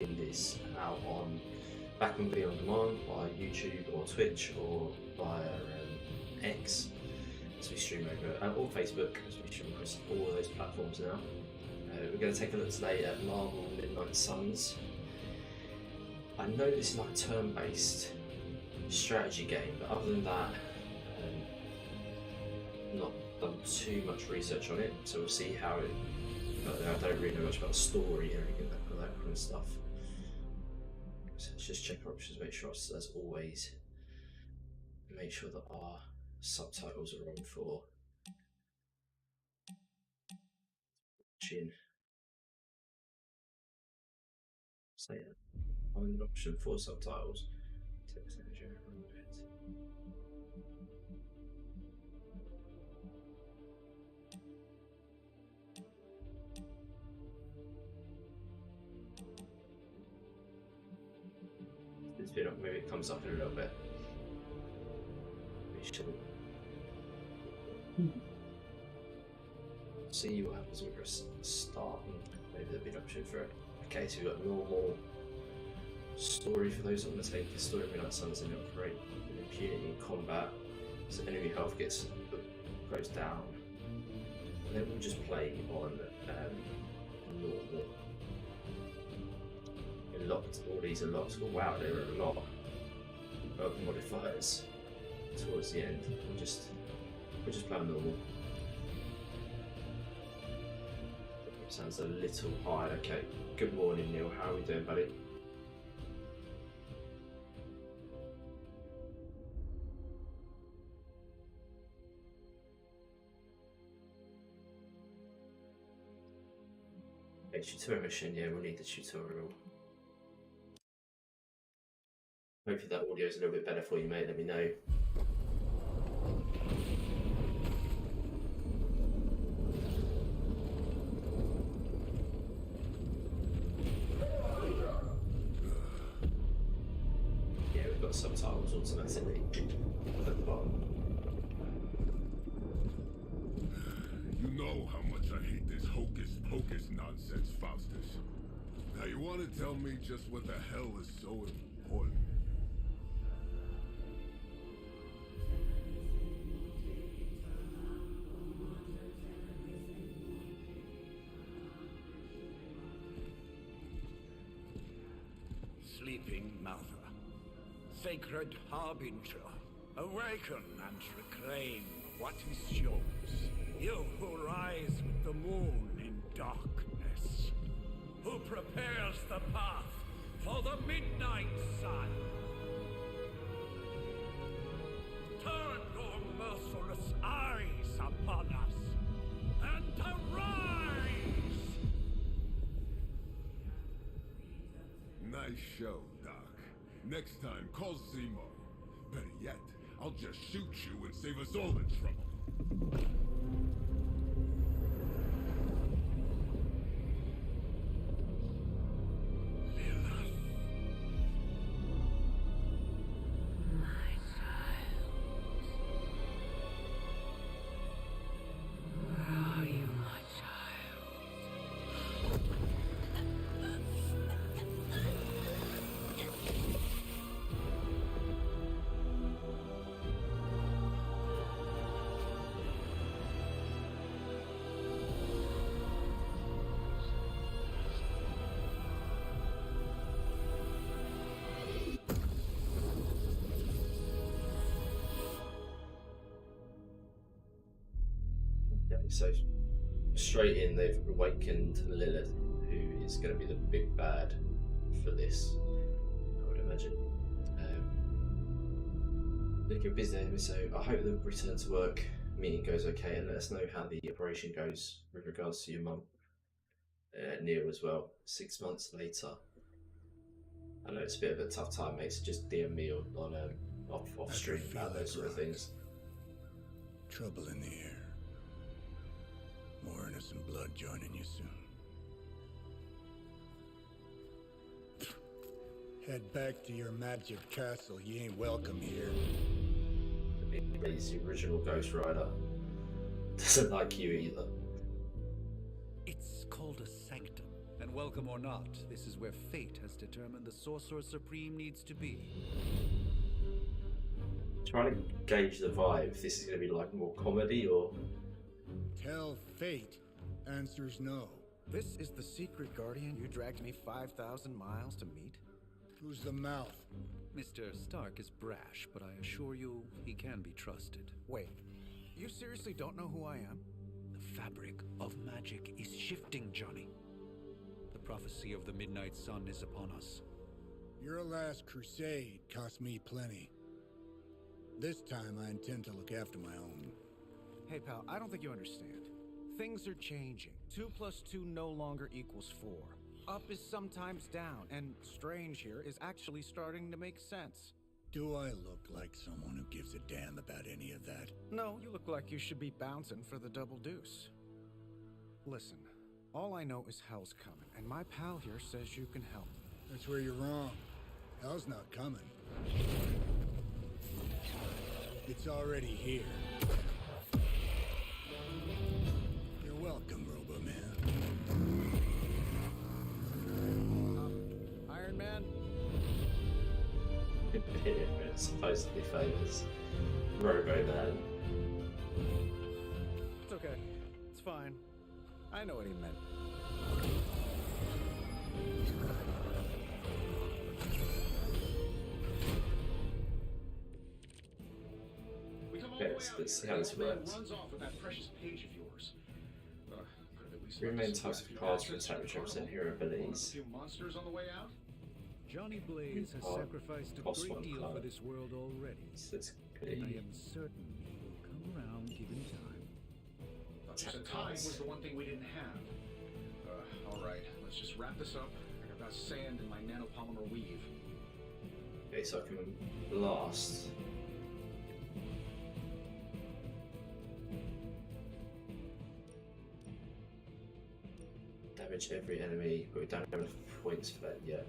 this out on back on video on demand via YouTube or Twitch or via X as we stream over, or Facebook as we stream across all of those platforms now. We're going to take a look today at Marvel Midnight Suns. I know this is like a turn-based strategy game, but other than that, not done too much research on it, so we'll see how it. I don't really know much about the story or anything like that kind of stuff. So let's just check our options, make sure, as always, make sure that our subtitles are on for watching. So yeah, find an option for subtitles. Text manager, maybe it comes up in a little bit. We shouldn't. See what happens when we press start, and maybe there'll be an option for it. Okay, so we've got normal story for those that want to take the story of Midnight Suns and operate with impunity in combat, so enemy health goes down. And then we'll just play on normal. Locked, all these are locked. Oh wow, there are a lot of modifiers towards the end. We'll just play on normal. Sounds a little high. Okay, good morning Neil, how are we doing, buddy? Okay, tutorial mission, yeah, we'll need the tutorial. Hopefully that audio is a little bit better for you, mate. Let me know. Yeah, we've got subtitles automatically at the bottom. You know how much I hate this hocus pocus nonsense, Faustus. Now you want to tell me just what the hell is so important? Sleeping Mother, sacred harbinger, awaken and reclaim what is yours. You who rise with the moon in darkness, who prepares the path for the midnight sun. Turn your merciless eyes upon us and arise! Nice show, Doc. Next time, call Seymour. Better yet, I'll just shoot you and save us all the trouble. So straight in, they've awakened Lilith, who is going to be the big bad for this, I would imagine. Looking busy, so I hope the return to work meeting goes okay, and let us know how the operation goes with regards to your mum, Neil, as well. 6 months later. I know it's a bit of a tough time, mate, so just DM me on off stream about those sort of things. Trouble in the air. More innocent blood joining you soon. Head back to your magic castle. You ain't welcome here. He's the original Ghost Rider. Doesn't like you either. It's called a sanctum, and welcome or not, this is where fate has determined the Sorcerer Supreme needs to be. Trying to gauge the vibe. If this is going to be like more comedy or. Tell fate. Answers no. This is the secret guardian you dragged me 5,000 miles to meet? Who's the mouth? Mr. Stark is brash, but I assure you, he can be trusted. Wait, you seriously don't know who I am? The fabric of magic is shifting, Johnny. The prophecy of the Midnight Sun is upon us. Your last crusade cost me plenty. This time I intend to look after my own. Hey pal, I don't think you understand. Things are changing. 2 + 2 no longer equals 4. Up is sometimes down, and strange here is actually starting to make sense. Do I look like someone who gives a damn about any of that? No, you look like you should be bouncing for the double deuce. Listen, all I know is hell's coming, and my pal here says you can help. That's where you're wrong. Hell's not coming. It's already here. You're welcome, Robo-Man. Iron Man? It's supposedly famous. Robo-Man. It's okay. It's fine. I know what he meant. Okay, let's see how this works. Three main types of cards for attack which represent hero abilities. Johnny Blaze has sacrificed a great deal for this world already. And I am certain he will come around given time. The time was the one thing we didn't have. Alright, let's just wrap this up. I got that sand in my nanopolymer weave. Okay, so I can blast. Damage every enemy, but we don't have enough points for that yet.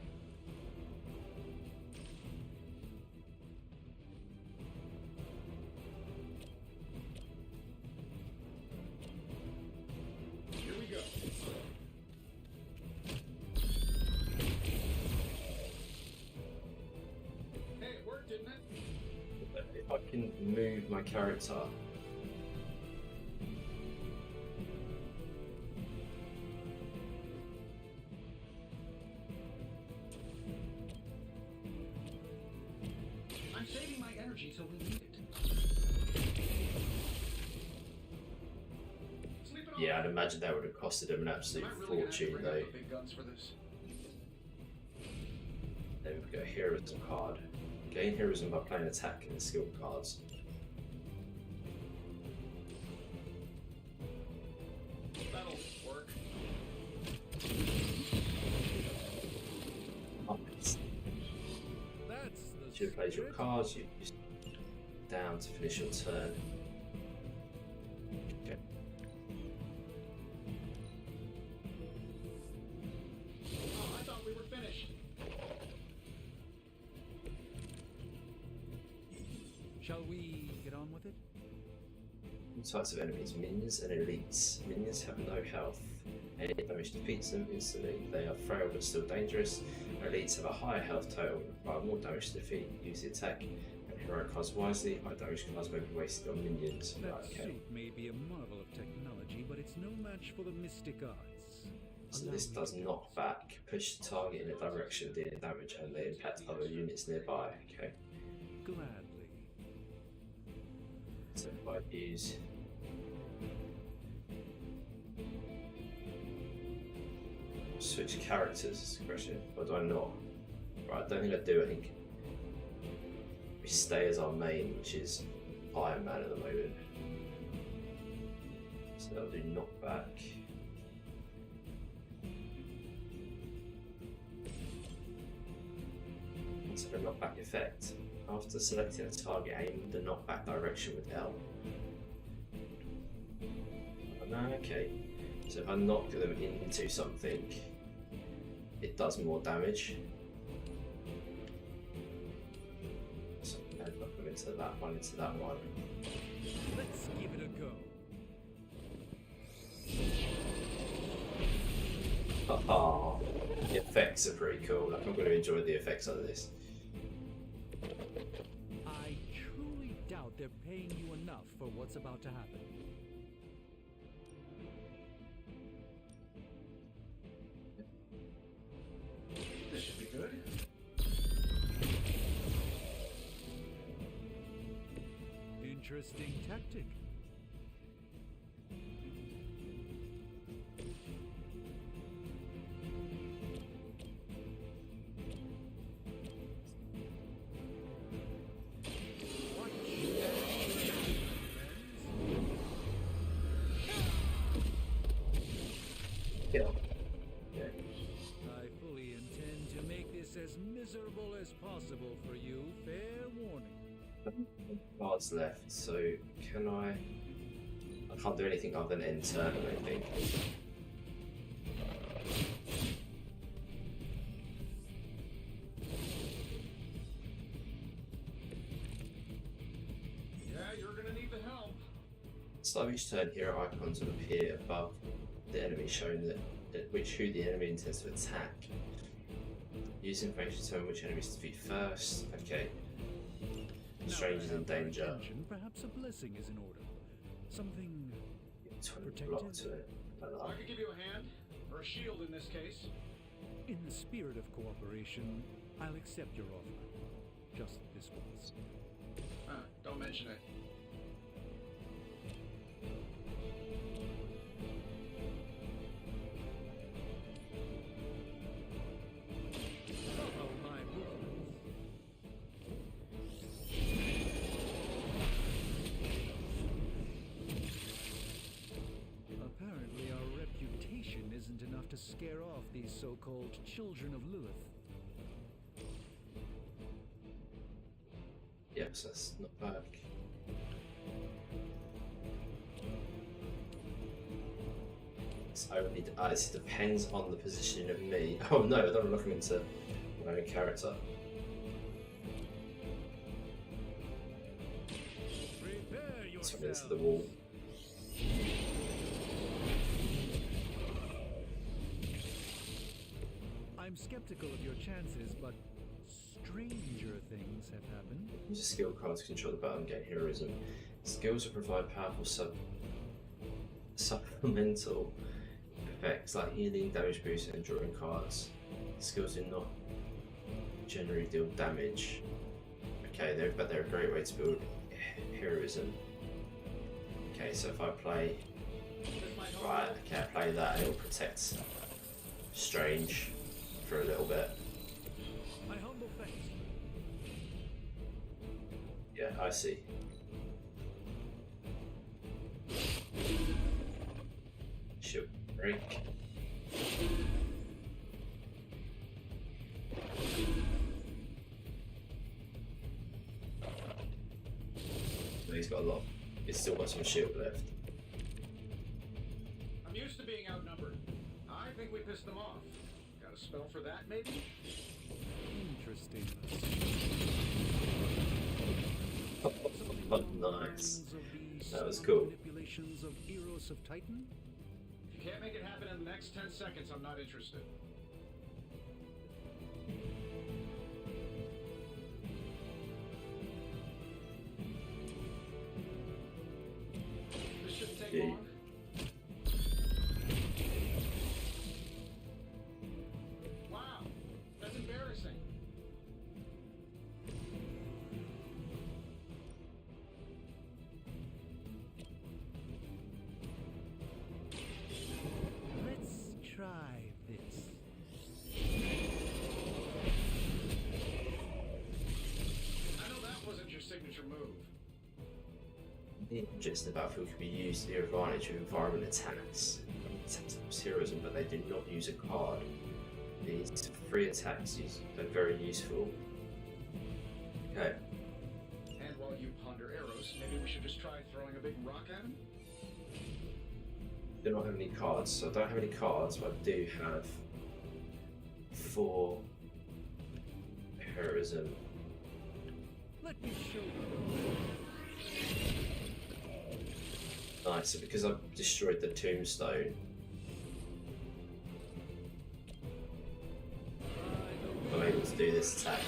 Here we go. Hey, it worked, didn't it? If I can move my character. I'm saving my energy till we need it. Sleep it off. Yeah, I'd imagine that would have costed him an absolute Am I really gonna have to fortune bring though. out the big guns for this? Then we've got a heroism card. Gain heroism by playing attack and skill cards. That'll work. That's the Should have played your spirit. cards, you just down to finish your turn. Okay. Oh, I thought we were finished. Shall we get on with it? Two types of enemies, minions and elites. Minions have no health. Any damage defeats them instantly. They are frail but still dangerous. Elites have a higher health total and require more damage to defeat. Use the attack and heroic cards wisely. High damage cards may be wasted on minions. That Right, okay. suit may be a marvel of technology, but it's no match for the mystic arts. So Allow this me does to knock back, push the target in a direction dealing damage and they impact other units nearby. Okay. gladly. So if I use switch characters is the question, or do I not? Right, I don't think I do. I think we stay as our main, which is Iron Man at the moment. So that'll do knockback. Let's have a knockback effect. After selecting a target, aim the knockback direction with L. Okay, so if I knock them into something, it does more damage. So I knock them into that one, into that one. Let's give it a go. Haha. The effects are pretty cool. Like, I'm going to enjoy the effects of this. I truly doubt they're paying you enough for what's about to happen. This should be good. Interesting tactic. Kill. Yeah. I fully intend to make this as miserable as possible for you. Fair warning. Cards left, so can I can't do anything other than end turn, I don't think. Yeah, you're gonna need the help. So each turn, hero icons will appear above the enemy, showing who the enemy intends to attack. Use information to determine which enemies to defeat first. Okay. Strange is in danger. Attention, perhaps a blessing is in order. Something 20 block to it. I could give you a hand, or a shield in this case. in the spirit of cooperation. I'll accept your offer. Just this once. Don't mention it. Follow my movements. Apparently our reputation isn't enough to scare off these so-called children of Lilith. Yes, that's not bad. So it depends on the position of me. Oh no, I don't look into my own character. Prepare Let's run into yourselves. the wall. I'm skeptical of your chances, but stranger things have happened. Use a skill card to control the battle and gain heroism. Skills will provide powerful supplemental effects like healing, damage boost, and drawing cards. Skills do not generally deal damage. Okay, but they're a great way to build heroism. Okay, so if I play right, okay, I play that, and it'll protect Strange for a little bit. My humble thanks. Yeah, I see. Should break. But he's got a lot. He's still got some shield left. I'm used to being outnumbered. I think we pissed them off. Got a spell for that, maybe? Interesting. Oh, nice. Of the That was subtle cool. Manipulations of Eros of Titan? If you can't make it happen in the next 10 seconds, I'm not interested. This shouldn't take Yeah. long. Wow, that's embarrassing. Let's try this. I know that wasn't your signature move. Just the battlefield can be used to their advantage with environment attacks. Attacks heroism, but they do not use a card. These free attacks are very useful. Okay. And while you ponder arrows, maybe we should just try throwing a big rock at him? Do not have any cards, so I don't have any cards, but I do have 4 heroism. Let me show you. Nice, so because I've destroyed the tombstone, do this attack.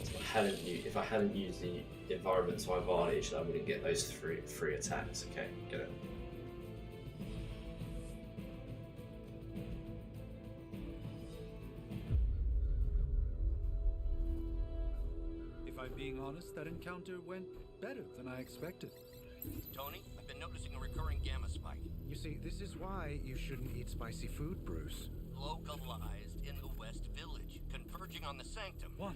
So if I hadn't used the environment to my advantage, I wouldn't get those three attacks. Okay, get it. If I'm being honest, that encounter went better than I expected. Tony, I've been noticing a recurring gamma spike. You see, this is why you shouldn't eat spicy food, Bruce. Localized in the West Village, converging on the Sanctum. What?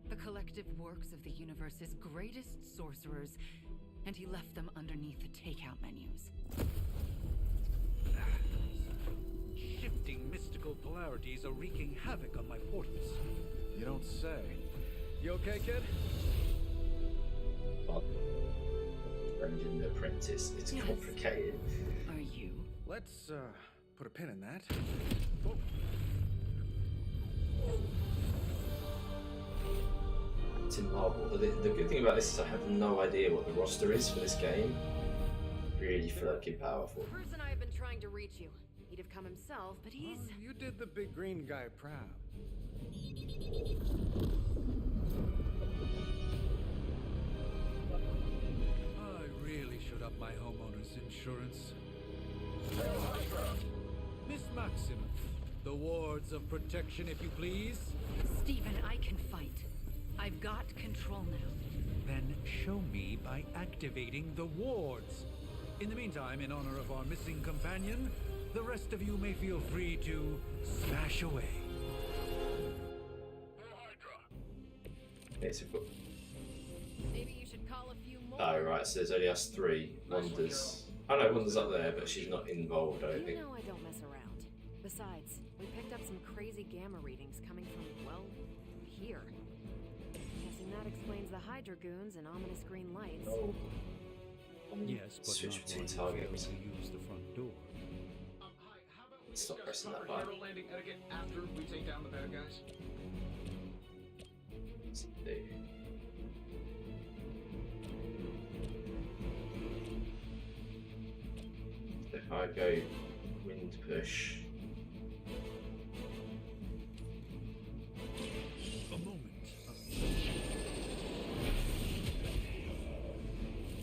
The collective works of the universe's greatest sorcerers, and he left them underneath the takeout menus. Shifting mystical polarities are wreaking havoc on my portals. You don't say. You okay, kid? Brendan the Apprentice. It's Yes. complicated. Are you? Let's, put a pin in that. It's in Marvel. The good thing about this is I have no idea what the roster is for this game. Really fucking powerful. Bruce and I have been trying to reach you. He'd have come himself, but he's... Oh, you did the big green guy proud. I really should up my homeowner's insurance. Miss Maximoff, the wards of protection, if you please. Stephen, I can fight. I've got control now. Then show me by activating the wards. In the meantime, in honor of our missing companion, the rest of you may feel free to smash away. Okay, so we've got... Maybe you should call a few more. Oh, right, so there's only us three. Wanda's... I know Wanda's up there, but she's not involved, I don't think. You know I don't mess around. Besides, we picked up some crazy gamma readings coming from, well, here. Guessing that explains the Hydra goons and ominous green lights. Oh. Yes, but Switch not between while you targets. fail to use the front door. Hi, how about we Stop discuss pressing that proper button. hero landing etiquette after we take down the bad guys? Let's do. So if I go wind push, A moment.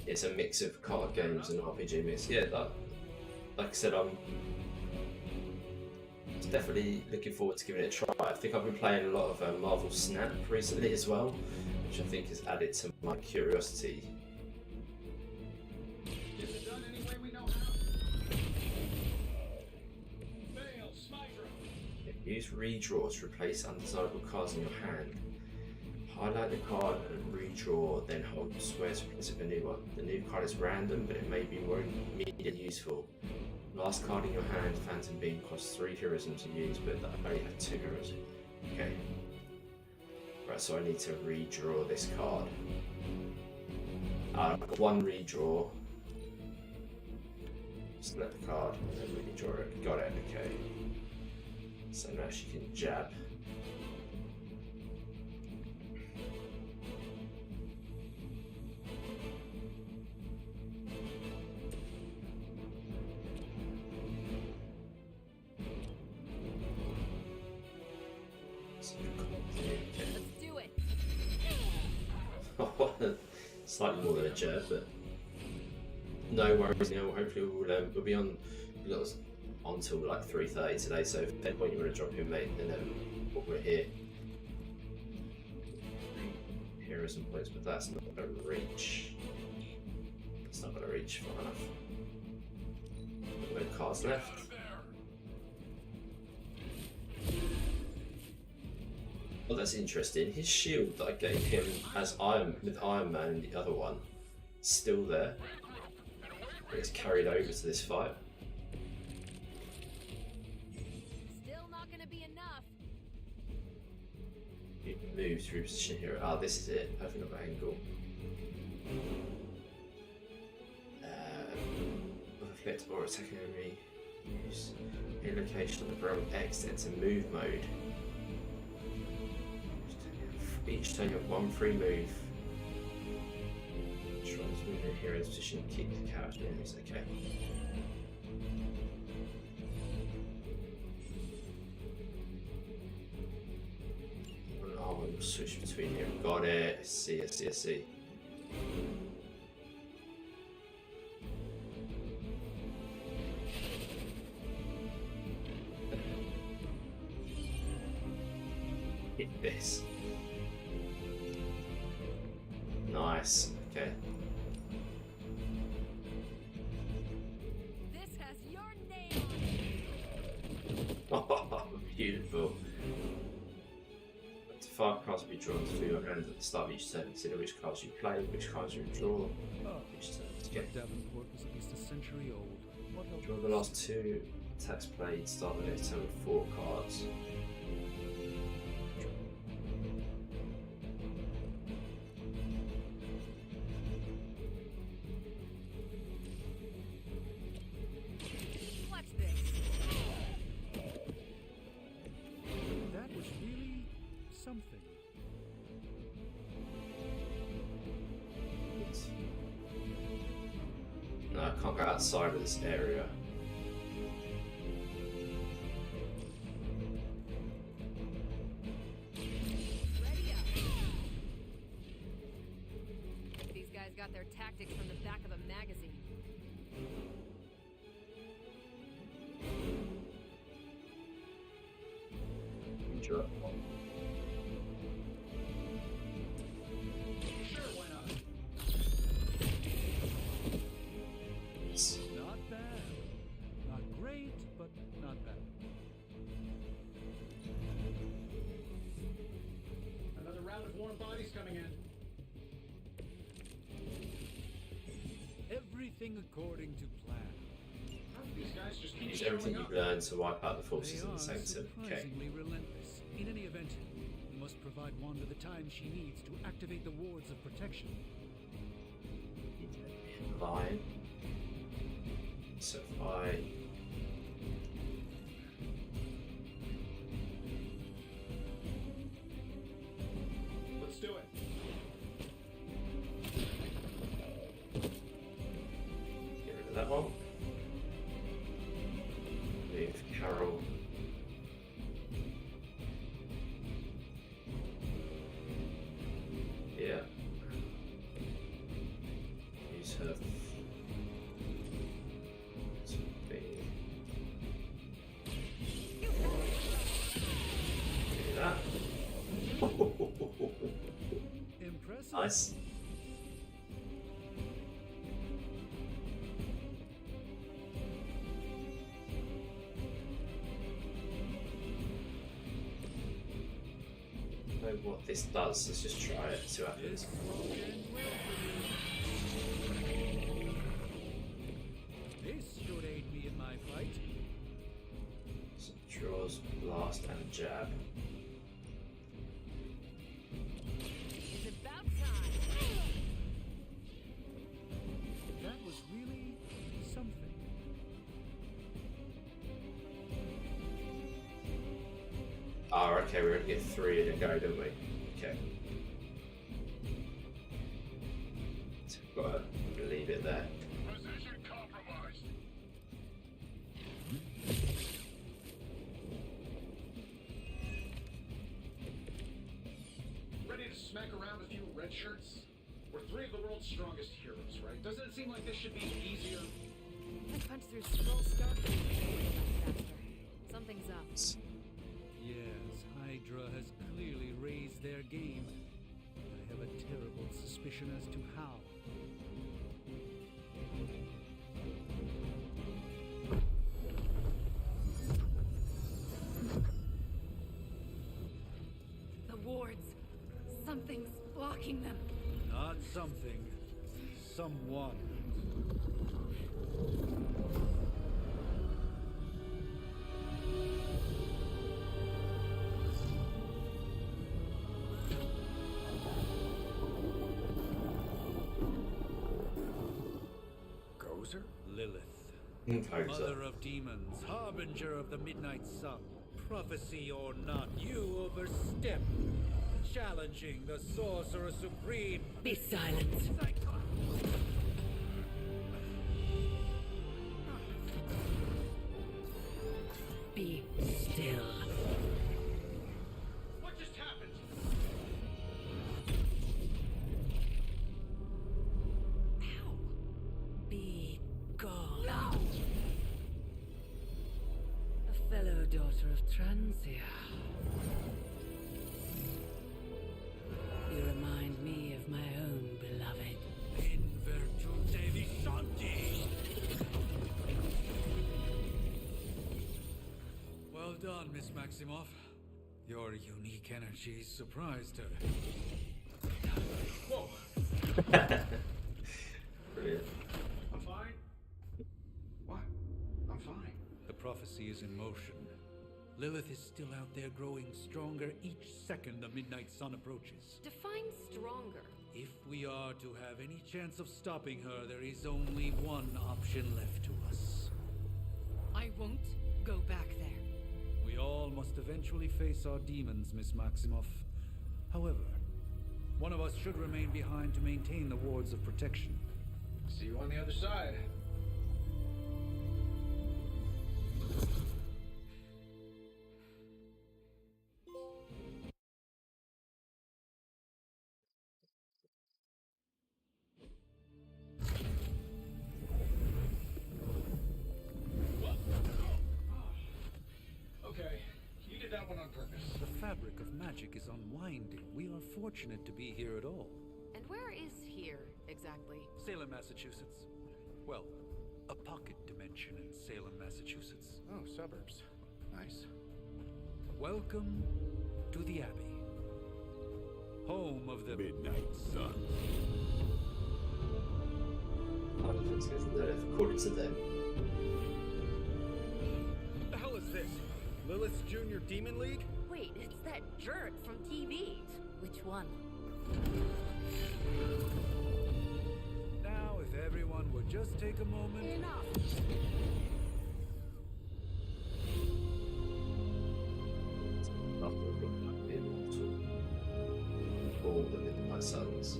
it's a mix of card games and RPG mix. Yeah, like I said, I'm definitely looking forward to giving it a try. I think I've been playing a lot of Marvel Snap recently as well, which I think has added to my curiosity. Is it done any way we know how? Fail, Smydra. Use redraw to replace undesirable cards in your hand. Highlight the card and redraw, then hold square to replace it with a new one. The new card is random, but it may be more immediately useful. Last card in your hand, Phantom Beam, costs 3 heroism to use, but I only have 2 heroism. Okay. Right, so I need to redraw this card. I've got 1 redraw. Select the card, and then redraw it. Got it, okay. So now she can jab. Let's do it. Slightly more than a jab, but no worries. You know, hopefully we'll be on until like 3:30 today. So if at any point you want to drop in, mate, then we're here. Here are some points, but that's not going to reach. It's not going to reach far enough. No cards left. Well, that's interesting. His shield that I gave him as with Iron Man and the other one, still there. It's carried over to this fight. Still not gonna be enough. You can move through position here. Ah, this is it. Open up angle. Reflect or attack enemy. Use a location on the ground X, then to move mode. Each time you have 1 free move. Try to move your hero's position and keep the character enemies, okay. Switch between here. Got it. I see. Hit this. Nice. Okay. This has your name on it. Oh, beautiful. To fire cards be drawn to your hand at the start of each turn. Consider which cards you play, which cards you draw. Each turn. Okay. Davenport was at least a century old. What else? Draw the last 2 attacks played. Start the next turn with 4 cards. Watch this. That was really something. No, I can't go outside of this area. Ready up. These guys got their tactics from the back of a magazine. Sure. Sure, why not? Not bad. Not great, but not bad. Another round of warm bodies coming in. Everything according to plan. These guys just keep Use showing everything up. you've learned to wipe out the They forces in are the sanctum. Okay. surprisingly relentless. In any event, you must provide Wanda the time she needs to activate the wards of protection. Line. So if I Let's do it. get rid of that one. Move Carol. Yeah. Use her. To be. Do that. Impressive. Nice. I don't know what this does. Let's just try it. See what happens. This won't end well for you. This should aid me in my fight. So draws, blast, and jab. It's about time. That was really something. Oh, okay, we're gonna get 3 in a go, don't we? Okay. So we've got to leave it there. Position compromised. Ready to smack around a few red shirts? We're 3 of the world's strongest heroes, right? Doesn't it seem like this should be easier? I punched through Skull Stark faster. Something's up. Yes, Hydra has clearly raised their game. I have a terrible suspicion as to how. The wards. Something's blocking them. Not something. Someone. Gozer? Lilith. Gozer. Mother of demons, harbinger of the midnight sun. Prophecy or not, you overstep. Challenging the Sorcerer Supreme. Be silent. Be still. What just happened? daughter of Transia. You remind me of my own beloved. In virtu Devi Shanti! Well done, Miss Maximoff. Your unique energy surprised her. Whoa! Brilliant. I'm fine. What? I'm fine. The prophecy is in motion. Lilith is still out there growing stronger each second the midnight sun approaches. Define stronger. If we are to have any chance of stopping her, there is only one option left to us. I won't go back there. We all must eventually face our demons, Miss Maximoff. However, one of us should remain behind to maintain the wards of protection. See you on the other side. Okay, you did that one on purpose. The fabric of magic is unwinding. We are fortunate to be here at all. And where is here, exactly? Salem, Massachusetts. Well, a pocket dimension in Salem, Massachusetts. Oh, suburbs. Nice. Welcome to the Abbey. Home of the Midnight Sun. I don't think it's Lilith, according to them. The hell is this? Lilith's Junior Demon League? Wait, it's that jerk from TV. Which one? Now, if everyone would just take a moment. Enough! Nothing looked like the immortal. All the Midnight Suns.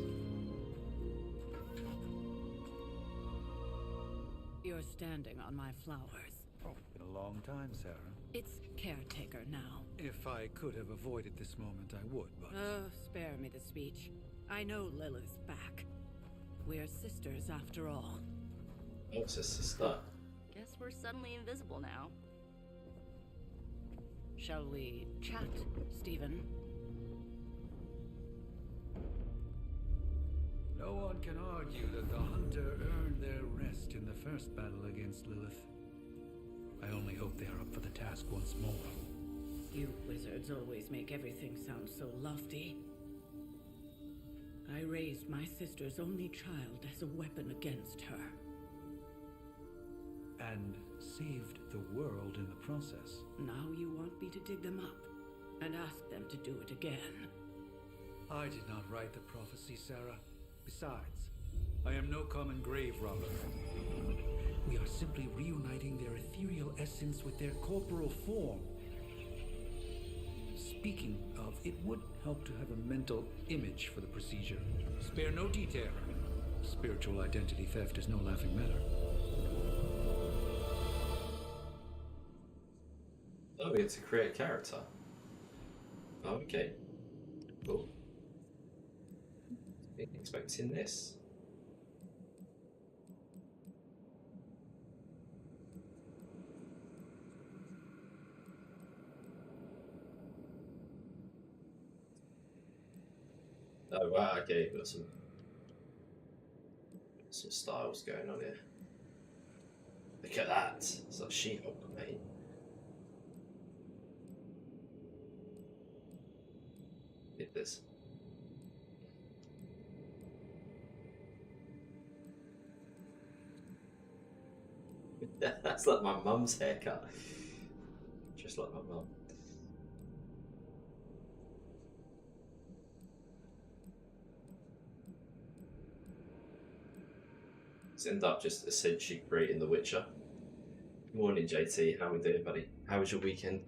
You're standing on my flowers. Oh, been a long time, Sarah. It's caretaker now. If I could have avoided this moment, I would, but... Oh, spare me the speech. I know Lilith's back. We're sisters after all. Oh, it's a sister. Guess we're suddenly invisible now. Shall we chat, Stephen? No one can argue that the Hunter earned their rest in the first battle against Lilith. I only hope they are up for the task once more. You wizards always make everything sound so lofty. I raised my sister's only child as a weapon against her. And saved the world in the process. Now you want me to dig them up and ask them to do it again. I did not write the prophecy, Sarah. Besides, I am no common grave robber. We are simply reuniting their ethereal essence with their corporal form. Speaking of, it would help to have a mental image for the procedure. Spare no detail. Spiritual identity theft is no laughing matter. Oh, we get to create a character. Oh, okay. Cool. Been expecting this. Oh wow, okay, got some styles going on here. Look at that. It's like She-Hulk, mate. Hit this. That's like my mum's haircut. Just like my mum. Let's end up just essentially creating The Witcher. Good morning, JT. How we doing, buddy? How was your weekend?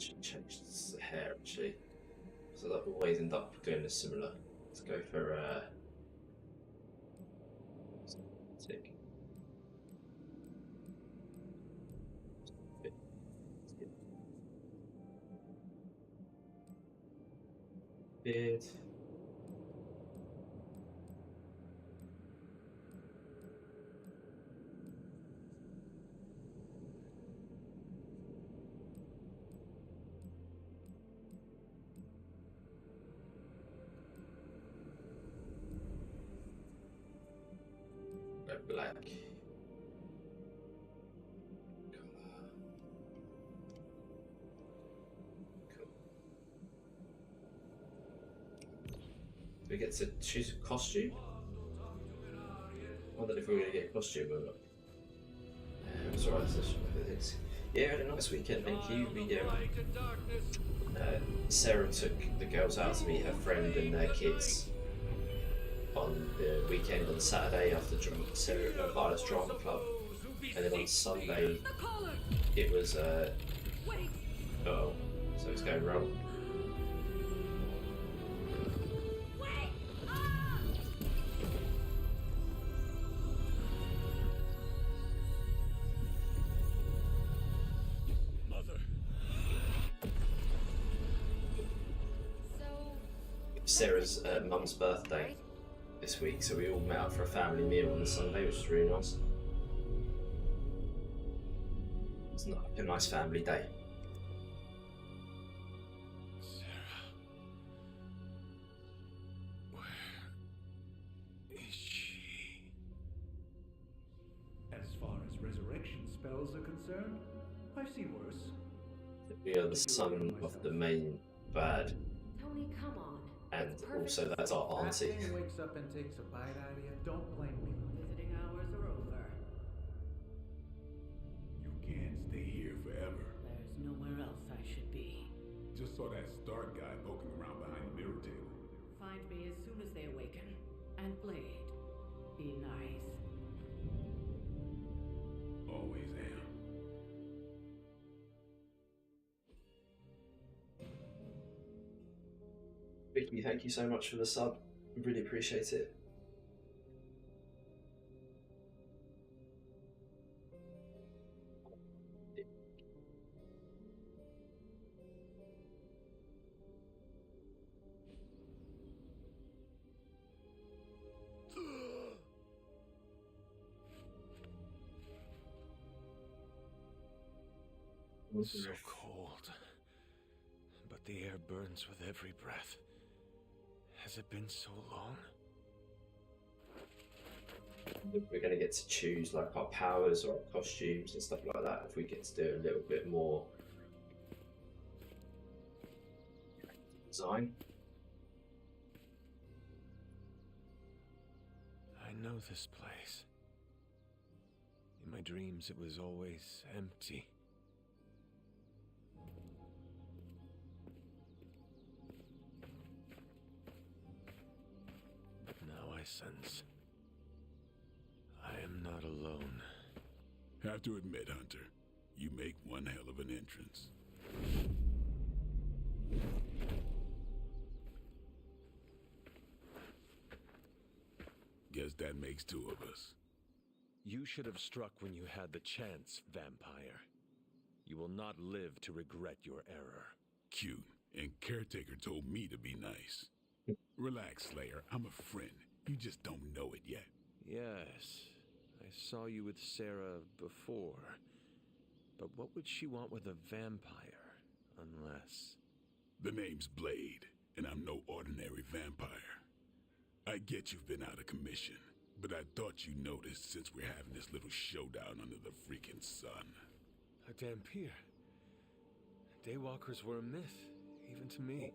Should change the hair actually. So that always end up doing a similar. Let's go for tick. Beard. Black. Cool. Do we get to choose a costume? I wonder if we're going to get a costume or not. It's alright, let's just look at this. Yeah, had a nice weekend, thank you. Sarah took the girls out to meet her friend and their kids on the weekend on Saturday after Violet's Drama Club, and then on Sunday it was so it's going wrong. Sarah's mum's birthday this week, so we all met up for a family meal on the Sunday, which was really nice. It's not a nice family day. Sarah, where is she? As far as resurrection spells are concerned, I've seen worse. We are the son of the main bad. Tony, come on. And also that's our auntie. If wakes up and takes a bite out of you, don't blame me. Visiting hours are over. You can't stay here forever. There's nowhere else I should be. Just saw that Stark guy poking around behind the mirror table. Find me as soon as they awaken. And Blade, be nice. Always am. Vicky, thank you so much for the sub. Really appreciate it. So cold, but the air burns with every breath. Has it been so long? We're going to get to choose like our powers or our costumes and stuff like that if we get to do a little bit more design. I know this place. In my dreams, it was always empty. Now I sense I am not alone. Have to admit, Hunter, you make one hell of an entrance. Guess that makes two of us. You should have struck when you had the chance, vampire. You will not live to regret your error. Cute, and Caretaker told me to be nice. Relax, Slayer, I'm a friend. You just don't know it yet. Yes, I saw you with Sarah before. But what would she want with a vampire, unless... The name's Blade, and I'm no ordinary vampire. I get you've been out of commission, but I thought you noticed since we're having this little showdown under the freaking sun. A Dampier. Daywalkers were a myth, even to me.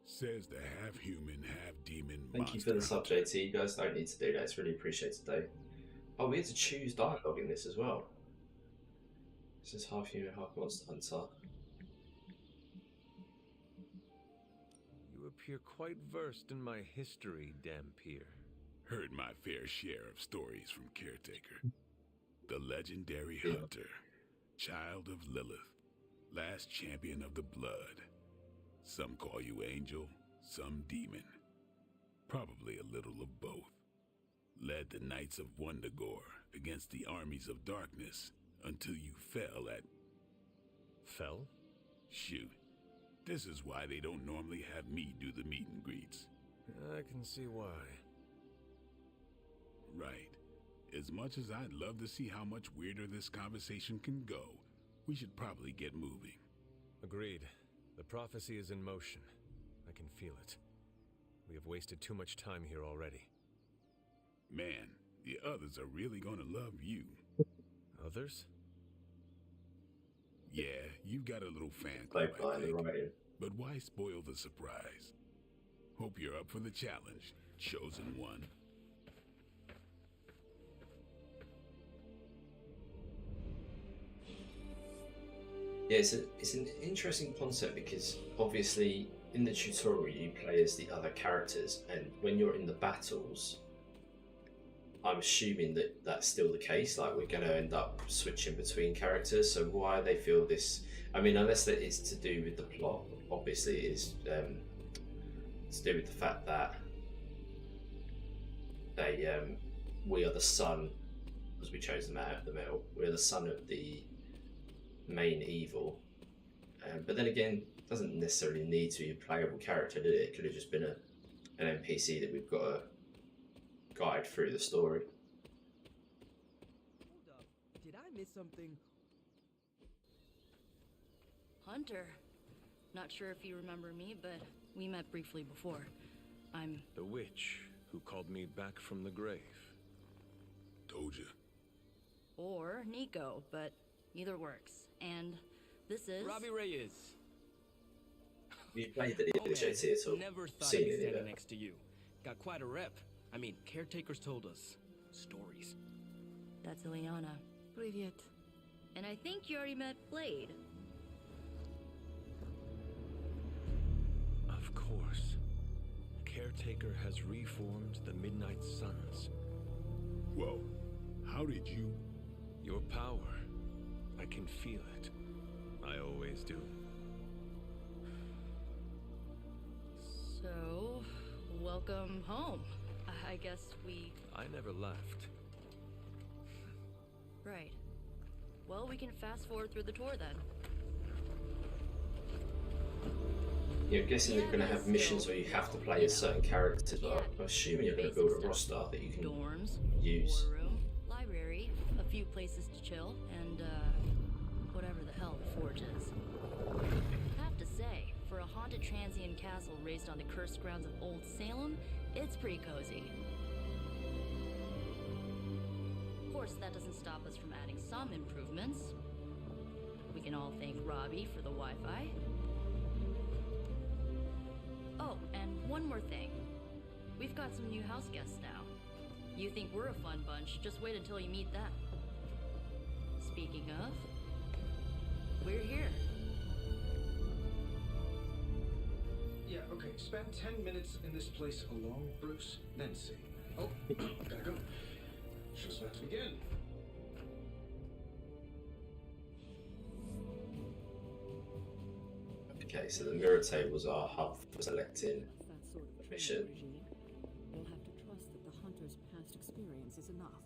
Says the half-human, half-demon Thank you for the sub, JT. You guys don't need to do that. It's really appreciated today. Oh, we had to choose dialogue in this as well. This is half human, half monster hunter. You appear quite versed in my history, Dampier. Heard my fair share of stories from Caretaker. The legendary hunter, child of Lilith. Last champion of the blood. Some call you angel, some demon. Probably a little of both. Led the Knights of Wundagore against the armies of darkness until you fell at... Fell? Shoot. This is why they don't normally have me do the meet and greets. I can see why. Right. As much as I'd love to see how much weirder this conversation can go, we should probably get moving. Agreed. The prophecy is in motion. I can feel it. We have wasted too much time here already. Man, the others are really gonna love you. Others? Yeah, you've got a little fan club, I think. But why spoil the surprise? Hope you're up for the challenge, chosen one. Yeah, it's an interesting concept because obviously in the tutorial you play as the other characters, and when you're in the battles, I'm assuming that that's still the case. Like, we're going to end up switching between characters. So why they feel this? I mean, unless that is to do with the plot, obviously it is to do with the fact that we are the son, because we chose them out of the middle. We're the son of the main evil. But then again, it doesn't necessarily need to be a playable character, did it? It could have just been an NPC that we've got to guide through the story. Hold up. Did I miss something? Hunter. Not sure if you remember me, but we met briefly before. I'm... The witch who called me back from the grave. Told you. Or Nico, but either works. And this is... Robbie Reyes. You played the JT at all? Never thought I'd be standing next to you. Got quite a rep. I mean, caretakers told us stories. That's Ileana. Привет. And I think you already met Blade. Of course. Caretaker has reformed the Midnight Suns. Whoa. How did you... Your power. I can feel it. I always do. So, welcome home. I guess we... I never left. Right. Well, we can fast forward through the tour then. Yeah, I'm guessing they're going to have missions where you have to play as certain characters, but I'm assuming you're going to build a roster that you can Dorms, use. Room, library, a few places to chill, and whatever the hell the Forge is. Have to say, for a haunted transient castle raised on the cursed grounds of Old Salem, it's pretty cozy. Of course, that doesn't stop us from adding some improvements. We can all thank Robbie for the Wi-Fi. Oh, and one more thing. We've got some new house guests now. You think we're a fun bunch, just wait until you meet them. Speaking of, we're here. Yeah, okay. Spend 10 minutes in this place alone, Bruce, then see. Oh, gotta go. Show's about to begin. Okay, so the mirror tables are hub for selecting mission. You'll have to trust that the hunter's past experience is enough.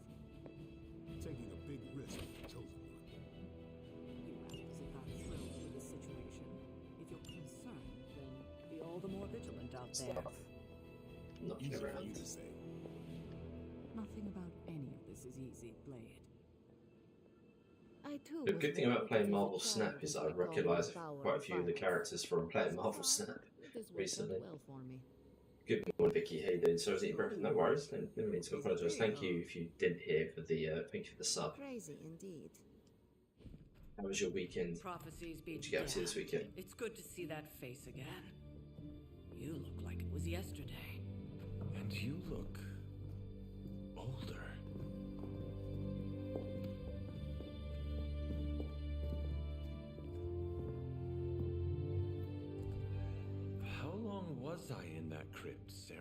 Taking a big risk with the chosen one. You act as if I'm thrilled with this situation. If you're concerned, then be all the more vigilant out there. Stuff. Knocking around. Nothing about any of this is easy, Blade. The good thing about playing Marvel Snap is that I recognise quite a few of the characters from playing Marvel Snap recently. Good morning, Vicky. How you doing? Sorry, I was eating breakfast. No worries. Never need to apologise. Thank you if you didn't hear for the thank you for the sub. Crazy indeed. How was your weekend? Prophecies What did you get up to this weekend? It's good to see that face again. You look like it was yesterday. And you look older. How long was I in that crypt, Sarah?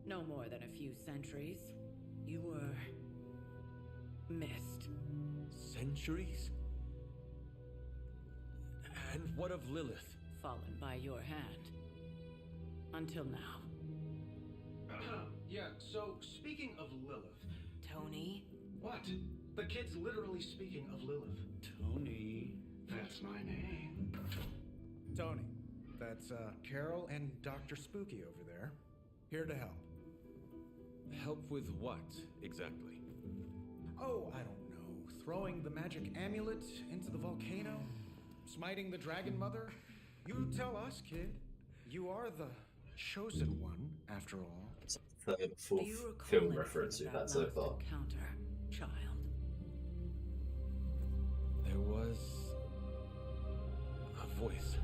No more than a few centuries. You were missed. Centuries? And what of Lilith? Fallen by your hand. Until now. Yeah, so speaking of Lilith. Tony? What? The kid's literally speaking of Lilith. Tony. That's my name. Tony, that's Carol and Dr. Spooky over there. Here to help. Help with what, exactly? Oh, I don't know. Throwing the magic amulet into the volcano? Smiting the dragon mother? You tell us, kid. You are the chosen one, after all. Third, fourth film reference we've had so far. Encounter, child. There was a voice.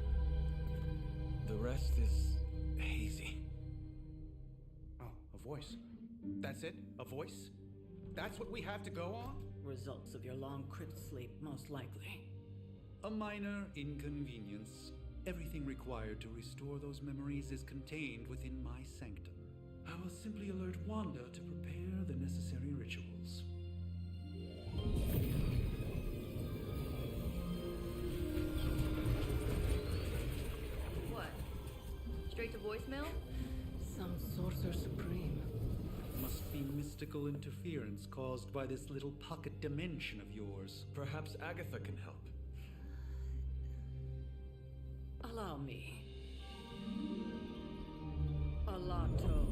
The rest is hazy. Oh, a voice. That's it? A voice? That's what we have to go on? Results of your long crypt sleep, most likely. A minor inconvenience. Everything required to restore those memories is contained within my sanctum. I will simply alert Wanda to prepare the necessary rituals. What? Straight to voicemail? Some sorcerer supreme. Must be mystical interference caused by this little pocket dimension of yours. Perhaps Agatha can help. Allow me. Alato.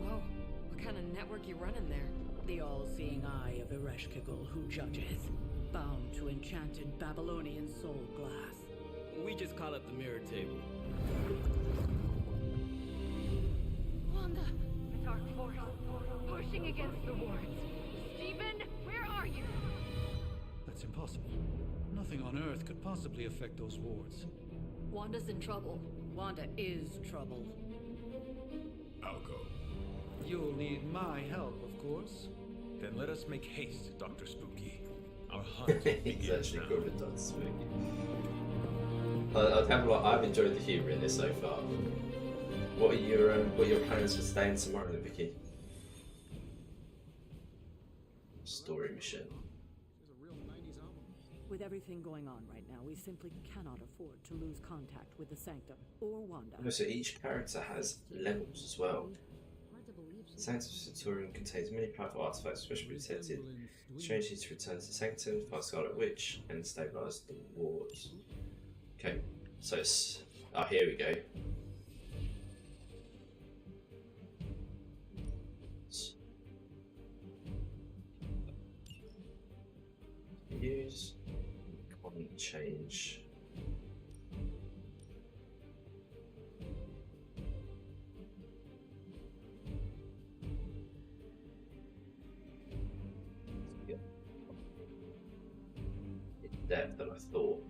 Whoa, what kind of network you running there? The all-seeing eye of Ereshkigal who judges, bound to enchanted Babylonian soul glass. We just call it the mirror table. Wanda! The dark force, pushing against the wards. Stephen, where are you? That's impossible. Nothing on Earth could possibly affect those wards. Wanda's in trouble. Wanda is trouble. I'll go. You'll need my help, of course. Then let us make haste, Dr. Spooky. Our hunt He's begins actually now. good with Dr. Spooky. I've enjoyed the humour in this so far. What are your plans for today and tomorrow, then, Vicky? Story mission. With everything going on right now, we simply cannot afford to lose contact with the Sanctum or Wanda. So each character has levels as well. Sanctum Sanctorum contains many powerful artifacts, especially protected. Strange needs to return to the Sanctum, find Scarlet Witch, and stabilise the wards. Okay, so it's... oh, here we go. Use... can't change... depth than I thought.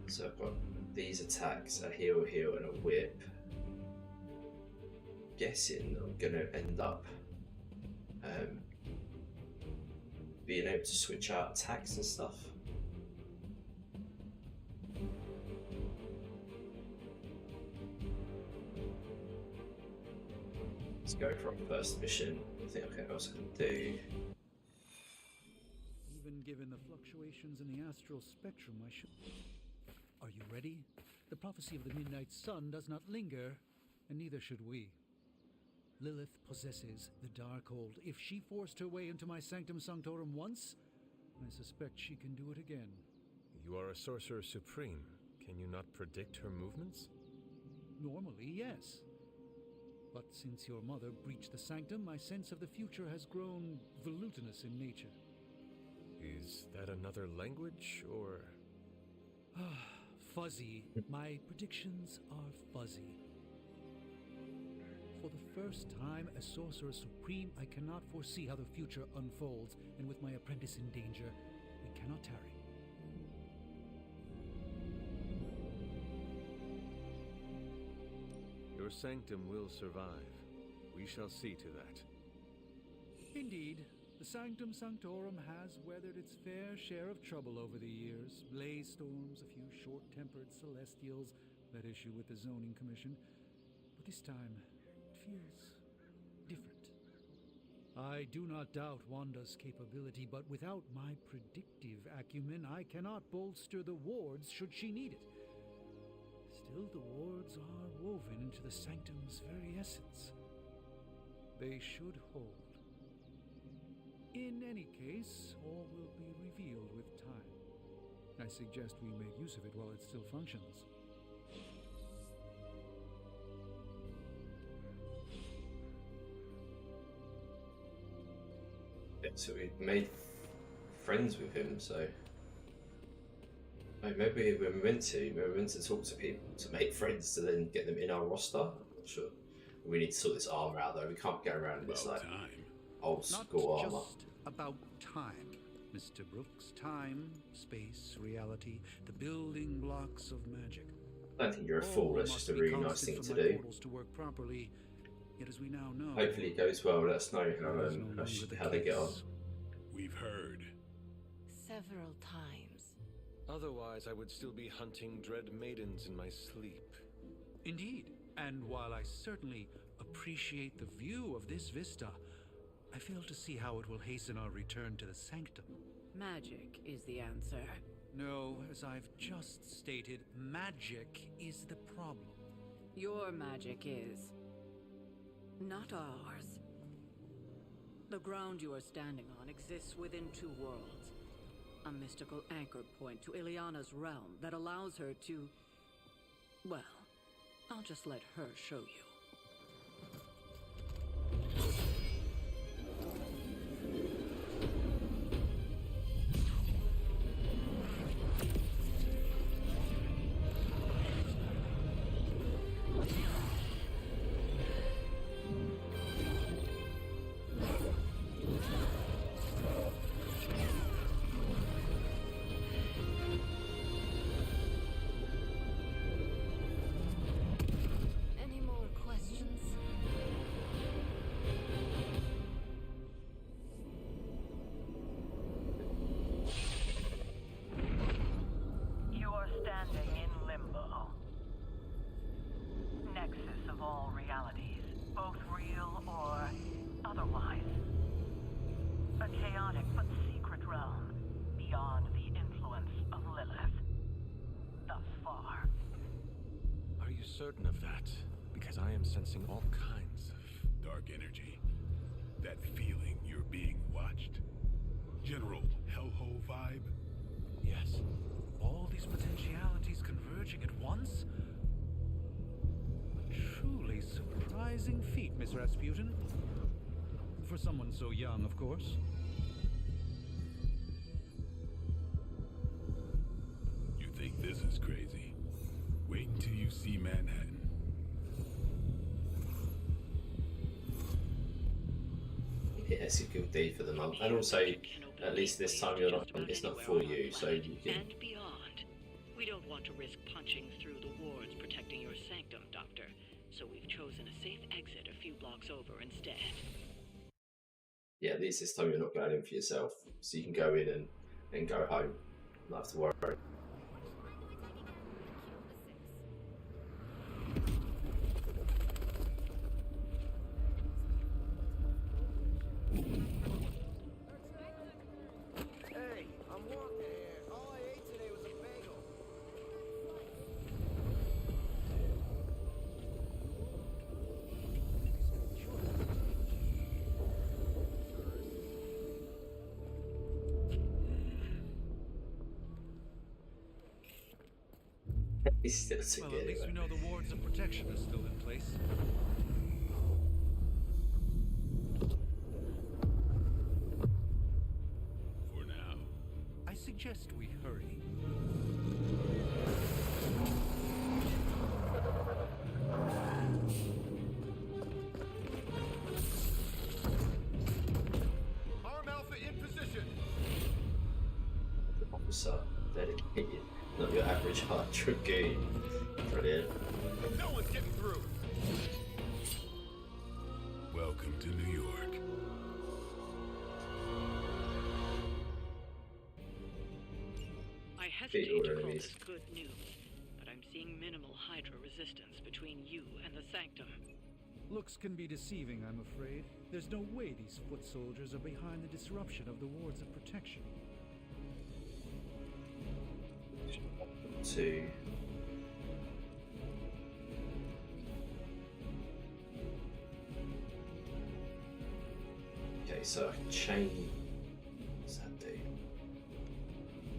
So I've got these attacks, a heal, and a whip. Guessing I'm gonna end up being able to switch out attacks and stuff. Let's go for our first mission. I think what else I can do. Even given the fluctuations in the astral spectrum, I should... Are you ready? The prophecy of the Midnight Sun does not linger, and neither should we. Lilith possesses the Darkhold. If she forced her way into my Sanctum Sanctorum once, I suspect she can do it again. You are a sorcerer supreme. Can you not predict her movements? Normally, yes. But since your mother breached the Sanctum, my sense of the future has grown volutinous in nature. Is that another language, or...? Fuzzy. My predictions are fuzzy. For the first time as Sorcerer Supreme, I cannot foresee how the future unfolds, and with my apprentice in danger, we cannot tarry. Your sanctum will survive. We shall see to that. Indeed, the Sanctum Sanctorum has weathered its fair share of trouble over the years. Blaze storms, a few short-tempered celestials that issue with the Zoning Commission. But this time, it feels different. I do not doubt Wanda's capability, but without my predictive acumen, I cannot bolster the wards should she need it. Still, the wards are woven into the sanctum's very essence. They should hold. In any case, all will be revealed with time. I suggest we make use of it while it still functions. So we made friends with him, so maybe we're meant to talk to people to make friends to then get them in our roster. I'm not sure. We need to sort this armor out though. We can't get around this like old school armor. Not just about time, Mr. Brooks. Time, space, reality, the building blocks of magic. I don't think you're a fool. That's just a really nice thing to do. To work properly, yet as we now know, hopefully it goes well. Let us know how they get on. We've heard. Several times. Otherwise, I would still be hunting dread maidens in my sleep. Indeed. And while I certainly appreciate the view of this vista, I fail to see how it will hasten our return to the sanctum. Magic is the answer. No, as I've just stated, magic is the problem. Your magic is, not ours. The ground you are standing on exists within two worlds. A mystical anchor point to Ileana's realm that allows her to... Well, I'll just let her show you. Certain of that, because I am sensing all kinds of dark energy. That feeling you're being watched. General hellhole vibe. Yes. All these potentialities converging at once? A truly surprising feat, Miss Rasputin. For someone so young, of course. You think this is crazy? Wait until you see Manhattan. Yeah, it's a good deed for the month, and also at least this time it's not for you, so you can. And beyond. We don't want to risk punching through the wards protecting your sanctum, Doctor. So we've chosen a safe exit a few blocks over instead. Yeah, at least this time you're not going in for yourself, so you can go in and go home. Not have to worry. Well, at least we know the wards of protection are still in place. For now. I suggest we hurry. Arm Alpha in position. Officer, dedicated. Not your average hard game. Brilliant. No one's getting through. Welcome to New York. I hesitate to call this good news, but I'm seeing minimal Hydra resistance between you and the Sanctum. Looks can be deceiving, I'm afraid. There's no way these foot soldiers are behind the disruption of the wards of protection. Two. Okay, so I can chain. What's that do?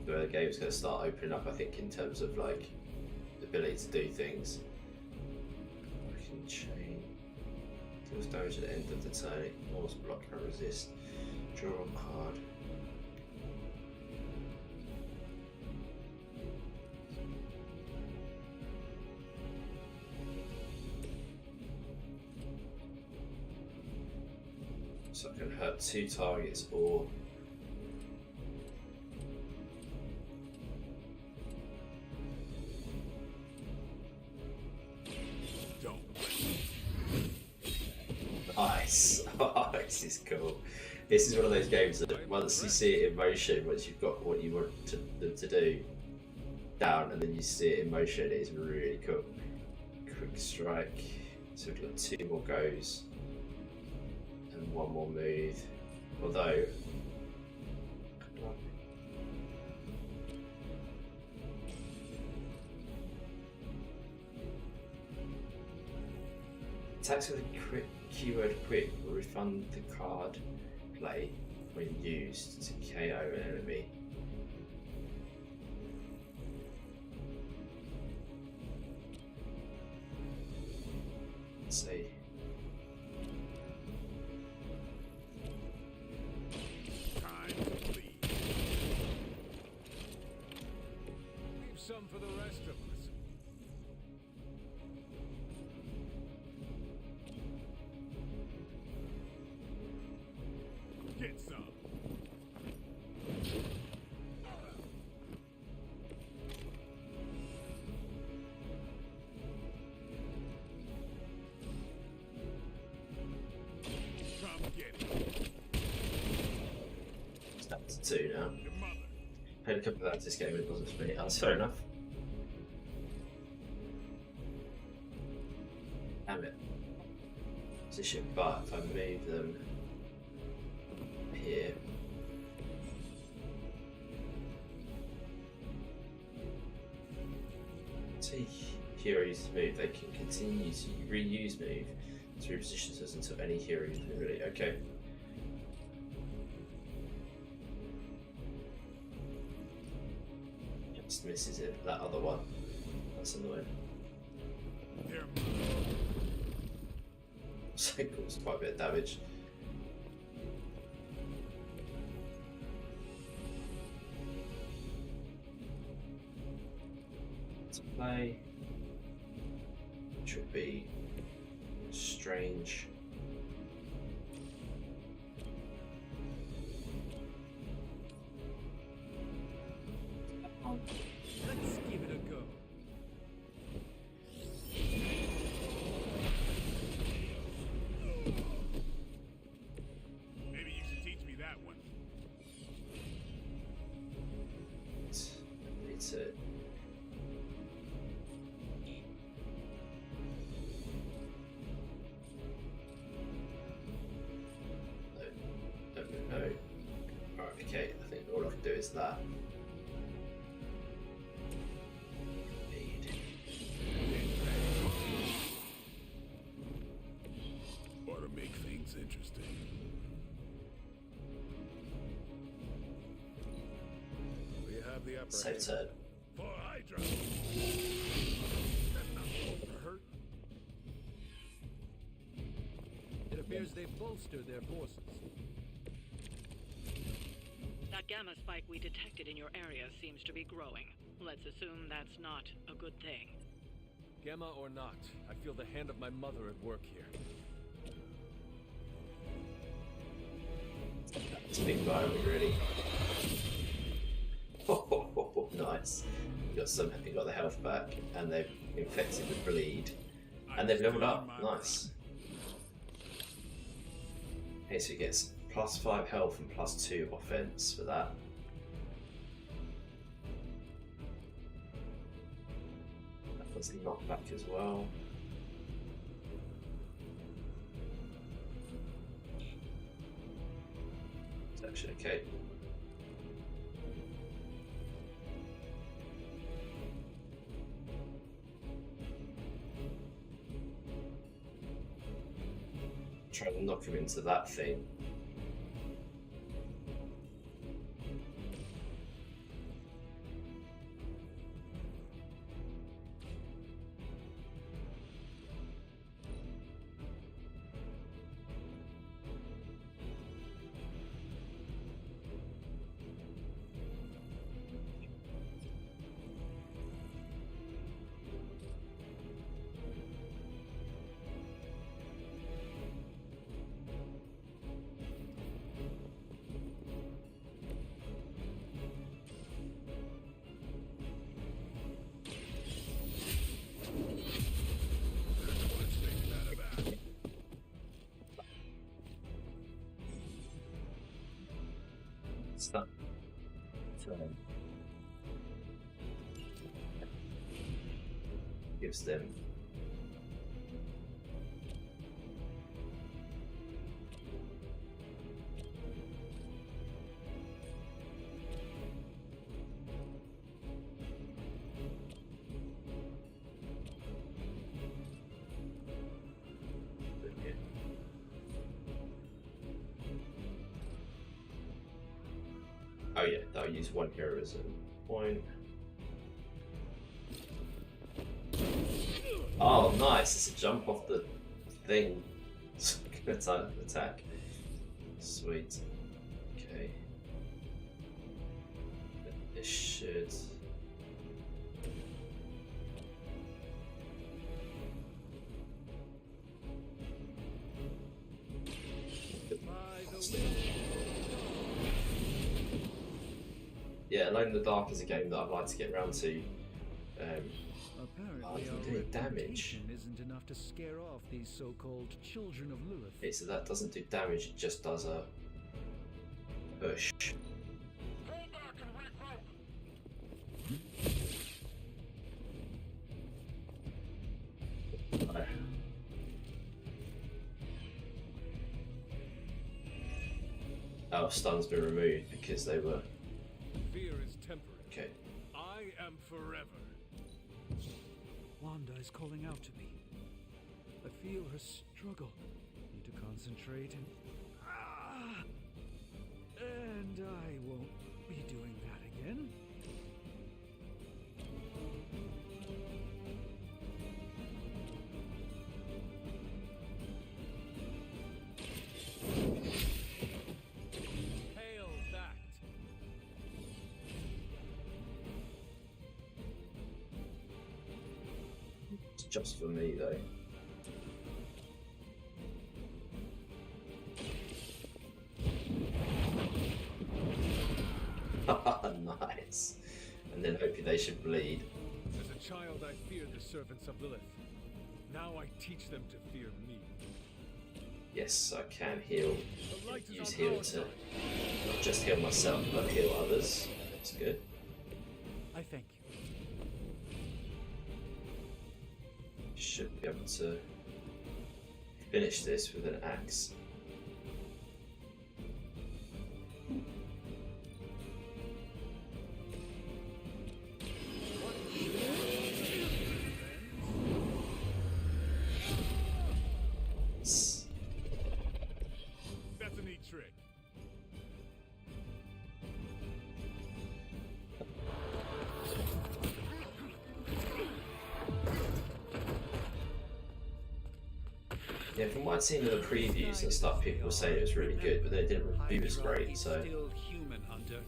The game's going to start opening up, I think, in terms of like the ability to do things. I can chain. Deals damage at the end of the turn. Ignores block and resist. Draw a card. So I can hurt 2 targets or nice. Oh, this is cool. This is one of those games that once you see it in motion, once you've got what you want them to do down, and then you see it in motion, it is really cool. Quick strike. So we've got 2 more goes. 1 more move, although attacks with a keyword quick will refund the card play when used to KO an enemy. Let's see. Some for the rest of us. Get some. Come get it. It's down to 2 now. Played a couple of that this game, it wasn't for me. That's fair enough. Damn it. Position, but if I move them here. See, heroes move, they can continue to reuse move to reposition us until any hero is really okay. Just misses it, that other one. That's annoying. So it caused quite a bit of damage. To play, which would be strange. Let's give it a go. Maybe you should teach me that one. It's a no. Alright, okay, I think all I can do is that. Ought to make things interesting. We have the upper Save hand. turn. For Hydra. That's not supposed to hurt. It appears they've bolstered their forces. That gamma spike we detected in your area seems to be growing. Let's assume that's not a good thing. Gamma or not, I feel the hand of my mother at work here. It's a big guy, really. Oh, nice. You got the health back, and they've infected with bleed, and they've leveled up. Nice. Okay, so he gets +5 health and +2 offense for that. That was knockback as well. Resurrection, okay. Trying to knock him into that thing. Stop. Gives them oh yeah, I'll use one heroism point. Oh, nice! It's a jump off the thing. It's an attack. Sweet. Okay. This should. Yeah, Alone in the Dark is a game that I'd like to get around to. Apparently, our reputation isn't enough to scare off these so-called children of Lilith. Okay, so that doesn't do damage, it just does a push. Oh, stun's been removed because they were. Fear is temporary. Okay. I am forever. Wanda is calling out to me. I feel her struggle. Need to concentrate and... And I won't be doing that again. Hail that. It's just for me though. Nice. And then hopefully they should bleed. As a child, I feared the servants of Lilith. Now I teach them to fear me. Yes, I can heal. Use heal to not just heal myself, but heal others. That's good. I thank you. Should be able to finish this with an axe. That's a neat trick. Yeah, from what I'd seen in the previews and stuff, people were saying it was really good, but they didn't review it great, so... Still human, Hunter.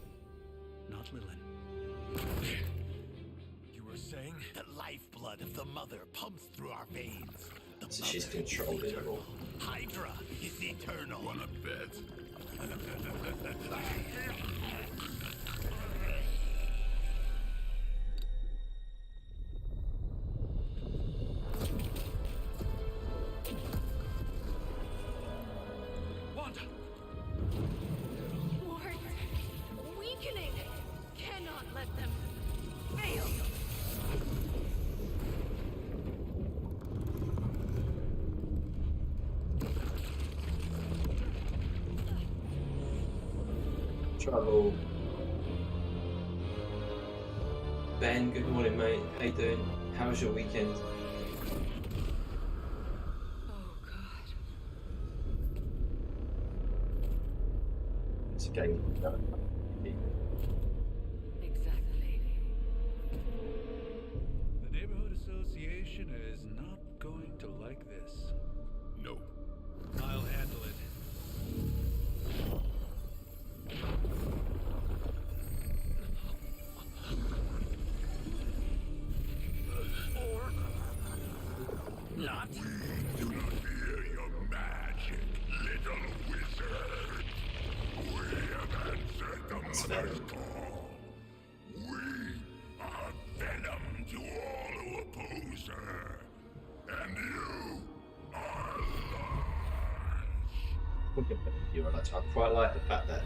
Not Lilith. You were saying? The lifeblood of the mother pumps through our veins. The So she's controlling it all. Hydra is eternal. Wanna bet? Wanda! Ward! Weakening! Cannot let them fail! travel. Ben, good morning, mate. How you doing? How was your weekend? It's a game. Exactly. The neighborhood association is not going to like this. Nope. I'll handle it. Not. We do not fear your magic, little wizard. We have answered the mother's call. We are venom to all who oppose her. And you are large. You're right. I quite like the fact that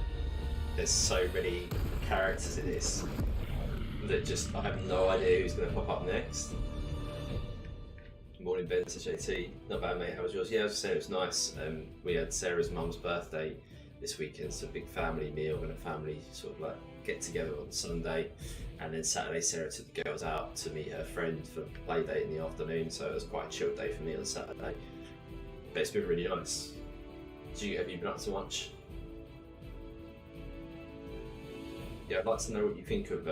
there's so many characters in this that just I have no idea who's going to pop up next. Morning, Ben, to JT. Not bad, mate. How was yours? Yeah, I was saying it was nice. We had Sarah's mum's birthday this weekend, so a big family meal and a family sort of like get together on Sunday, and then Saturday Sarah took the girls out to meet her friend for play date in the afternoon. So it was quite a chill day for me on Saturday. But it's been really nice. Have you been up to much? Yeah, I'd like to know what you think of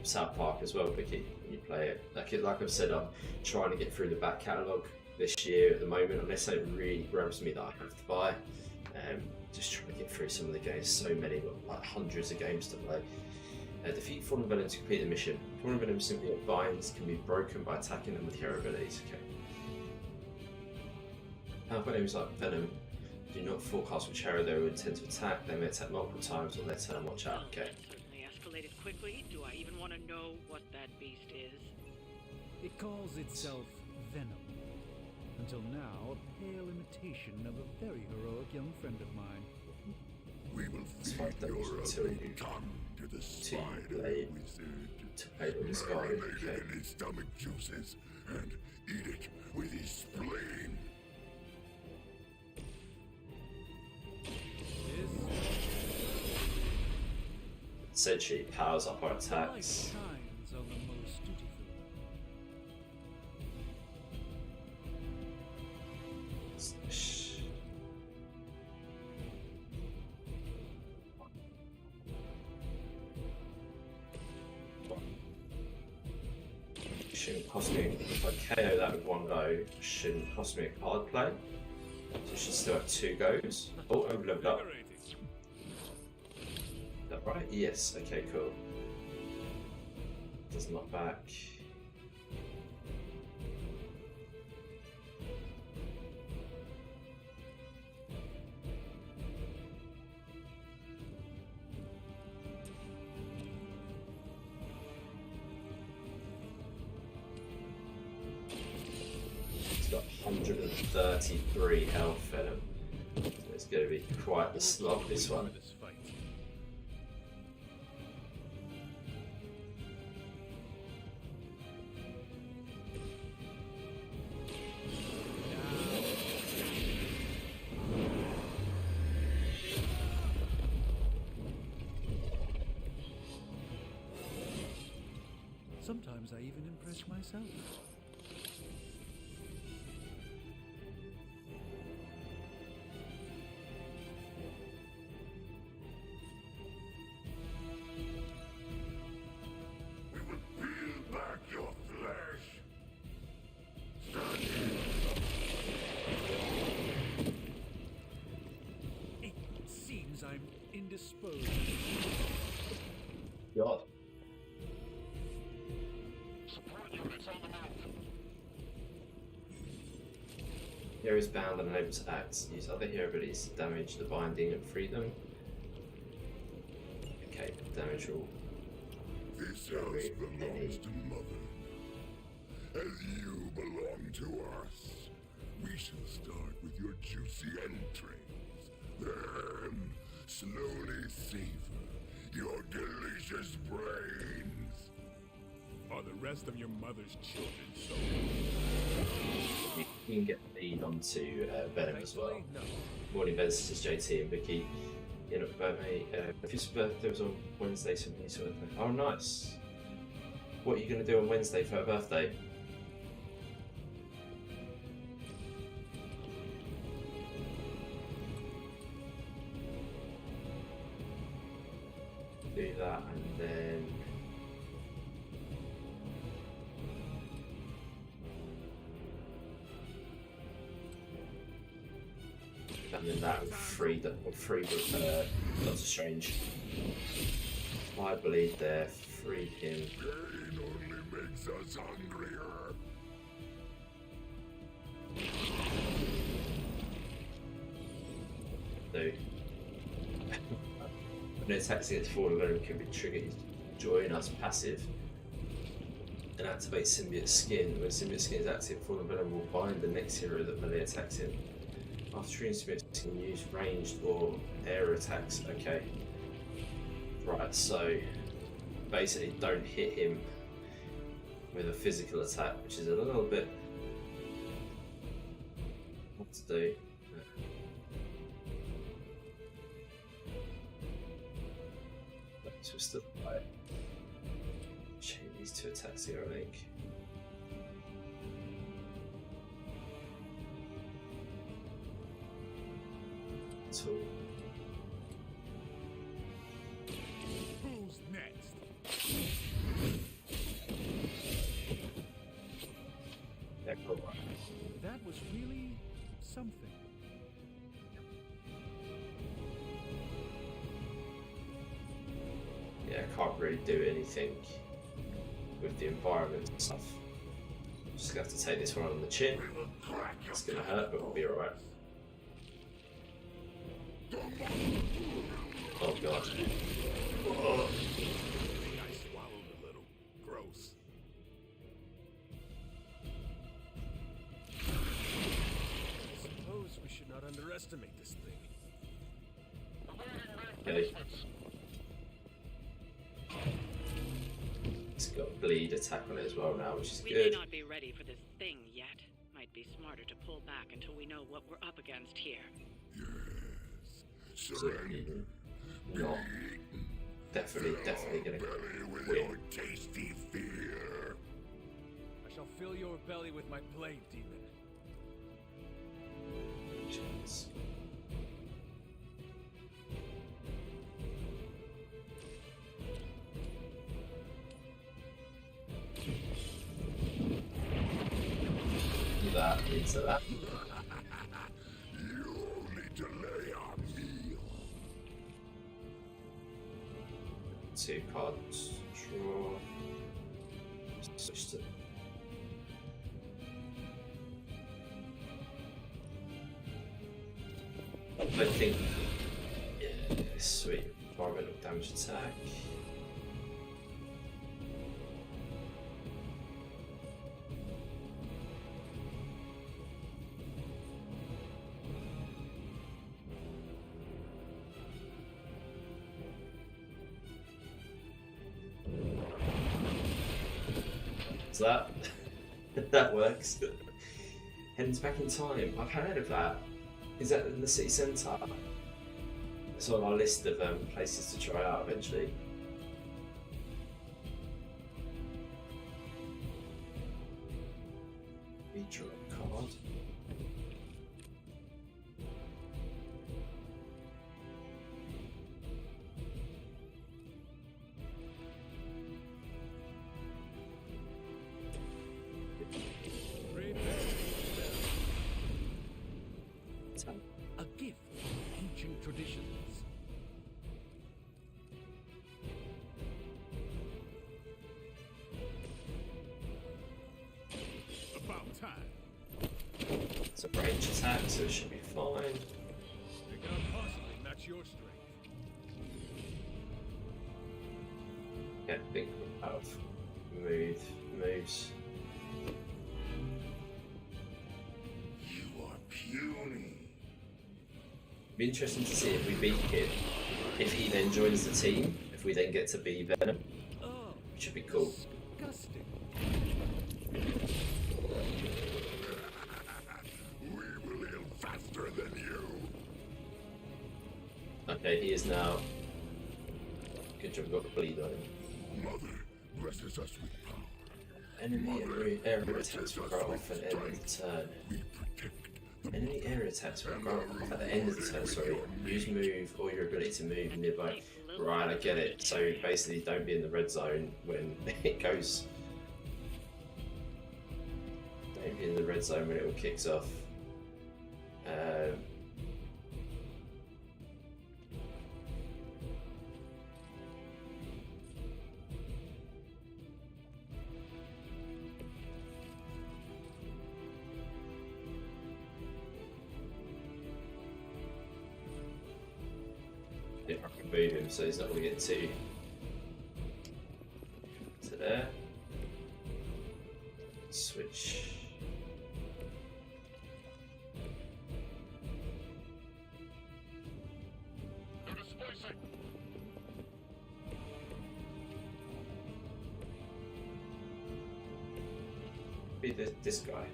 South Park as well, Vicky, when you play it. Like I've said, I'm trying to get through the back catalogue this year at the moment, unless it really grabs me that I have to buy. Just trying to get through some of the games, so many, like hundreds of games to play. Defeat fallen venom to complete the mission. Fallen venom simply binds, can be broken by attacking them with hero abilities. Okay. Powerful enemies like venom do not forecast which hero they will intend to attack. They may attack multiple times on their turn. Watch out. Okay. Certainly escalated quickly. Do I even want to know what that beast is? It calls itself Venom. Until now, a pale imitation of a very heroic young friend of mine. We will feed your ugly tongue to the spider wizard. Marinate it in his stomach juices and eat it with his spleen. Said she powers up our attacks. Shines on the most dutiful. Shouldn't cost me, if I KO that with one go, shouldn't cost me a card play. So I should still have 2 goes. Oh, I've leveled up. Is that right? Yes, okay, cool. Does knock back. It's got 133 health venom. So it's going to be quite the slog, this one. Sometimes I even impress myself. We will peel back your flesh. It seems I'm indisposed. God. Hero is bound and unable to act. Use other hero abilities to damage the binding and free them. Okay, damage will. This house belongs to Mother. As you belong to us, we shall start with your juicy entrails. Then, slowly savor your delicious brains. Are the rest of your mother's children so? You can get the lead onto Venom as well. Morning, Ben. This is JT and Vicky. You know about me. If his birthday was on Wednesday, something you sort of think, oh nice. What are you going to do on Wednesday for her birthday? Do that and then that would free Doctor Strange. I believe they're freed him. Pain only makes us hungrier. So, when attacks against fallen venom can be triggered, join us passive and activate symbiote skin. When symbiote skin is active, fallen venom will bind the next hero that melee attacks him. After treating symbiote skin, use ranged or air attacks. Okay. Right, so basically don't hit him with a physical attack, which is a little bit what to do. So we're still right. Chain these two attacks here, I think. So Who's next? That was really something. yeah, I can't really do anything with the environment and stuff. Just gonna have to take this one on the chin. It's gonna hurt, but we'll be alright. Oh god. Oh. I swallowed a little. Gross. I suppose we should not underestimate this thing. Okay. It's got a bleed attack on it as well now, which is We good. may not be ready for this thing yet. Might be smarter to pull back until we know what we're up against here. Surrender. No. Definitely gonna Belly with win. your tasty fear. I shall fill your belly with my blade, demon. Jeez. Do that into that. You only delay our meal. 2 cards. Draw. Switch to. I think. Yeah, sweet. Environmental damage attack. So that works. Headings back in time. I've heard of that. Is that in the city centre? It's on our list of places to try out eventually. Redraw a card. A gift from ancient traditions. About time. It's a range attack, so it should be fine. They cannot possibly match your strength. Yeah, big of moves. You are puny. Be interesting to see if we beat him. If he then joins the team, if we then get to be Venom, which would be cool. Disgusting. We will heal faster than you. Okay. Okay, he is now. Good job, got the bleed on him. Mother blesses us with power. Enemy area attacks will grow off at the end of the turn. Enemy area attacks will grow off at the end of the turn, sorry. Use move or your ability to move nearby. Right, I get it. So basically don't be in the red zone when it goes. Don't be in the red zone when it all kicks off. If I can move him so he's not going to get to there. Switch. Be this guy.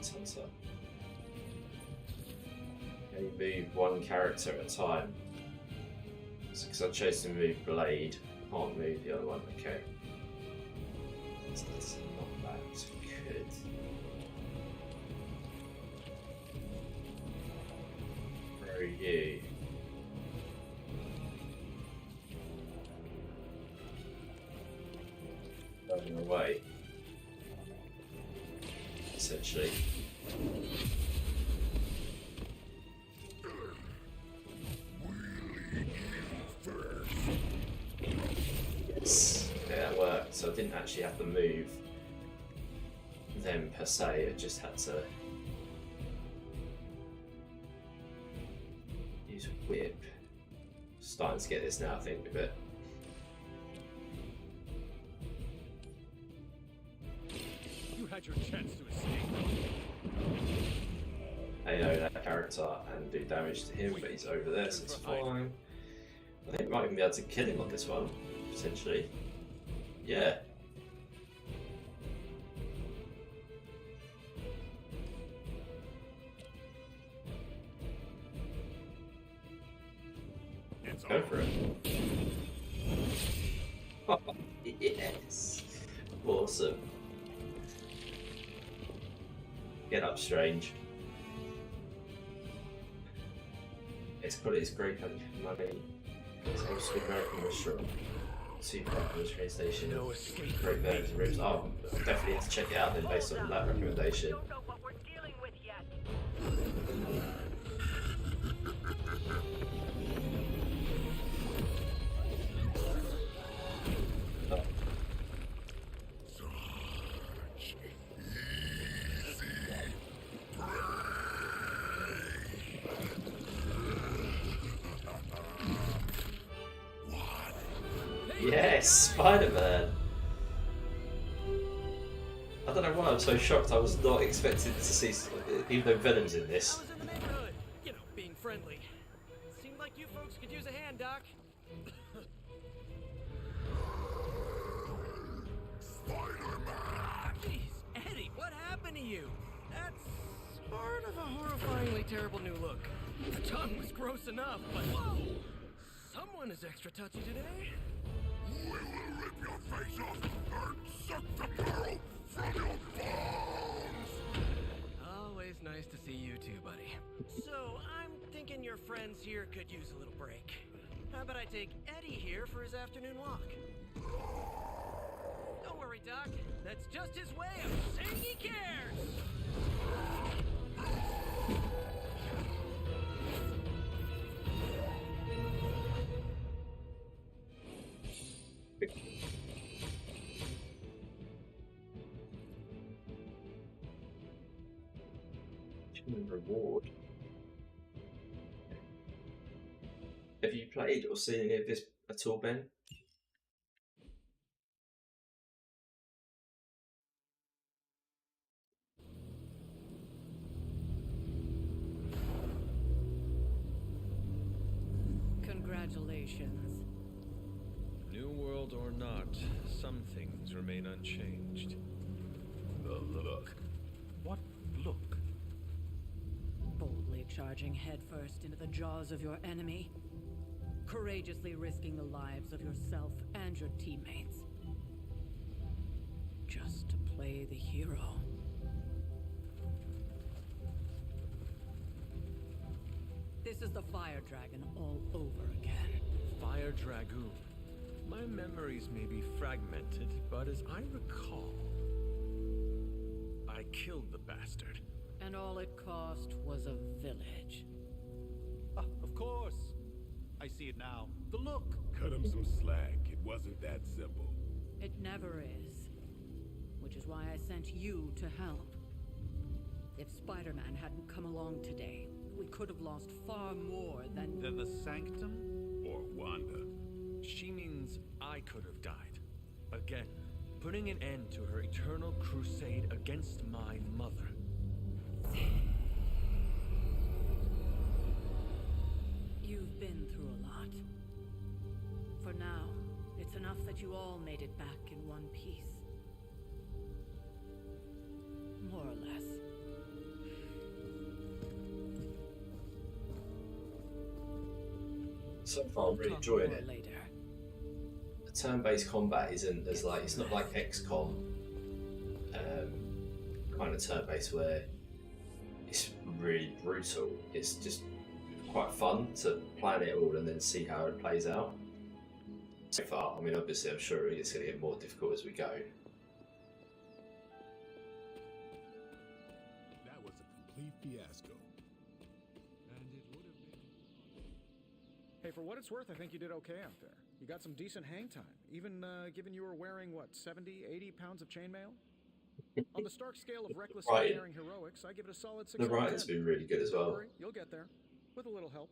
Sunset. You move one character at a time. Because I chose to move Blade, can't move the other one. Okay. So that's not bad. Good. Where are you? Running away. Essentially. Yes, yeah, that worked. So I didn't actually have to move them per se, I just had to use whip. Starting to get this now, I think, a bit. You had your chance to escape. I know that character and do damage to him, but he's over there, so it's fine. I think we might even be able to kill him on this one, potentially. Yeah. Go for it. Oh, yes. Awesome. Get up, Strange. It's great money. It's also American restaurant. Super popular train station. No escape. Great burgers and ribs. Oh, I'll definitely have to check it out then based on that recommendation. Yes, Spider-Man! I don't know why I'm so shocked. I was not expecting to see, even though Venom's in this. I was in the neighborhood, you know, being friendly. Seemed like you folks could use a hand, Doc. Spider-Man! Jeez, Eddie, what happened to you? That's sort of a horrifyingly terrible new look. The tongue was gross enough, but whoa! Someone is extra touchy today. We will rip your face off and suck the marrow from your bones! Always nice to see you too, buddy. So, I'm thinking your friends here could use a little break. How about I take Eddie here for his afternoon walk? Don't worry, Doc. That's just his way of saying he cares! Reward. Have you played or seen any of this at all, Ben? Congratulations. New world or not, some things remain unchanged. The look. What look? Boldly charging headfirst into the jaws of your enemy, courageously risking the lives of yourself and your teammates, just to play the hero. This is the Fire Dragon all over again. Fire Dragoon. My memories may be fragmented, but as I recall, I killed the bastard. And all it cost was a village. Of course. I see it now. The look. Cut him some slack. It wasn't that simple. It never is. Which is why I sent you to help. If Spider-Man hadn't come along today, we could have lost far more than the Sanctum? Or Wanda. She means I could have died. Again, putting an end to her eternal crusade against my mother. You've been through a lot. For now, it's enough that you all made it back in one piece. More or less. So far, I'm really enjoying it. The turn-based combat isn't as like, it's not like XCOM kind of turn-based where it's really brutal. It's just quite fun to plan it all and then see how it plays out. So far, I mean, obviously, I'm sure it's going to get more difficult as we go. That was a complete fiasco. And it would have been. Hey, for what it's worth, I think you did okay out there. You got some decent hang time, even given you were wearing, what, 70, 80 pounds of chainmail? On the Stark scale of reckless and daring heroics, I give it a solid 6 The writing's been really good as well. Don't worry, you'll get there, with a little help.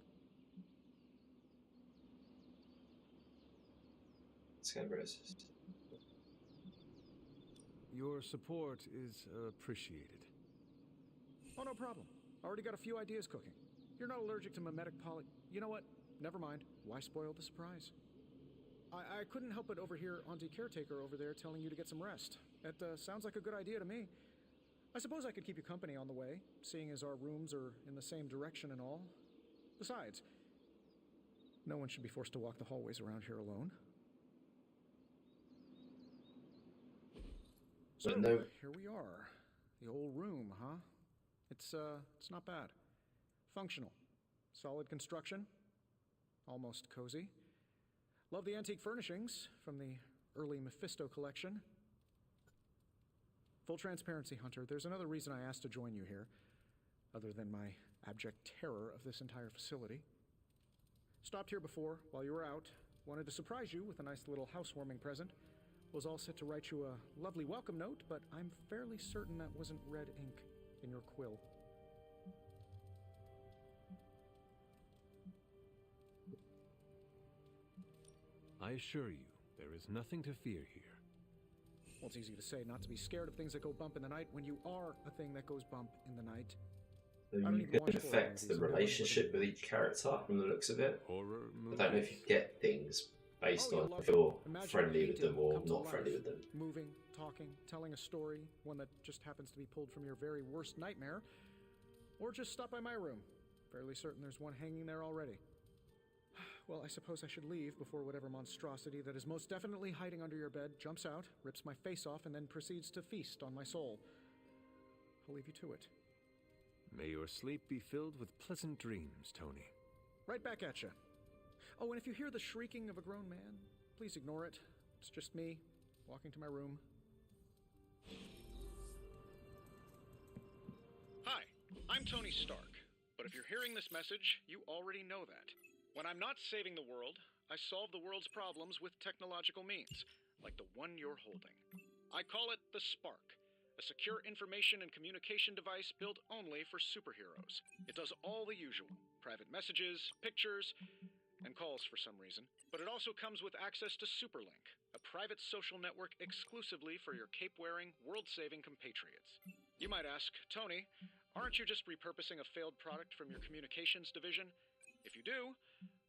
Your support is appreciated. Oh, no problem. Already got a few ideas cooking. You're not allergic to mimetic poly... You know what? Never mind. Why spoil the surprise? I couldn't help but overhear Auntie Caretaker over there telling you to get some rest. That sounds like a good idea to me. I suppose I could keep you company on the way, seeing as our rooms are in the same direction and all. Besides, no one should be forced to walk the hallways around here alone. So, here we are. The old room, huh? It's not bad. Functional. Solid construction. Almost cozy. Love the antique furnishings from the early Mephisto collection. Full transparency, Hunter, there's another reason I asked to join you here, other than my abject terror of this entire facility. Stopped here before, while you were out. Wanted to surprise you with a nice little housewarming present. Was all set to write you a lovely welcome note, but I'm fairly certain that wasn't red ink in your quill. I assure you, there is nothing to fear here. Well, it's easy to say not to be scared of things that go bump in the night when you are a thing that goes bump in the night. So you can affect the relationship with each character from the looks of it. Horror I don't know if you get things based on if you're friendly with them or not friendly with them. Moving, talking, telling a story, one that just happens to be pulled from your very worst nightmare. Or just stop by my room. Fairly certain there's one hanging there already. Well, I suppose I should leave before whatever monstrosity that is most definitely hiding under your bed jumps out, rips my face off, and then proceeds to feast on my soul. I'll leave you to it. May your sleep be filled with pleasant dreams, Tony. Right back at you. Oh, and if you hear the shrieking of a grown man, please ignore it. It's just me, walking to my room. Hi, I'm Tony Stark. But if you're hearing this message, you already know that. When I'm not saving the world, I solve the world's problems with technological means, like the one you're holding. I call it the Spark, a secure information and communication device built only for superheroes. It does all the usual, private messages, pictures, and calls for some reason. But it also comes with access to Superlink, a private social network exclusively for your cape-wearing, world-saving compatriots. You might ask, Tony, aren't you just repurposing a failed product from your communications division? If you do,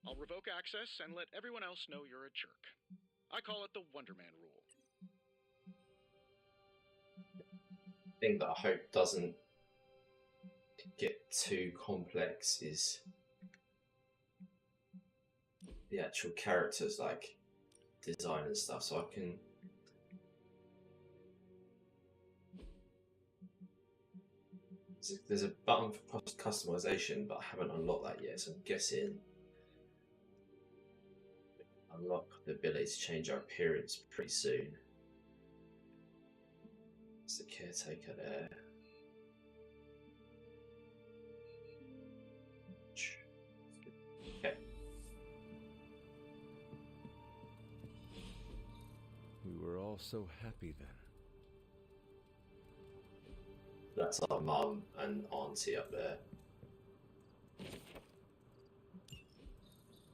I'll revoke access and let everyone else know you're a jerk. I call it the Wonder Man rule. Thing that I hope doesn't get too complex is the actual characters, like design and stuff. So I can there's a button for customization, but I haven't unlocked that yet. So I'm guessing unlock the ability to change our appearance pretty soon. It's the caretaker there. Okay. We were all so happy then. That's our mum and auntie up there.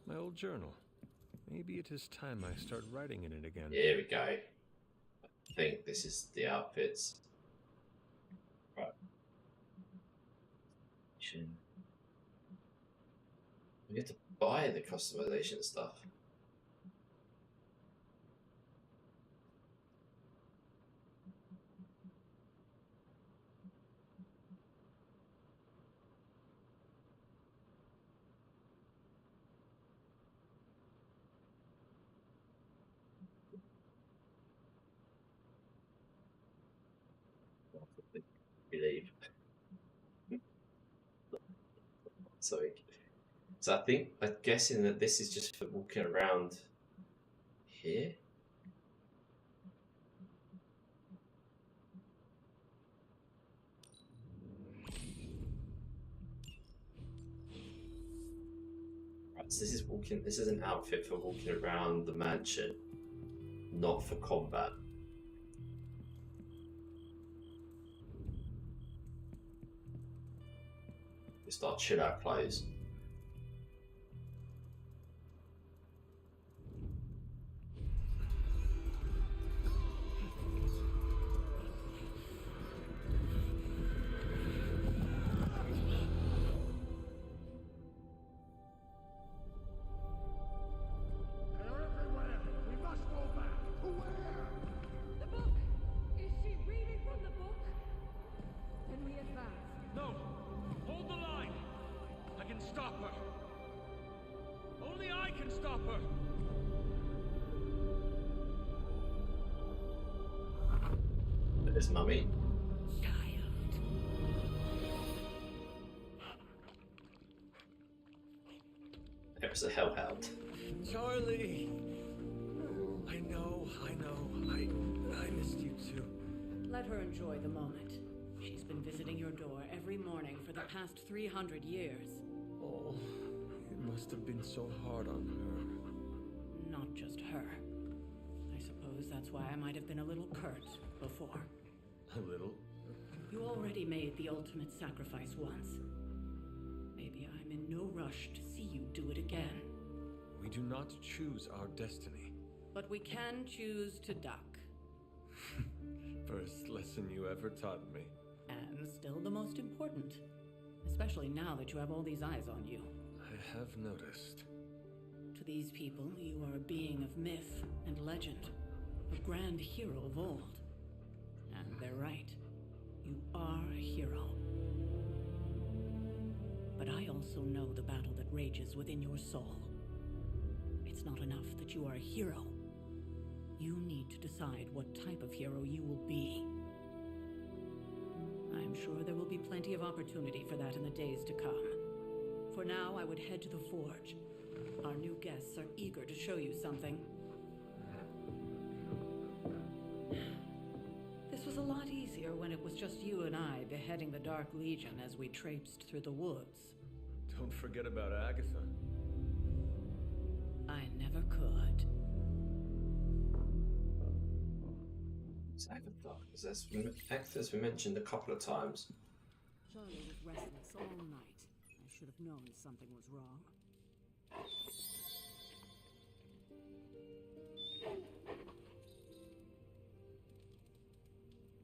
My old journal. Maybe it is time I start writing in it again. Here we go. I think this is the outfits. Right. We get to buy the customization stuff. Believe. So I'm guessing that this is just for walking around here. Right, so this is an outfit for walking around the mansion, not for combat. Just our chill out clothes. There's Mummy. There's a hellhound. Charlie! I know. I missed you too. Let her enjoy the moment. She's been visiting your door every morning for the past 300 years. Oh, it must have been so hard on her. Not just her. I suppose that's why I might have been a little curt before. A little? You already made the ultimate sacrifice once. Maybe I'm in no rush to see you do it again. We do not choose our destiny. But we can choose to duck. First lesson you ever taught me. And still the most important. Especially now that you have all these eyes on you. I have noticed. To these people, you are a being of myth and legend. A grand hero of old. And they're right. You are a hero. But I also know the battle that rages within your soul. It's not enough that you are a hero. You need to decide what type of hero you will be. I'm sure there will be plenty of opportunity for that in the days to come. For now, I would head to the forge. Our new guests are eager to show you something. This was a lot easier when it was just you and I beheading the Dark Legion as we traipsed through the woods. Don't forget about Agatha. I never could. It's Agatha. Agatha's been mentioned a couple of times. Charlie was restless all night. I should have known something was wrong.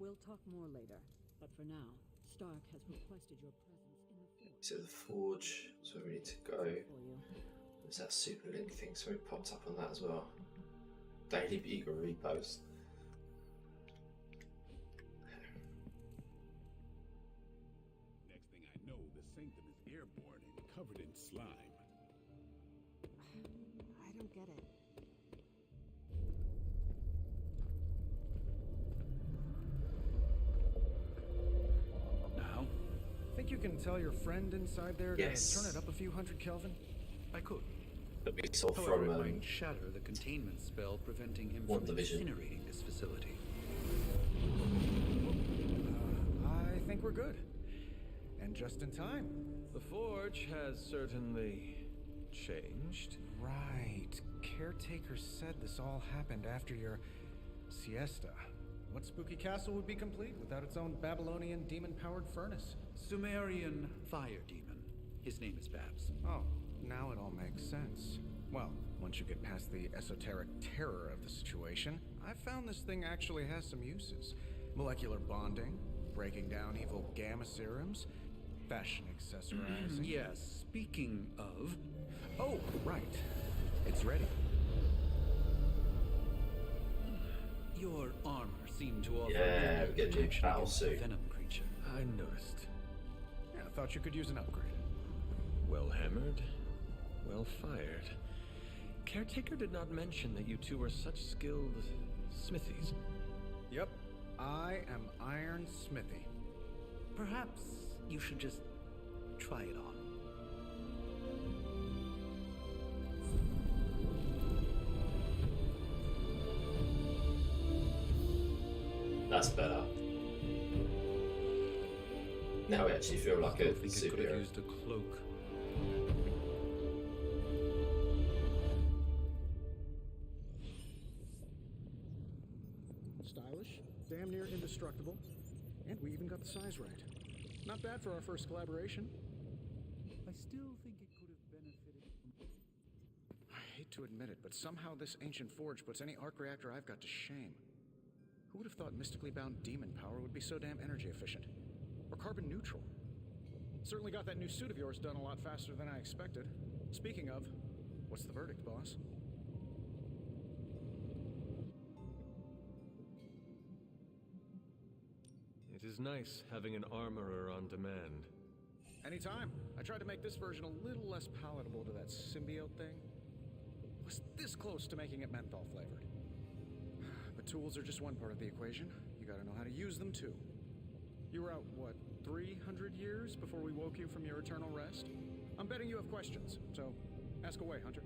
We'll talk more later, but for now, Stark has requested your presence in the forge. So the forge, that's where we need to go. There's that super link thing, something popped up on that as well. Daily Beagle repost. Next thing I know, covered in slime. I don't get it. Now? Think you can tell your friend inside there Yes. to turn it up a few hundred Kelvin? I could. That we saw However, from it might shatter the containment spell preventing him One from Division. incinerating this facility. I think we're good. And just in time. The Forge has certainly changed. Right. Caretaker said this all happened after your siesta. What spooky castle would be complete without its own Babylonian demon-powered furnace? Sumerian fire demon. His name is Babs. Oh, now it all makes sense. Well, once you get past the esoteric terror of the situation, I've found this thing actually has some uses. Molecular bonding, breaking down evil gamma serums, fashion accessorizing. Yes, speaking of... Oh, right. It's ready. Your armor seemed to offer Yeah, little we get to protection battle against the suit. venom creature. I noticed. Yeah, I thought you could use an upgrade. Well hammered, well fired. Caretaker did not mention that you two were such skilled smithies. Yep, I am Iron Smithy. Perhaps you should just try it on. That's better. Now we actually feel like a I think it could have superhero. used a cloak. Stylish, damn near indestructible, and we even got the size right. Not bad for our first collaboration. I still think it could have benefited from... I hate to admit it, but somehow this ancient forge puts any arc reactor I've got to shame. Who would have thought mystically bound demon power would be so damn energy efficient? Or carbon neutral? Certainly got that new suit of yours done a lot faster than I expected. Speaking of, what's the verdict, boss? It is nice having an armorer on demand. Anytime. I tried to make this version a little less palatable to that symbiote thing. Was this close to making it menthol flavored. But tools are just one part of the equation. You gotta know how to use them too. You were out, what, 300 years before we woke you from your eternal rest? I'm betting you have questions, so ask away, Hunter.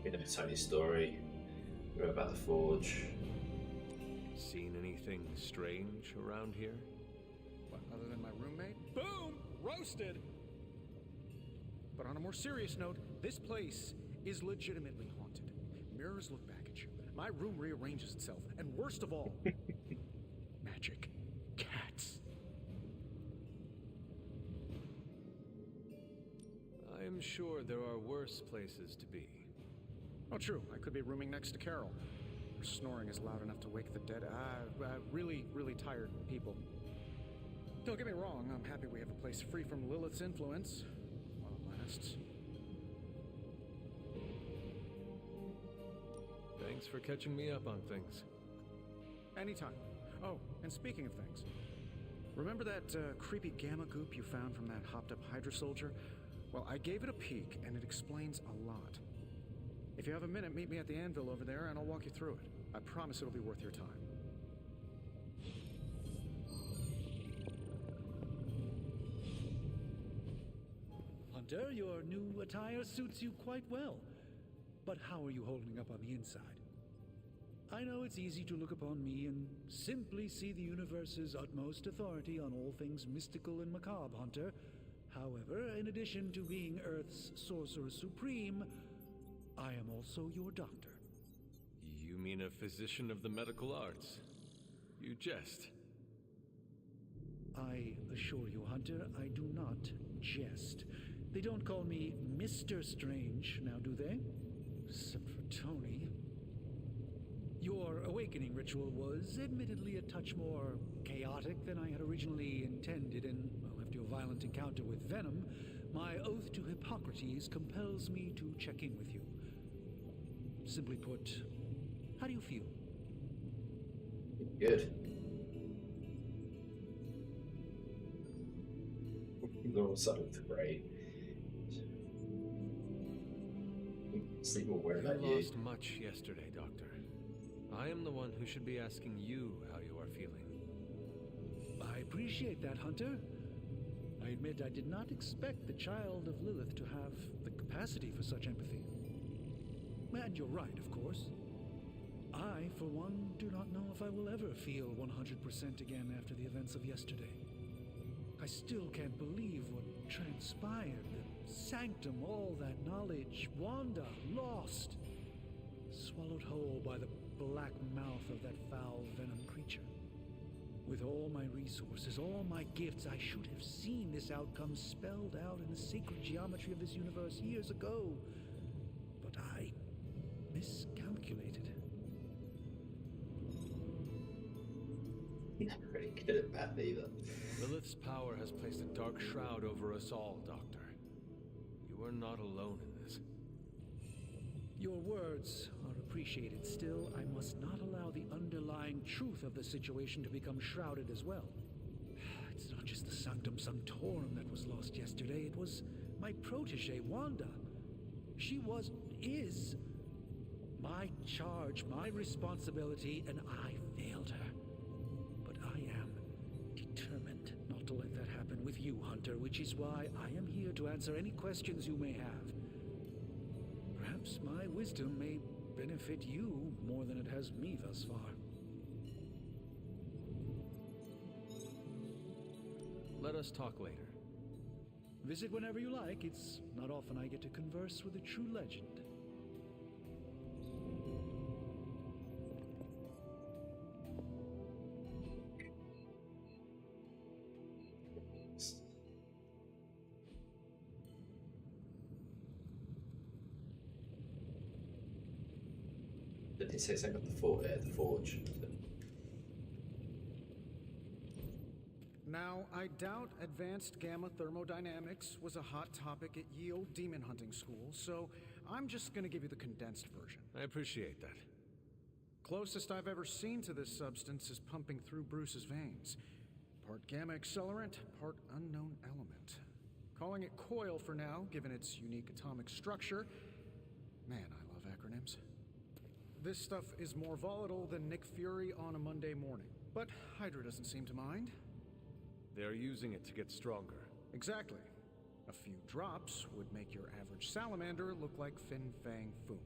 We know Tony's story. We know about the Forge. Seen anything strange around here? What, other than my roommate? Boom! Roasted! But on a more serious note, this place is legitimately haunted. Mirrors look back at you. My room rearranges itself. And worst of all, magic. Cats. I am sure there are worse places to be. Oh, true. I could be rooming next to Carol. Her snoring is loud enough to wake the dead. Really, really tired people. Don't get me wrong. I'm happy we have a place free from Lilith's influence. While it lasts. Thanks for catching me up on things. Anytime. Oh, and speaking of things, remember that creepy gamma goop you found from that hopped-up Hydra soldier? Well, I gave it a peek, and it explains a lot. If you have a minute, meet me at the anvil over there, and I'll walk you through it. I promise it'll be worth your time. Hunter, your new attire suits you quite well. But how are you holding up on the inside? I know it's easy to look upon me and simply see the universe's utmost authority on all things mystical and macabre, Hunter. However, in addition to being Earth's Sorcerer Supreme, I am also your doctor. You mean a physician of the medical arts? You jest. I assure you, Hunter, I do not jest. They don't call me Mr. Strange, now do they? Except for Tony. Your awakening ritual was admittedly a touch more chaotic than I had originally intended, and well, after your violent encounter with Venom, my oath to Hippocrates compels me to check in with you. Simply put, how do you feel? Good. Normal side of the brain. Sleep more worried about You you. lost much yesterday, Doctor. I am the one who should be asking you how you are feeling. I appreciate that, Hunter. I admit I did not expect the child of Lilith to have the capacity for such empathy. And you're right, of course. I, for one, do not know if I will ever feel 100% again after the events of yesterday. I still can't believe what transpired. The sanctum, all that knowledge, Wanda, lost. Swallowed whole by the black mouth of that foul venom creature. With all my resources, all my gifts, I should have seen this outcome spelled out in the sacred geometry of this universe years ago. But I miscalculated. Never really good at that either. Lilith's power has placed a dark shroud over us all, Doctor. You are not alone in this. Your words are appreciated. Still, I must not allow the underlying truth of the situation to become shrouded as well. It's not just the Sanctum Sanctorum that was lost yesterday. It was my protege, Wanda. She is my charge, my responsibility, and I failed her. But I am determined not to let that happen with you, Hunter, which is why I am here to answer any questions you may have. Perhaps my wisdom may benefit you more than it has me thus far. Let us talk later. Visit whenever you like. It's not often I get to converse with a true legend. Did he say something about the forge? Now, I doubt advanced gamma thermodynamics was a hot topic at ye old demon hunting school, so I'm just gonna give you the condensed version. I appreciate that. Closest I've ever seen to this substance is pumping through Bruce's veins. Part gamma accelerant, part unknown element. Calling it coil for now, given its unique atomic structure. Man, I love acronyms. This stuff is more volatile than Nick Fury on a Monday morning, but Hydra doesn't seem to mind. They're using it to get stronger. Exactly. A few drops would make your average salamander look like Fin Fang Foom.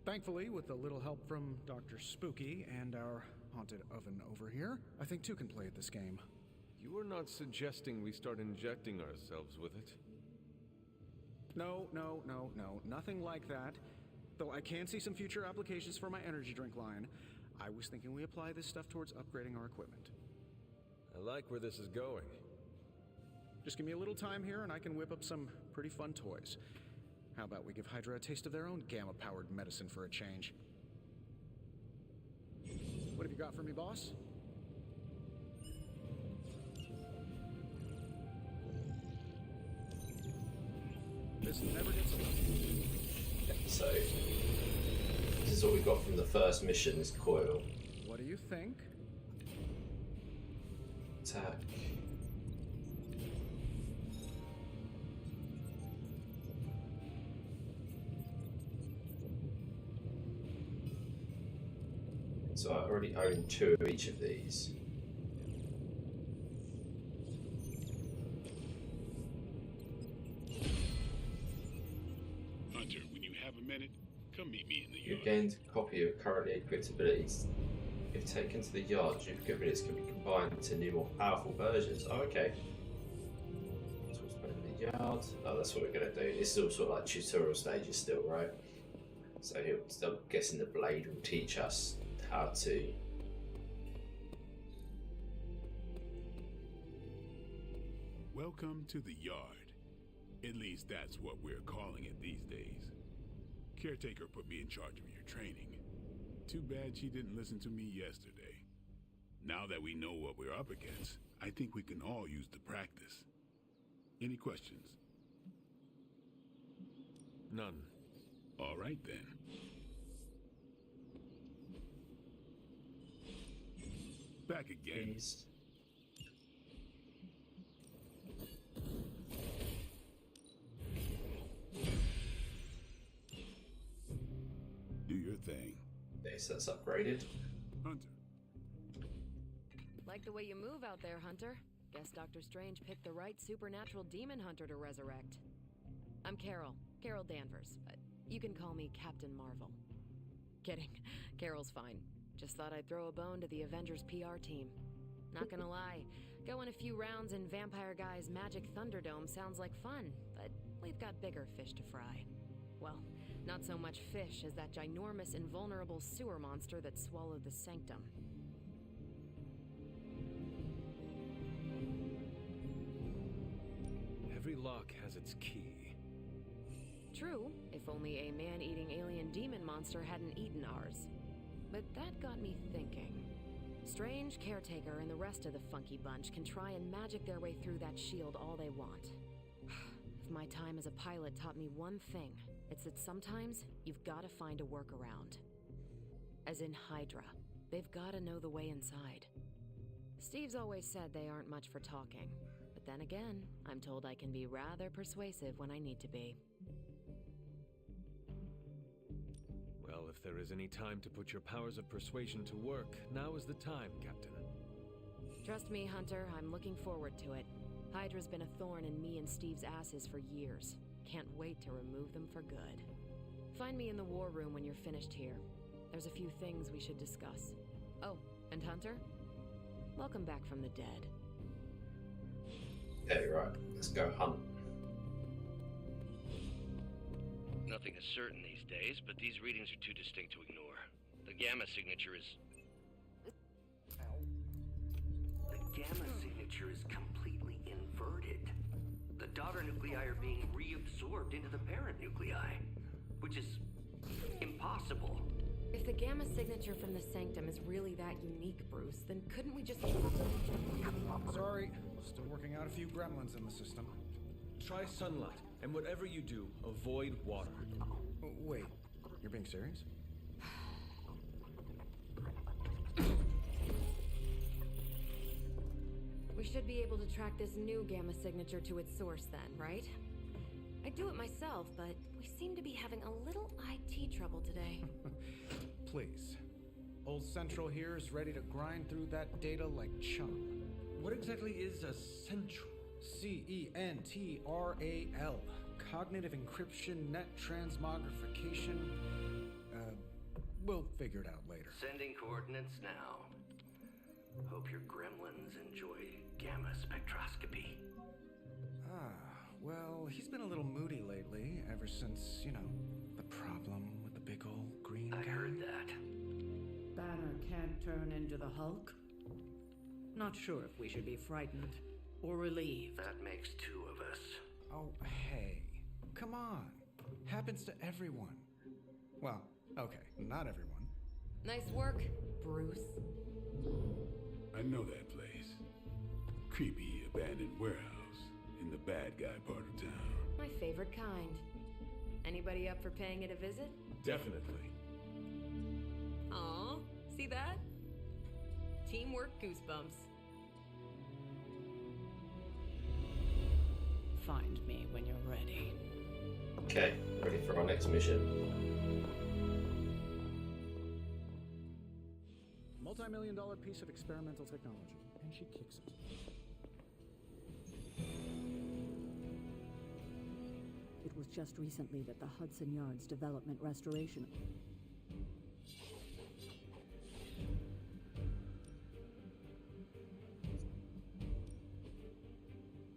Thankfully, with a little help from Dr. Spooky and our haunted oven over here, I think two can play at this game. You are not suggesting we start injecting ourselves with it? No, nothing like that. Though I can see some future applications for my energy drink line, I was thinking we apply this stuff towards upgrading our equipment. I like where this is going. Just give me a little time here and I can whip up some pretty fun toys. How about we give Hydra a taste of their own gamma-powered medicine for a change? What have you got for me, boss? This never gets old. So, this is what we got from the first mission, this coil. What do you think? Attack. So I already own 2 of each of these. Hunter, when you have a minute, come meet me in the You yard. gained a copy of currently equipped abilities. If taken to the yard, duplicate abilities can be combined into new, more powerful versions. Oh, okay. So what's put in the yard? Oh, that's what we're gonna do. This is all sort of like tutorial stages still, right? So I'm guessing the blade will teach us how to. Welcome to the yard. At least that's what we're calling it these days. Caretaker put me in charge of your training. Too bad she didn't listen to me yesterday. Now that we know what we're up against, I think we can all use the practice. Any questions? None. All right then. Back again. your thing. Okay, so that's upgraded. Hunter. Like the way you move out there, Hunter. Guess Dr. Strange picked the right supernatural demon hunter to resurrect. I'm Carol Danvers. You can call me Captain Marvel. Kidding. Carol's fine. Just thought I'd throw a bone to the Avengers PR team. Not gonna lie, going a few rounds in Vampire Guy's Magic Thunderdome sounds like fun, but we've got bigger fish to fry. Well, not so much fish as that ginormous invulnerable sewer monster that swallowed the Sanctum. Every lock has its key. True, if only a man-eating alien demon monster hadn't eaten ours. But that got me thinking. Strange, Caretaker, and the rest of the funky bunch can try and magic their way through that shield all they want. If my time as a pilot taught me one thing, it's that sometimes you've got to find a workaround. As in Hydra, they've got to know the way inside. Steve's always said they aren't much for talking, but then again, I'm told I can be rather persuasive when I need to be. Well, if there is any time to put your powers of persuasion to work, now is the time, Captain. Trust me, Hunter, I'm looking forward to it. Hydra's been a thorn in me and Steve's asses for years. Can't wait to remove them for good. Find me in the war room when you're finished here. There's a few things we should discuss. Oh, and Hunter? Welcome back from the dead. Okay, right. Let's go hunt. Nothing is certain these days, but these readings are too distinct to ignore. The gamma signature is... The gamma signature is completely inverted. The daughter nuclei are being reabsorbed into the parent nuclei, which is impossible. If the gamma signature from the Sanctum is really that unique, Bruce, then couldn't we just... Sorry, still working out a few gremlins in the system. Try sunlight, and whatever you do, avoid water. Wait, you're being serious? We should be able to track this new gamma signature to its source then, right? I'd do it myself, but we seem to be having a little IT trouble today. Please. Old Central here is ready to grind through that data like chum. What exactly is a central? CENTRAL. Cognitive encryption, net transmogrification. We'll figure it out later. Sending coordinates now. Hope your gremlins enjoy gamma spectroscopy. Well, he's been a little moody lately, ever since, the problem with the big old green guy. I heard that. Banner can't turn into the Hulk? Not sure if we should be frightened or relieved. That makes two of us. Oh, hey. Come on. Happens to everyone. Well, okay, not everyone. Nice work, Bruce. I know that place. Creepy abandoned warehouse in the bad guy part of town. My favorite kind. Anybody up for paying it a visit? Definitely. Aw, see that? Teamwork goosebumps. Find me when you're ready. Okay, ready for our next mission. Multi-million-dollar piece of experimental technology, and she kicks it. It was just recently that the Hudson Yards Development Restoration...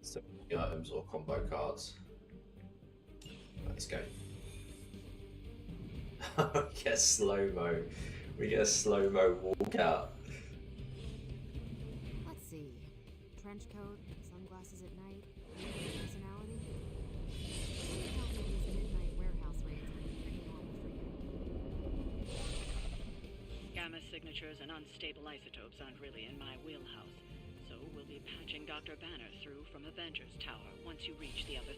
So, items or combo cards. Let's go. We get slow-mo. We get a slow-mo walkout. Let's see. Trench coat, sunglasses at night, personality. Tell me these midnight warehouse raids are pretty normal for you. Gamma signatures and unstable isotopes aren't really in my wheelhouse, so we'll be patching Dr. Banner through from Avengers Tower once you reach the other...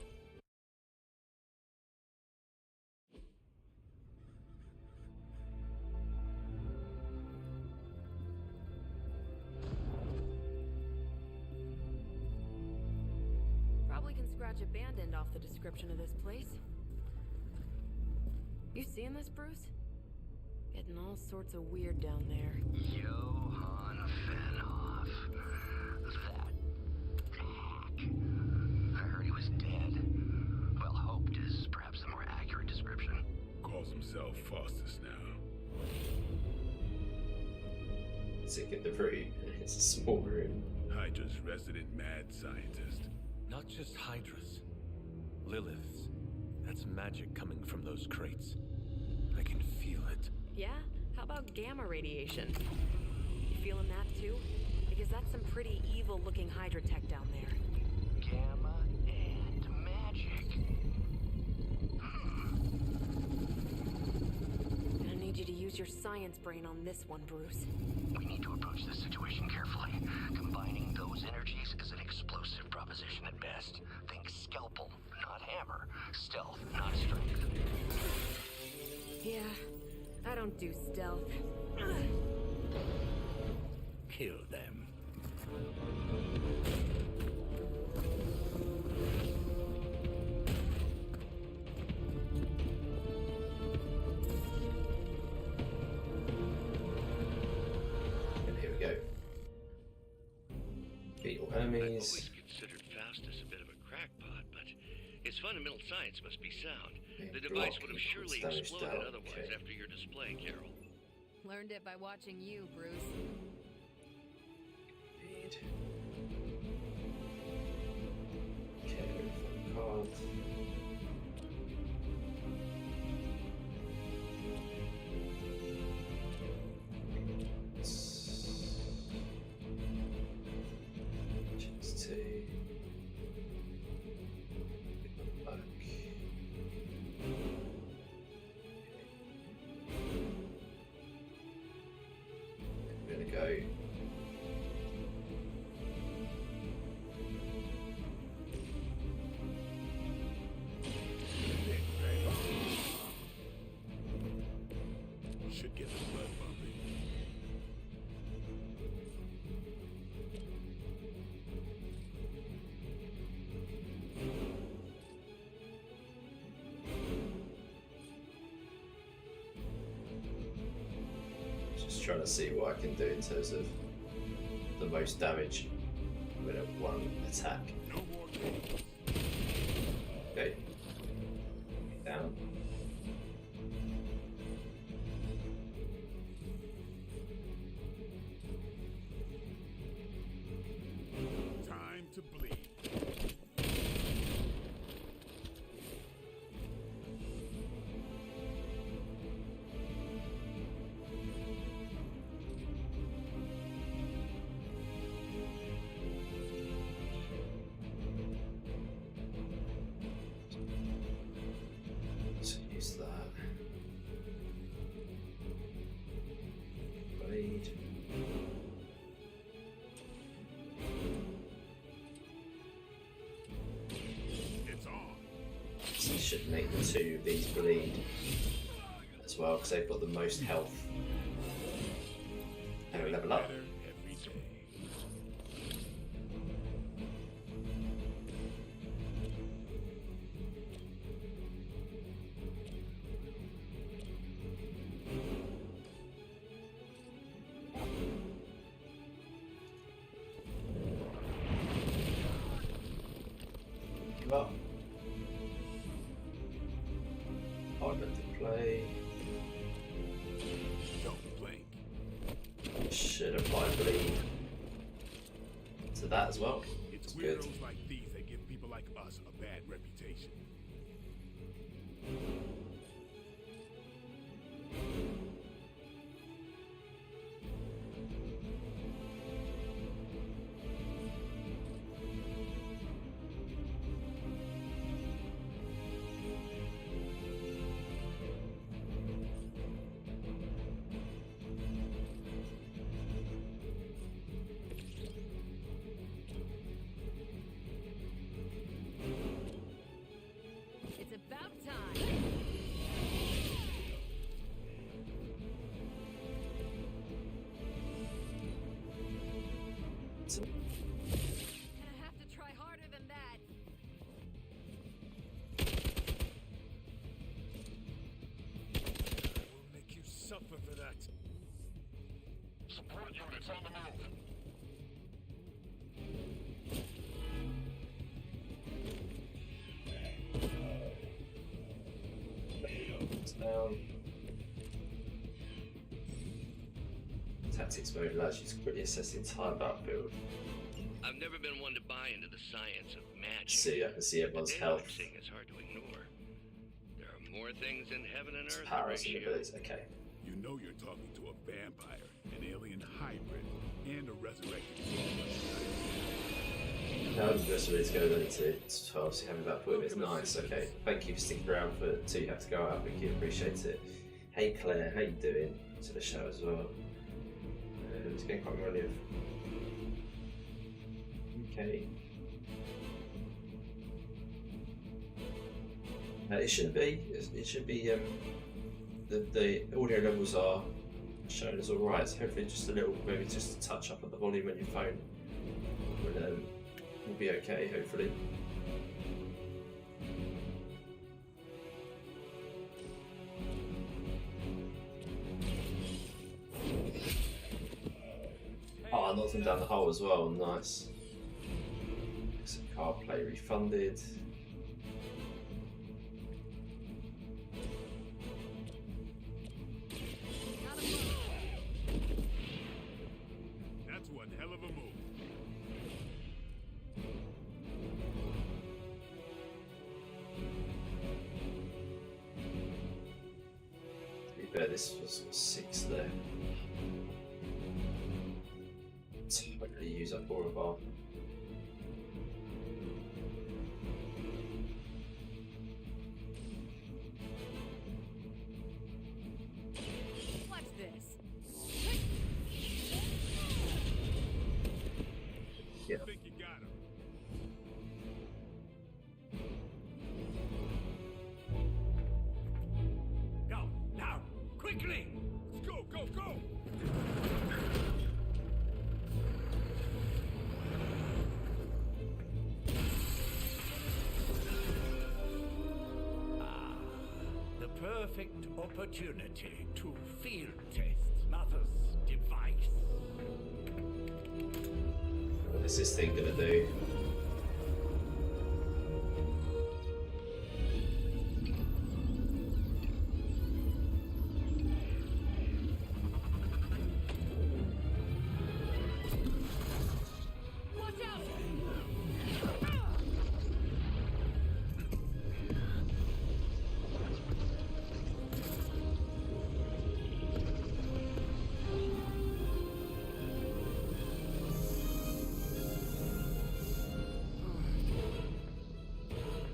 Probably can scratch a band end off the description of this place. You seeing this, Bruce? Getting all sorts of weird down there. Johann Fenhoff. That hack. I heard he was dead. Well, hoped is perhaps the more accurate description. Calls himself Faustus now. Sick in the room. It's a small room. Hydra's resident mad scientist. Not just Hydras. Liliths. That's magic coming from those crates. I can feel it. Yeah? How about gamma radiation? You feeling that too? Because that's some pretty evil-looking Hydra tech down there. Gamma and magic. Gonna need you to use your science brain on this one, Bruce. We need to approach this situation carefully. Combining those energies is an explosive proposition at best. Think scalpel, not hammer. Stealth, not strength. Yeah, I don't do stealth. Kill them. And here we go. Get your I've enemies. always considered Faustus a bit of a crackpot, but his fundamental science must be sound. The device would have surely exploded otherwise after your display, Carol. Learned it by watching you, Bruce. Okay, cards. Chance to back. We're gonna go. Should get the blood pumping. Just trying to see what I can do in terms of the most damage with a one attack. No more games. Okay. Down. Time to bleed. So use that. Blade. It's on. So you should make the two of these bleed as well because they've got the most health. And we level up. Better every day. Give up. Hard to play. Don't blink. Should apply bleed to that as well. It's Good. weirdos like these that give people like us a bad reputation. It's about time. Gonna have to try harder than that. Will make you suffer for It's on the move. It's down. Tactics mode allows you to quickly assess the entire battlefield. I've never been one to buy into the science of magic. See, I can see everyone's The health. daylight thing is hard to ignore. There are more things in heaven and earth. Powers and Horatio. abilities. Okay. You know you're talking to a vampire, an alien hybrid, and a resurrected Now the rest of it's going into 12, so having that point is nice. Okay. Thank you for sticking around for 2. You have to go out. Thank you. Appreciate it. Hey Claire, how you doing? To the show as well. It's getting quite relative. Okay. It shouldn't be. It should be. The audio levels are shown as alright. So hopefully, just a little, maybe just a touch up of the volume on your phone will be okay. Hopefully. Oh, I knocked him down the hole as well. Nice. Exit card play refunded. That's one hell of a move. To be fair, this was 6 there. Totally use up all of our. What's this? Yeah. I think you got him. Go, now, quickly! Let's go, go, go! The perfect opportunity to field test Mother's device. What is this thing gonna do? Watch out!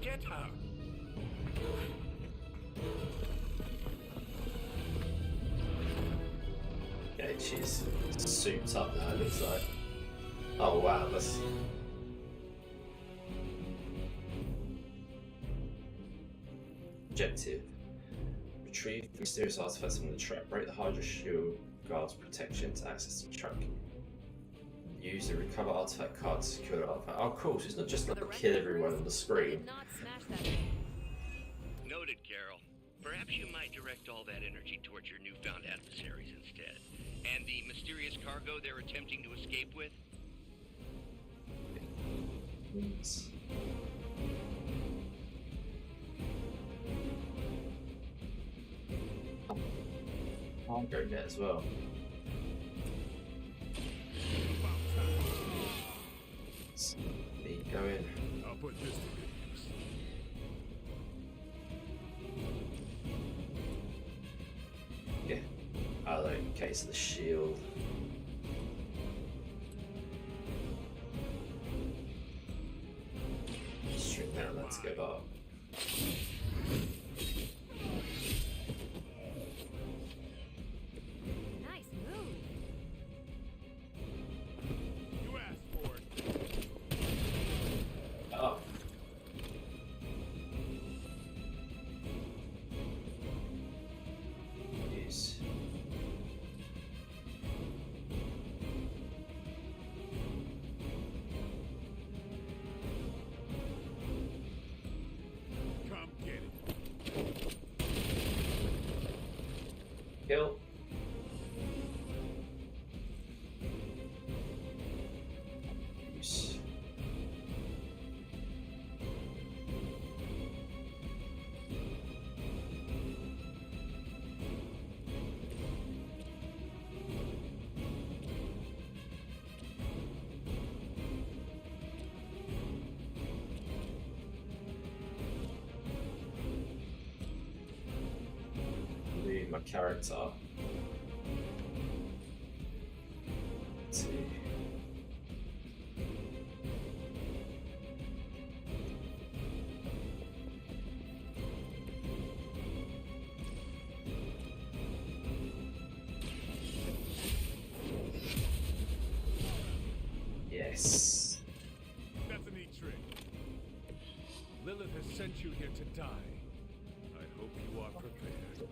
Get her! Okay, she's souped up now. It looks like. Oh wow, that's. Objective. Retrieve mysterious artifacts from the trap. Break the Hydra shield guard's protection to access the truck. Use the recover artifact card to secure the artifact. Oh cool, so it's not just like kill everyone on the screen. Not smash that thing. Noted, Carol. Perhaps you might direct all that energy towards your newfound adversaries instead. And the mysterious cargo they're attempting to escape with? I'll go net as well. Let's be going. I'll put this to good use. Yeah. Oh, in case of the shield. String down that to go up. Nice move. You asked for it. Oh. Use. Come get it. Kill. my character to yes. That's a neat trick. Lilith has sent you here to die. I hope you are prepared.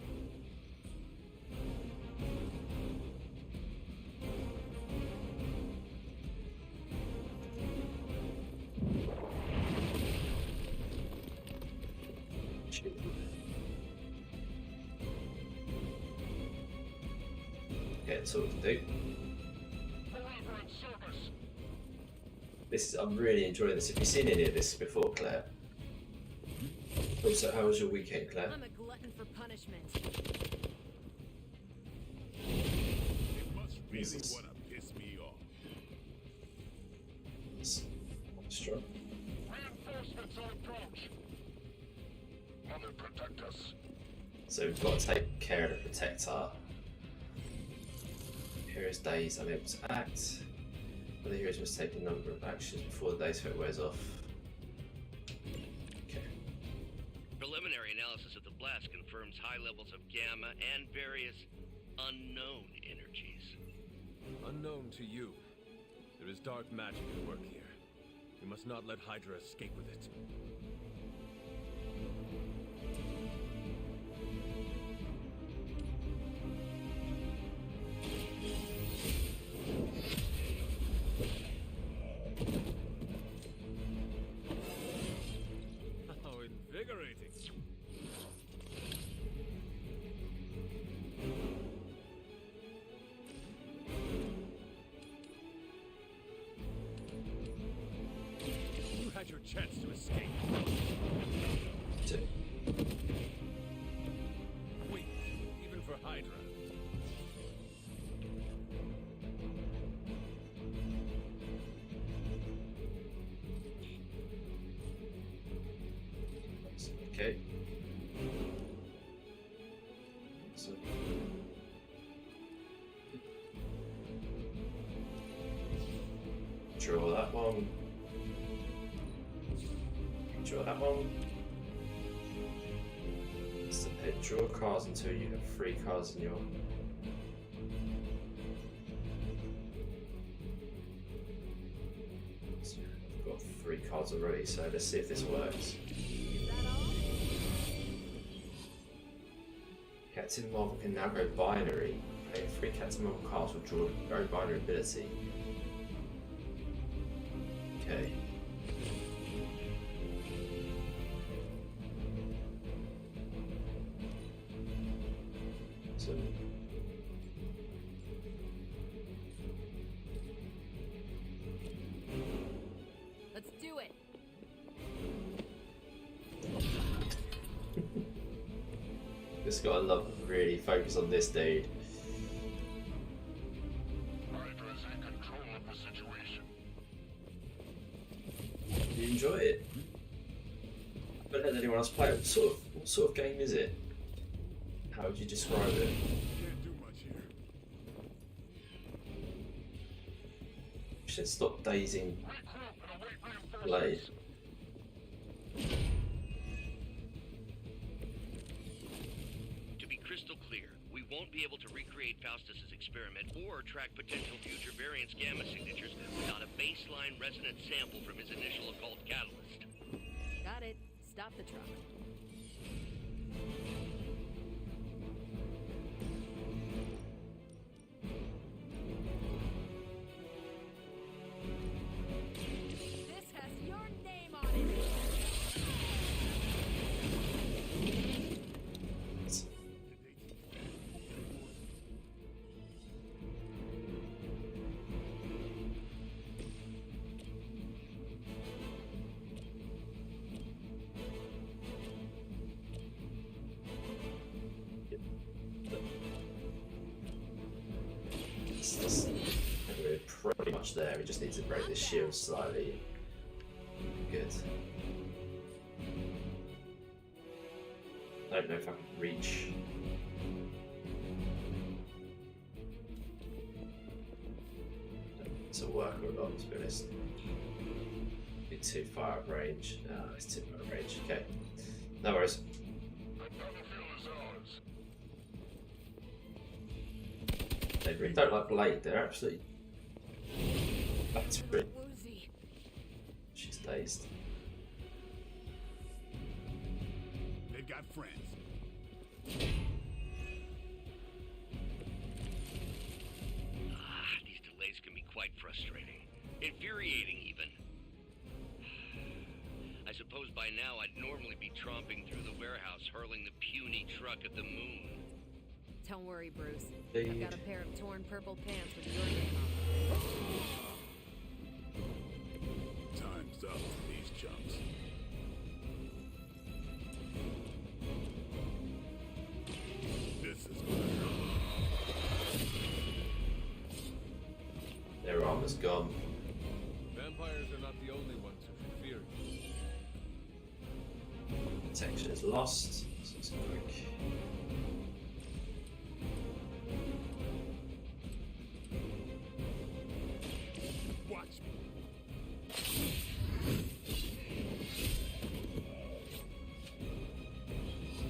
Okay, that's all we can do. This is, I'm really enjoying this. Have you seen any of this before, Claire? Also, how was your weekend, Claire? I'm a glutton for punishment. It must really want to piss me off. Strong. Reinforcements on approach. Mother, protect us. So we've got to take care of the protector. Hero's days unable to act. The heroes must take a number of actions before the day's effect wears off. Okay. Preliminary analysis of the blast confirms high levels of gamma and various unknown energies. Unknown to you. There is dark magic at work here. We must not let Hydra escape with it. How invigorating. You had your chance to escape. Weak, even for Hydra. Okay. So. Draw that one. Draw that one. So, draw cards until you have 3 cards in your. So I've got 3 cards already, so let's see if this works. Captain Marvel can now go binary. Playing 3 Captain Marvel cards will draw go binary ability. Okay. So. Let's do it. Just gotta love really focus on this dude. Hydra's in control of the situation. Do you enjoy it? Don't let anyone else play it. What sort of game is it? How would you describe it? Can't do much here. You should stop dazing Blade. To be crystal clear, we won't be able to recreate Faustus's experiment or track potential future variance gamma signatures without a baseline resonant sample from his initial occult catalyst. Got it. Stop the truck. This has your name on it. We're pretty much there. We just need to break this shield slightly. Good. I don't know if I can reach. cycle a lot, to be honest. Bit too far out of range. No, it's too far out of range. Okay. No worries. They really don't like Blade, they're absolutely battering. She's dazed. They've got friends. These delays can be quite frustrating. Infuriating, even. I suppose by now I'd normally be tromping through the warehouse, hurling the puny truck at the moon. Don't worry, Bruce. Indeed. I've got a pair of torn purple pants with your name on them. Time's up for these chumps. This is gonna hurt. Their armor's gone. Vampires are not the only ones who should fear you. Protection is lost. So it's quick. Watch me.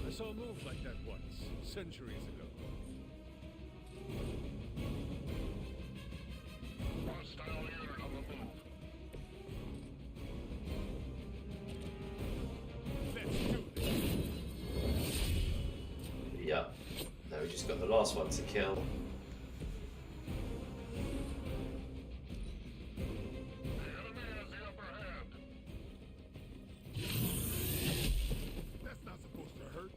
I saw a move like that once, centuries ago. Hostile unit on the move. Let's do this. Yeah. Now we just got the last one to kill. That's not supposed to hurt.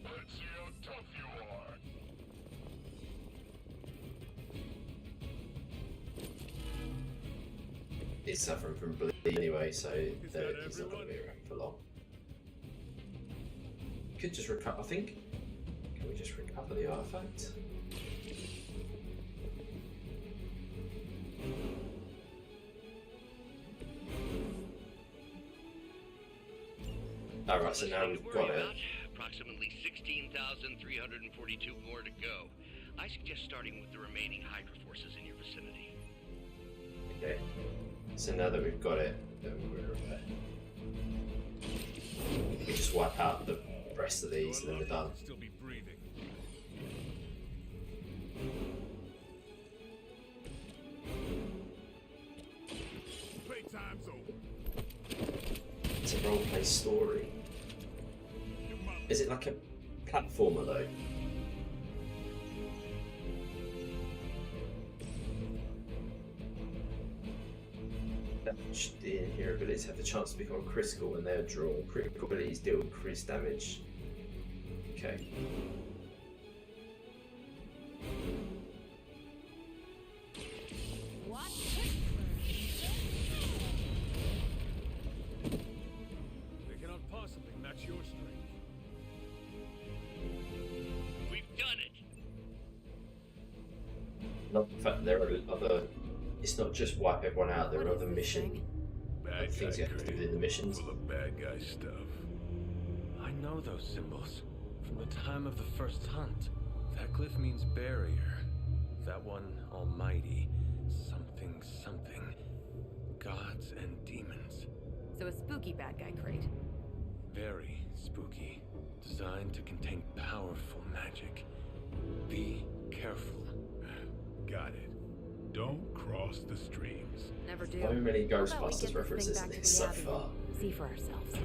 Let's see how tough you are. He's suffering from bleed anyway, so he's not going to be around for long. Could just recover, I think. Can we just recover the artifact? Alright, so now we've got it. Approximately 16,342 more to go. I suggest starting with the remaining Hydra forces in your vicinity. Okay. So now that we've got it, then we just wipe out the rest of these and then we're done. Still be breathing. Playtime's over. It's a roleplay story. Is it like a platformer though? The inherent abilities have the chance to become critical when they are drawn. Critical abilities deal increased damage. Okay. They cannot possibly match your strength. We've done it! Not the fact there are other. It's not just wipe everyone out. There are other mission things you have to do within the missions. Full of bad guy stuff. I know those symbols from the time of the first hunt. That glyph means barrier. That one, almighty. Something, something. Gods and demons. So a spooky bad guy crate. Very spooky. Designed to contain powerful magic. Be careful. Got it. Don't cross the streams. Never do. So many How about we Ghostbusters get this references thing in back this to so the Abbey far. and see for ourselves.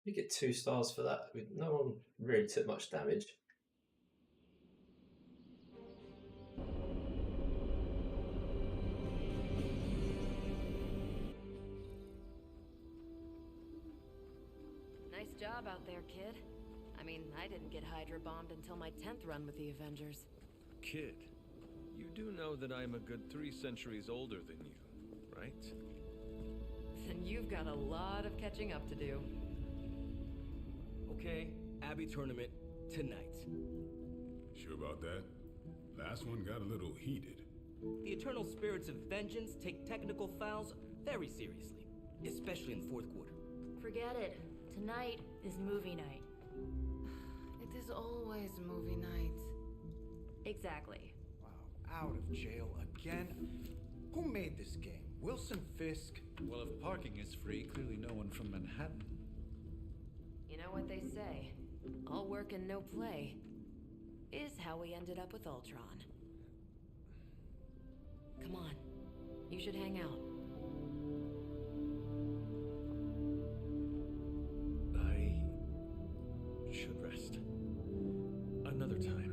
You get 2 stars for that. No one really took much damage. Nice job out there, kid. I mean, I didn't get Hydra bombed until my 10th run with the Avengers. Kid, you do know that I'm a good 3 centuries older than you, right? Then you've got a lot of catching up to do. Okay, Abbey tournament tonight. Sure about that? Last one got a little heated. The eternal spirits of vengeance take technical fouls very seriously. especially in the fourth quarter. Forget it. Tonight is movie night. It is always movie night. Exactly. Wow, out of jail again? Who made this game? Wilson Fisk? Well, if parking is free, clearly no one from Manhattan. You know what they say? All work and no play is how we ended up with Ultron. Come on. You should hang out. I should rest. Another time.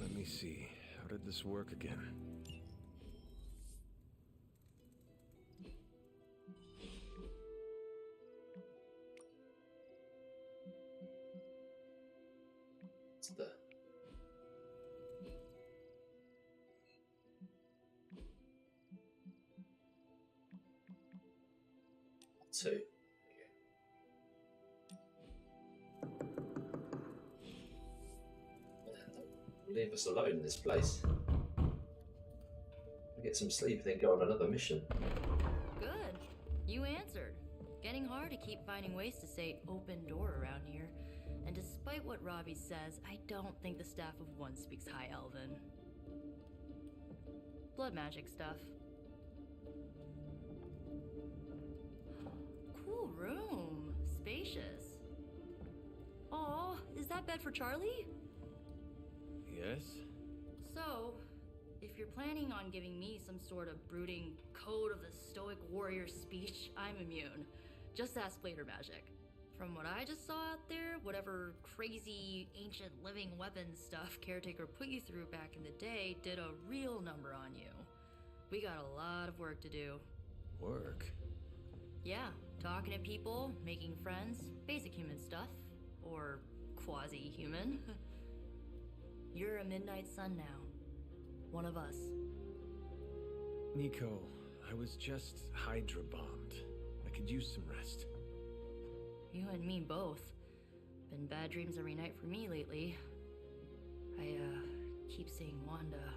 Let me see. How did this work again? What's the... Two. Leave us alone in this place. We'll get some sleep, then go on another mission. Good. You answered. Getting hard to keep finding ways to say open door around here. And despite what Robbie says, I don't think the staff of One speaks High Elven. Blood magic stuff. Cool room. Spacious. Aw, is that bed for Charlie? Yes? So, if you're planning on giving me some sort of brooding code of the stoic warrior speech, I'm immune. Just ask Later Magic. From what I just saw out there, whatever crazy ancient living weapons stuff Caretaker put you through back in the day did a real number on you. We got a lot of work to do. Work? Yeah, talking to people, making friends, basic human stuff. Or quasi-human. You're a Midnight Sun now. One of us. Nico, I was just Hydra bombed. I could use some rest. You and me both. Been bad dreams every night for me lately. I, keep seeing Wanda.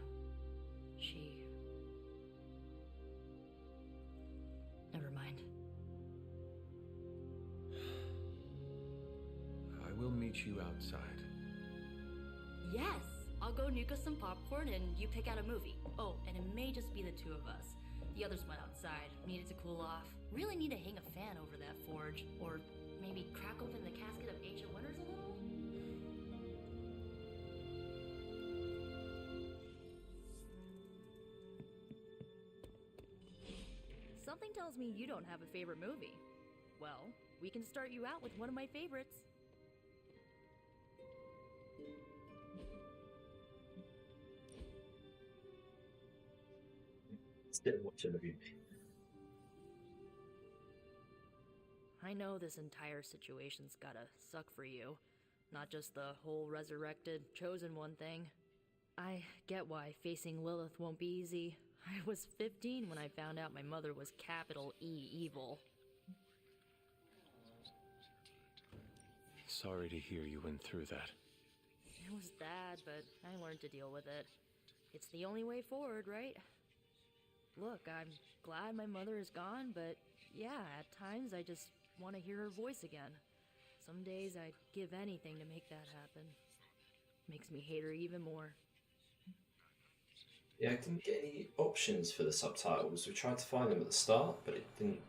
She... Never mind. I will meet you outside. Yes! I'll go nuke us some popcorn and you pick out a movie. Oh, and it may just be the two of us. The others went outside, needed to cool off. Really need to hang a fan over that forge. Or maybe crack open the casket of ancient wonders a little? Something tells me you don't have a favorite movie. Well, we can start you out with one of my favorites. Didn't watch a movie. I know this entire situation's gotta suck for you. Not just the whole resurrected, chosen one thing. I get why facing Lilith won't be easy. I was 15 when I found out my mother was capital E evil. Sorry to hear you went through that. It was bad, but I learned to deal with it. It's the only way forward, right? Look, I'm glad my mother is gone, but yeah, at times I just want to hear her voice again. Some days I'd give anything to make that happen. Makes me hate her even more. Yeah, I didn't get any options for the subtitles. We tried to find them at the start, but it didn't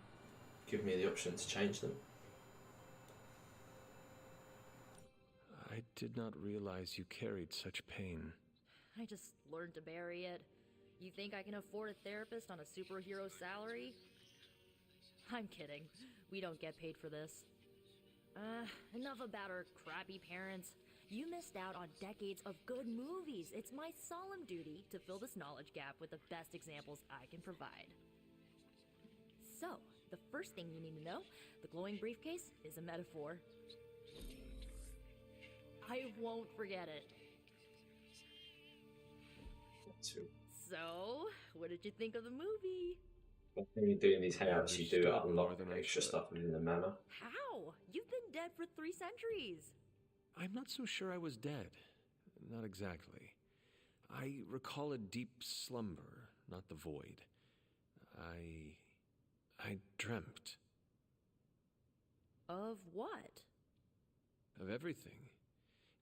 give me the option to change them. I did not realize you carried such pain. I just learned to bury it. You think I can afford a therapist on a superhero salary? I'm kidding. We don't get paid for this. Enough about our crappy parents. You missed out on decades of good movies. It's my solemn duty to fill this knowledge gap with the best examples I can provide. So, the first thing you need to know, the glowing briefcase is a metaphor. I won't forget it. So, what did you think of the movie? When you're doing these hangouts, you do Understood unlock more than I extra should. stuff within the manor. How? You've been dead for 3 centuries. I'm not so sure I was dead. Not exactly. I recall a deep slumber, not the void. I dreamt. Of what? Of everything.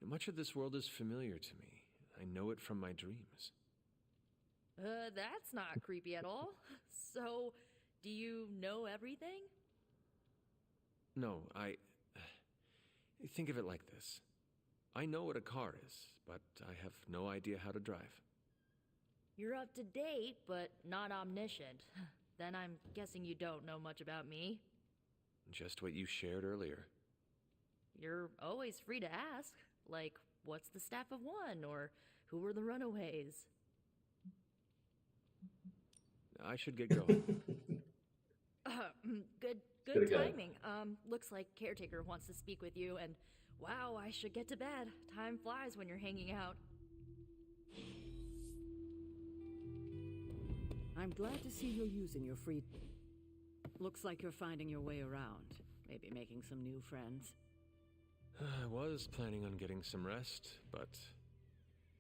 Much of this world is familiar to me. I know it from my dreams. That's not creepy at all. So, do you know everything? No, think of it like this. I know what a car is, but I have no idea how to drive. You're up to date, but not omniscient. Then I'm guessing you don't know much about me. Just what you shared earlier. You're always free to ask. Like, what's the Staff of One? Or who were the Runaways? I should get going. Good Gotta go. timing. Looks like Caretaker wants to speak with you, and wow, I should get to bed. Time flies when you're hanging out. I'm glad to see you're using your free... Looks like you're finding your way around. Maybe making some new friends. I was planning on getting some rest, but...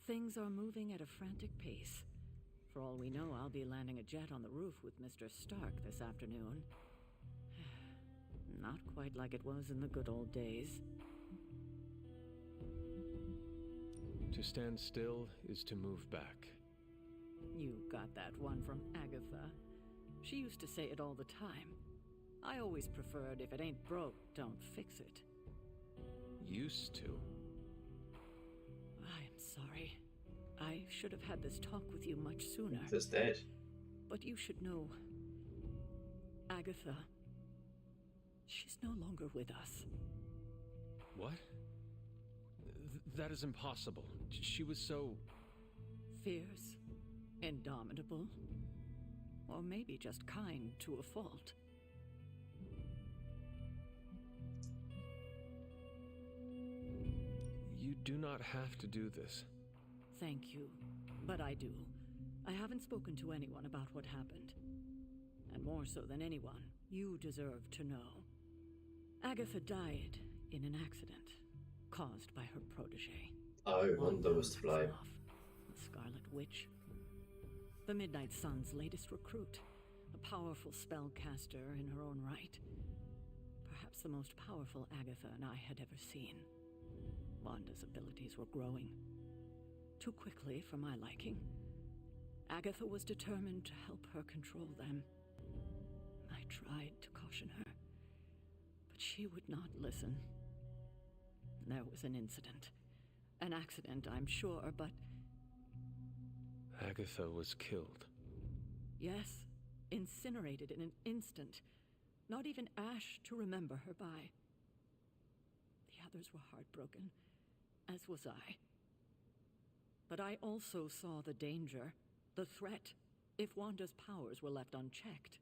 Things are moving at a frantic pace. For all we know, I'll be landing a jet on the roof with Mr. Stark this afternoon. Not quite like it was in the good old days. To stand still is to move back. You got that one from Agatha. She used to say it all the time. I always preferred, if it ain't broke, don't fix it. Used to. I'm sorry. I should have had this talk with you much sooner. Agatha's dead. But you should know, Agatha, she's no longer with us. What? That is impossible. She was so... Fierce, indomitable, or maybe just kind to a fault. You do not have to do this. Thank you, but I do. I haven't spoken to anyone about what happened. And more so than anyone, you deserve to know. Agatha died in an accident caused by her protege. Oh, Wanda was to blame. The Scarlet Witch. The Midnight Sun's latest recruit. A powerful spellcaster in her own right. Perhaps the most powerful Agatha and I had ever seen. Wanda's abilities were growing. Too quickly for my liking. Agatha was determined to help her control them. I tried to caution her, but she would not listen. There was an incident. An accident, I'm sure, but... Agatha was killed. Yes, incinerated in an instant. Not even ash to remember her by. The others were heartbroken, as was I. But I also saw the danger, the threat, if Wanda's powers were left unchecked.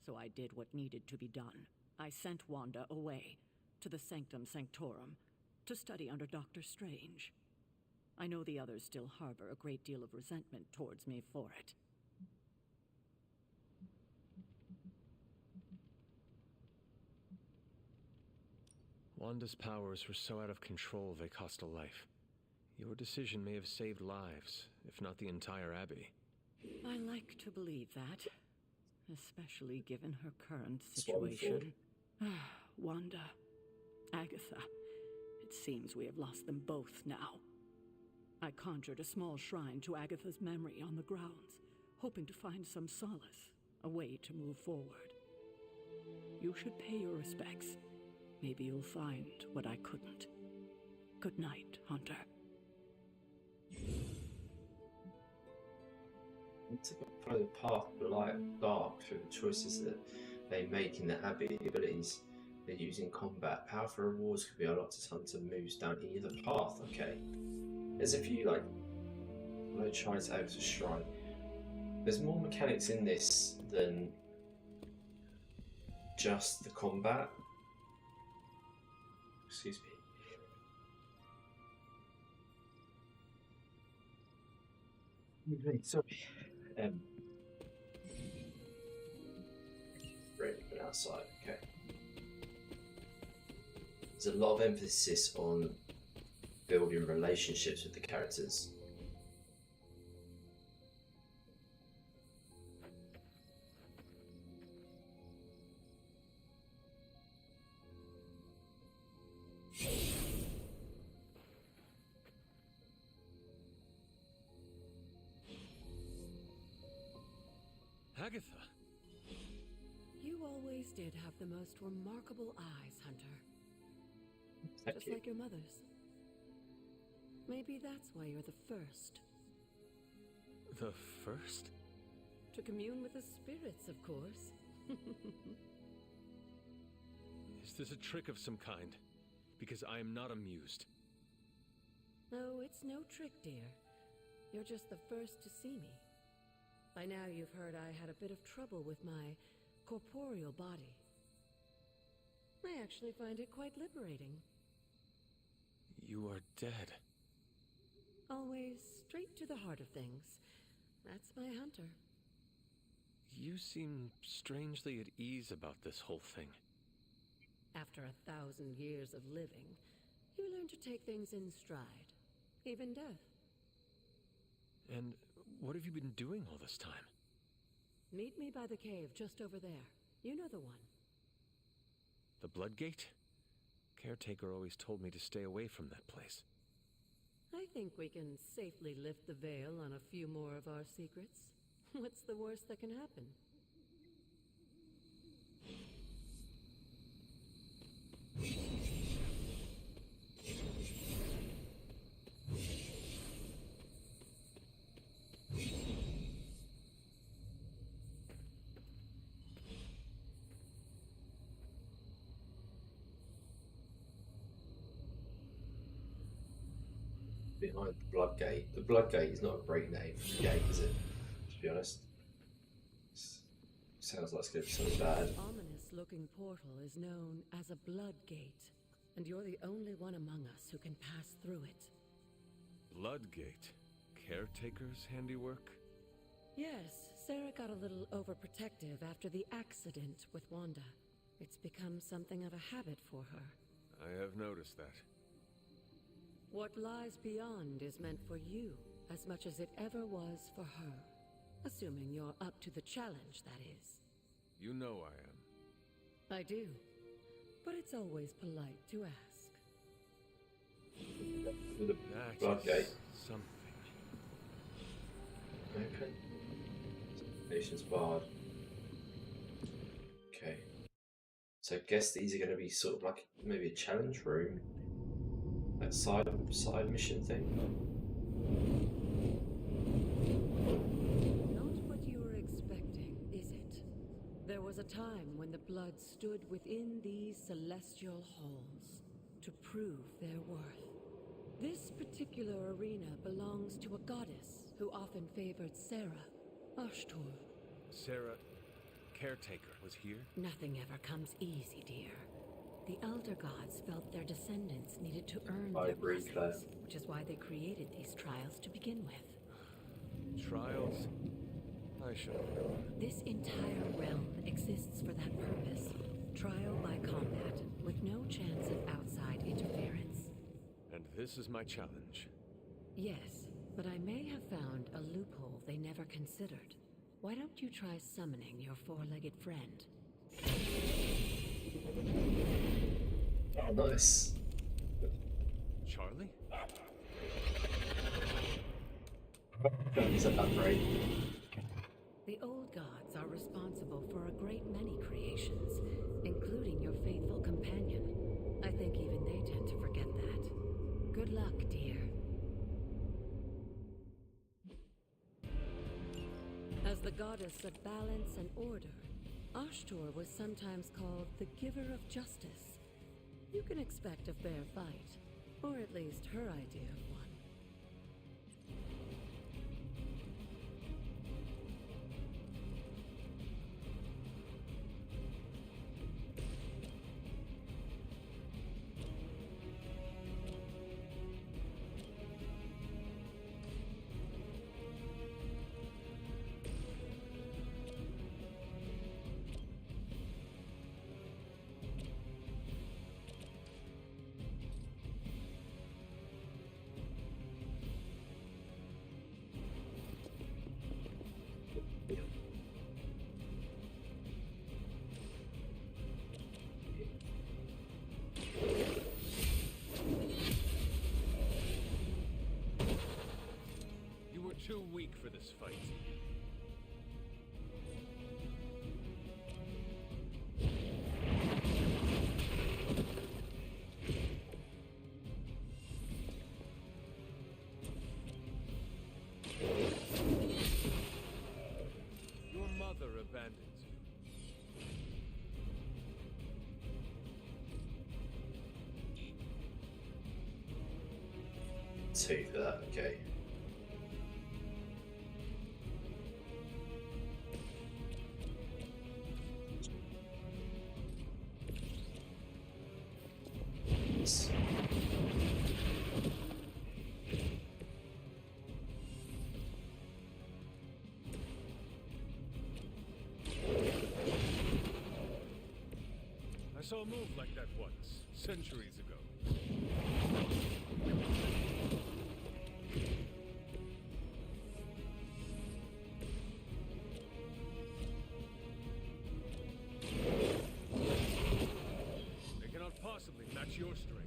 So I did what needed to be done. I sent Wanda away, to the Sanctum Sanctorum, to study under Dr. Strange. I know the others still harbor a great deal of resentment towards me for it. Wanda's powers were so out of control they cost a life. Your decision may have saved lives, if not the entire Abbey. I like to believe that, especially given her current Swallowful. situation. Wanda, Agatha, it seems we have lost them both now. I conjured a small shrine to Agatha's memory on the grounds, hoping to find some solace, a way to move forward. You should pay your respects. Maybe you'll find what I couldn't. Good night, Hunter. To follow the path of light and dark through the choices that they make in the Abbey, the abilities they use in combat. Powerful rewards could be unlocked as Hunter moves down either path. Okay. There's a few, like, no tries out to shrine. There's more mechanics in this than just the combat. Excuse me. Sorry. outside. Okay. There's a lot of emphasis on building relationships with the characters. Agatha. You always did have the most remarkable eyes, Hunter. Thank Just you. like your mother's. Maybe that's why you're the first. The first? To commune with the spirits, of course. Is this a trick of some kind? Because I am not amused. No, it's no trick, dear. You're just the first to see me. By now you've heard I had a bit of trouble with my corporeal body. I actually find it quite liberating. You are dead. Always straight to the heart of things. That's my Hunter. You seem strangely at ease about this whole thing. After 1,000 years of living, you learn to take things in stride. Even death. And what have you been doing all this time? Meet me by the cave just over there. You know the one. The Bloodgate? Caretaker always told me to stay away from that place. I think we can safely lift the veil on a few more of our secrets. What's the worst that can happen? Behind the Bloodgate. The Bloodgate is not a great name for the gate, is it? To be honest. Sounds like it's going to be something bad. This ominous-looking portal is known as a blood gate, and you're the only one among us who can pass through it. Bloodgate? Caretaker's handiwork? Yes, Sarah got a little overprotective after the accident with Wanda. It's become something of a habit for her. I have noticed that. What lies beyond is meant for you, as much as it ever was for her. Assuming you're up to the challenge, that is. You know I am. I do. But it's always polite to ask. The That Bloodgate. is something. Okay. Nation's barred. Okay. So I guess these are going to be sort of like maybe a challenge room? That side mission thing? Not what you were expecting, is it? There was a time when the blood stood within these celestial halls to prove their worth. This particular arena belongs to a goddess who often favored Sarah, Ashtur. Sarah, Caretaker, was here? Nothing ever comes easy, dear. The Elder Gods felt their descendants needed to earn their blessings, which is why they created these trials to begin with. Trials? I should have known. This entire realm exists for that purpose. Trial by combat, with no chance of outside interference. And this is my challenge. Yes, but I may have found a loophole they never considered. Why don't you try summoning your four-legged friend? Oh, nice. Charlie? He's an upgrade. The old gods are responsible for a great many creations, including your faithful companion. I think even they tend to forget that. Good luck, dear. As the goddess of balance and order, Ashtur was sometimes called the giver of justice. You can expect a fair fight, or at least her idea of one. weak for this fight. Your mother abandons you. Two for that, okay. Yes. I saw a move like that once, centuries ago. They cannot possibly match your strength.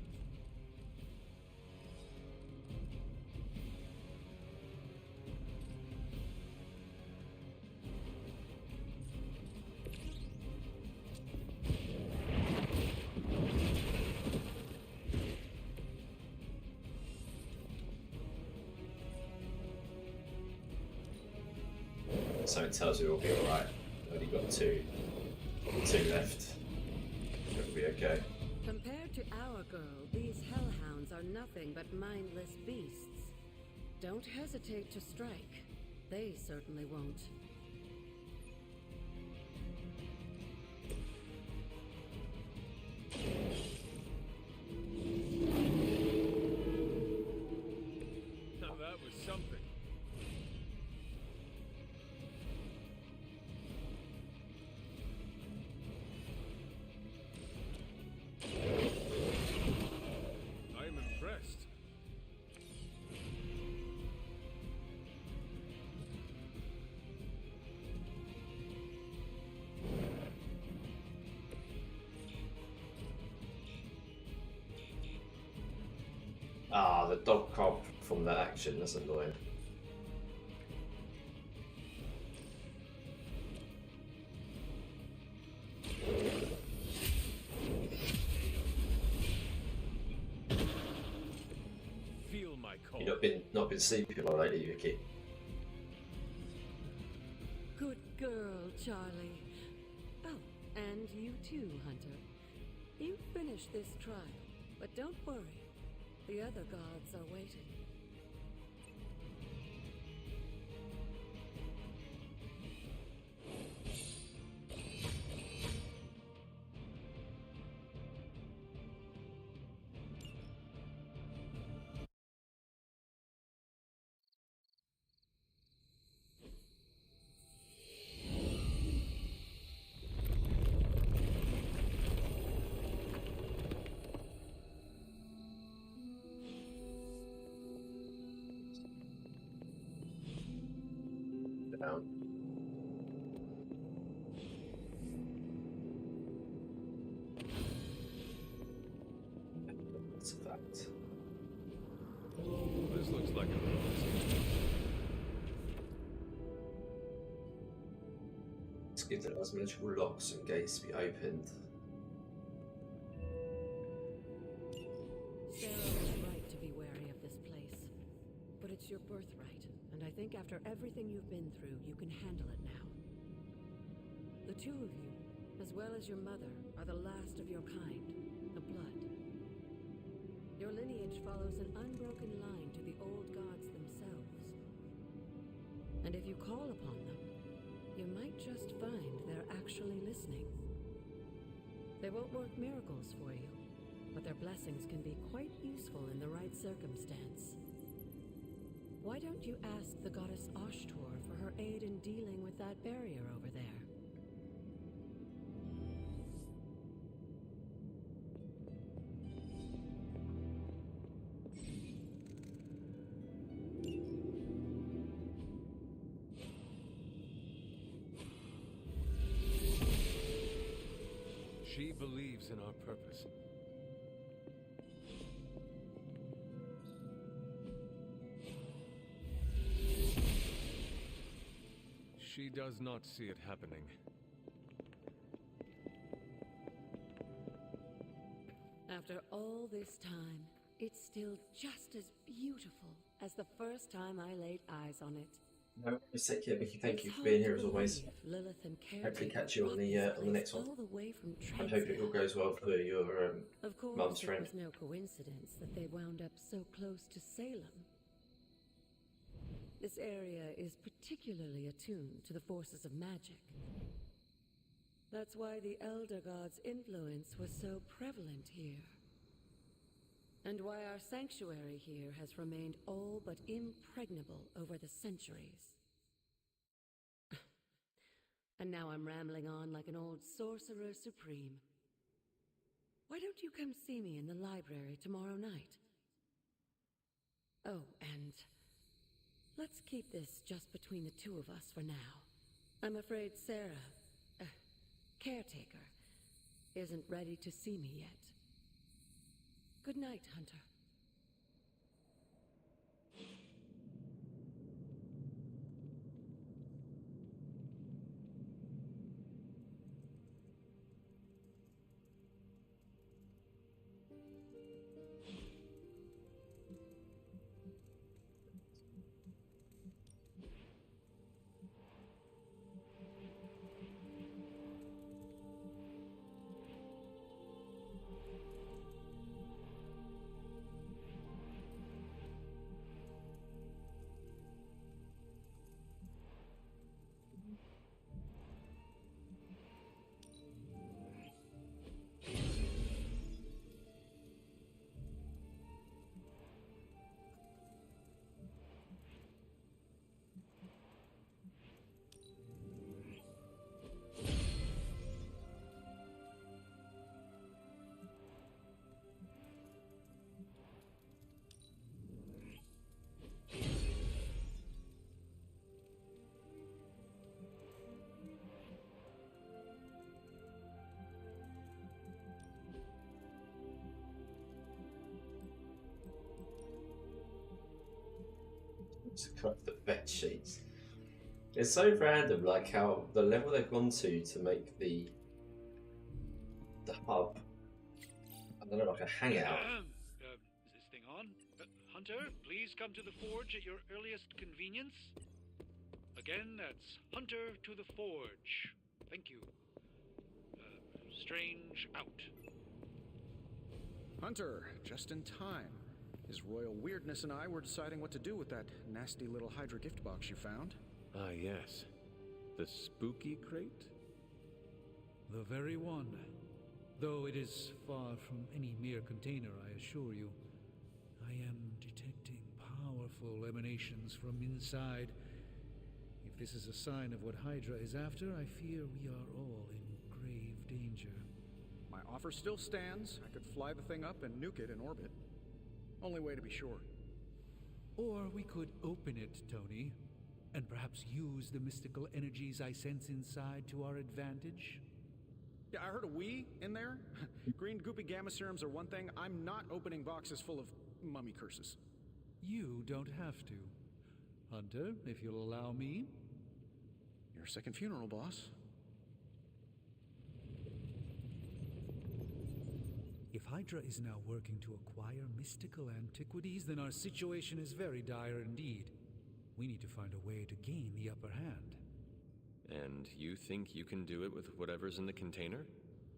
So it tells you it'll be alright. Only got two left. It'll be okay. Compared to our girl, these hellhounds are nothing but mindless beasts. Don't hesitate to strike. They certainly won't. Now that was something. I am impressed. Ah, the dog cop from that action, that's annoying. Feel my cold. You've not been sleeping well lately, Vicky. Good girl, Charlie. Oh, and you too, Hunter. You finished this trial, but don't worry. The other gods are waiting. Down. What's that? This looks like a Let's give the last magical locks and gates to be opened. Sarah was right to be wary of this place. But it's your birthright, and I think after everything you've been through, you can handle it now. The two of you, as well as your mother, are the last of your kind, the blood. Your lineage follows an unbroken line to the old gods themselves. And if you call upon them, you might just find they're actually listening. They won't work miracles for you, but their blessings can be quite useful in the right circumstance. Why don't you ask the goddess Ashtor for her aid in dealing with that barrier over there? She believes in our purpose. does not see it happening. After all this time, it's still just as beautiful as the first time I laid eyes on it. No, take care, Mickey. Thank you for being here as always. Lilith and Hopefully catch you on the next one. all the way from And hope it all goes well for your Of course, mum's it friend. was no coincidence that they wound up so close to Salem. This area is particularly attuned to the forces of magic. That's why the Elder God's influence was so prevalent here. And why our sanctuary here has remained all but impregnable over the centuries. And now I'm rambling on like an old sorcerer supreme. Why don't you come see me in the library tomorrow night? Oh, and let's keep this just between the two of us for now. I'm afraid Sarah, caretaker, isn't ready to see me yet. Good night, Hunter. To cut the bed sheets. It's so random, like how the level they've gone to make the hub, I don't know, like a hangout. Is this thing on? Hunter, please come to the forge at your earliest convenience. Again, that's Hunter to the forge. Thank you. Strange out. Hunter, just in time. His royal weirdness and I were deciding what to do with that nasty little Hydra gift box you found. Ah, yes. The spooky crate? The very one. Though it is far from any mere container, I assure you. I am detecting powerful emanations from inside. If this is a sign of what Hydra is after, I fear we are all in grave danger. My offer still stands. I could fly the thing up and nuke it in orbit. Only way to be sure. Or we could open it, Tony, and perhaps use the mystical energies I sense inside to our advantage. Yeah, I heard a we in there. Green goopy gamma serums are one thing. I'm not opening boxes full of mummy curses. You don't have to. Hunter, if you'll allow me. Your second funeral, boss. If Hydra is now working to acquire mystical antiquities, then our situation is very dire indeed. We need to find a way to gain the upper hand. And you think you can do it with whatever's in the container?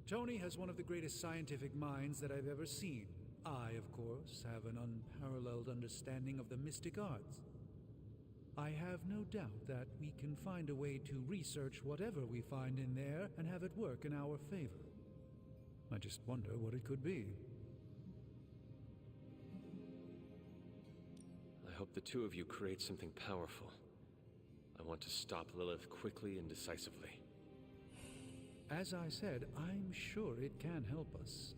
Tony has one of the greatest scientific minds that I've ever seen. I, of course, have an unparalleled understanding of the mystic arts. I have no doubt that we can find a way to research whatever we find in there and have it work in our favor. I just wonder what it could be. I hope the two of you create something powerful. I want to stop Lilith quickly and decisively. As I said, I'm sure it can help us.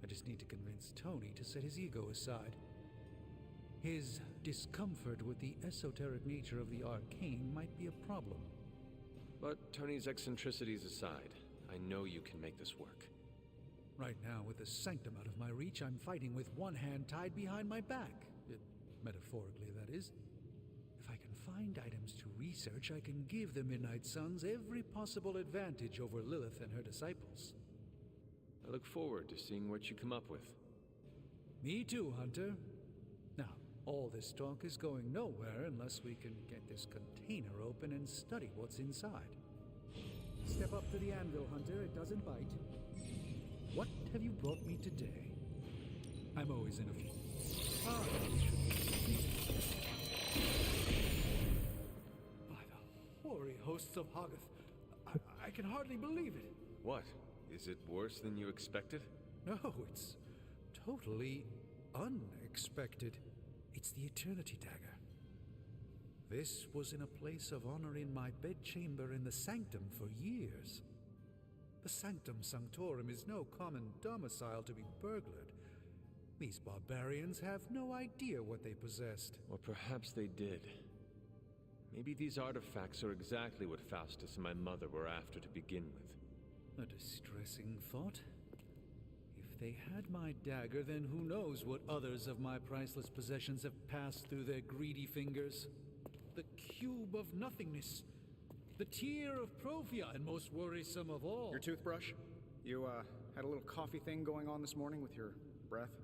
I just need to convince Tony to set his ego aside. His discomfort with the esoteric nature of the arcane might be a problem. But Tony's eccentricities aside, I know you can make this work. Right now, with the sanctum out of my reach, I'm fighting with one hand tied behind my back. Metaphorically, that is. If I can find items to research, I can give the Midnight Suns every possible advantage over Lilith and her disciples. I look forward to seeing what you come up with. Me too, Hunter. Now, all this talk is going nowhere unless we can get this container open and study what's inside. Step up to the anvil, Hunter. It doesn't bite. What have you brought me today? I'm always in a few. By the hoary hosts of Hoggoth, I can hardly believe it. What? Is it worse than you expected? No, it's totally unexpected. It's the Eternity Dagger. This was in a place of honor in my bedchamber in the Sanctum for years. The Sanctum Sanctorum is no common domicile to be burglared. These barbarians have no idea what they possessed. Or perhaps they did. Maybe these artifacts are exactly what Faustus and my mother were after to begin with. A distressing thought. If they had my dagger, then who knows what others of my priceless possessions have passed through their greedy fingers. The cube of nothingness. The tear of Profia, and most worrisome of all. Your toothbrush? You, had a little coffee thing going on this morning with your breath?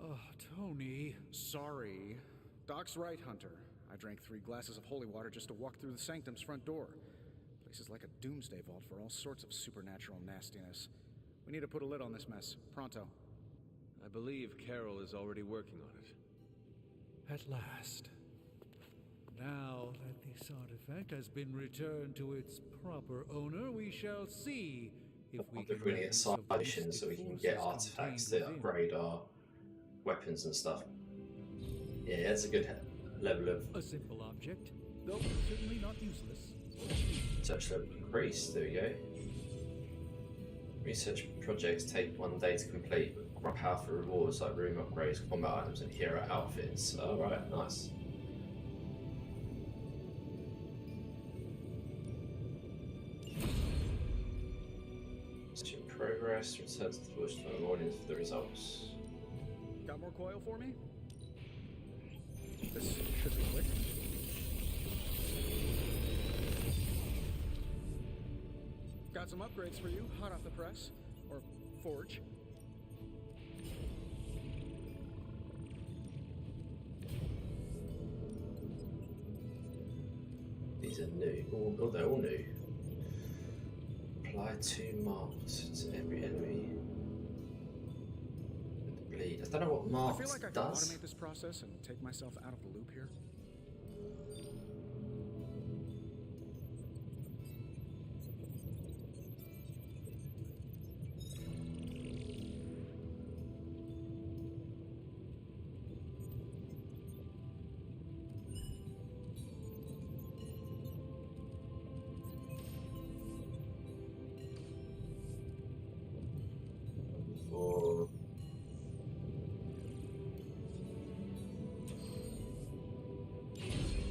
Oh, Tony. Sorry. Doc's right, Hunter. I drank 3 glasses of holy water just to walk through the Sanctum's front door. Place is like a doomsday vault for all sorts of supernatural nastiness. We need to put a lid on this mess. Pronto. I believe Carol is already working on it. At last. Now that this artifact has been returned to its proper owner, we shall see if we can get side missions so we can get artifacts to upgrade our weapons and stuff. Yeah, that's a good level of... A simple object, though certainly not useless. Research level increased, there we go. Research projects take 1 day to complete, but grant powerful rewards like room upgrades, combat items and hero outfits. Alright, nice. In progress, return to the bush tomorrow morning for the results. Got more coil for me? This should be quick. Got some upgrades for you, hot off the press. Or forge. These are new. Oh, they're all new. Apply 2 marks to every enemy. With the bleed. I don't know what marks I feel like I can does. automate this process and take myself out of the loop here.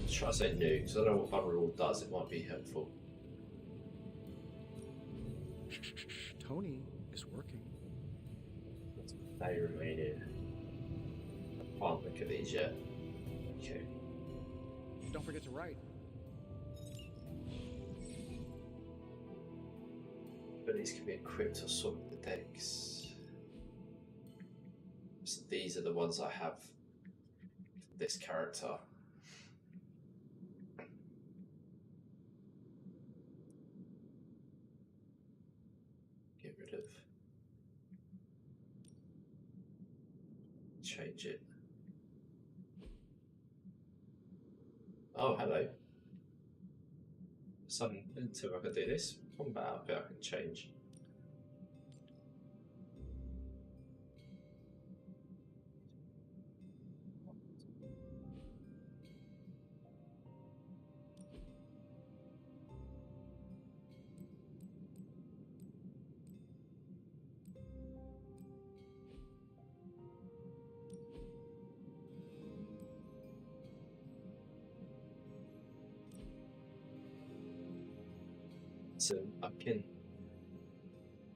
Try to say new, because I don't know what Battle Rule does, it might be helpful. Tony is working. They remain in. I can't look at these yet. Okay. Don't forget to write. But these can be equipped or sort with the decks. So these are the ones I have for this character. Get rid of. Change it. Oh, hello. Some until I can do this. Combat outfit I can change. So I can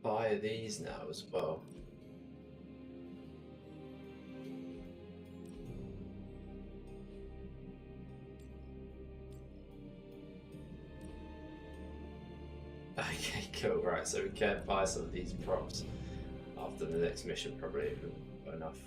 buy these now as well. Okay, cool. Right, so we can buy some of these props after the next mission, probably enough.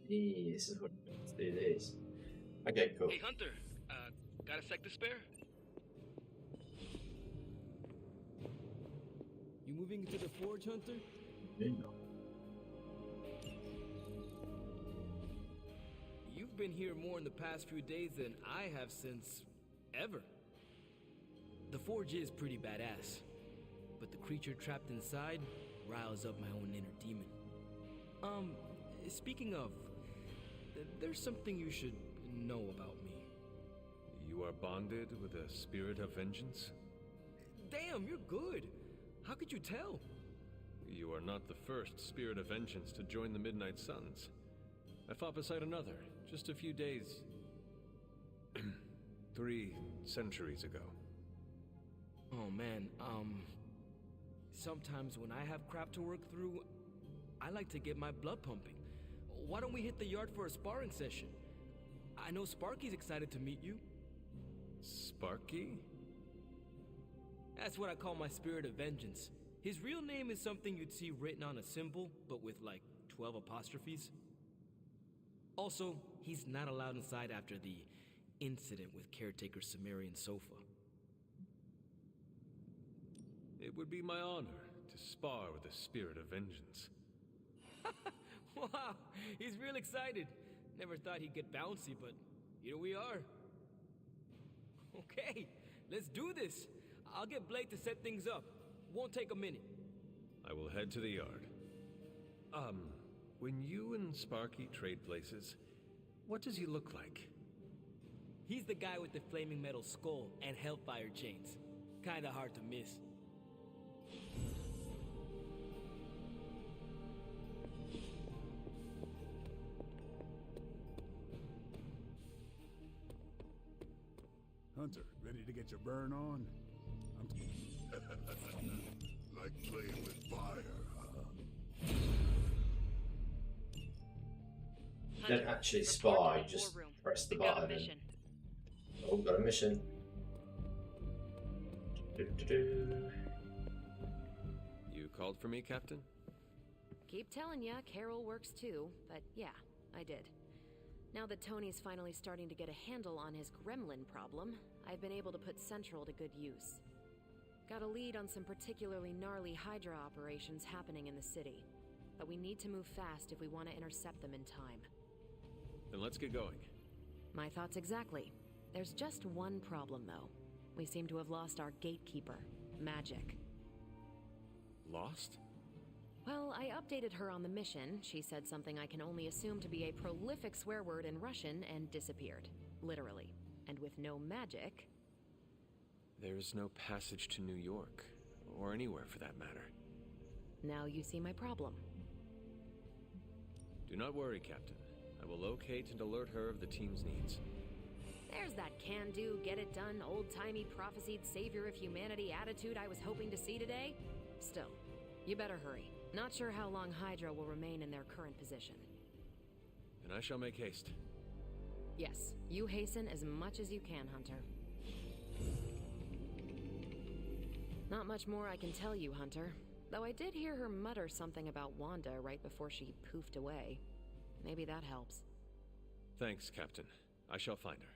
This is what it is. Okay, cool. Hey, Hunter. Got a sec to spare? You moving into the forge, Hunter? You've been here more in the past few days than I have since ever. The forge is pretty badass, but the creature trapped inside riles up my own inner demon. Speaking of, there's something you should know about me. You are bonded with a spirit of vengeance? Damn, you're good. How could you tell? You are not the first spirit of vengeance to join the Midnight Suns. I fought beside another, just a few days... 3 centuries ago. Oh man, sometimes when I have crap to work through, I like to get my blood pumping. Why don't we hit the yard for a sparring session? I know Sparky's excited to meet you. Sparky? That's what I call my spirit of vengeance. His real name is something you'd see written on a symbol, but with like 12 apostrophes. Also, he's not allowed inside after the incident with caretaker Sumerian Sofa. It would be my honor to spar with a spirit of vengeance. Wow, he's real excited. Never thought he'd get bouncy, but here we are. Okay, let's do this. I'll get Blake to set things up. Won't take a minute. I will head to the yard. When you and Sparky trade places, what does he look like? He's the guy with the flaming metal skull and hellfire chains. Kinda hard to miss. Hunter, ready to get your burn on? Like playing with fire, huh? You don't actually spy, just press the button and... Oh, got a mission. You called for me, Captain? Keep telling ya, Carol works too, but yeah, I did. Now that Tony's finally starting to get a handle on his gremlin problem, I've been able to put Central to good use. Got a lead on some particularly gnarly Hydra operations happening in the city. But we need to move fast if we want to intercept them in time. Then let's get going. My thoughts exactly. There's just one problem, though. We seem to have lost our gatekeeper, Magic. Lost? Well, I updated her on the mission. She said something I can only assume to be a prolific swear word in Russian and disappeared. Literally. And with no magic... There's no passage to New York, or anywhere for that matter. Now you see my problem. Do not worry, Captain. I will locate and alert her of the team's needs. There's that can-do, get-it-done, old-timey prophesied savior of humanity attitude I was hoping to see today. Still, you better hurry. Not sure how long Hydra will remain in their current position. And I shall make haste. Yes, you hasten as much as you can, Hunter. Not much more I can tell you, Hunter. Though I did hear her mutter something about Wanda right before she poofed away. Maybe that helps. Thanks, Captain. I shall find her.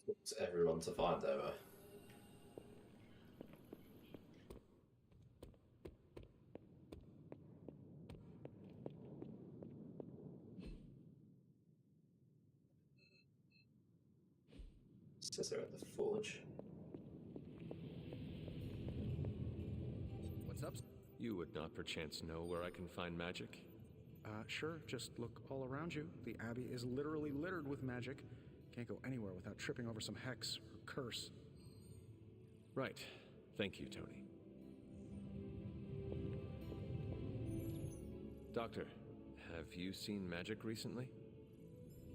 What's everyone to find over? Says they're at the forge. What's up? You would not perchance know where I can find magic? Sure. Just look all around you. The Abbey is literally littered with magic. Can't go anywhere without tripping over some hex or curse. Right. Thank you, Tony. Doctor, have you seen magic recently?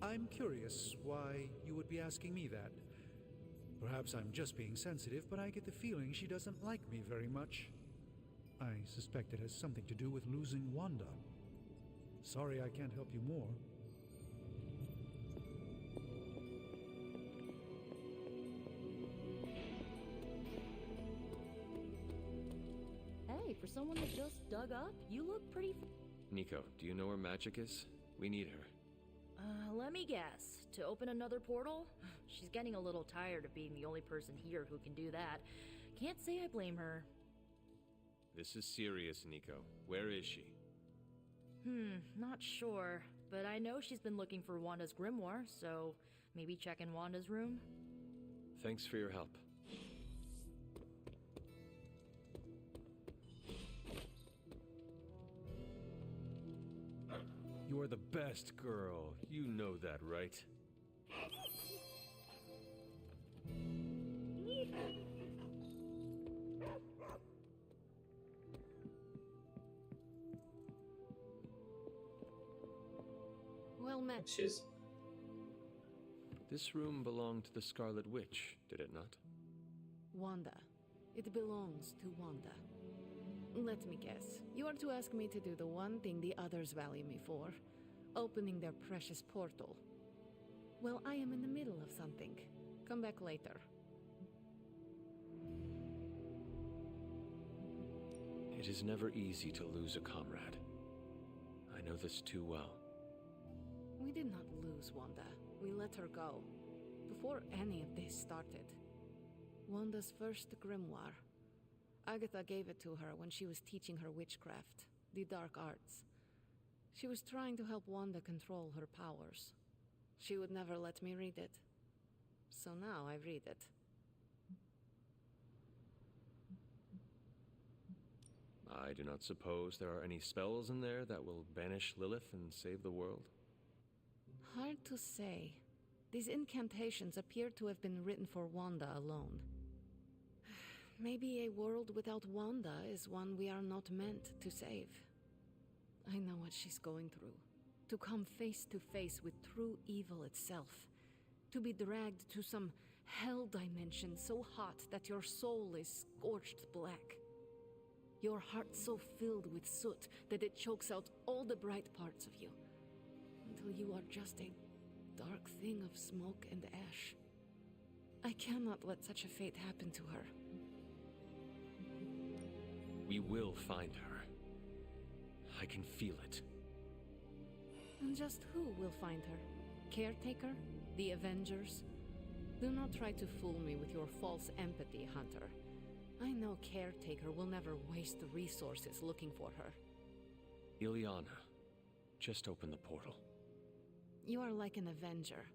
I'm curious why you would be asking me that. Perhaps I'm just being sensitive, but I get the feeling she doesn't like me very much. I suspect it has something to do with losing Wanda. Sorry I can't help you more. Hey, for someone that just dug up, you look pretty... Nico, do you know where Magic is? We need her. Let me guess. To open another portal? She's getting a little tired of being the only person here who can do that. Can't say I blame her. This is serious, Nico. Where is she? Not sure. But I know she's been looking for Wanda's grimoire, so maybe check in Wanda's room? Thanks for your help. You are the best girl. You know that, right? Well met. She's... This room belonged to the Scarlet Witch, did it not? Wanda. It belongs to Wanda. Let me guess. You are to ask me to do the one thing the others value me for. Opening their precious portal. Well, I am in the middle of something. Come back later. It is never easy to lose a comrade. I know this too well. We did not lose Wanda. We let her go. Before any of this started. Wanda's first grimoire. Agatha gave it to her when she was teaching her witchcraft, the dark arts. She was trying to help Wanda control her powers. She would never let me read it. So now I read it. I do not suppose there are any spells in there that will banish Lilith and save the world? Hard to say. These incantations appear to have been written for Wanda alone. Maybe a world without Wanda is one we are not meant to save. I know what she's going through. To come face to face with true evil itself. To be dragged to some hell dimension so hot that your soul is scorched black. Your heart so filled with soot that it chokes out all the bright parts of you. Until you are just a dark thing of smoke and ash. I cannot let such a fate happen to her. We will find her. I can feel it. And just who will find her? Caretaker? The Avengers? Do not try to fool me with your false empathy, Hunter. I know Caretaker will never waste the resources looking for her. Ileana, just open the portal. You are like an Avenger.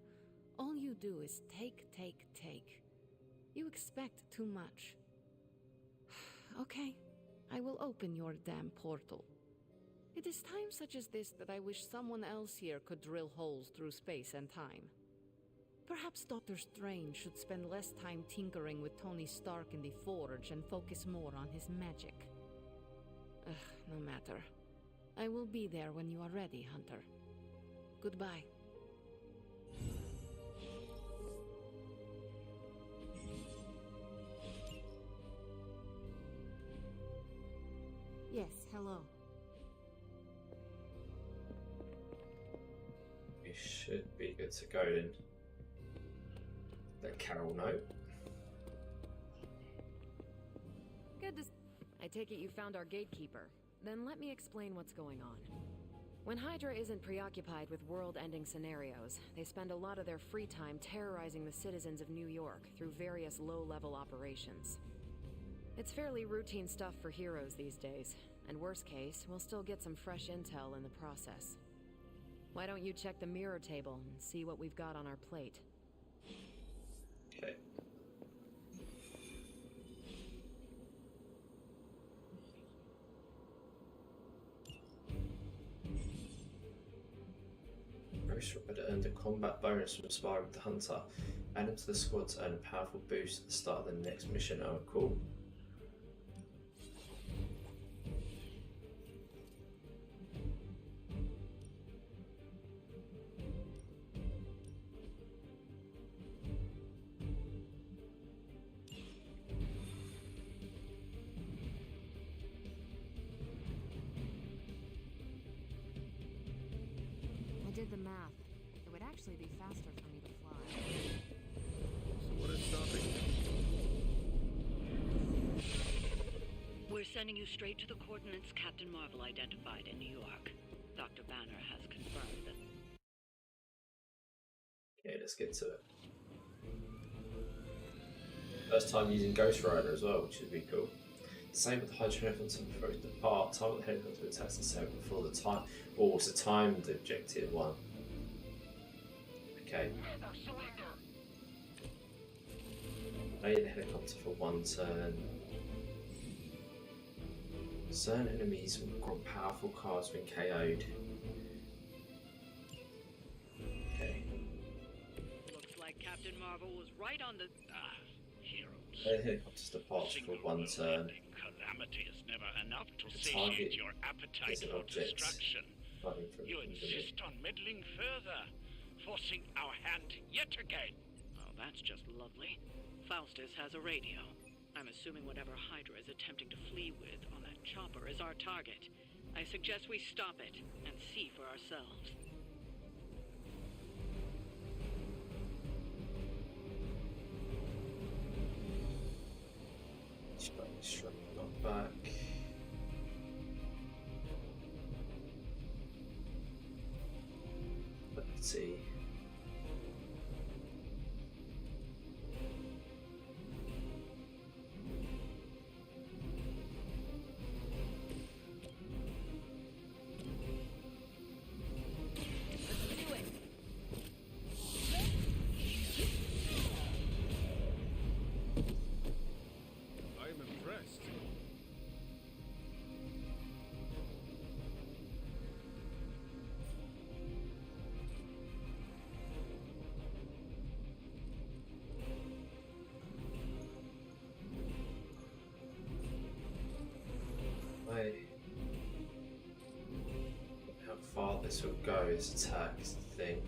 All you do is take, take, take. You expect too much. Okay, I will open your damn portal. It is times such as this that I wish someone else here could drill holes through space and time. Perhaps Doctor Strange should spend less time tinkering with Tony Stark in the Forge and focus more on his magic. No matter. I will be there when you are ready, Hunter. Goodbye. Yes, hello. We should be good to go then. Let Carol know. Good to... I take it you found our gatekeeper. Then let me explain what's going on. When Hydra isn't preoccupied with world-ending scenarios, they spend a lot of their free time terrorizing the citizens of New York through various low-level operations. It's fairly routine stuff for heroes these days, and worst case, we'll still get some fresh intel in the process. Why don't you check the mirror table and see what we've got on our plate? Okay. Bruce had earned a combat bonus from sparring with the Hunter. Add him to the squad to earn a powerful boost at the start of the next mission. Oh, cool. math. It would actually be faster for me to fly. So what is stopping you? We're sending you straight to the coordinates Captain Marvel identified in New York. Dr. Banner has confirmed that. Okay, let's get to it. First time using Ghost Rider as well, which would be cool. Disable the hydrogen helicopter before it departs. Target the helicopter attacks the cell before the time. Oh, it's a timed objective one. Okay. Lay the helicopter for one turn. Certain enemies will grant powerful cards when KO'd. Okay. Looks like Captain Marvel was right on the. Lay the helicopter's departure for one turn. Calamity is never enough to The satiate target your appetite is an for object. destruction. Nothing from You easily. insist on meddling further, forcing our hand yet again. Oh, that's just lovely. Faustus has a radio. I'm assuming whatever Hydra is attempting to flee with on that chopper is our target. I suggest we stop it and see for ourselves. Shrug back. Let's see. I am impressed. How far this will go is attack is the thing.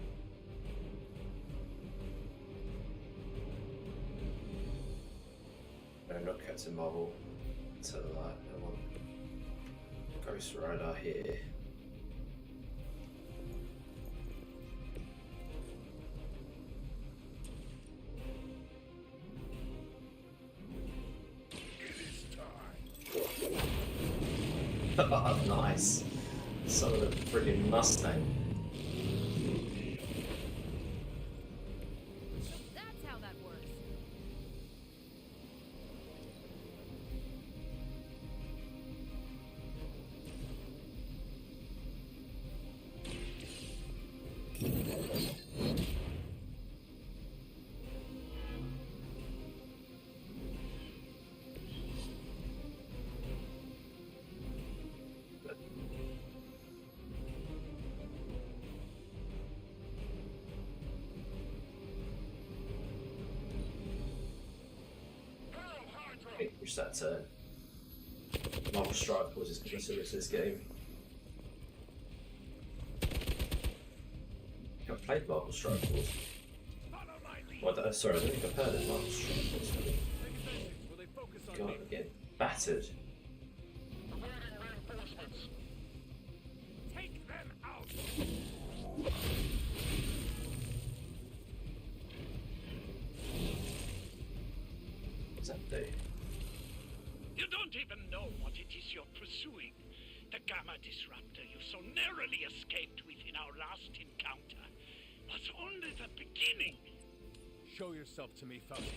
No, not Captain Marvel. To the light. I want Ghost Rider here. Nice. Son of a friggin' Mustang. That's how that works. Push that turn. Marvel Strike was just considered this game. I've played Marvel Strike Wars. Well, sorry, I don't think I've heard of Marvel Strike Wars. God, I'm getting battered. Take them out! What's that do? You don't even know what it is you're pursuing. The Gamma Disruptor you so narrowly escaped with in our last encounter was only the beginning. Show yourself to me, Faustus.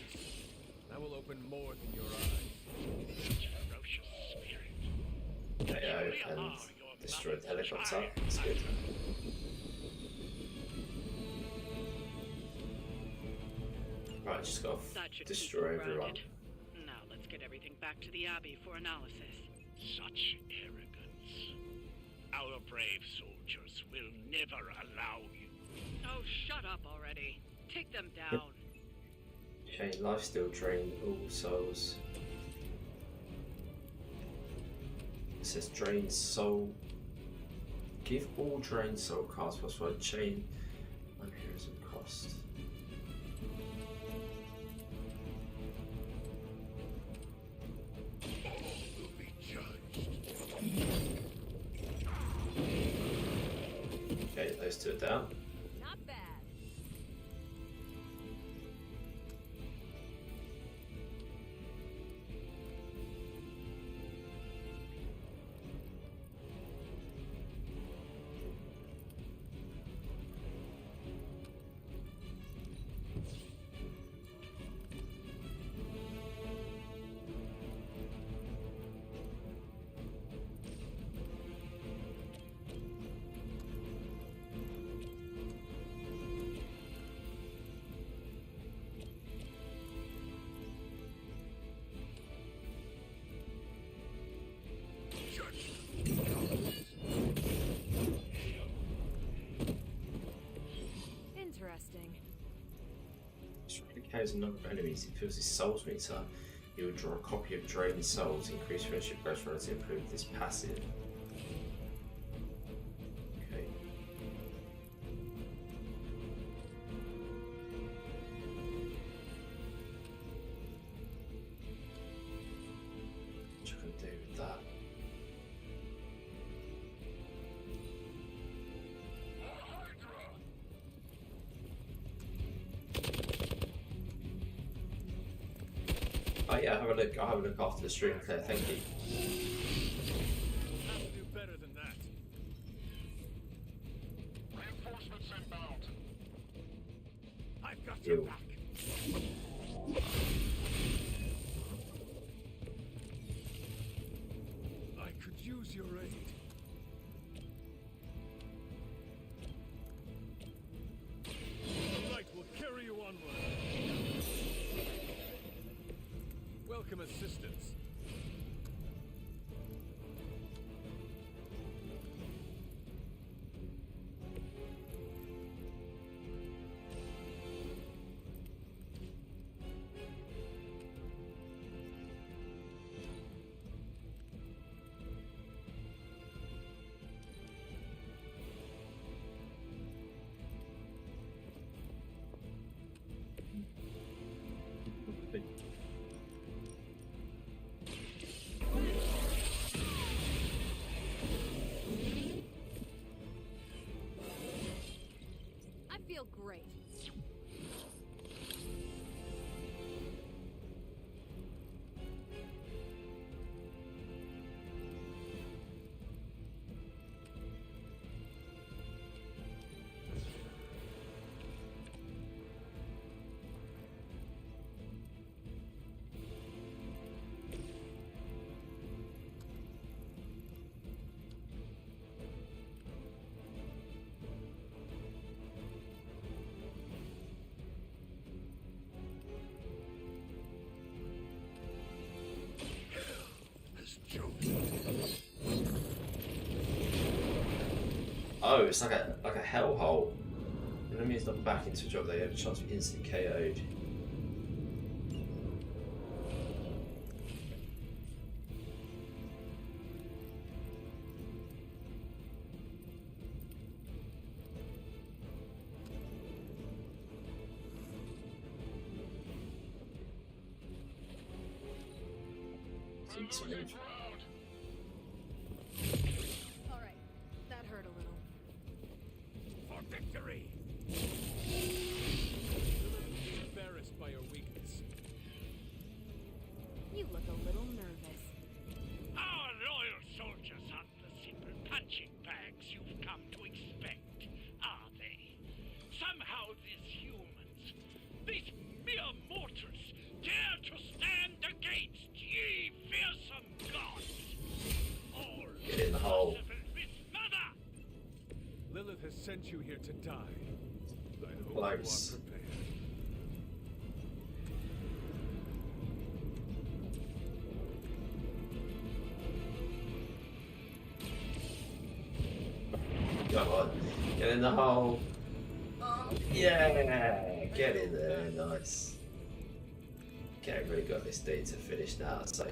I will open more than your eyes. Ferocious spirit. KO and destroy the helicopter. That's good. Right, just gotta That should destroy keep you everyone. grounded. Now let's get everything back to the Abbey for analysis. Such arrogance. Our brave soldiers will never allow you. Oh, shut up already. Take them down. Okay, life still drained all souls. It says drain soul. Give all drained soul cards plus one chain on heroes of cost. Okay, those two are down. interesting. It carries a number of enemies. It fills his souls meter. You will draw a copy of Drained Souls. Increase friendship growth rate to improve this passive. Okay. What can I do with that? Oh yeah, I'll have a look. I'll have a look after the stream, Claire. Thank you. Have to do better than that. Reinforcements inbound. I've got your back. I could use your aid. The light will carry you onward. Welcome assistance. I feel great. Oh, it's like a hellhole. Enemy is not back into a job. They have a chance to be instantly KO'd. Seems to move. Alright, that hurt a little. For victory! Embarrassed by your weakness. You look a little nervous. Our loyal soldiers aren't the simple punching bags you've come to expect, are they? Somehow these humans, these mere mortals, dare to stand against ye fearsome gods! All Get in the hole. Lilith has sent you here to die. I hope Close. you are prepared. Come on, get in the hole. Yeah, get in there, nice. Okay, really got this day to finish now, so.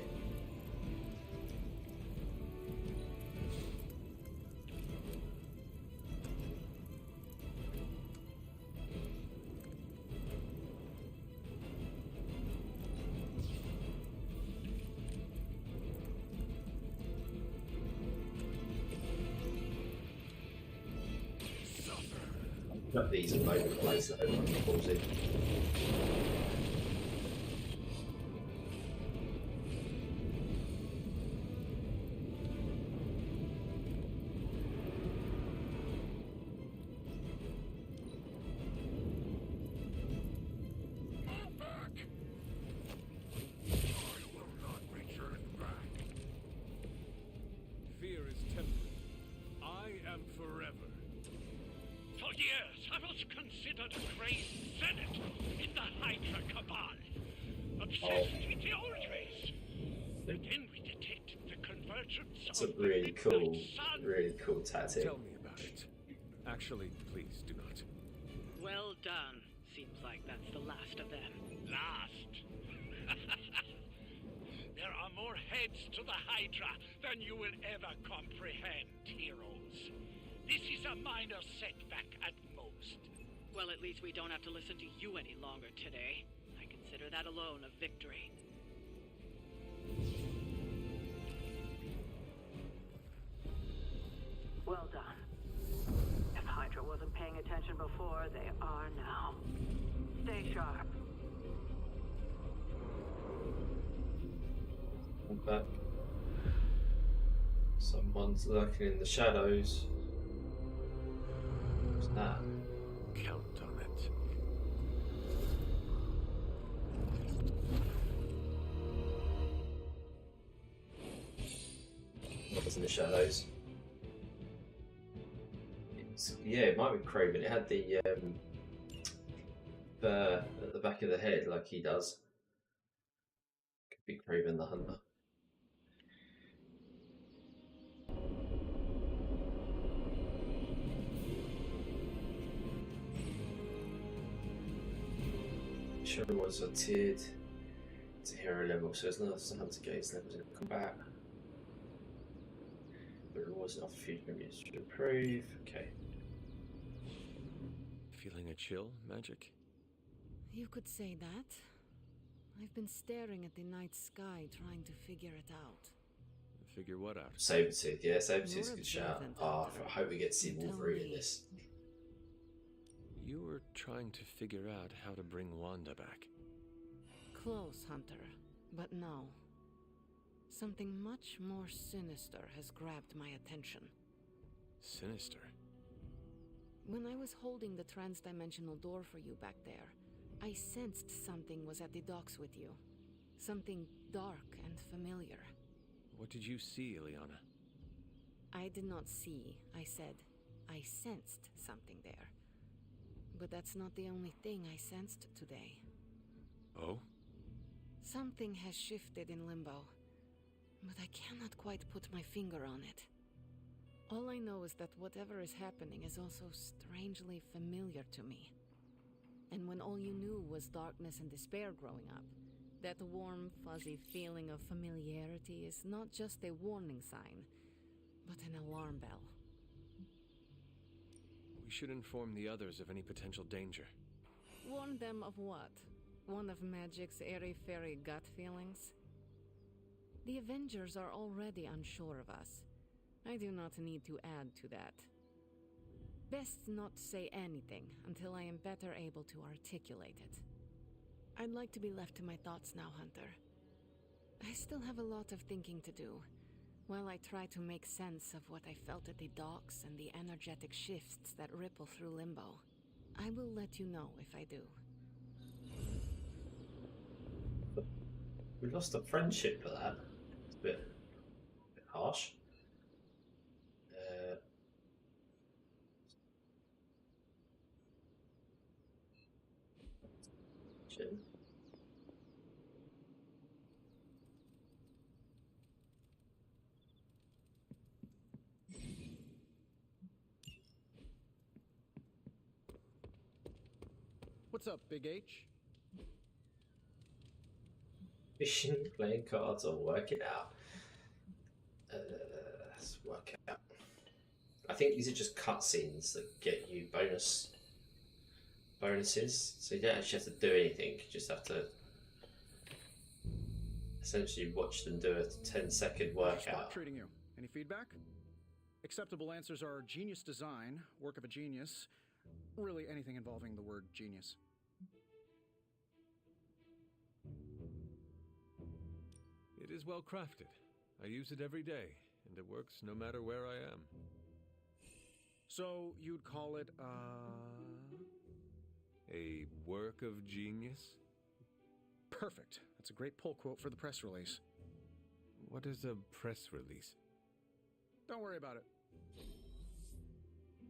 Got these all over the place that everyone falls in. Fear is temporary. I am forever. For years, I was considered a crazed zealot in the Hydra Cabal. Obsessed with the old race. Then we detected the convergence It's a of really cool tactic. Tell me about it. Actually, please do not. Well done. Seems like that's the last of them. Last? There are more heads to the Hydra than you will ever comprehend, heroes. This is a minor setback at most. Well, at least we don't have to listen to you any longer today. I consider that alone a victory. Well done. If Hydra wasn't paying attention before, they are now. Stay sharp. I'm back. Someone's lurking in the shadows. What's that? Count on it. What was in the shadows? Yeah, it might be Craven. It had the fur at the back of the head like he does. Could be Craven the Hunter. Sure was a tiered to hero level, so it's not the Hunter Gaze levels in combat. The rewards and offer future members to improve. Okay. Feeling a chill, Magic? You could say that. I've been staring at the night sky trying to figure it out. Figure what out? Sabertooth, yeah, Sabertooth's a You're good a shout. brilliant Oh, hunter. I hope we get to see Tell Wolverine in me. this. You were trying to figure out how to bring Wanda back. Close, Hunter. But no. Something much more sinister has grabbed my attention. Sinister? When I was holding the transdimensional door for you back there, I sensed something was at the docks with you. Something dark and familiar. What did you see, Ileana? I did not see, I said. I sensed something there. But that's not the only thing I sensed today. Oh? Something has shifted in Limbo, but I cannot quite put my finger on it. All I know is that whatever is happening is also strangely familiar to me. And when all you knew was darkness and despair growing up, that warm, fuzzy feeling of familiarity is not just a warning sign, but an alarm bell. We should inform the others of any potential danger. Warn them of what? One of Magic's airy-fairy gut feelings? The Avengers are already unsure of us. I do not need to add to that. Best not say anything until I am better able to articulate it. I'd like to be left to my thoughts now, Hunter. I still have a lot of thinking to do, while I try to make sense of what I felt at the docks and the energetic shifts that ripple through Limbo. I will let you know if I do. We lost a friendship for that. It's a bit harsh. Jim. What's up, Big H? Mission, playing cards, or work it out. Let's work it out. I think these are just cutscenes that get you bonuses, so you don't actually have to do anything. You just have to essentially watch them do a 10-second How's Spock workout. treating you? Any feedback? Acceptable answers are genius design, work of a genius, really anything involving the word genius. It is well crafted. I use it every day, and it works no matter where I am. So you'd call it, A work of genius? Perfect. That's a great pull quote for the press release. What is a press release? Don't worry about it.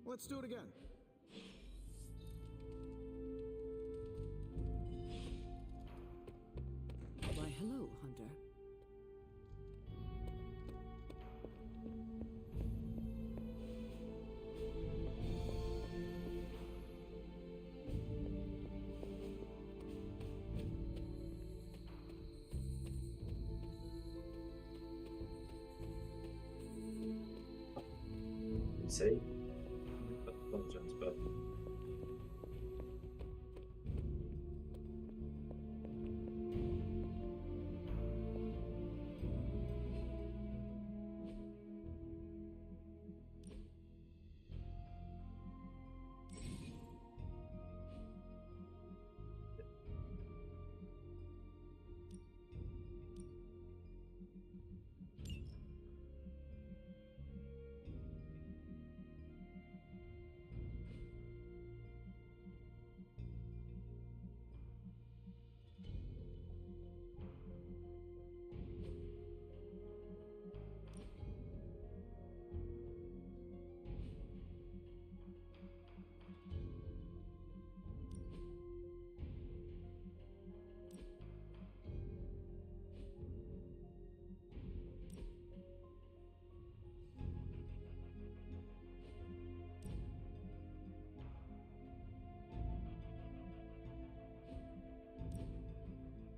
Let's do it again. Why, hello, Hunter. See? Apologise, but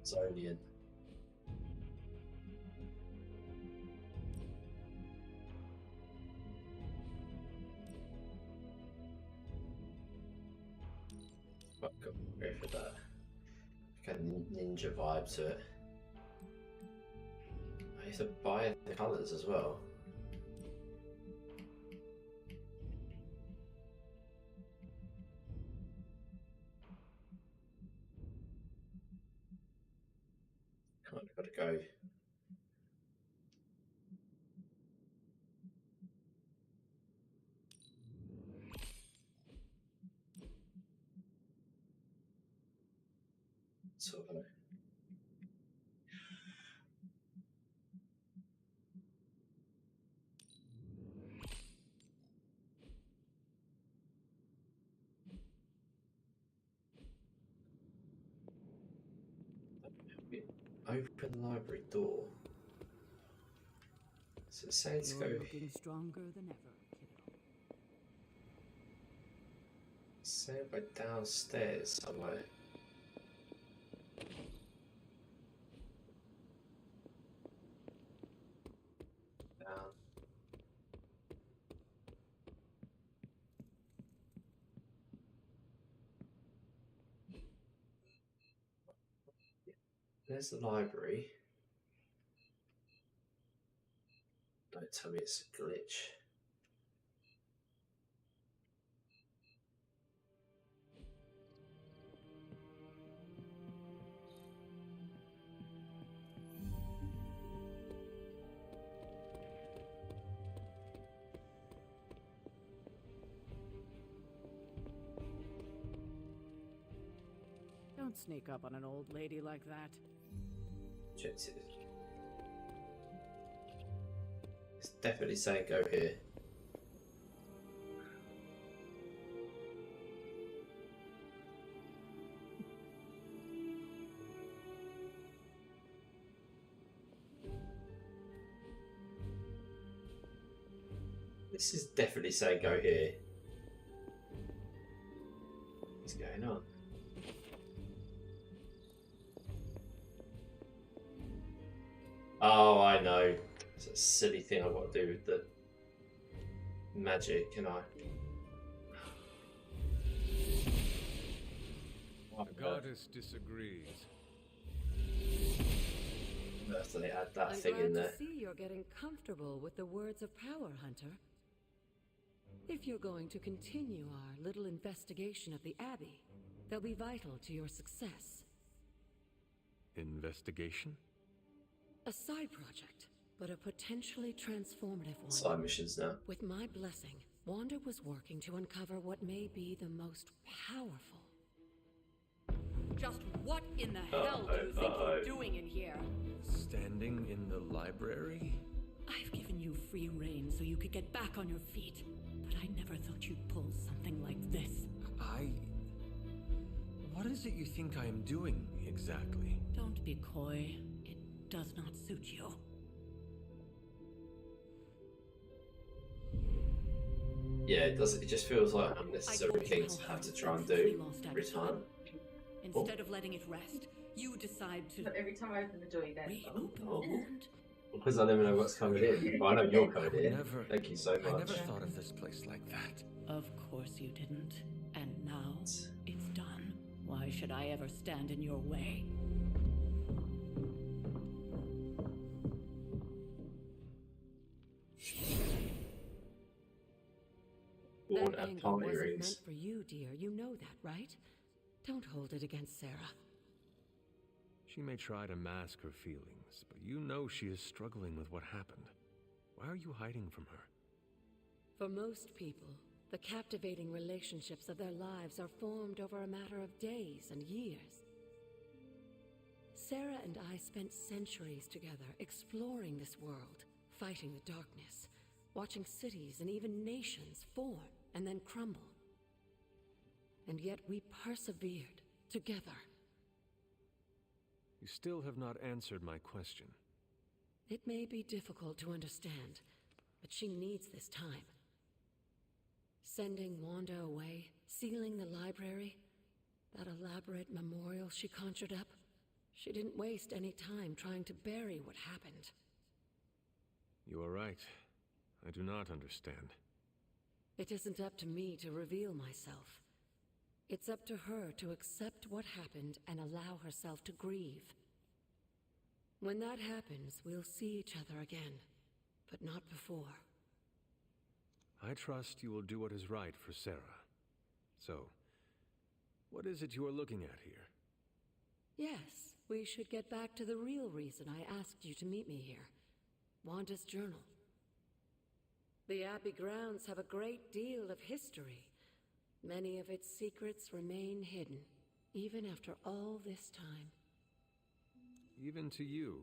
Zonian. Well, go for that. Kind of ninja vibe to it. I used to buy the colours as well. Kind of got to go. Sort of. Open the library door. So it says You're go. looking stronger than ever, kiddo. Say by downstairs somewhere. Down. There's the library. Don't tell me it's a glitch. Don't sneak up on an old lady like that. It's definitely saying go here. This is definitely saying go here. What's going on? Oh, I know. It's a silly thing I've got to do with the magic, can I? The goddess disagrees. Certainly add that I'm thing glad in there. to see you're getting comfortable with the words of power, Hunter. If you're going to continue our little investigation of the Abbey, they'll be vital to your success. Investigation? A side project, but a potentially transformative one. Side missions now. With my blessing, Wanda was working to uncover what may be the most powerful. Just what in the hell do you think you're doing in here? Standing in the library? I've given you free rein so you could get back on your feet, but I never thought you'd pull something like this. What is it you think I am doing, exactly? Don't be coy. It does not suit you. Yeah, it does. It just feels like an unnecessary thing to have to try and do every time. Instead of letting it rest, you decide to. But every time I open the door, you then. Reopen the wound. Because I never know what's coming in. But I know you're coming in. Never. Thank you so much. I never thought of this place like that. Of course you didn't. And now it's done. Why should I ever stand in your way? That anger wasn't meant for you, dear. You know that, right? Don't hold it against Sarah. She may try to mask her feelings, but you know she is struggling with what happened. Why are you hiding from her? For most people, the captivating relationships of their lives are formed over a matter of days and years. Sarah and I spent centuries together exploring this world, fighting the darkness, watching cities and even nations form and then crumble. And yet we persevered together. You still have not answered my question. It may be difficult to understand, but she needs this time. Sending Wanda away, sealing the library, that elaborate memorial she conjured up, she didn't waste any time trying to bury what happened. You are right. I do not understand. It isn't up to me to reveal myself. It's up to her to accept what happened and allow herself to grieve. When that happens, we'll see each other again, but not before. I trust you will do what is right for Sarah. So, what is it you are looking at here? Yes, we should get back to the real reason I asked you to meet me here. Wanda's journal. The Abbey grounds have a great deal of history. Many of its secrets remain hidden, even after all this time. Even to you?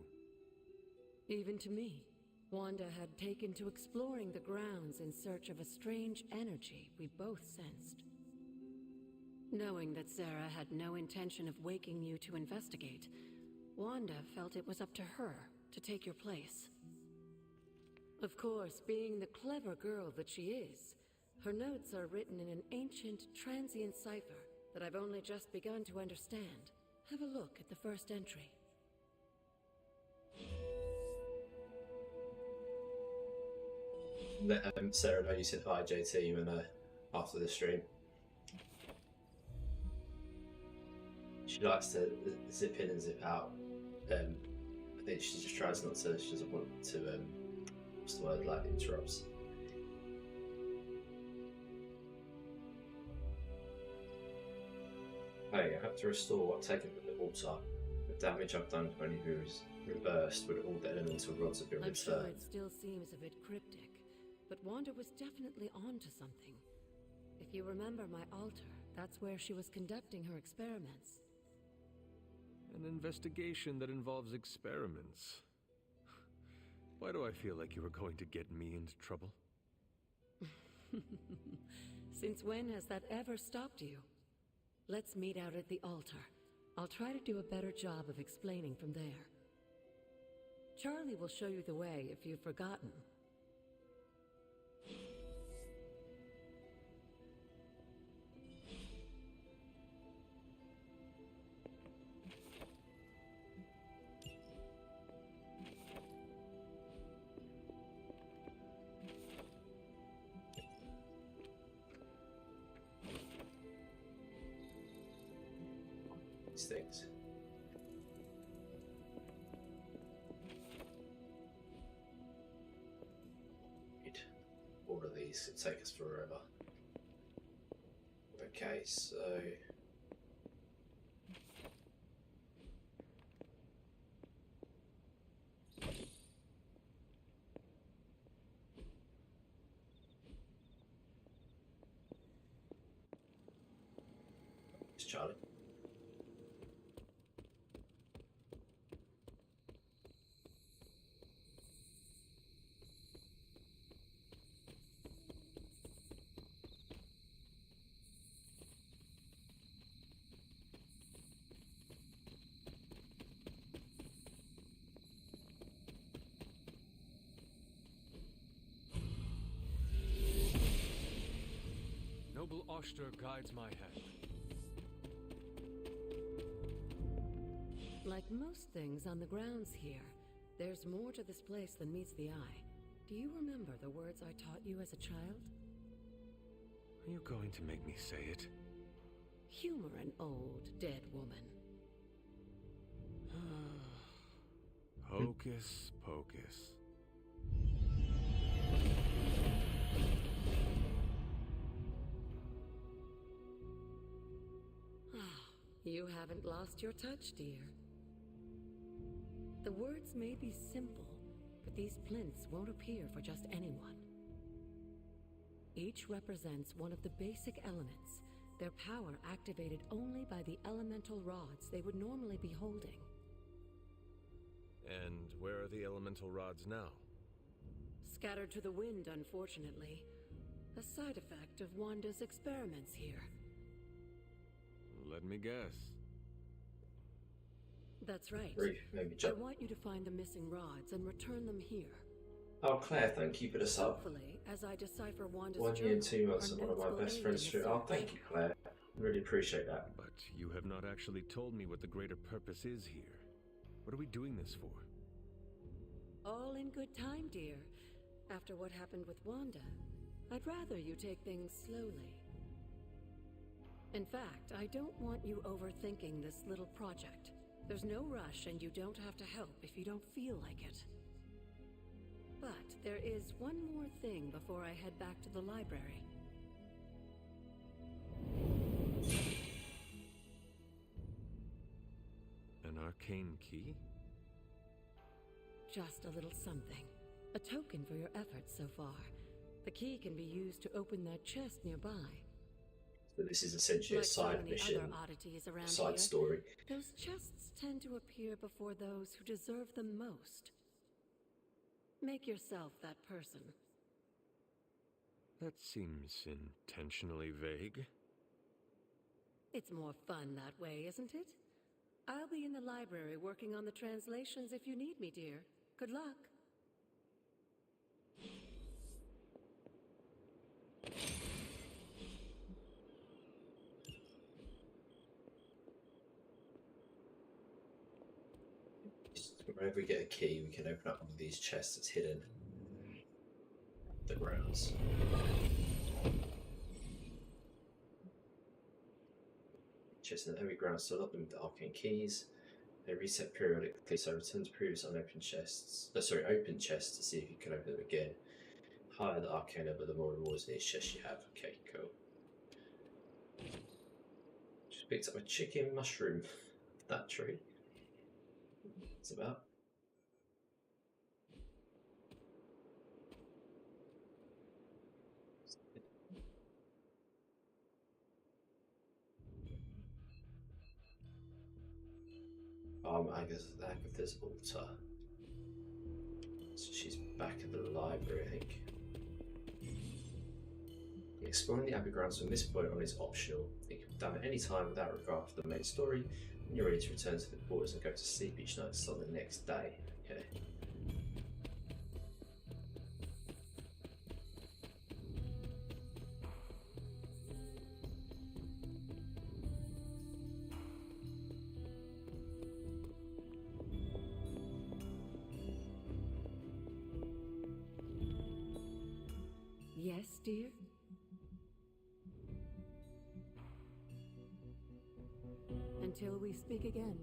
Even to me. Wanda had taken to exploring the grounds in search of a strange energy we both sensed. Knowing that Sarah had no intention of waking you to investigate, Wanda felt it was up to her to take your place. Of course, being the clever girl that she is, her notes are written in an ancient, transient cipher that I've only just begun to understand. Have a look at the first entry. Let Sarah know you said hi, JT, when after the stream. She likes to zip in and zip out. I think she just tries not to. She doesn't want to. What's the word? Like interrupts. Hey, I have to restore what I've taken from the altar. The damage I've done to any who is reversed when all the elemental rods have been I'm returned. sure it still seems a bit cryptic, but Wanda was definitely onto something. If you remember my altar, that's where she was conducting her experiments. An investigation that involves experiments. Why do I feel like you are going to get me into trouble? Since when has that ever stopped you? Let's meet out at the altar. I'll try to do a better job of explaining from there. Charlie will show you the way if you've forgotten. These things. All of these could take us forever. Okay, so it's Charlie. Noble Oster guides my hand. Like most things on the grounds here, There's more to this place than meets the eye. Do you remember the words I taught you as a child? Are you going to make me say it? Humor an old, dead woman. Hocus pocus. You haven't lost your touch, dear. The words may be simple, but these plinths won't appear for just anyone. Each represents one of the basic elements, their power activated only by the elemental rods they would normally be holding. And where are the elemental rods now? Scattered to the wind, unfortunately. A side effect of Wanda's experiments here. Let me guess. That's right. Maybe I want you to find the missing rods and return them here. Oh, Claire, thank you for the sub. Hopefully, as I decipher Wanda's 1 year and journal, 2 months our and one of notes my will best aid friends in through. the Oh, search. thank you, Claire. Really appreciate that. But you have not actually told me what the greater purpose is here. What are we doing this for? All in good time, dear. After what happened with Wanda, I'd rather you take things slowly. In fact, I don't want you overthinking this little project. There's no rush, and you don't have to help if you don't feel like it. But there is one more thing before I head back to the library. An arcane key? Just a little something. A token for your efforts so far. The key can be used to open that chest nearby. So this is essentially Like a so side many mission, other oddities around side here, story. those chests tend to appear before those who deserve them most. Make yourself that person. That seems intentionally vague. It's more fun that way, isn't it? I'll be in the library working on the translations if you need me, dear. Good luck. Whenever we get a key, we can open up one of these chests that's hidden in the grounds. Chests in the heavy grounds still up them with the arcane keys. They reset periodically, so return to previous unopened chests. Open chests to see if you can open them again. Higher the arcane level, the more rewards in each chest you have. Okay, cool. Just picked up a chicken mushroom. That tree. What's it about? I guess Agatha's altar. So she's back at the library, I think. Exploring the Abbey grounds from this point on is optional. It can be done at any time without regard for the main story. When you're ready to return to the quarters and go to sleep each night until the next day. Okay. Yes, dear? Until we speak again.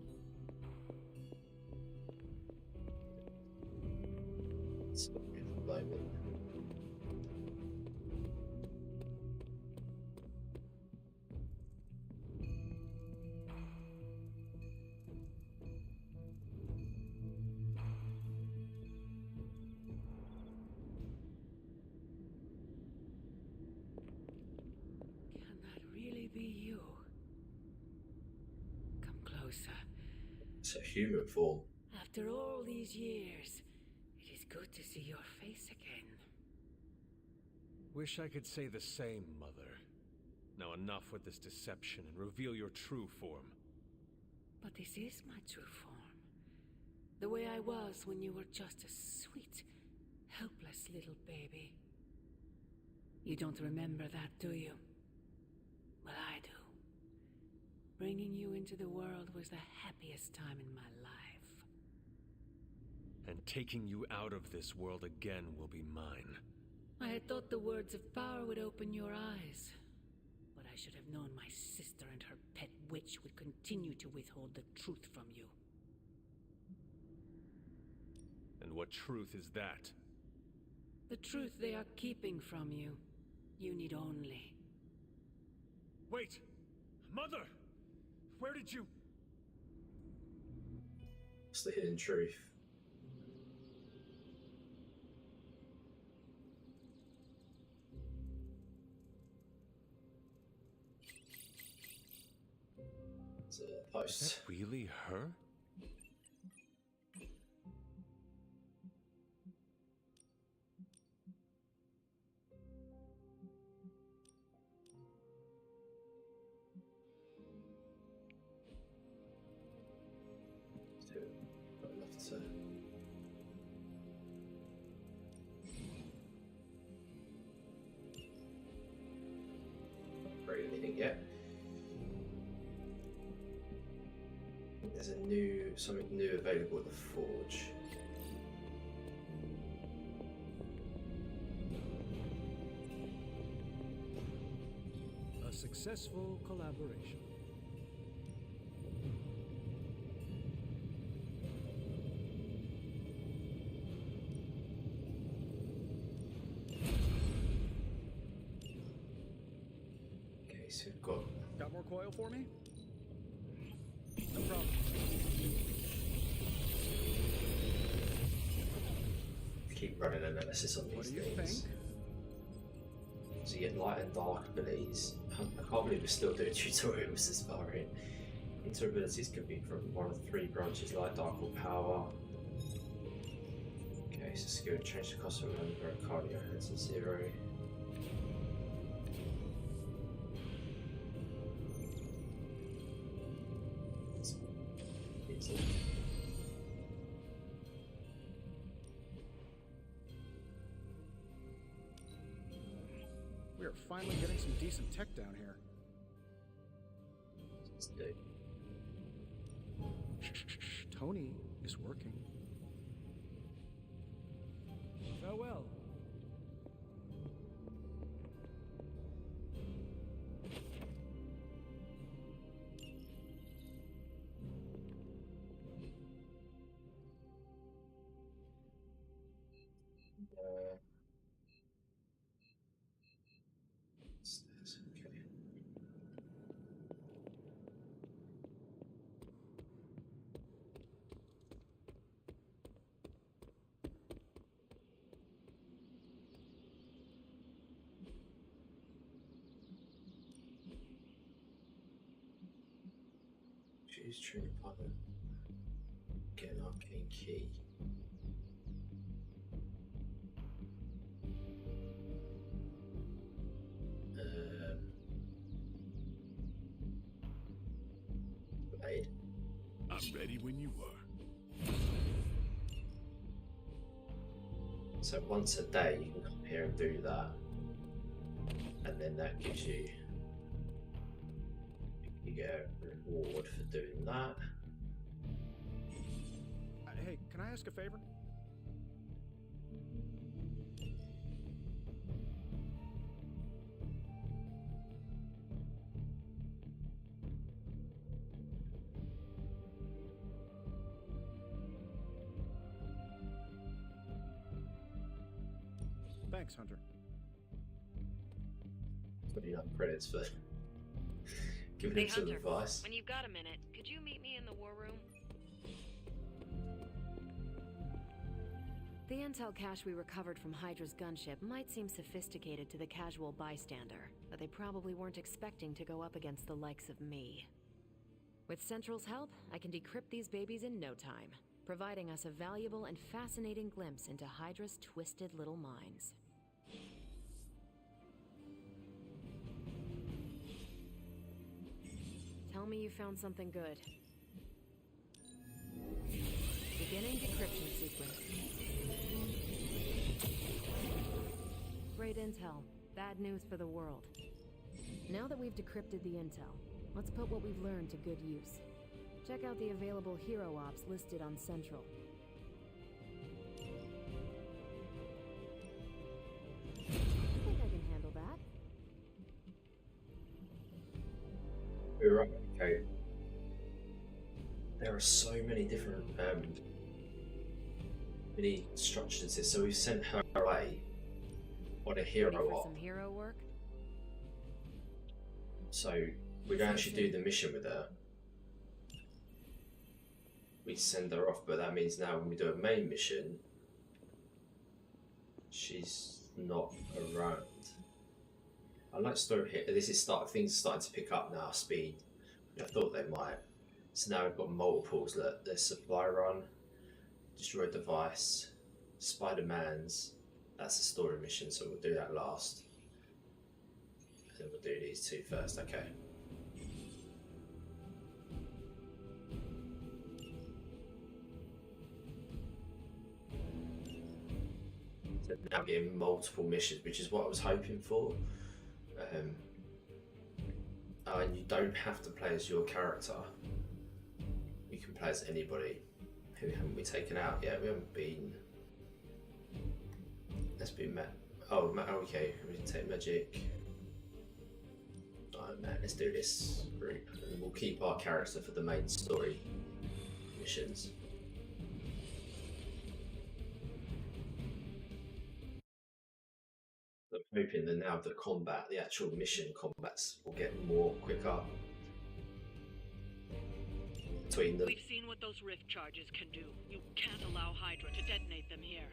Can that really be you? Come closer. It's a human form. After all these years, it is good to see your face again. Wish I could say the same, Mother. Now enough with this deception and reveal your true form. But this is my true form. The way I was when you were just a sweet, helpless little baby. You don't remember that, do you? Well, I do. Bringing you into the world was the happiest time in my life. And taking you out of this world again will be mine. I had thought the words of power would open your eyes. But I should have known my sister and her pet witch would continue to withhold the truth from you. And what truth is that? The truth they are keeping from you. You need only. Wait! Mother! Where did you... It's the hidden truth. It's a post. Is that really her? Anything yet? There's something new available at the forge. A successful collaboration. So we've got more coil for me? No problem. Keep running analysis on these things. So you get light and dark abilities. I can't believe we're still doing tutorials this far in. Inter abilities could be from one of 3 branches: light, dark, or power. Okay, so skill change the cost of remember cardio heads to 0. We are finally getting some decent tech down here. Shh, Tony is working. Farewell. Choose true partner. Get an arcane key. Blade. I'm ready when you are. So once a day you can come here and do that. And then that gives you get a reward for doing that. Hey, can I ask a favor? Thanks, Hunter. 29 credits for giving Hey, him some Hunter, advice. when you've got a minute, could you meet me in the war room? The intel cache we recovered from Hydra's gunship might seem sophisticated to the casual bystander, but they probably weren't expecting to go up against the likes of me. With Central's help, I can decrypt these babies in no time, providing us a valuable and fascinating glimpse into Hydra's twisted little minds. Tell me you found something good. Beginning decryption sequence. Great intel. Bad news for the world. Now that we've decrypted the intel, let's put what we've learned to good use. Check out the available hero ops listed on Central. you're right. Okay. There are so many different mini structures here. So we've sent her away on a hero Ready for op. some hero work? So we don't actually do the mission with her. We send her off, but that means now when we do a main mission, she's not around. I like story here. This is things are starting to pick up now. Speed. I thought they might. So now we've got multiples. Look, there's supply run, destroy device, Spider-Man's. That's a story mission, so we'll do that last. And then we'll do these two first. Okay. So now getting multiple missions, which is what I was hoping for. And you don't have to play as your character. You can play as anybody. Who haven't we taken out yet? We haven't been. Let's be okay. We can take magic. Oh man, let's do this group, and we'll keep our character for the main story missions. I'm hoping that now the actual mission combats will get more quicker between them. We've seen what those rift charges can do. You can't allow Hydra to detonate them here.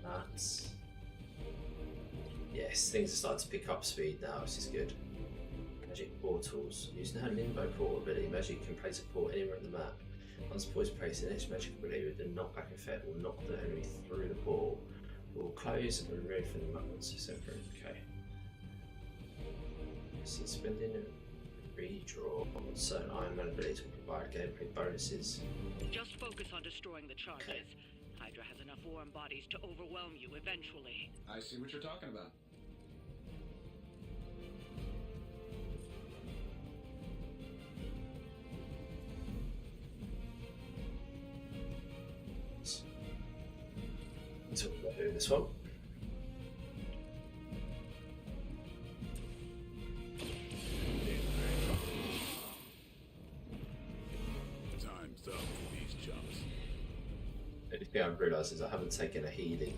That's... Yes, things are starting to pick up speed now, this is good. Magic portals. Using her limbo portal ability, magic can place a portal anywhere on the map. Once the portal is placed, the next magic ability with the knockback effect will knock the enemy through the portal. It will close and remove from the map once it's separate. Okay. Suspending redraw on certain Iron Man abilities will provide gameplay bonuses. Just focus on destroying the charges. Okay. Hydra has enough warm bodies to overwhelm you eventually. I see what you're talking about. So we're doing this one. Time's up for these chumps. The only thing I've realised is I haven't taken a healing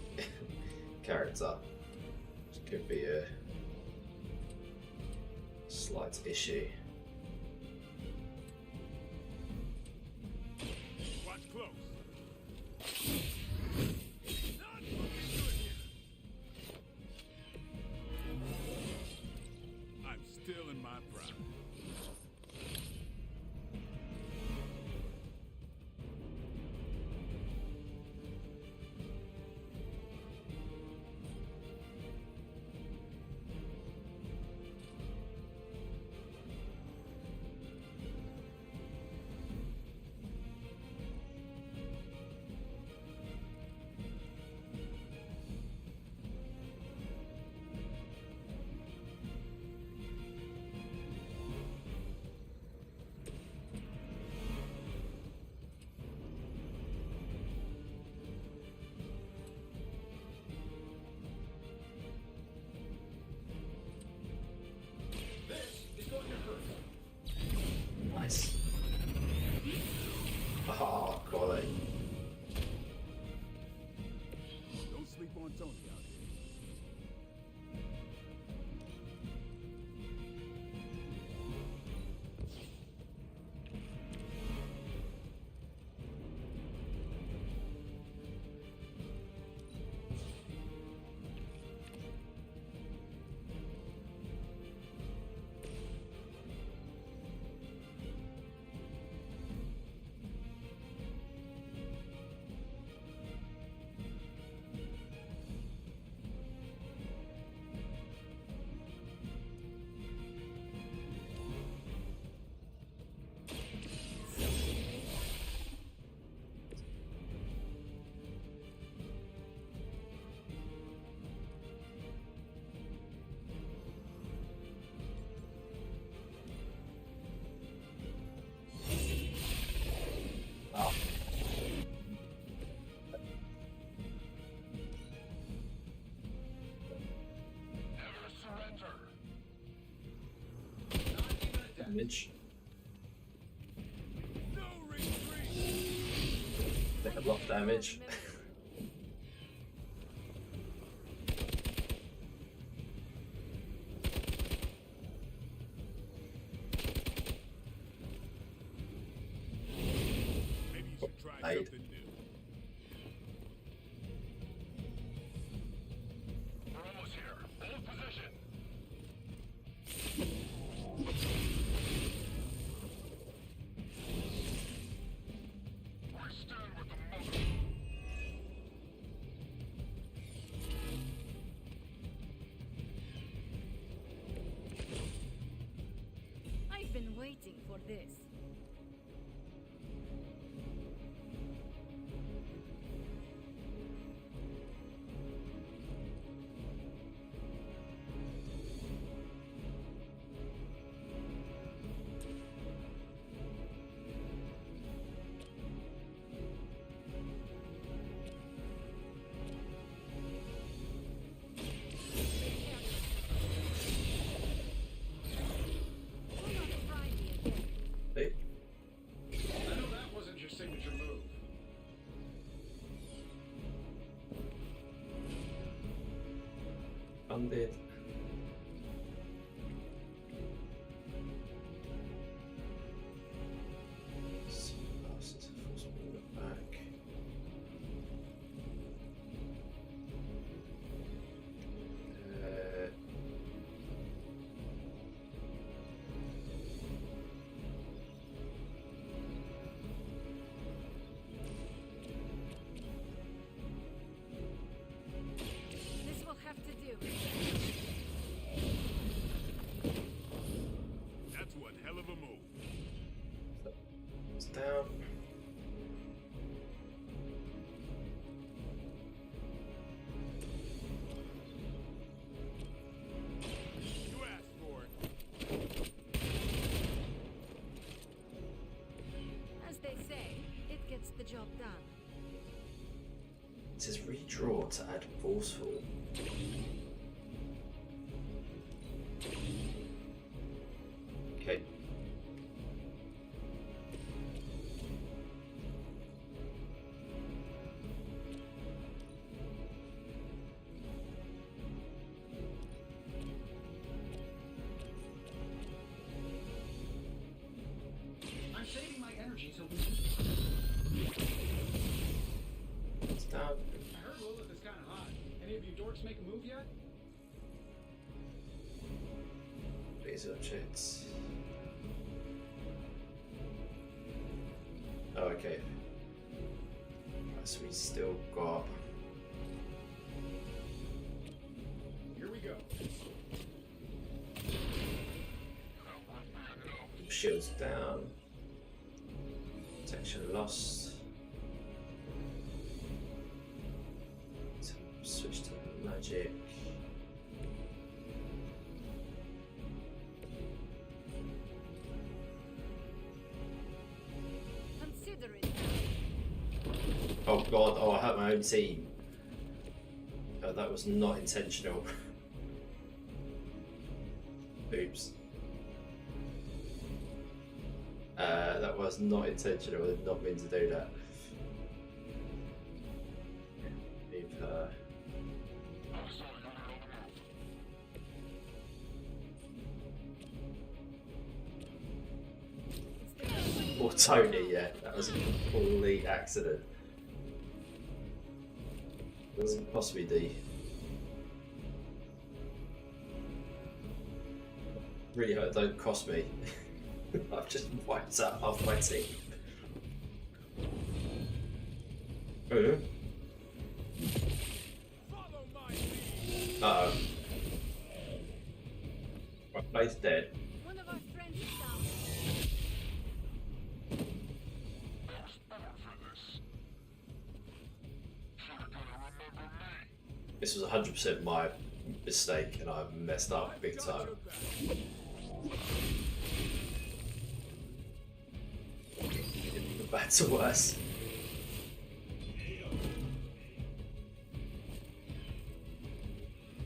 character, which could be a slight issue. Watch close. I'm still in my prime. damage. Take a lot of damage. Aid. I've been waiting for this. Undead. Back. This will have to do. That's one hell of a move. It's down. You asked for it. As they say, it gets the job done. It says redraw to add forceful. Okay. I'm saving my energy till we... It's down. I heard Lilith is kind of hot. Any of you dorks make a move yet? These objects. Oh, okay. So we still got. Here we go. Shields down. Protection lost. So switch to magic. Consider it. Oh god, oh I hurt my own team. Oh, that was not intentional. Oops. That was not intentional, I did not mean to do that. Leave her. Or Tony, yeah, that was a complete accident. Doesn't possibly D. Really hope don't cost me. I've just wiped out half my team. Oh. Uh-oh. My plate's dead. One of our friends is down. This was 100% my mistake and I messed up big time. From bad to worse.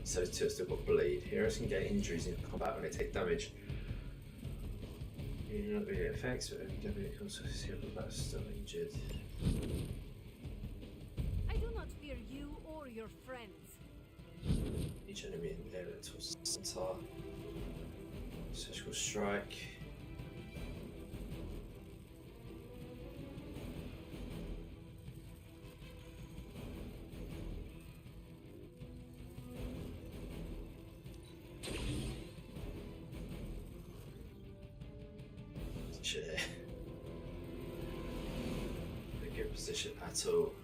So two have still got bleed. Heroes can get injuries in combat when they take damage. You do not really effects, but every comes to see about still injured. I do not fear you or your friends. Each enemy in there towards the centaur. Surgical strike. Shit. Not a good position at all.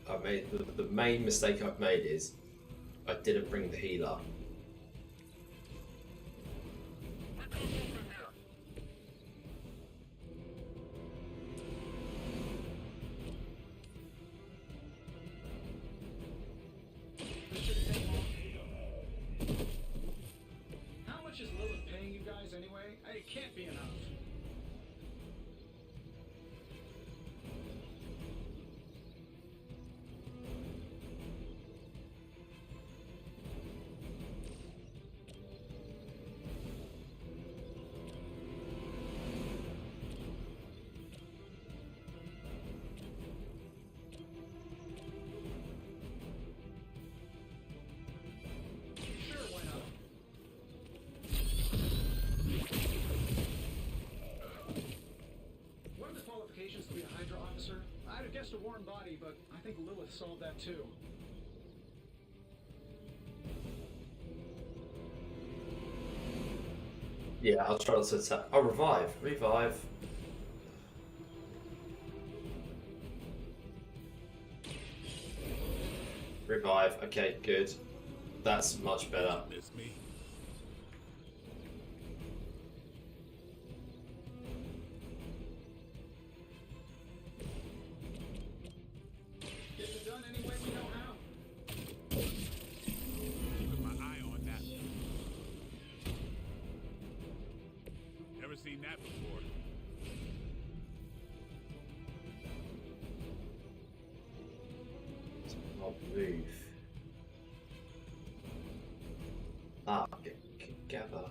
I made the main mistake I've made is I didn't bring the healer. How much is Lilith paying you guys anyway? It can't be enough. To be a Hydra officer? I'd have guessed a warm body, but I think Lilith solved that too. Yeah, I'll try to attack. Oh, revive. Revive. Revive. Okay, good. That's much better. It's me. Get it done any way we know how. Keeping my eye on that. Never seen that before. I'll move. Ah, gather.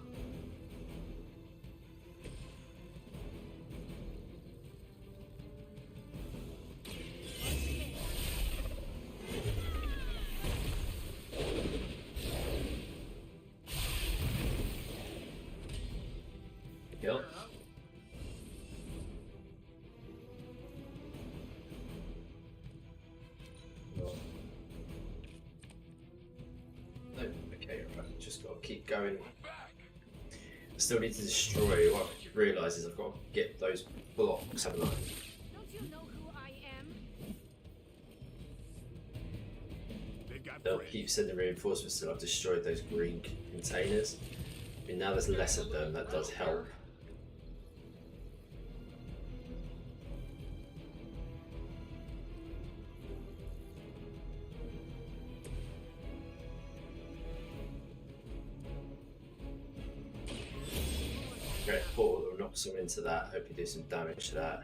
Kill. No, okay, right, just gotta keep going. I still need to destroy. What I realise is I've got to get those blocks, haven't I? Don't you know who I am? They'll keep sending reinforcements till I've destroyed those green containers. I mean, now there's less of them, that does help. Great portal will knock some into that, hope you do some damage to that.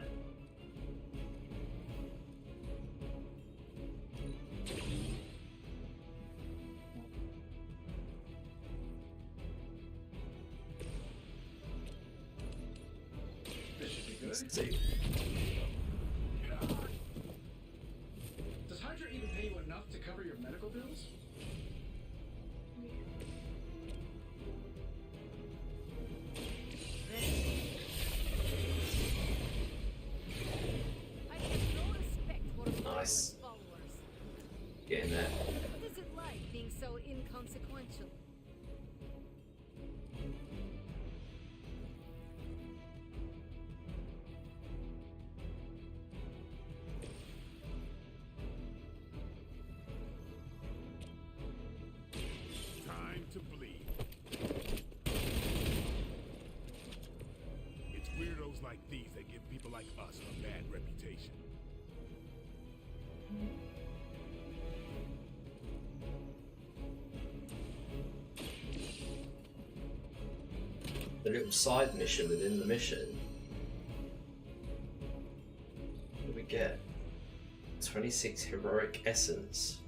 Let's see. Does Hydra even pay you enough to cover your medical bills? Nice. Get in there. What is it like being so inconsequential? Time to bleed. It's weirdos like these that give people like us a bad reputation. The little side mission within the mission. What do we 26 heroic essence.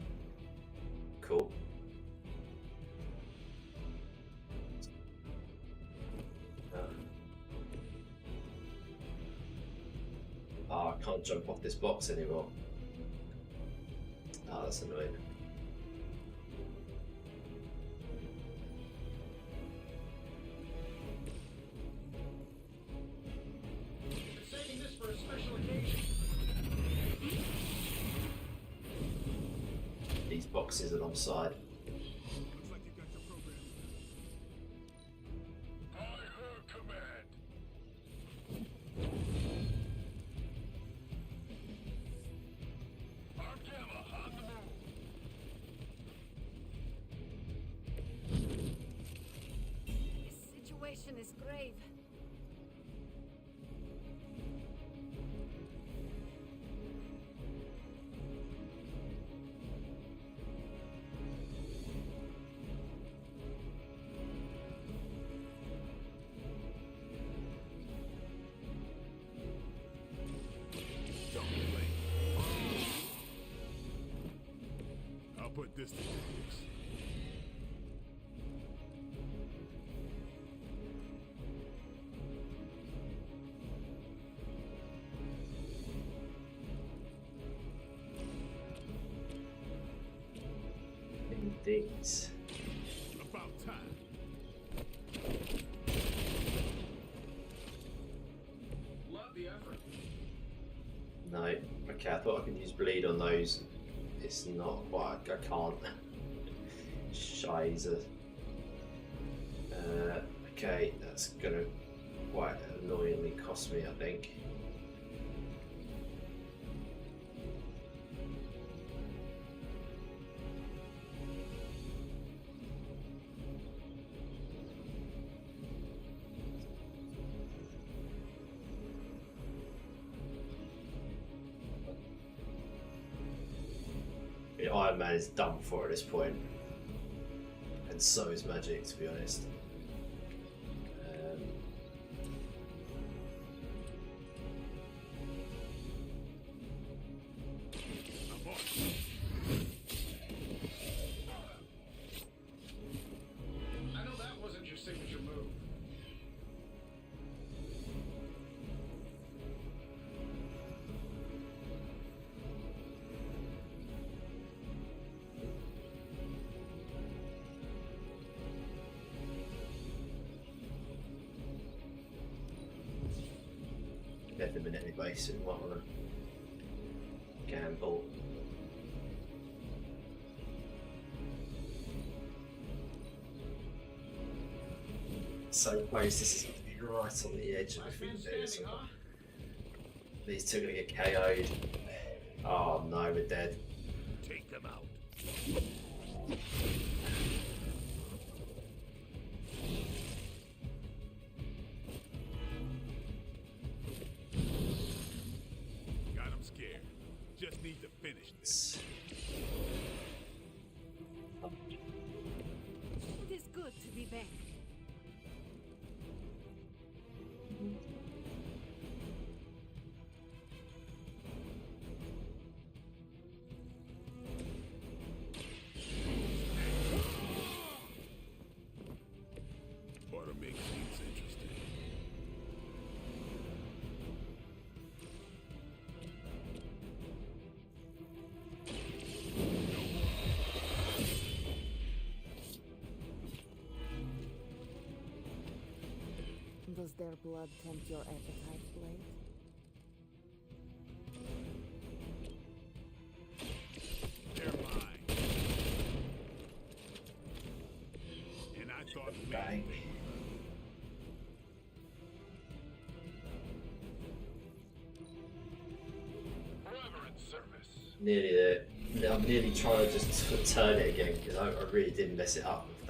Cool. Oh, I can't jump off this box anymore. Oh, that's annoying. Saving this for a special occasion. These boxes alongside. Is grave. Don't play. I'll put this to use. Things. About time. Love the effort. No. Okay, I thought I could use bleed on those. It's not. Well, I can't. Shizer. Okay, that's gonna quite annoyingly cost me, I think. Iron Man is done for at this point, and so is Magic, to be honest. I know that wasn't your signature move. At the minute anyway, so we might want to gamble. So close, this is going to be right on the edge of if we can do this. These two are going to get KO'd. Oh no, we're dead. Take them out. Got him scared. Just need to finish this. It is good to be back. Ought to make things interesting. Does their blood tempt your appetite, Blade? They're mine. And I thought Bang. Nearly there. I'm nearly trying to just turn it again because I really did mess it up with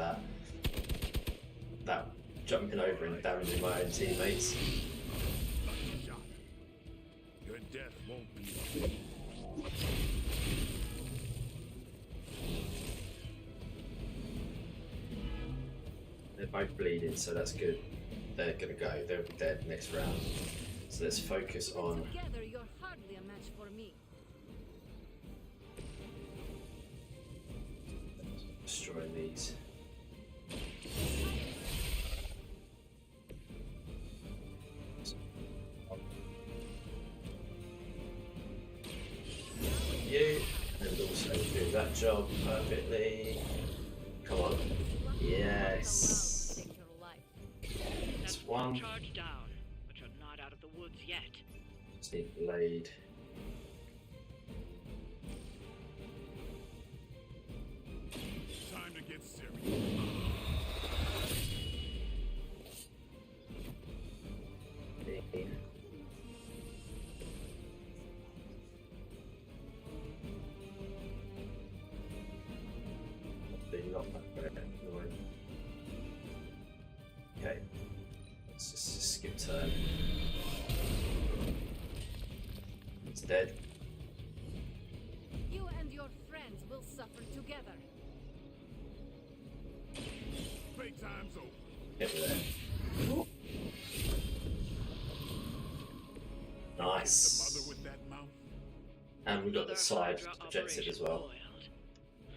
that jumping over and damaging my own teammates. Your death won't be. They're both bleeding, so that's good. They're gonna go. They'll be dead next round. So let's focus on. Together, you're hardly a match for me. these. You, and also do that job perfectly. Come on. Yes. That's one. Charge down, but you're not out of the woods yet. Just need blade. Time to get serious. Okay, let's just skip turn. It's dead. You and your friends will suffer together. Playtime's over. Get me there. Nice. The mother with that mouth. And we got the side objective as well.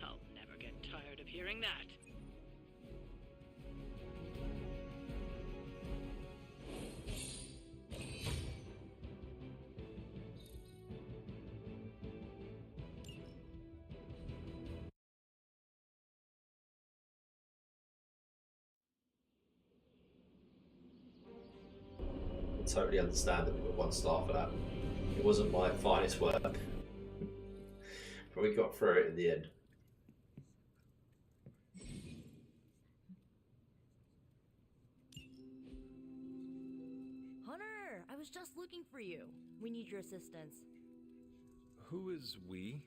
I'll never get tired of hearing that. I totally understand that we got 1 star for that. It wasn't my finest work. But we got through it in the end. Hunter, I was just looking for you. We need your assistance. Who is we?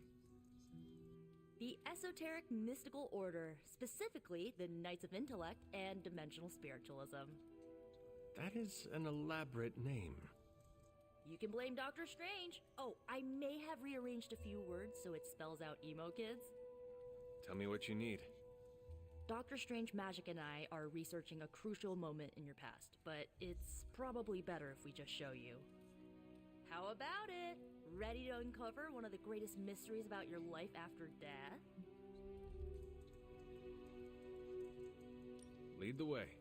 The Esoteric Mystical Order, specifically the Knights of Intellect and Dimensional Spiritualism. That is an elaborate name. You can blame Dr. Strange. Oh, I may have rearranged a few words so it spells out emo kids. Tell me what you need. Dr. Strange Magic and I are researching a crucial moment in your past, but it's probably better if we just show you. How about it? Ready to uncover one of the greatest mysteries about your life after death? Lead the way.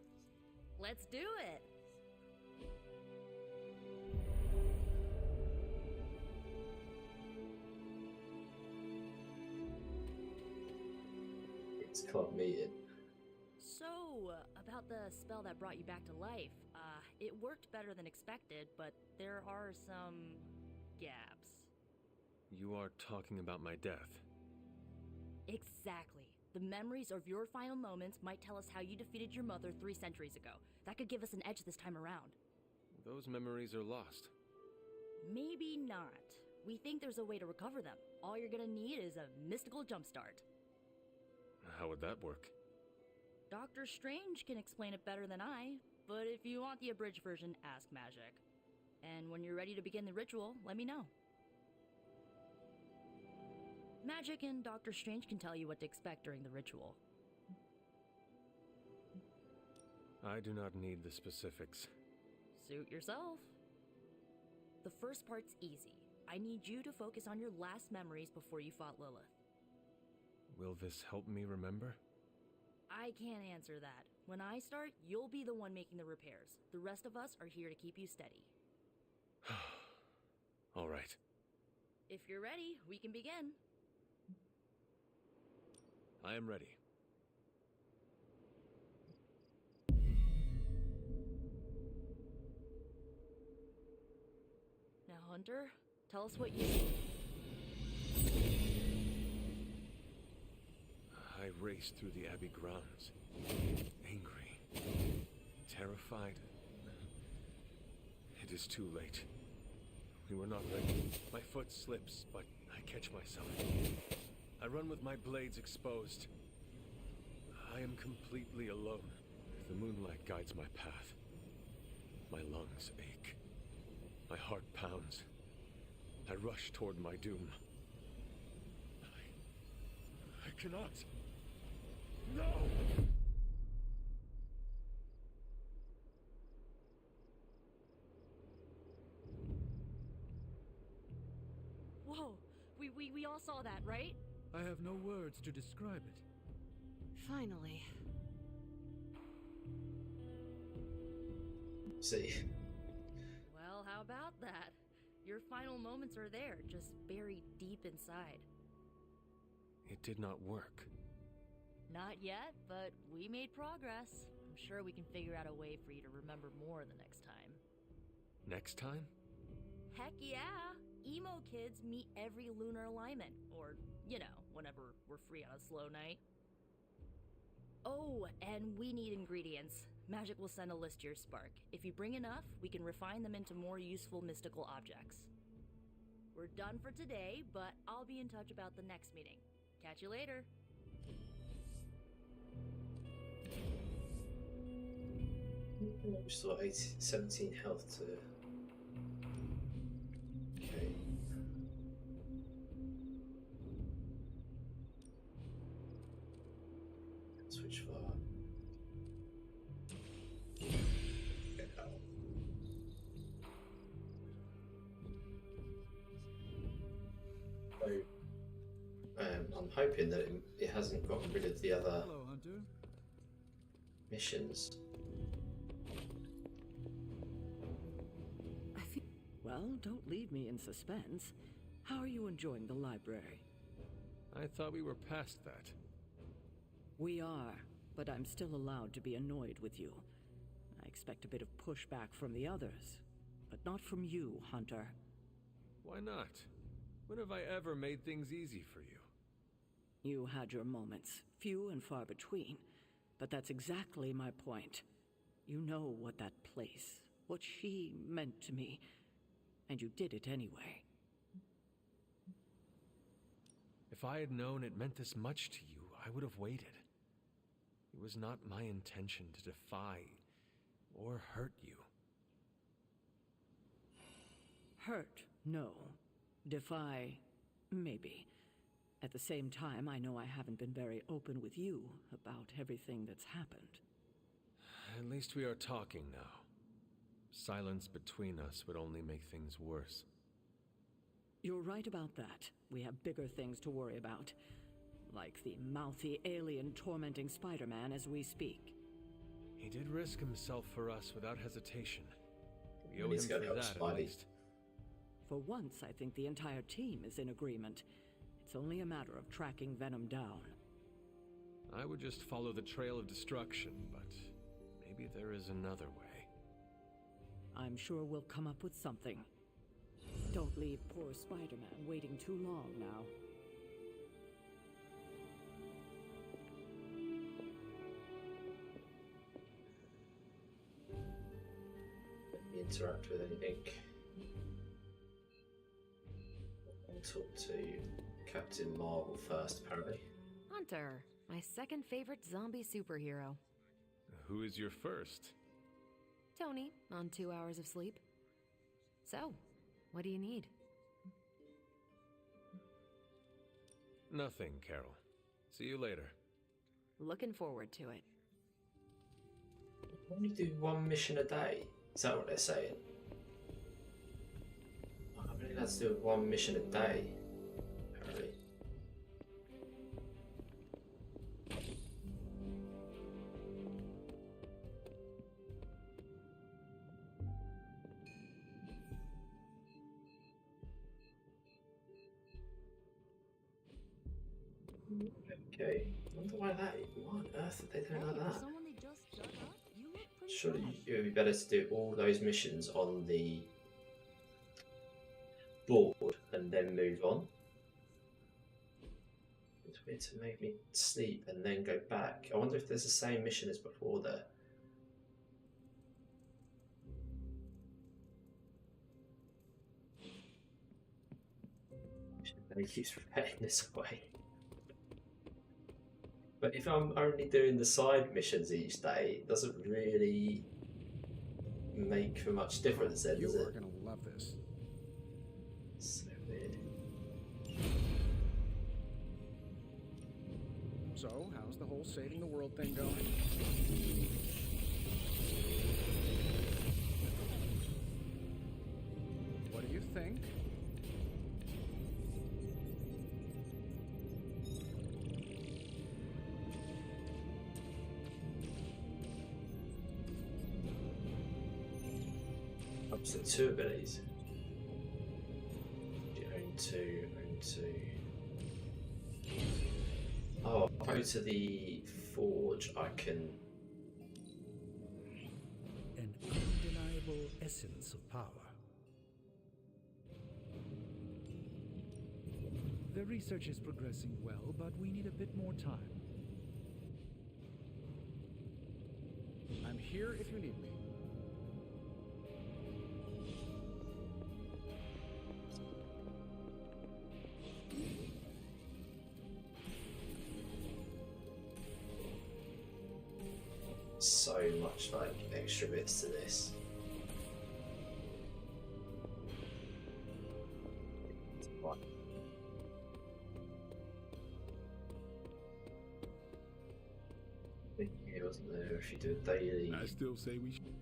Let's do it! It's club meeting. So, about the spell that brought you back to life, it worked better than expected, but there are some gaps. You are talking about my death. Exactly. The memories of your final moments might tell us how you defeated your mother 3 centuries ago. That could give us an edge this time around. Those memories are lost. Maybe not. We think there's a way to recover them. All you're gonna need is a mystical jumpstart. How would that work? Doctor Strange can explain it better than I, but if you want the abridged version, ask Magic. And when you're ready to begin the ritual, let me know. Magic and Doctor Strange can tell you what to expect during the ritual. I do not need the specifics. Suit yourself. The first part's easy. I need you to focus on your last memories before you fought Lilith. Will this help me remember? I can't answer that. When I start, you'll be the one making the repairs. The rest of us are here to keep you steady. All right. If you're ready, we can begin. I am ready. Now, Hunter, tell us what you see. I raced through the Abbey grounds, angry, terrified. It is too late. We were not ready. My foot slips, but I catch myself. I run with my blades exposed. I am completely alone. The moonlight guides my path. My lungs ache. My heart pounds. I rush toward my doom. I cannot. No! Whoa! We all saw that, right? I have no words to describe it. Finally. See. Well, how about that? Your final moments are there, just buried deep inside. It did not work. Not yet, but we made progress. I'm sure we can figure out a way for you to remember more the next time. Next time? Heck yeah! Emo kids meet every lunar alignment, or, you know, whenever we're free on a slow night. Oh, and we need ingredients. Magic will send a list to your spark. If you bring enough, we can refine them into more useful mystical objects. We're done for today, but I'll be in touch about the next meeting. Catch you later. Just thought 17 health to. Okay. Switch fire. I'm hoping that it hasn't gotten rid of the other missions. Well, don't leave me in suspense. How are you enjoying the library? I thought we were past that. We are, but I'm still allowed to be annoyed with you. I expect a bit of pushback from the others, but not from you, Hunter. Why not? When have I ever made things easy for you? You had your moments, few and far between, but that's exactly my point. You know what that place, what she meant to me, and you did it anyway. If I had known it meant this much to you, I would have waited. It was not my intention to defy or hurt you. Hurt, no. Defy, maybe. At the same time, I know I haven't been very open with you about everything that's happened. At least we are talking now. Silence between us would only make things worse. You're right about that. We have bigger things to worry about. Like the mouthy alien tormenting Spider-Man as we speak. He did risk himself for us without hesitation. We owe him He's for gonna help that, Spidey. at least. For once, I think the entire team is in agreement. It's only a matter of tracking Venom down. I would just follow the trail of destruction, but maybe there is another way. I'm sure we'll come up with something. Don't leave poor Spider-Man waiting too long now. Let me interact with anything. I'll talk to Captain Marvel first, apparently. Hunter, my second favorite zombie superhero. Who is your first? Tony, on 2 hours of sleep. So, what do you need? Nothing, Carol. See you later. Looking forward to it. Only do one mission a day. Is that what they're saying? I'm only allowed to do one mission a day, apparently. Okay, I wonder why that is. Why on earth are they doing like that? Someone they just dug up? You look pretty Surely fresh. it would be better to do all those missions on the board and then move on. It's weird to make me sleep and then go back. I wonder if there's the same mission as before there. They keep repeating this away. But if I'm only doing the side missions each day, it doesn't really make for much difference then, does You it? are gonna love this. So weird. So, how's the whole saving the world thing going? What do you think? So 2 abilities. You own 2, own 2. Oh, if I go to the forge, I can. An undeniable essence of power. The research is progressing well, but we need a bit more time. I'm here if you need me. So much like extra bits to this. Right. It wasn't there if you do a daily. I still say we should.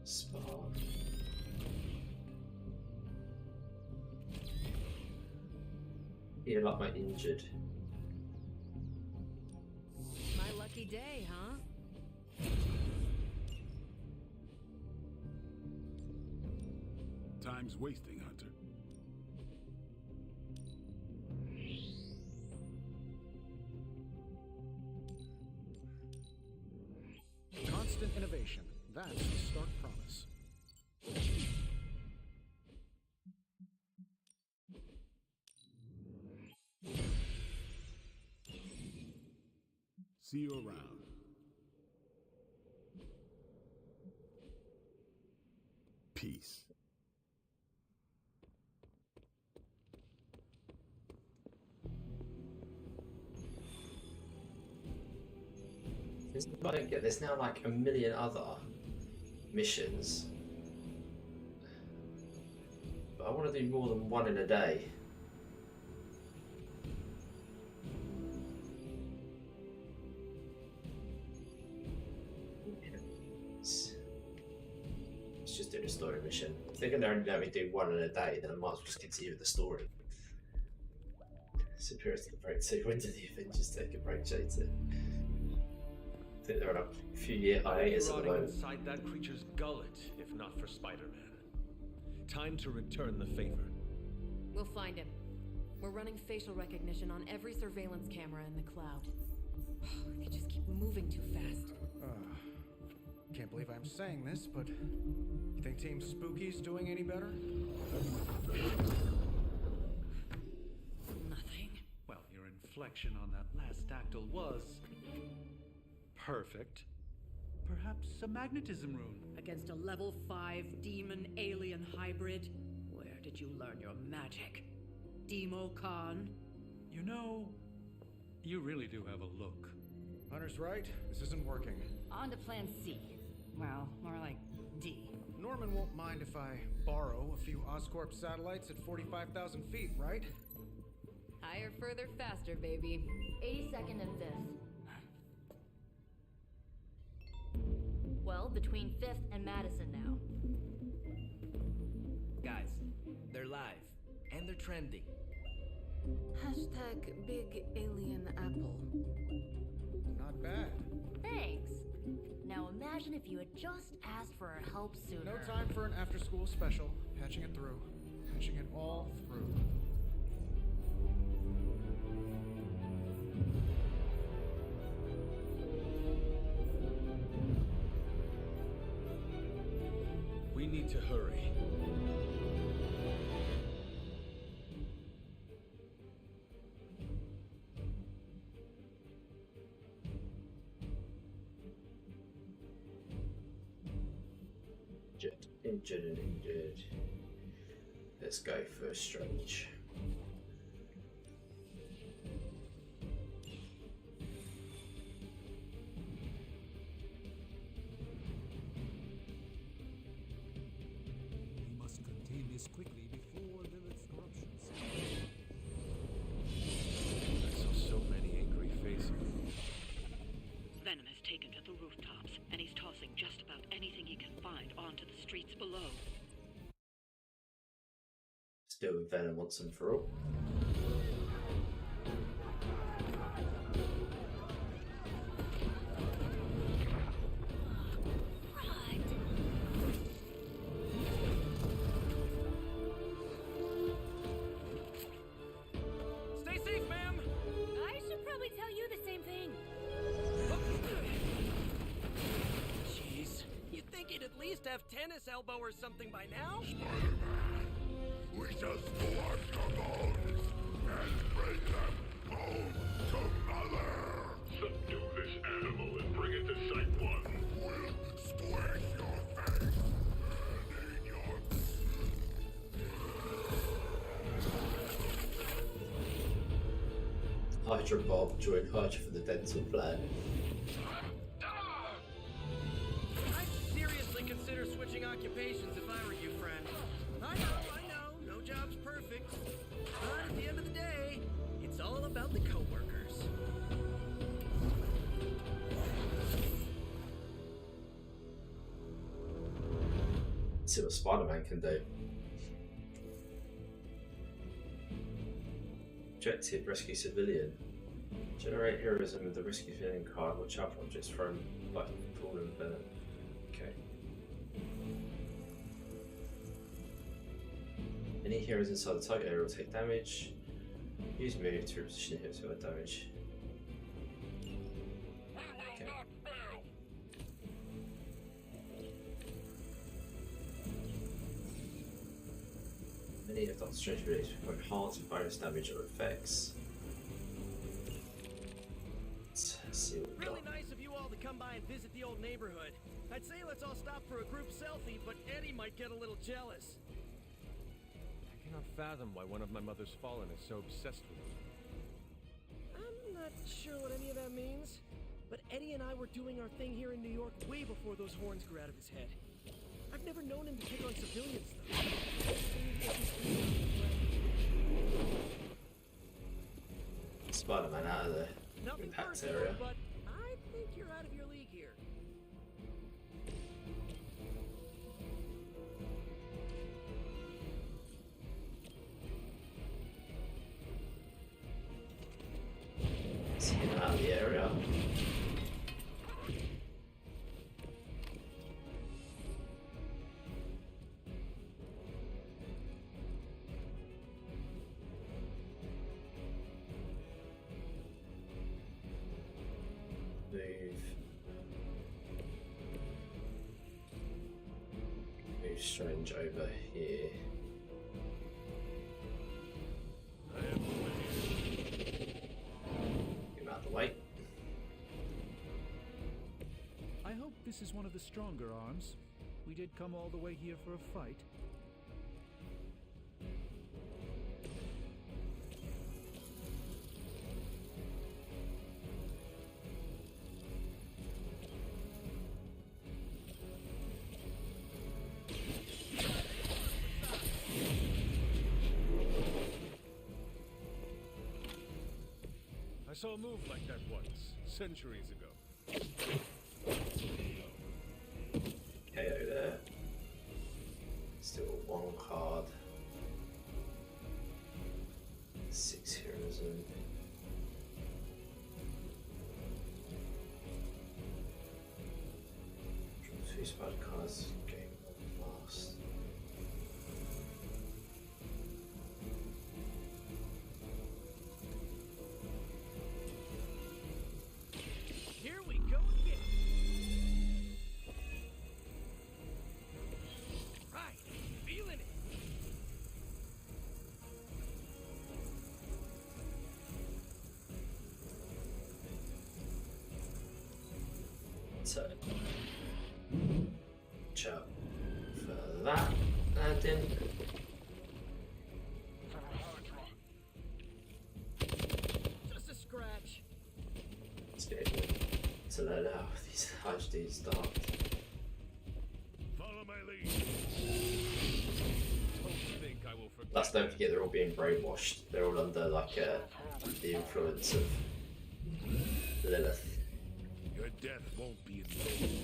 Spa. Yeah, like my injured. My lucky day, huh? Time's wasting, Hunter. Constant innovation. That's the stark promise. See you around. Peace. I don't get. There's now like a million other missions, but I want to do more than one in a day. Let's just do the story mission. If they're going to only let me do one in a day, then I might as well just continue with the story. Superior to the break 2. When did the Avengers take a break, JT? I think they're on a few year hiatus at the moment. Inside that creature's gullet, if not for Spider-Man. Time to return the favor. We'll find him. We're running facial recognition on every surveillance camera in the cloud. They just keep moving too fast. Can't believe I'm saying this, but you think Team Spooky's doing any better? Nothing. Well, your inflection on that last dactyl was perfect. Perhaps a magnetism rune. Against a level 5 demon alien hybrid? Where did you learn your magic? Demo Khan? You know, you really do have a look. Hunter's right. This isn't working. On to plan C. Well, more like D. Norman won't mind if I borrow a few Oscorp satellites at 45,000 feet, right? Higher, further, faster, baby. 82nd and 5th. Well, between 5th and Madison now. Guys, they're live. And they're trending. Hashtag big alien apple. Not bad. Thanks. Now imagine if you had just asked for our help sooner. No time for an after-school special. Patching it through. Patching it all through. We need to hurry. Injured and injured. Let's go for Strange. We must contain this quickly before Lilith's corruptions. I saw so many angry faces. Venom has taken to the rooftops, and he's tossing just about anything he can find onto the streets below. Still with Venom once and for all. have tennis elbow or something by now. We just want the bones and bring them home to Mother! Subdue this animal and bring it to Site 1. We'll splash your face and in your... Hydra Bob joined Hydra for the dental plan. I'd seriously consider switching occupations if I were you, friend. I know, no job's perfect. But at the end of the day, it's all about the coworkers. See what Spider-Man can do. Objective, rescue civilian. Generate heroism with the rescue civilian card. Watch out for objects from like fallen burn. Okay. Any heroes inside the target area will take damage. Use move to reposition heroes who are damage. Okay. Many of Doctor Strange abilities become enhanced with bonus damage or effects. Let's see what we got. Really nice of you all to come by and visit the old neighborhood. I'd say let's all stop for a group selfie, but Eddie might get a little jealous. I cannot fathom why one of my mother's fallen is so obsessed with me. I'm not sure what any of that means, but Eddie and I were doing our thing here in New York way before those horns grew out of his head. I've never known him to pick on civilians, though. Spider-Man out of the impact area. But I think you're out of your league here. See him out of the area. Move Strange over here. Get him out of the way. I hope this is one of the stronger arms. We did come all the way here for a fight. I saw a move like that once, centuries ago. KO there. Still one card. 6 heroism. Draw 2 spider cards. Game last. Here we go again. Right, feeling it. So, watch out for that landing. Just a scratch. Let's get it to let out these HD start. Follow my lead. Don't think I will forget. Plus, don't forget they're all being brainwashed. They're all under like the influence of Lilith. Your death won't be in vain.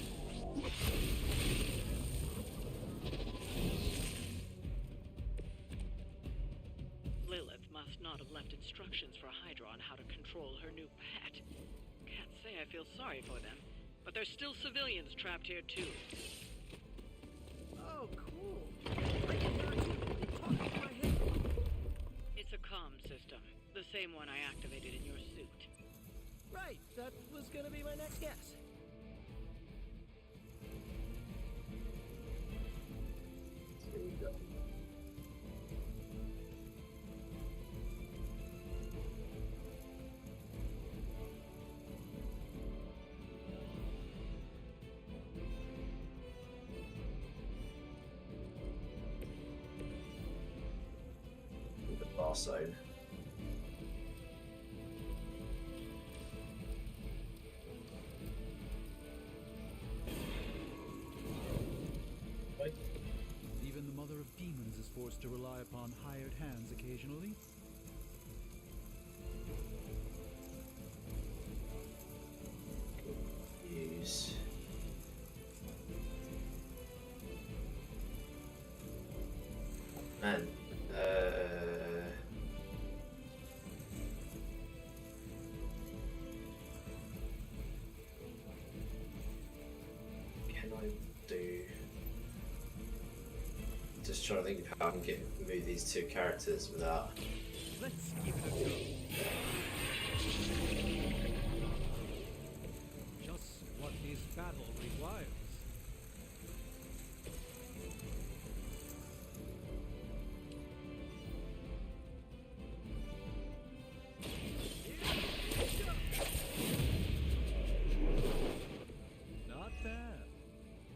Lilith must not have left instructions for Hydra on how to control her new pet. Can't say I feel sorry for them, but there's still civilians trapped here too. Oh, cool. I can hear it talking in my head. It's a comm system, the same one I activated in your suit. Right, that was gonna be my next guess. you go. The last zone. Even the mother of demons is forced to rely upon hired hands occasionally. Use. Man, can I do? Just trying to think of how I can move these two characters without. Let's give it a go. Just what this battle requires. Not bad.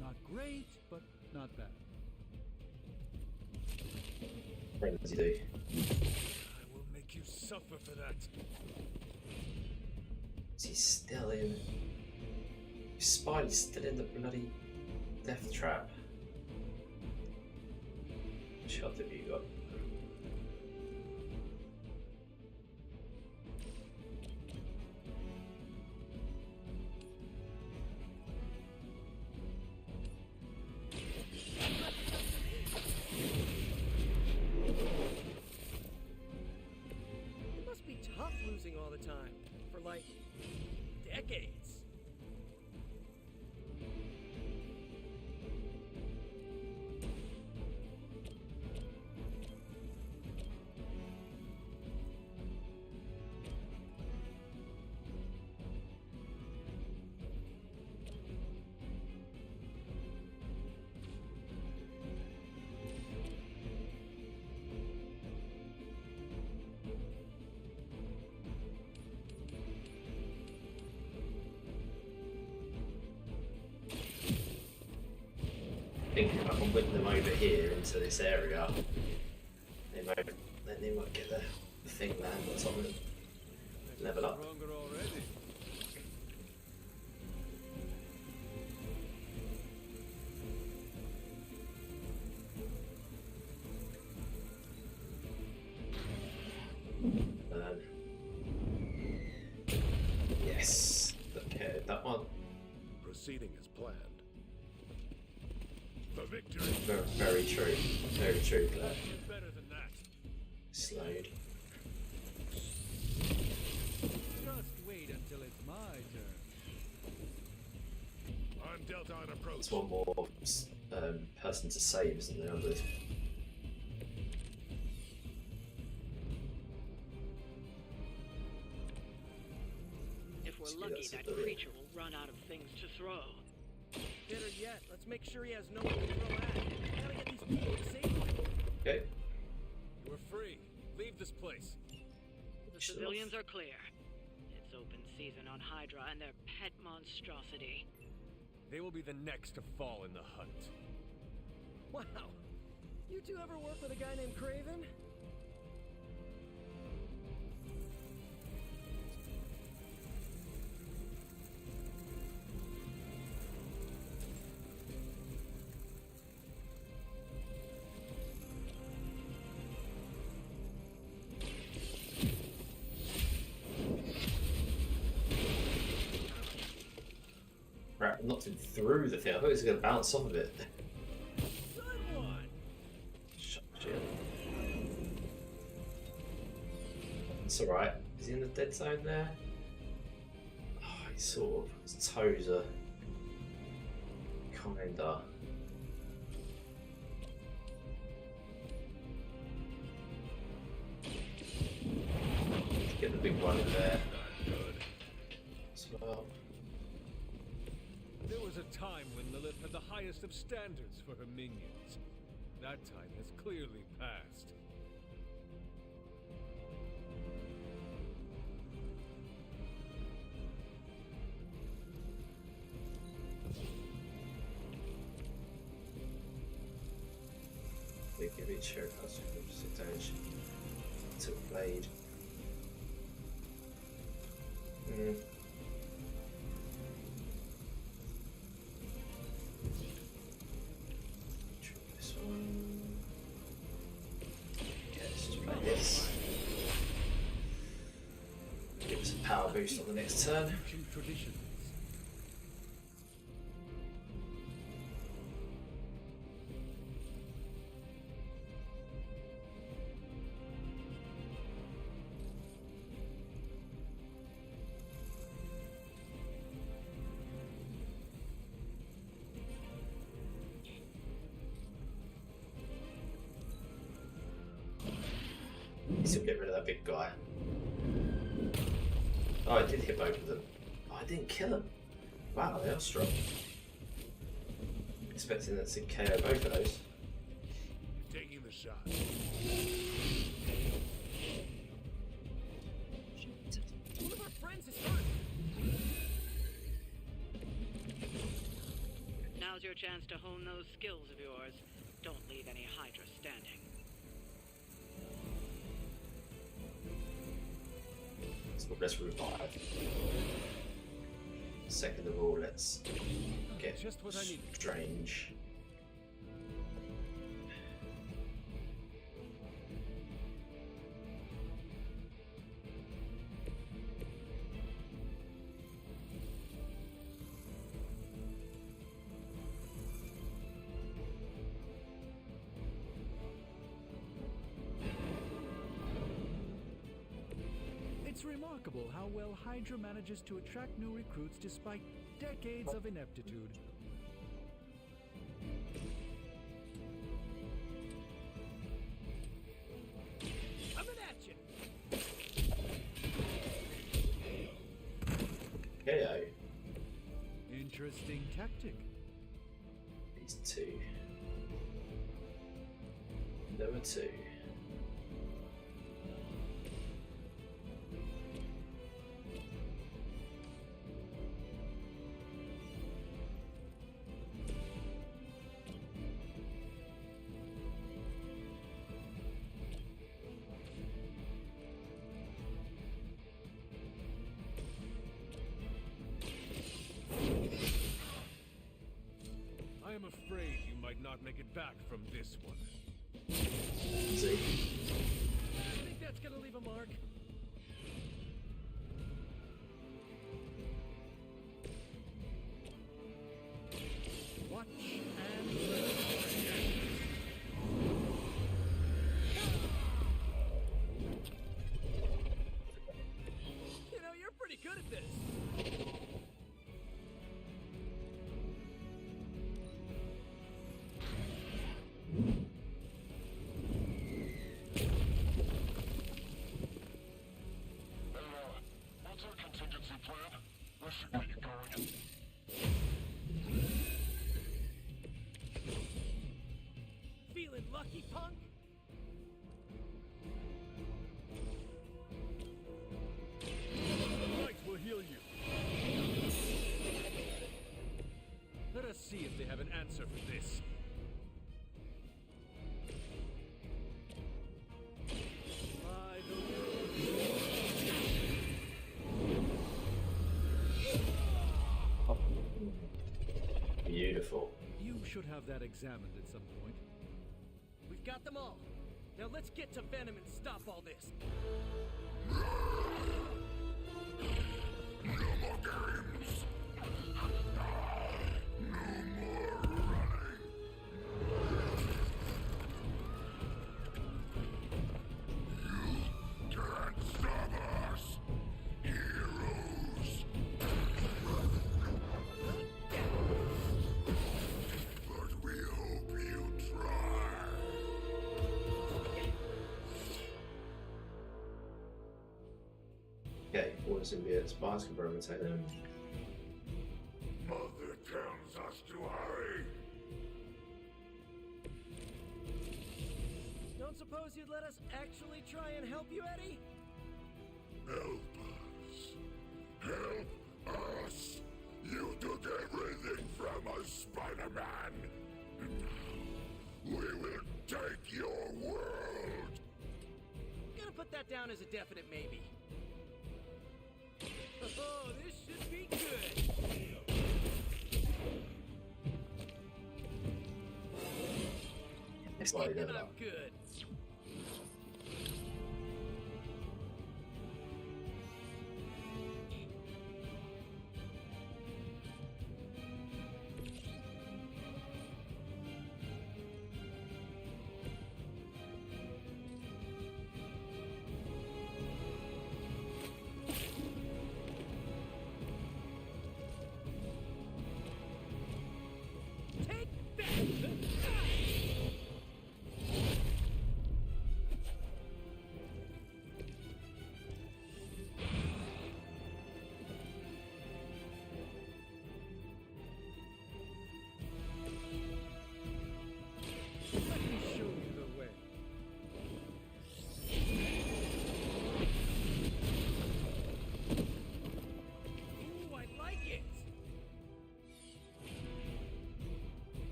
Not great, but not bad. Frenzy do. I will make you suffer for that. Is he still in? Spidey's still in the bloody death trap. What shot have you got? It must be tough losing all the time. For like decades. Thinking if I can whip them over here into this area, they might get the thing land on top of them. Level up. Stronger already. Yes. Okay, that one. Proceeding as planned. The victory. Very, very true. Very true, Claire. Better than that. Slowed. Just wait until it's my turn. I'm Delta on approach. There's one more person to save, isn't there? If we're lucky, that creature will run out of things to throw. Better yet, let's make sure he has no one to throw at. Gotta get these people to safety. Okay. You are free. Leave this place. The civilians are clear. It's open season on Hydra and their pet monstrosity. They will be the next to fall in the hunt. Wow. You two ever work with a guy named Craven? Crap, knocked him through the thing. I thought he was going to bounce off of it. Shut shit. It's alright. Is he in the dead zone there? Oh, he's sort of. His toes are kinda. Get the big one in there. As well. There was a time when Lilith had the highest of standards for her minions. That time has clearly passed. They give each other a damage to blade. Try this one. Yeah, let's just play this. Give us a power boost on the next turn. Traditions. Still get rid of that big guy. Oh, I did hit both of them. Oh, I didn't kill them. Wow, they are strong. Expecting that to KO both of those. Taking the shot. One of our friends is hurt. Now's your chance to hone those skills of yours. Don't leave any Hydra standing. Let's revive. Second of all, let's get just what I need. Strange. It's remarkable how well Hydra manages to attract new recruits despite decades of ineptitude. Coming at you. KO. Interesting tactic. These two. Number two. I am afraid you might not make it back from this one. See? I think that's gonna leave a mark. Watch and learn. You know, you're pretty good at this. What's our contingency plan? This should get you going. Feeling lucky, punk? Light will heal you. Let us see if they have an answer for this. By the way. Beautiful. You should have that examined at some point. We've got them all. Now let's get to Venom and stop all this. No more games. No more running. You can't stop us, heroes. But we hope you try. Okay, all the symbiote spies can probably take them. Mother tells us to hurry. don't suppose you'd let us actually try and help you, Eddie? Help us. Help us. You took everything from us, Spider-Man. And now we will take your world. I'm gonna put that down as a definite maybe. Oh, this should be good. It's like that. I'm good.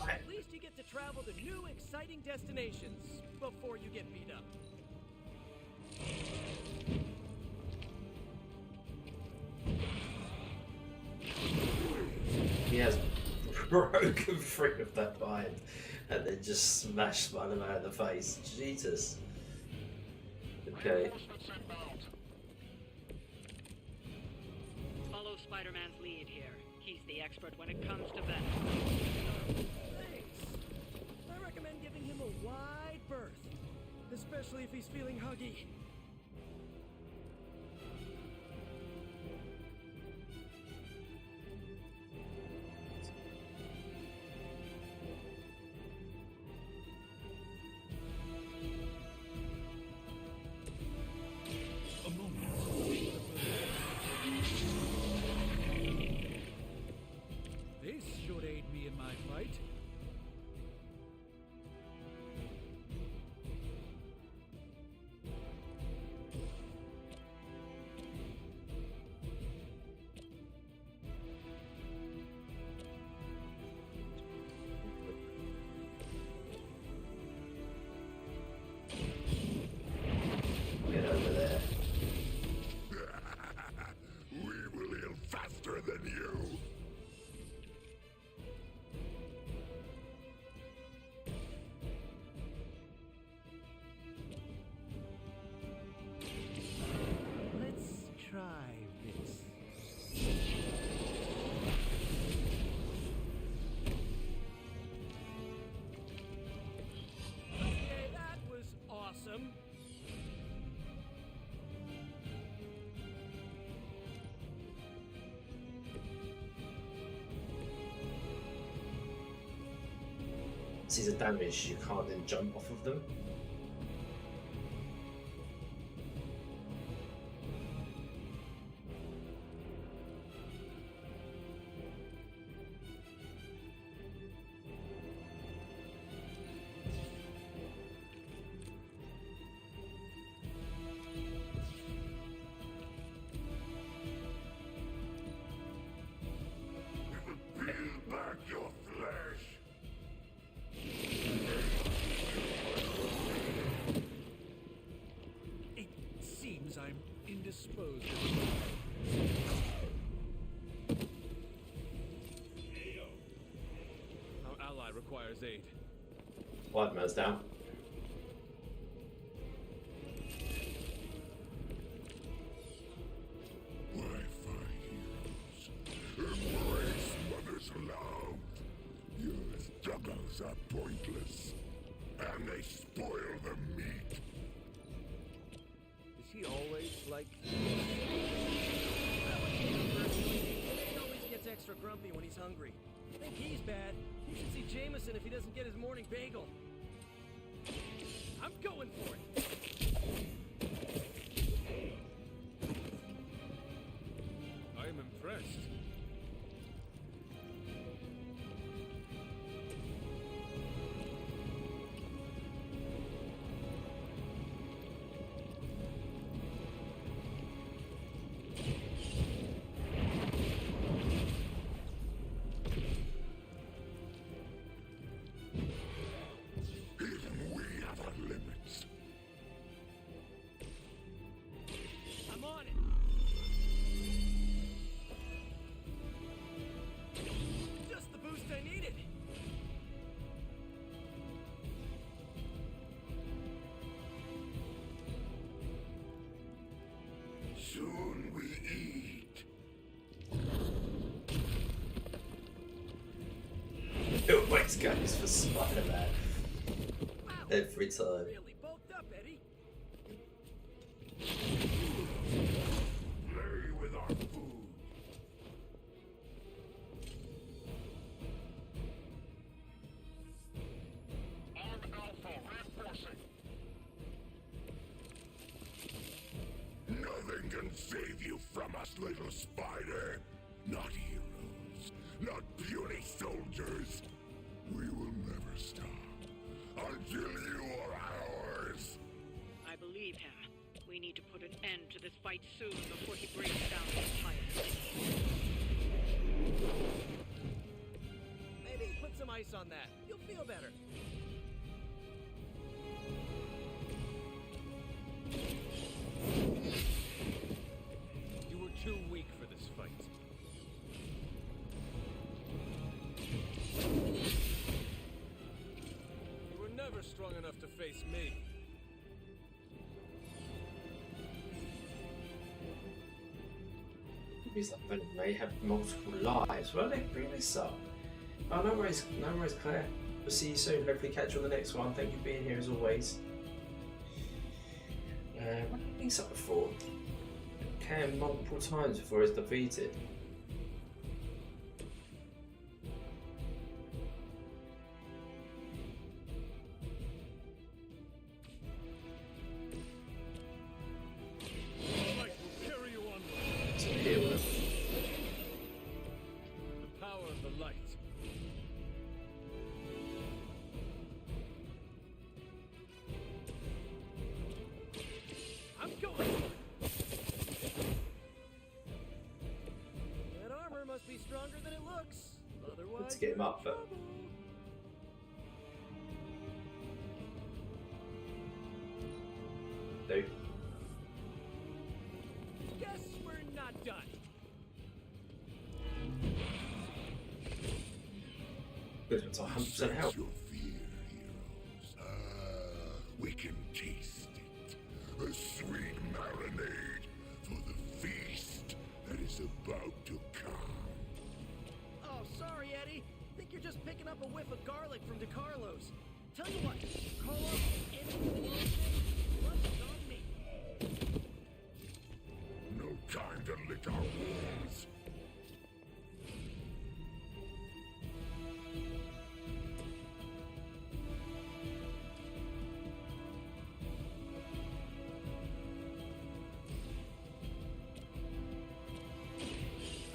At least you get to travel to new, exciting destinations before you get beat up. He has broken free of that bind and then just smashed Spider-Man in the face. Jesus. Okay. Follow Spider-Man's lead here. He's the expert when it comes to Venom. Thanks. I recommend giving him a wide berth, especially if he's feeling huggy. This should aid me in my fight. Get over there. We will heal faster than you. Let's try this. Okay, that was awesome. See the damage, you can't then jump off of them. Peel back your flesh. It seems I'm indisposed. Our ally requires aid. White man's down. Wi-Fi heroes. Embrace mother's love. Your struggles are pointless. And they spoil the meat. like... He always gets extra grumpy when he's hungry. I think he's bad. You should see Jameson if he doesn't get his morning bagel. I'm going for it. I am impressed. Even we have our limits. I'm on it. Just the boost I needed. Soon we eat. It always goes for Spider-Man. Every time. Really bulked up, Eddie. Play with our food. Arm Alpha reinforcing. Nothing can save you from us, little spider. Not heroes, not puny soldiers. We will never stop until you are ours. I believe him. We need to put an end to this fight soon before he brings down the entire city. Maybe put some ice on that. You'll feel better. You were too weak for this fight. You were never strong enough to face me. These like may have multiple lives. Well, they really suck. Oh, no worries, Claire. We'll see you soon. Hopefully, catch you on the next one. Thank you for being here as always. What did things up before? Cam multiple times before he's defeated. Light will carry you onward. So here with him. The power of the light. I'm going. That armor must be stronger than it looks. Otherwise, Let's get him up, but no. Guess we're not done. Good, it's 100% health. Your fear, heroes. We can taste it. A sweet marinade for the feast that is about to come. Oh, sorry, Eddie. Think you're just picking up a whiff of garlic from DeCarlo's. Tell you what, Carlos, anything lunch on me. No time to lick our wounds.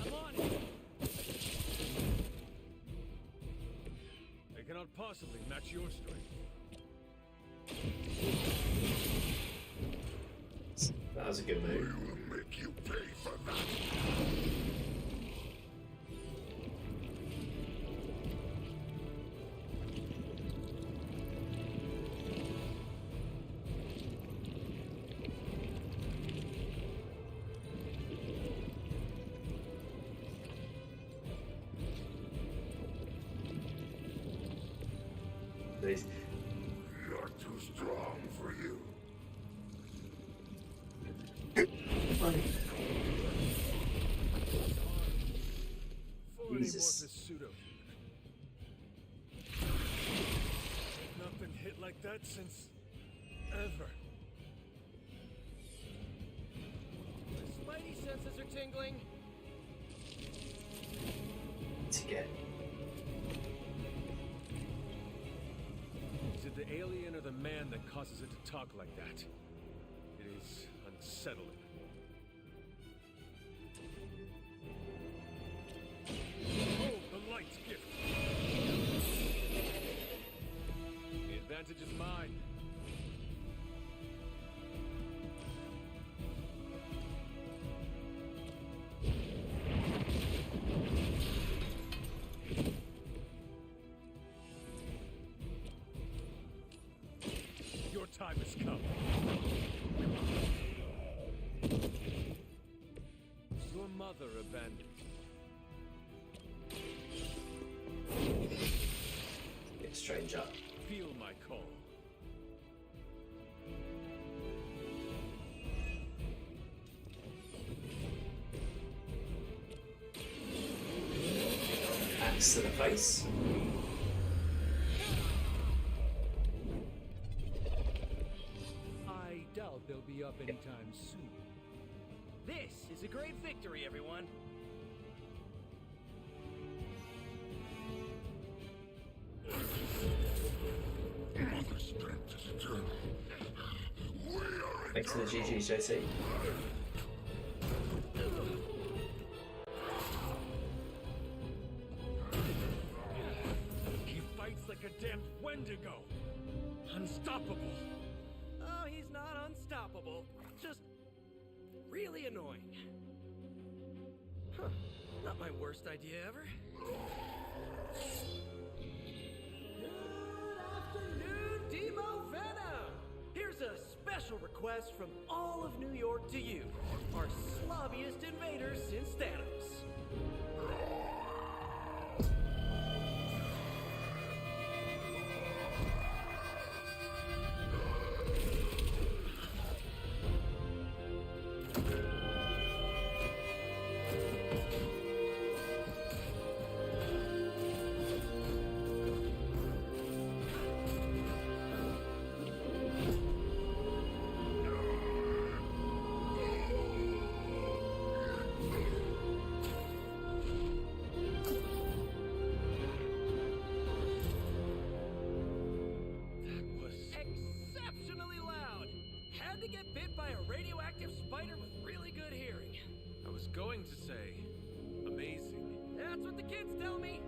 I'm on it. They cannot possibly match your strength. That was a good We move. will make you pay for that. Please. Not too strong for you. Jesus. Amorphous pseudo. Not been hit like that since ever. tingling. To get. Is it the alien or the man that causes it to talk like that? It is unsettling. Hold the light's gift. The advantage is mine. Your time has come. Your mother abandoned you. Get strange up. Feel my call. Axe to the face. I doubt they'll be up anytime soon. This is a great victory, everyone. Mother strength is eternal. We are Thanks to the GG's, JC. He fights like a damned Wendigo. Unstoppable. Oh, he's not unstoppable. Just really annoying. Huh. Not my worst idea ever. Good afternoon, Demo Venom! Here's a special request from all of New York to you, our slobbiest invaders since Thanos. Exceptionally loud! Had to get bit by a radioactive spider with really good hearing. I was going to say, amazing. That's what the kids tell me.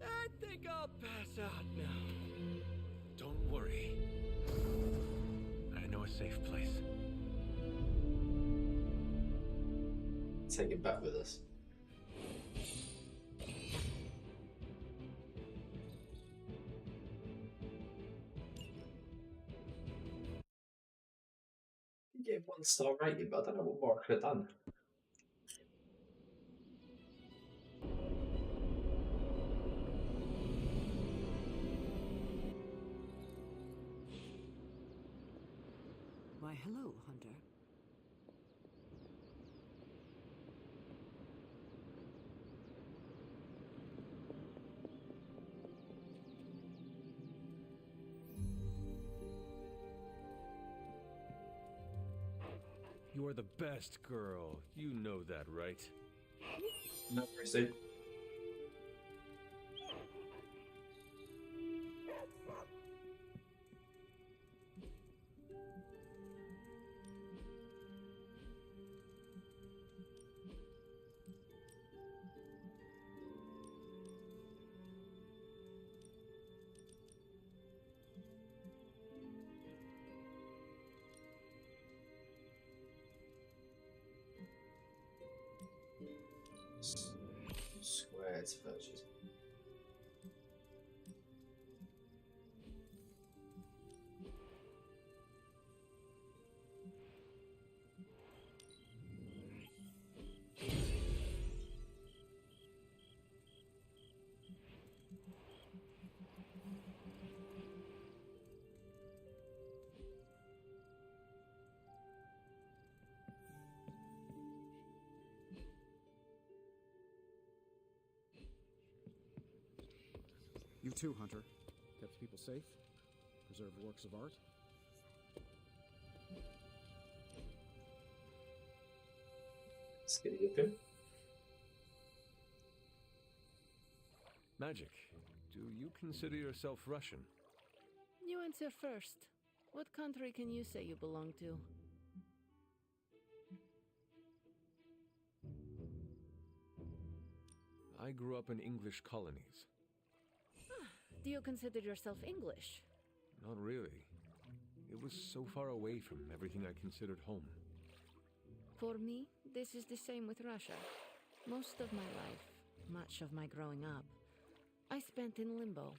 I think I'll pass out now. Don't worry. I know a safe place. Take it back with us. You gave 1-star rating, but I don't know what more I could have done. Why, hello, Hunter. You are the best girl. You know that, right? No worries, dude. Square to purchase. You too, Hunter. Kept people safe, preserved works of art. Skinny looking. Magic, do you consider yourself Russian? You answer first. What country can you say you belong to? I grew up in English colonies. Do you consider yourself English? Not really. It was so far away from everything I considered home. For me, this is the same with Russia. Most of my life, much of my growing up, I spent in limbo.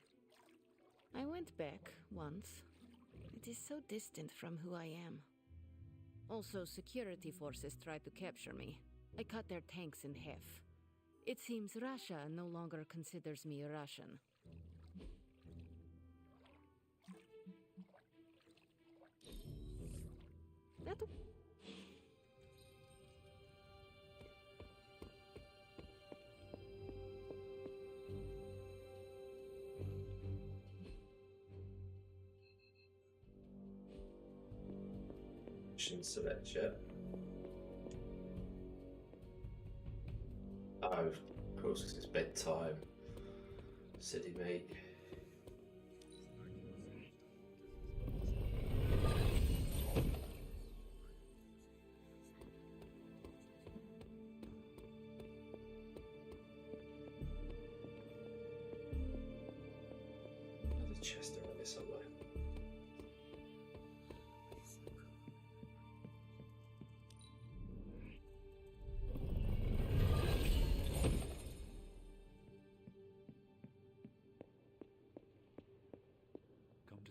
I went back once. It is so distant from who I am. Also, security forces tried to capture me. I cut their tanks in half. It seems Russia no longer considers me Russian. That... Select yet. Oh, of course, 'cause it's bedtime. City mate. There's a chest around here somewhere.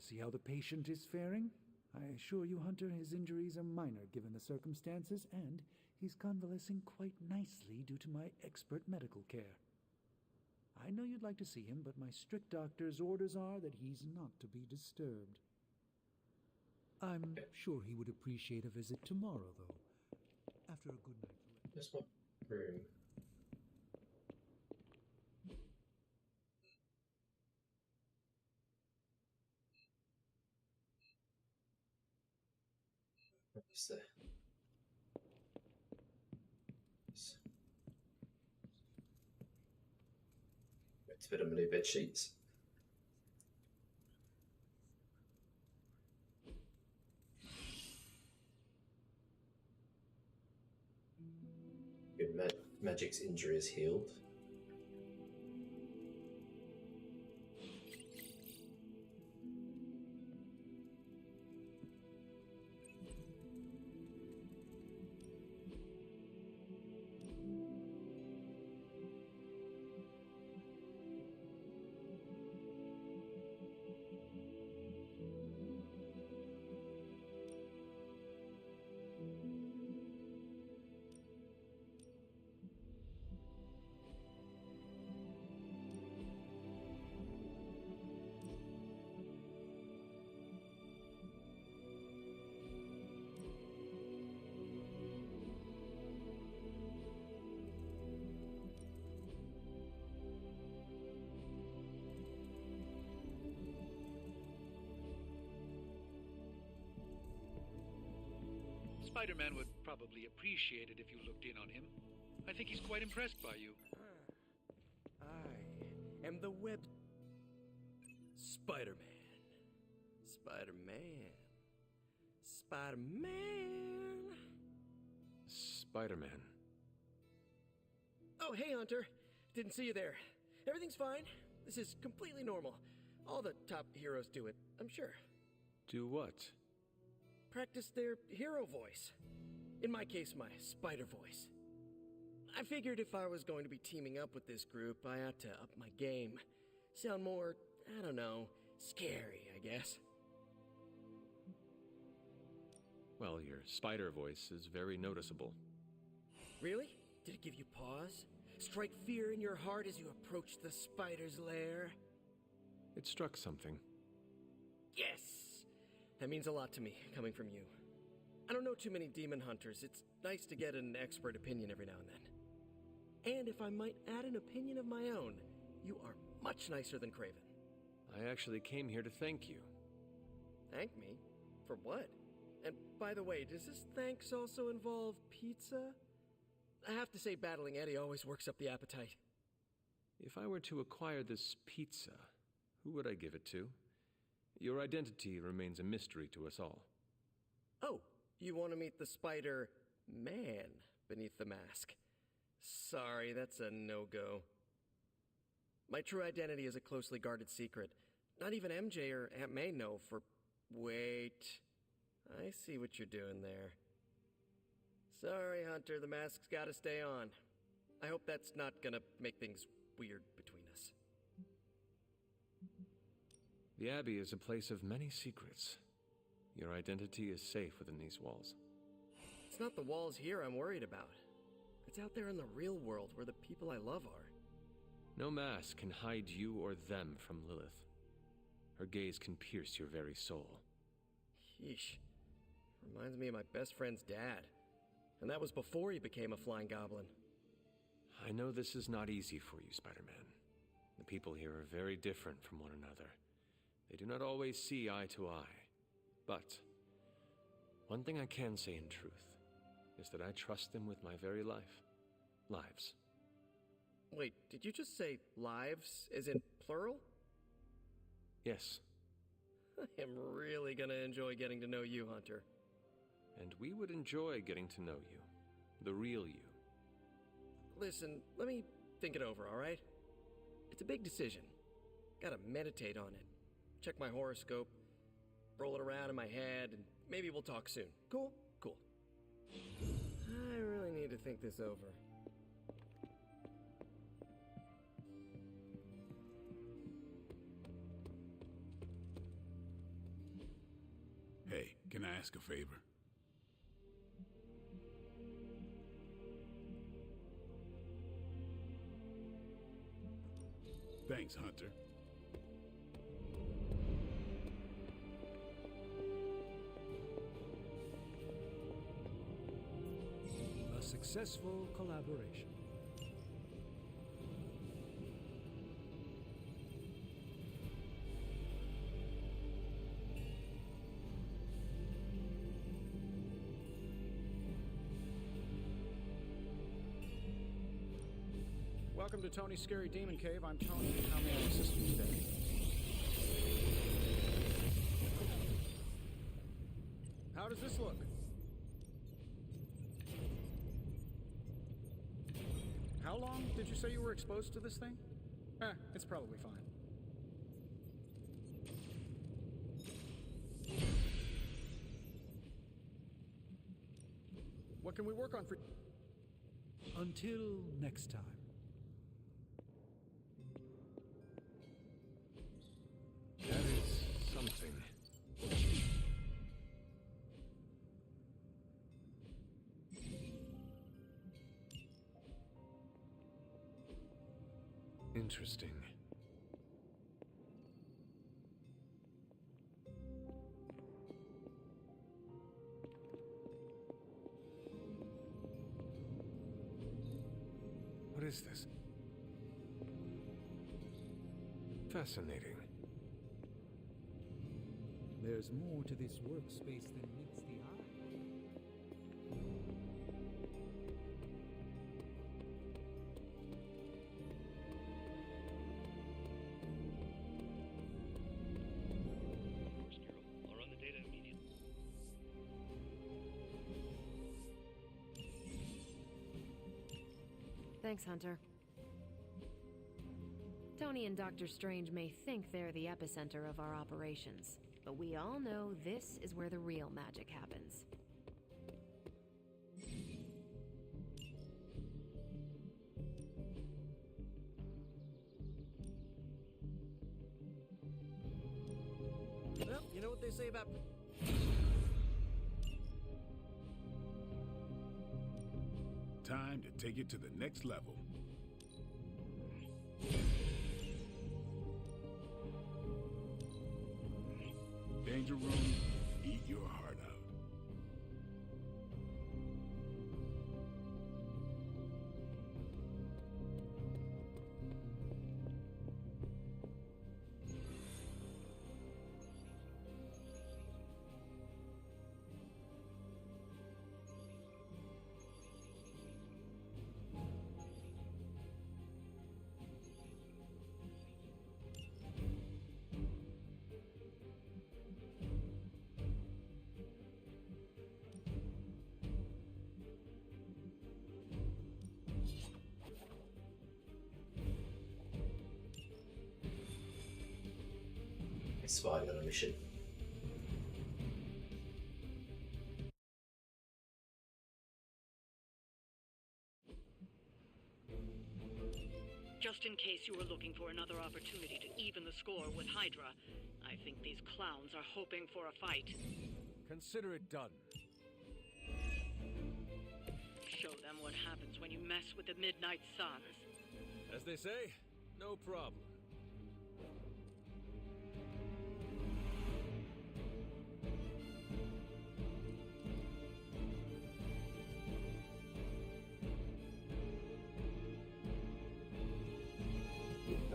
See how the patient is faring? I assure you, Hunter, his injuries are minor given the circumstances, and he's convalescing quite nicely due to my expert medical care. I know you'd like to see him, but my strict doctor's orders are that he's not to be disturbed. I'm sure he would appreciate a visit tomorrow, though, after a good night. That's my room. What's there? Let's fit on my new bed sheets. Good. Magic's injury is healed. Spider-Man would probably appreciate it if you looked in on him. I think he's quite impressed by you. I am the web... Spider-Man. Spider-Man. Spider-Man. Spider-Man. Oh, hey, Hunter. Didn't see you there. Everything's fine. This is completely normal. All the top heroes do it, I'm sure. Do what? Practice their hero voice. In my case, my spider voice. I figured if I was going to be teaming up with this group, I ought to up my game. Sound more, I don't know, scary, I guess. Well, your spider voice is very noticeable. Really? Did it give you pause? Strike fear in your heart as you approach the spider's lair? It struck something. Yes! That means a lot to me, coming from you. I don't know too many demon hunters. It's nice to get an expert opinion every now and then. And if I might add an opinion of my own, you are much nicer than Craven. I actually came here to thank you. Thank me? For what? And by the way, does this thanks also involve pizza? have to say battling Eddie always works up the appetite. If I were to acquire this pizza, who would I give it to? Your identity remains a mystery to us all. Oh, you want to meet the Spider-Man beneath the mask? Sorry, that's a no-go. My true identity is a closely guarded secret. Not even MJ or Aunt May know for... Wait. I see what you're doing there. Sorry, Hunter, the mask's gotta stay on. I hope that's not gonna make things weird between us. The Abbey is a place of many secrets. Your identity is safe within these walls. It's not the walls here I'm worried about. It's out there in the real world where the people I love are. No mask can hide you or them from Lilith. Her gaze can pierce your very soul. Yeesh. Reminds me of my best friend's dad. And that was before he became a flying goblin. I know this is not easy for you, Spider-Man. The people here are very different from one another. They do not always see eye to eye. But one thing I can say in truth is that I trust them with my very life. Lives. Wait, did you just say lives, as in plural? Yes. I am really gonna enjoy getting to know you, Hunter. And we would enjoy getting to know you. The real you. Listen, let me think it over, alright? It's a big decision. Gotta meditate on it. Check my horoscope, roll it around in my head, and maybe we'll talk soon. Cool? Cool. I really need to think this over. Hey, can I ask a favor? Thanks, Hunter. A successful collaboration. Welcome to Tony's Scary Demon Cave. I'm Tony. How may I assist you today? How does this look? How long did you say you were exposed to this thing? It's probably fine. What can we work on for... Until next time. That is something. Interesting. What is this? Fascinating. There's more to this workspace than meets the eye. I'll run the data immediately. Thanks, Hunter. Tony and Dr. Strange may think they're the epicenter of our operations, but we all know this is where the real magic happens. Well, you know what they say about... Time to take it to the next level. Danger room, eat your heart out. spying on a mission. Just in case you were looking for another opportunity to even the score with Hydra, I think these clowns are hoping for a fight. Consider it done. Show them what happens when you mess with the Midnight Suns. As they say, no problem.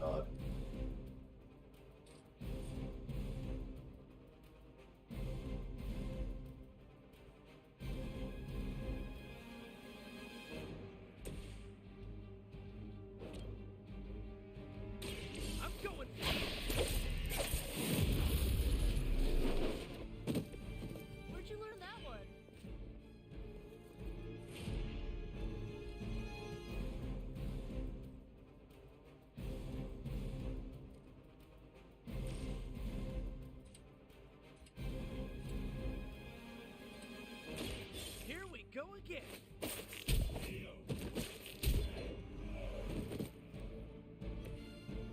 God. I'm going. Where'd you learn that one? Here we go again.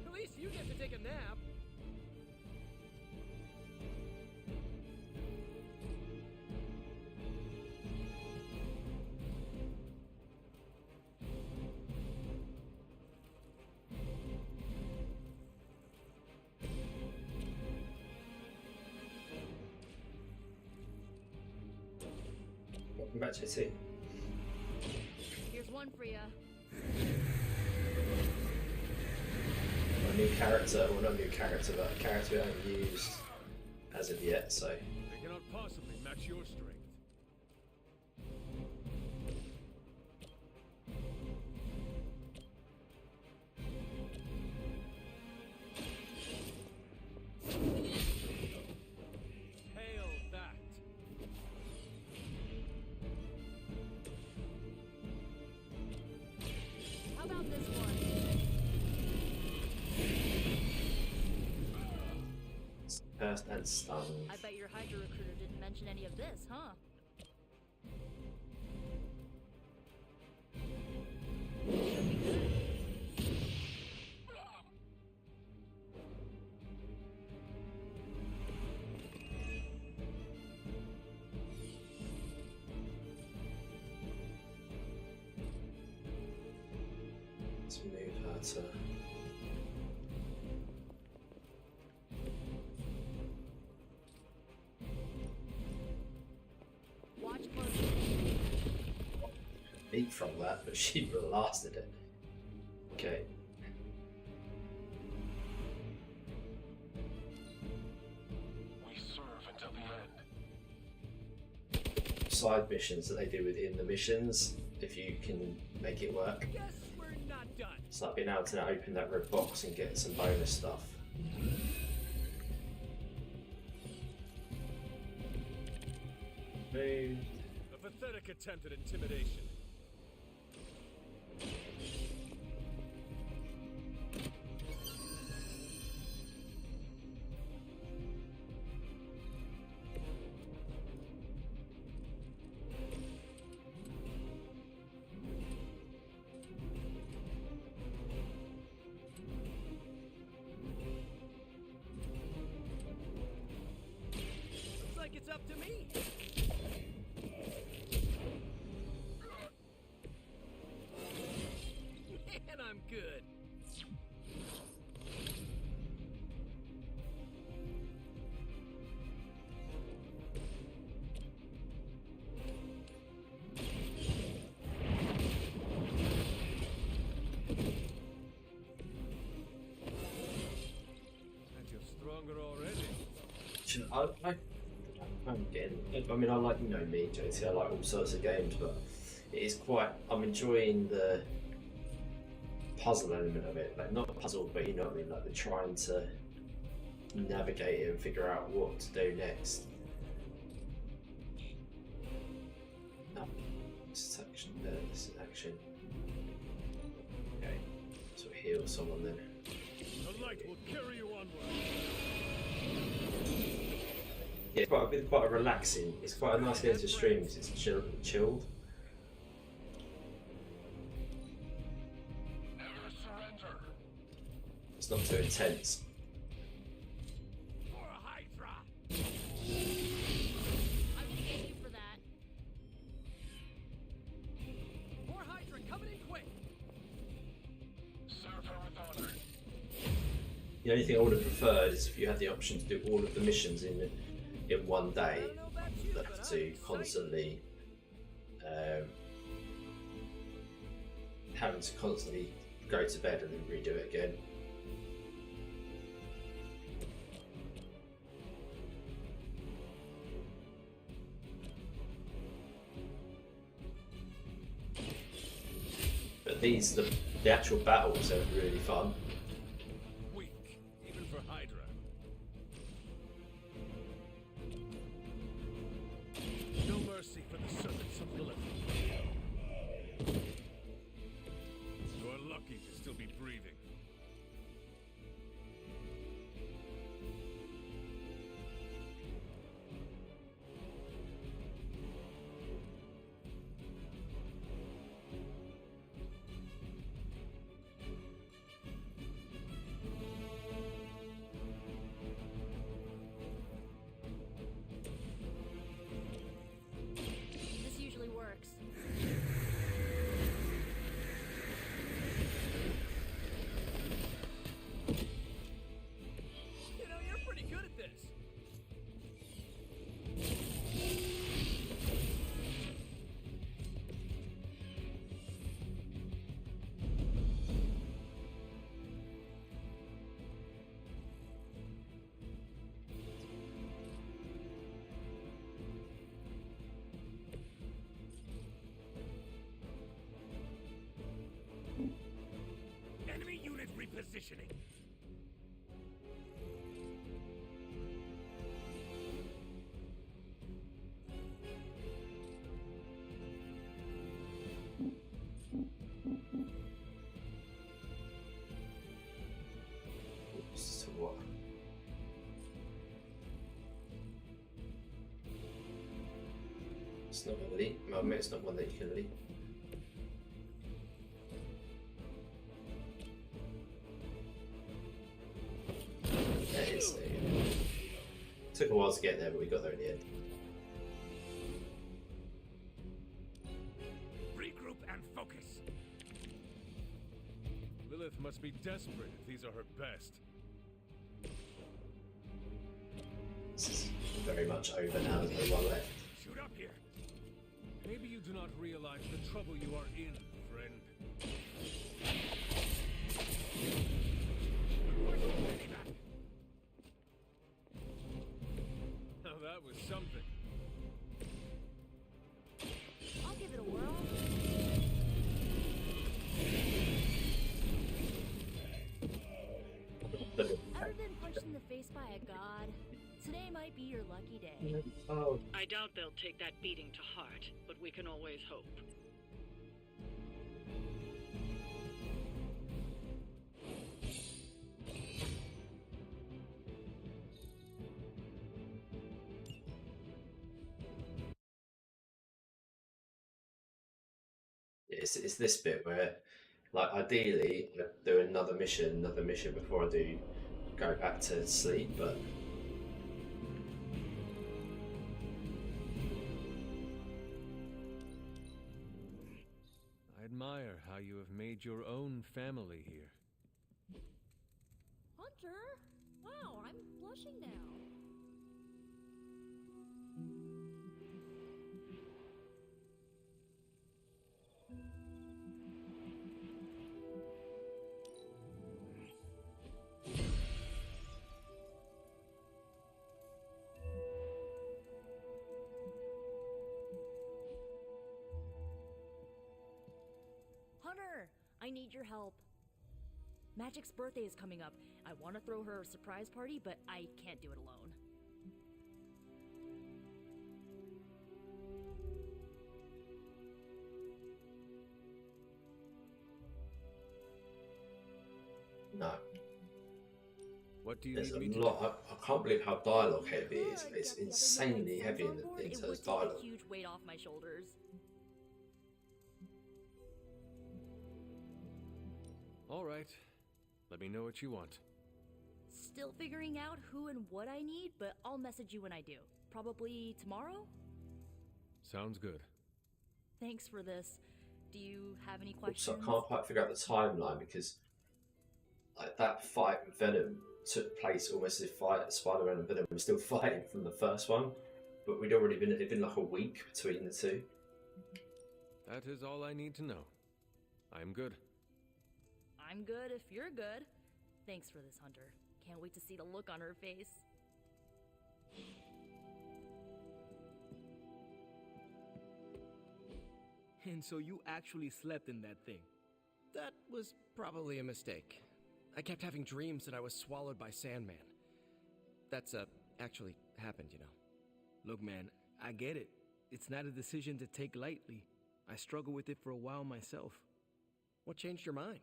At least you get to take a nap. Welcome back, JT. Here's one for ya. A new character, well not a new character, but a character we haven't used as of yet, so They cannot possibly match your strength. Hail that! How about this one? cursed and stunned. I bet your Hydra recruiter didn't mention any of this, huh? Should be good. Let's move her to... Watch closely. Beat from that, but she blasted it. Okay. We serve until the end. Side missions that they do within the missions, if you can make it work. Guess we're not done. It's like being able to now open that red box and get some bonus stuff. Move. A pathetic attempt at intimidation. Looks like it's up to me. And I'm good. And you're stronger already. I'm getting. I mean, I like, you know me, JT. I like all sorts of games, but it is quite. I'm enjoying the puzzle element of it. Like not puzzle, but you know what I mean. Like the trying to navigate it and figure out what to do next. No, this is action. This is action. Okay, so heal someone then. The light will carry you onward. Yeah, it's quite a relaxing. It's quite a nice game to stream because it's chilled. It's not too intense. I'm gonna get you for that. More Hydra coming in quick. The only thing I would have preferred is if you had the option to do all of the missions in one day, not have to constantly having to constantly go to bed and then redo it again. But the actual battles are really fun. Weak, even for Hydra. No mercy for the servants of Lilith. You are lucky to still be breathing. This usually works. You know, you're pretty good at this. Enemy unit repositioning. So what? It's not ability. Well, I mean, it's not one that you can lead. There it is. There you go. Took a while to get there, but we got there in the end. Regroup and focus. Lilith must be desperate if these are her best. This is very much over now. There's only one left. Shoot up here. Maybe you do not realize the trouble you are in, friend. Now that was something. I'll give it a whirl. Ever been punched in the face by a god? Today might be your lucky day. Oh. I doubt they'll take that beating to heart, but we can always hope. It's this bit where, like, ideally, I'd do another mission before I do go back to sleep, but I admire how you have made your own family here. Hunter? Wow, I'm blushing now. Hunter, I need your help. Magic's birthday is coming up. I want to throw her a surprise party, but I can't do it alone. no. What do you There's a need me to lot. I can't believe how dialogue heavy it is. It's insanely heavy in It terms would of take dialogue. a huge weight off my shoulders. All right. Let me know what you want. Still figuring out who and what I need, but I'll message you when I do. Probably tomorrow? Sounds good. Thanks for this. Do you have any Also, questions? I can't quite figure out the timeline because like that fight with Venom took place almost as if Spider-Man and Venom were still fighting from the first one, but it'd been like a week between the two. That is all I need to know. I'm good. I'm good if you're good. Thanks for this, Hunter. Can't wait to see the look on her face. And so you actually slept in that thing. That was probably a mistake. I kept having dreams that I was swallowed by Sandman. That's, actually happened, you know. Look, man, I get it. It's not a decision to take lightly. I struggled with it for a while myself. What changed your mind?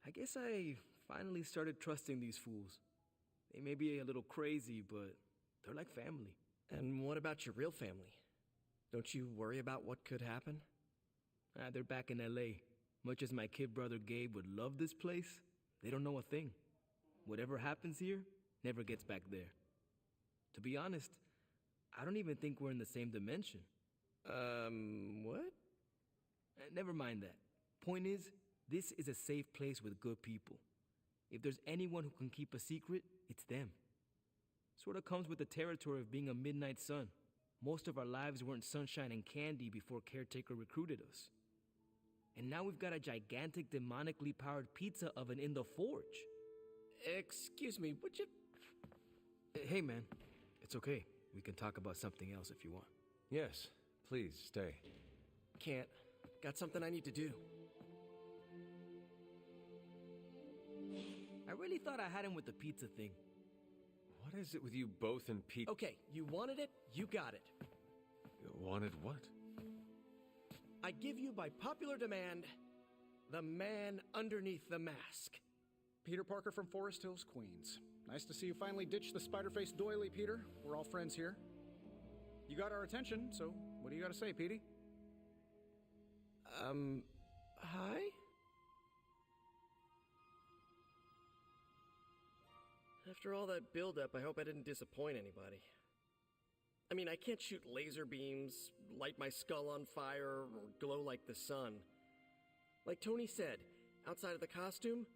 I guess I finally started trusting these fools. They may be a little crazy, but they're like family. And what about your real family? Don't you worry about what could happen? They're back in LA. Much as my kid brother Gabe would love this place, they don't know a thing. Whatever happens here never gets back there. To be honest, I don't even think we're in the same dimension. What? Never mind that. Point is, this is a safe place with good people. If there's anyone who can keep a secret, it's them. Sort of comes with the territory of being a midnight sun. Most of our lives weren't sunshine and candy before Caretaker recruited us. And now we've got a gigantic demonically powered pizza oven in the forge. Excuse me, would you... Hey man, it's okay. We can talk about something else if you want. Yes, please stay. Can't. Got something I need to do. I really thought I had him with the pizza thing. What is it with you both and Pete? Okay, you wanted it, you got it. You wanted what? I give you by popular demand, the man underneath the mask. Peter Parker from Forest Hills, Queens. Nice to see you finally ditched the spider-faced doily, Peter. We're all friends here. You got our attention, so what do you got to say, Petey? Hi? After all that build-up, I hope I didn't disappoint anybody. I mean, I can't shoot laser beams, light my skull on fire, or glow like the sun. Like Tony said, outside of the costume,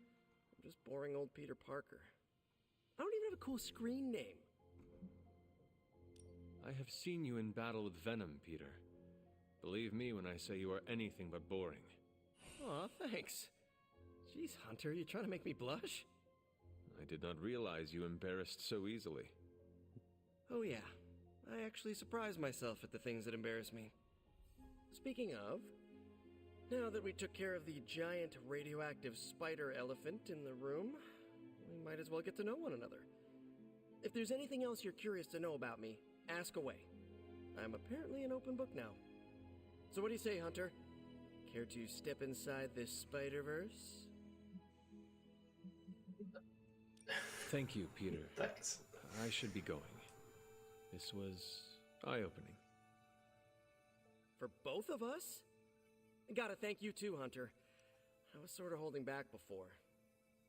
I'm just boring old Peter Parker. I don't even have a cool screen name. I have seen you in battle with Venom, Peter. Believe me when I say you are anything but boring. Aw, thanks. Jeez, Hunter, you trying to make me blush? I did not realize you embarrassed so easily. Oh yeah, I actually surprise myself at the things that embarrass me. Speaking of, now that we took care of the giant radioactive spider elephant in the room, we might as well get to know one another. If there's anything else you're curious to know about me, ask away. I'm apparently an open book now. So what do you say, Hunter? Care to step inside this Spider-Verse? Thank you, Peter. Thanks. I should be going. This was eye-opening. For both of us? Gotta thank you too, Hunter. I was sort of holding back before.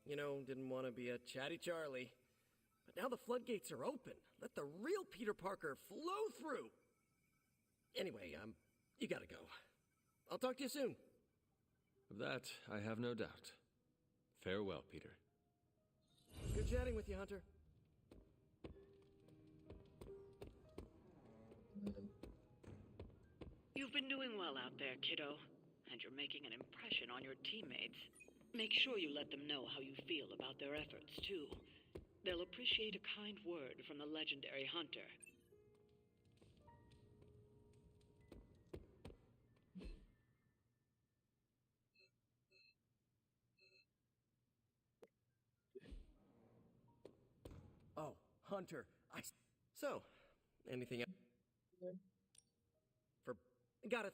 You know, didn't want to be a chatty Charlie. But now the floodgates are open. Let the real Peter Parker flow through. Anyway, you gotta go. I'll talk to you soon. Of that, I have no doubt. Farewell, Peter. Good chatting with you, Hunter. You've been doing well out there, kiddo. And you're making an impression on your teammates. Make sure you let them know how you feel about their efforts, too. They'll appreciate a kind word from the legendary Hunter. Oh, Hunter, So, anything else? Got it.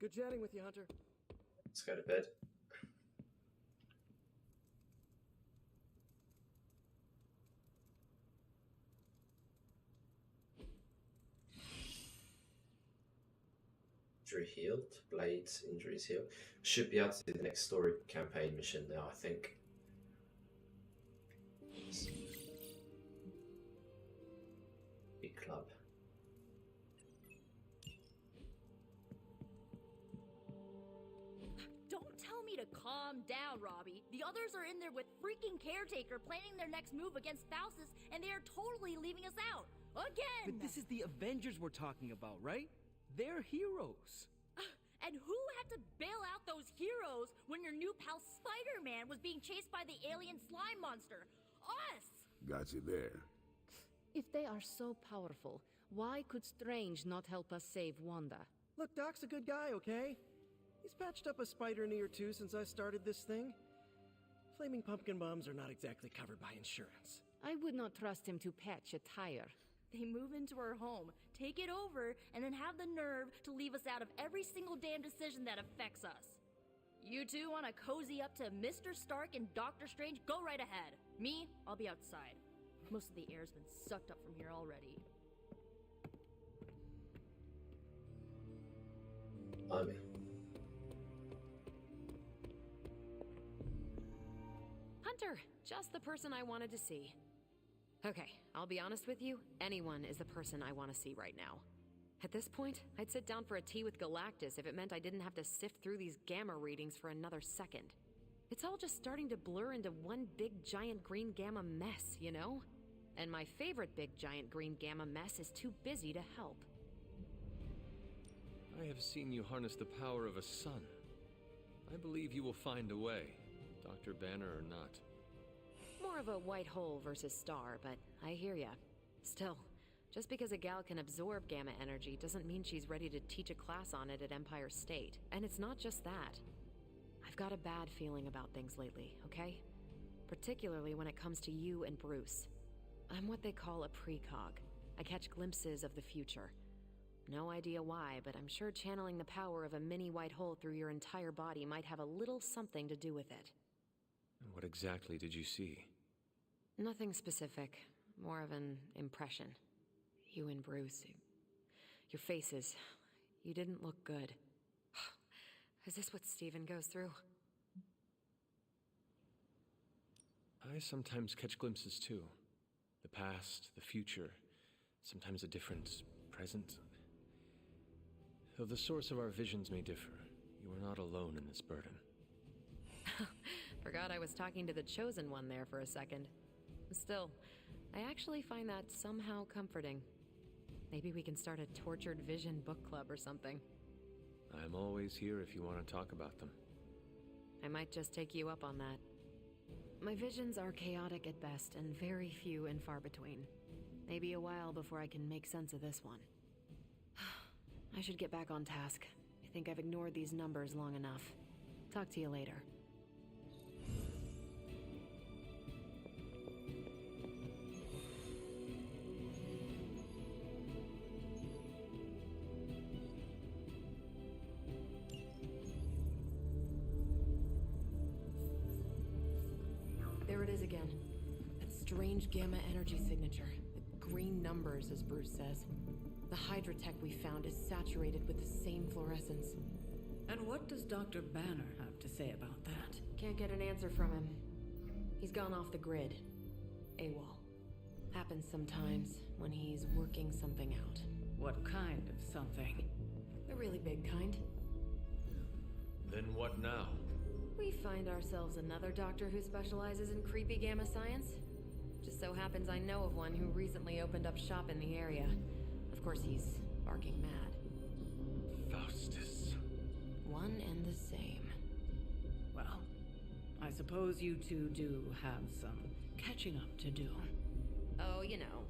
Good chatting with you, Hunter. Let's go to bed. injury healed. Blade's injuries healed. Should be able to do the next story campaign mission now, I think. Big club. Don't tell me to calm down, Robbie. The others are in there with freaking Caretaker planning their next move against Faustus, and they are totally leaving us out. Again! But this is the Avengers we're talking about, right? They're heroes. And who had to bail out those heroes when your new pal Spider-Man was being chased by the alien slime monster? Us! Got you there. If they are so powerful, why could Strange not help us save Wanda? Look, Doc's a good guy, okay? He's patched up a spider knee or two since I started this thing. Flaming pumpkin bombs are not exactly covered by insurance. I would not trust him to patch a tire. They move into our home, take it over, and then have the nerve to leave us out of every single damn decision that affects us. You two want to cozy up to Mr. Stark and Doctor Strange? Go right ahead. Me, I'll be outside. Most of the air's been sucked up from here already. Hunter, just the person I wanted to see. Okay, I'll be honest with you, anyone is the person I want to see right now. At this point, I'd sit down for a tea with Galactus if it meant I didn't have to sift through these gamma readings for another second. It's all just starting to blur into one big giant green gamma mess, you know? And my favorite big giant green gamma mess is too busy to help. I have seen you harness the power of a sun. I believe you will find a way, Dr. Banner or not. More of a white hole versus star, but I hear ya. Still, just because a gal can absorb gamma energy doesn't mean she's ready to teach a class on it at Empire State. And it's not just that. I've got a bad feeling about things lately, okay? Particularly when it comes to you and Bruce. I'm what they call a precog. I catch glimpses of the future. No idea why, but I'm sure channeling the power of a mini white hole through your entire body might have a little something to do with it. What exactly did you see? Nothing specific. More of an impression. You and Bruce. Your faces. You didn't look good. Is this what Steven goes through? I sometimes catch glimpses too. The past, the future, sometimes a different present. Though the source of our visions may differ, you are not alone in this burden. Forgot I was talking to the Chosen One there for a second. Still, I actually find that somehow comforting. Maybe we can start a Tortured Vision book club or something. I'm always here if you want to talk about them. I might just take you up on that. My visions are chaotic at best and very few and far between. Maybe a while before I can make sense of this one. I should get back on task. I think I've ignored these numbers long enough. Talk to you later. There it is again. That strange gamma energy signature. The green numbers, as Bruce says. The Hydra tech we found is saturated with the same fluorescence. And what does Dr. Banner have to say about that? Can't get an answer from him. He's gone off the grid. AWOL. Happens sometimes when he's working something out. What kind of something? The really big kind. Then what now? We find ourselves another doctor who specializes in creepy gamma science. Just so happens I know of one who recently opened up shop in the area. Of course, he's barking mad. Faustus. One and the same. Well, I suppose you two do have some catching up to do. Oh, you know.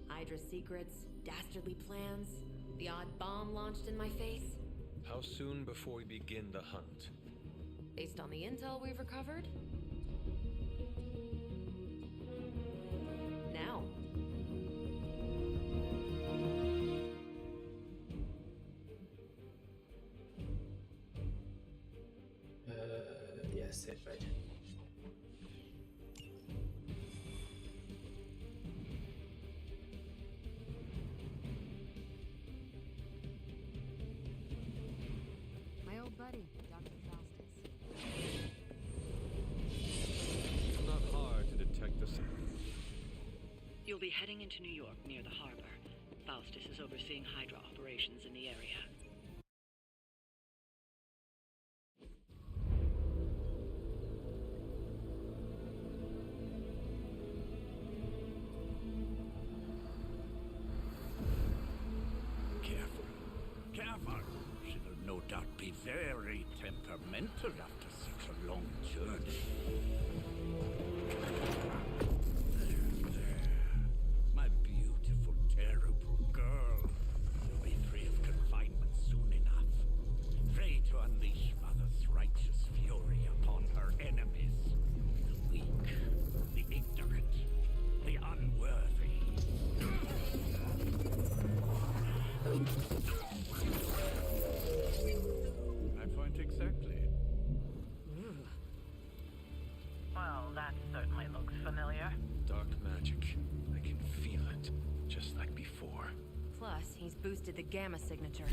Hydra secrets, dastardly plans, the odd bomb launched in my face. How soon before we begin the hunt? Based on the intel we've recovered? Now. Yes, hit right. We'll be heading into New York near the harbor. Faustus is overseeing Hydra operations in the area. Careful. She'll no doubt be very temperamental after such a long journey. There. My beautiful, terrible girl. You'll be free of confinement soon enough. Free to unleash Mother's righteous fury upon her enemies. The weak, the ignorant, the unworthy. My point exactly. Well, that certainly looks familiar. Dark magic. I can feel it, just like before. Plus, he's boosted the gamma signature.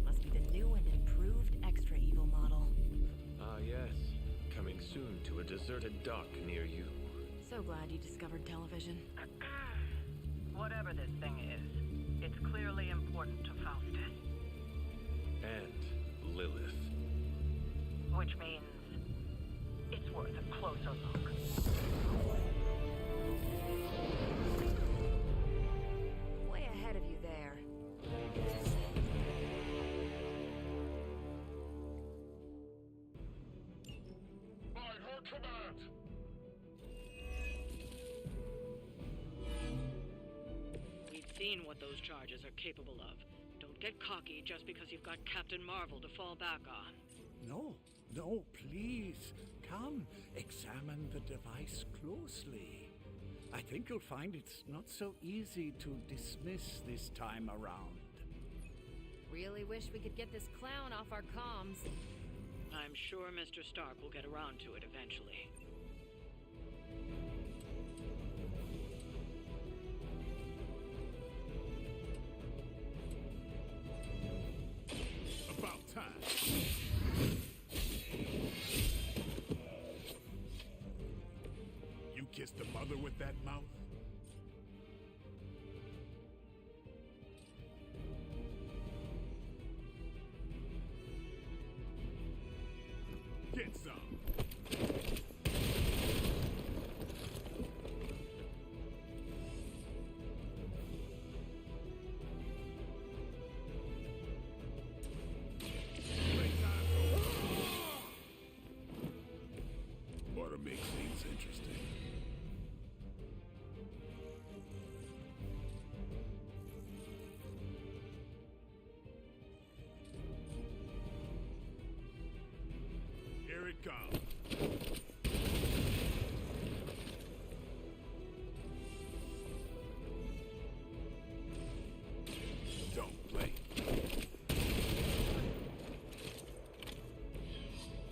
Must be the new and improved extra evil model. Ah, yes. Coming soon to a deserted dock near you. So glad you discovered television. Whatever this thing is, it's clearly important to Faustus. And Lilith. Which means it's worth a closer look. Way ahead of you there. By her command! We've seen what those charges are capable of. Don't get cocky just because you've got Captain Marvel to fall back on. No, please. Come, examine the device closely. I think you'll find it's not so easy to dismiss this time around. Really wish we could get this clown off our comms. I'm sure Mr. Stark will get around to it eventually. About time. You kissed the mother with that mouth? Get some. Ought to make things interesting. Here it comes. Don't play.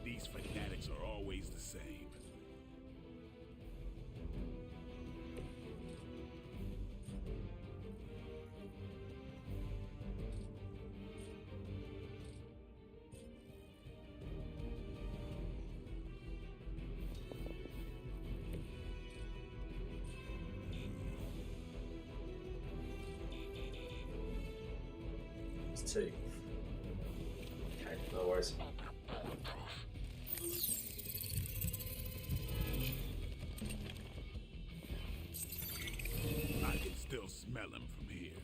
These fanatics are always the same. It's 2. Okay, no worries. I can still smell him from here.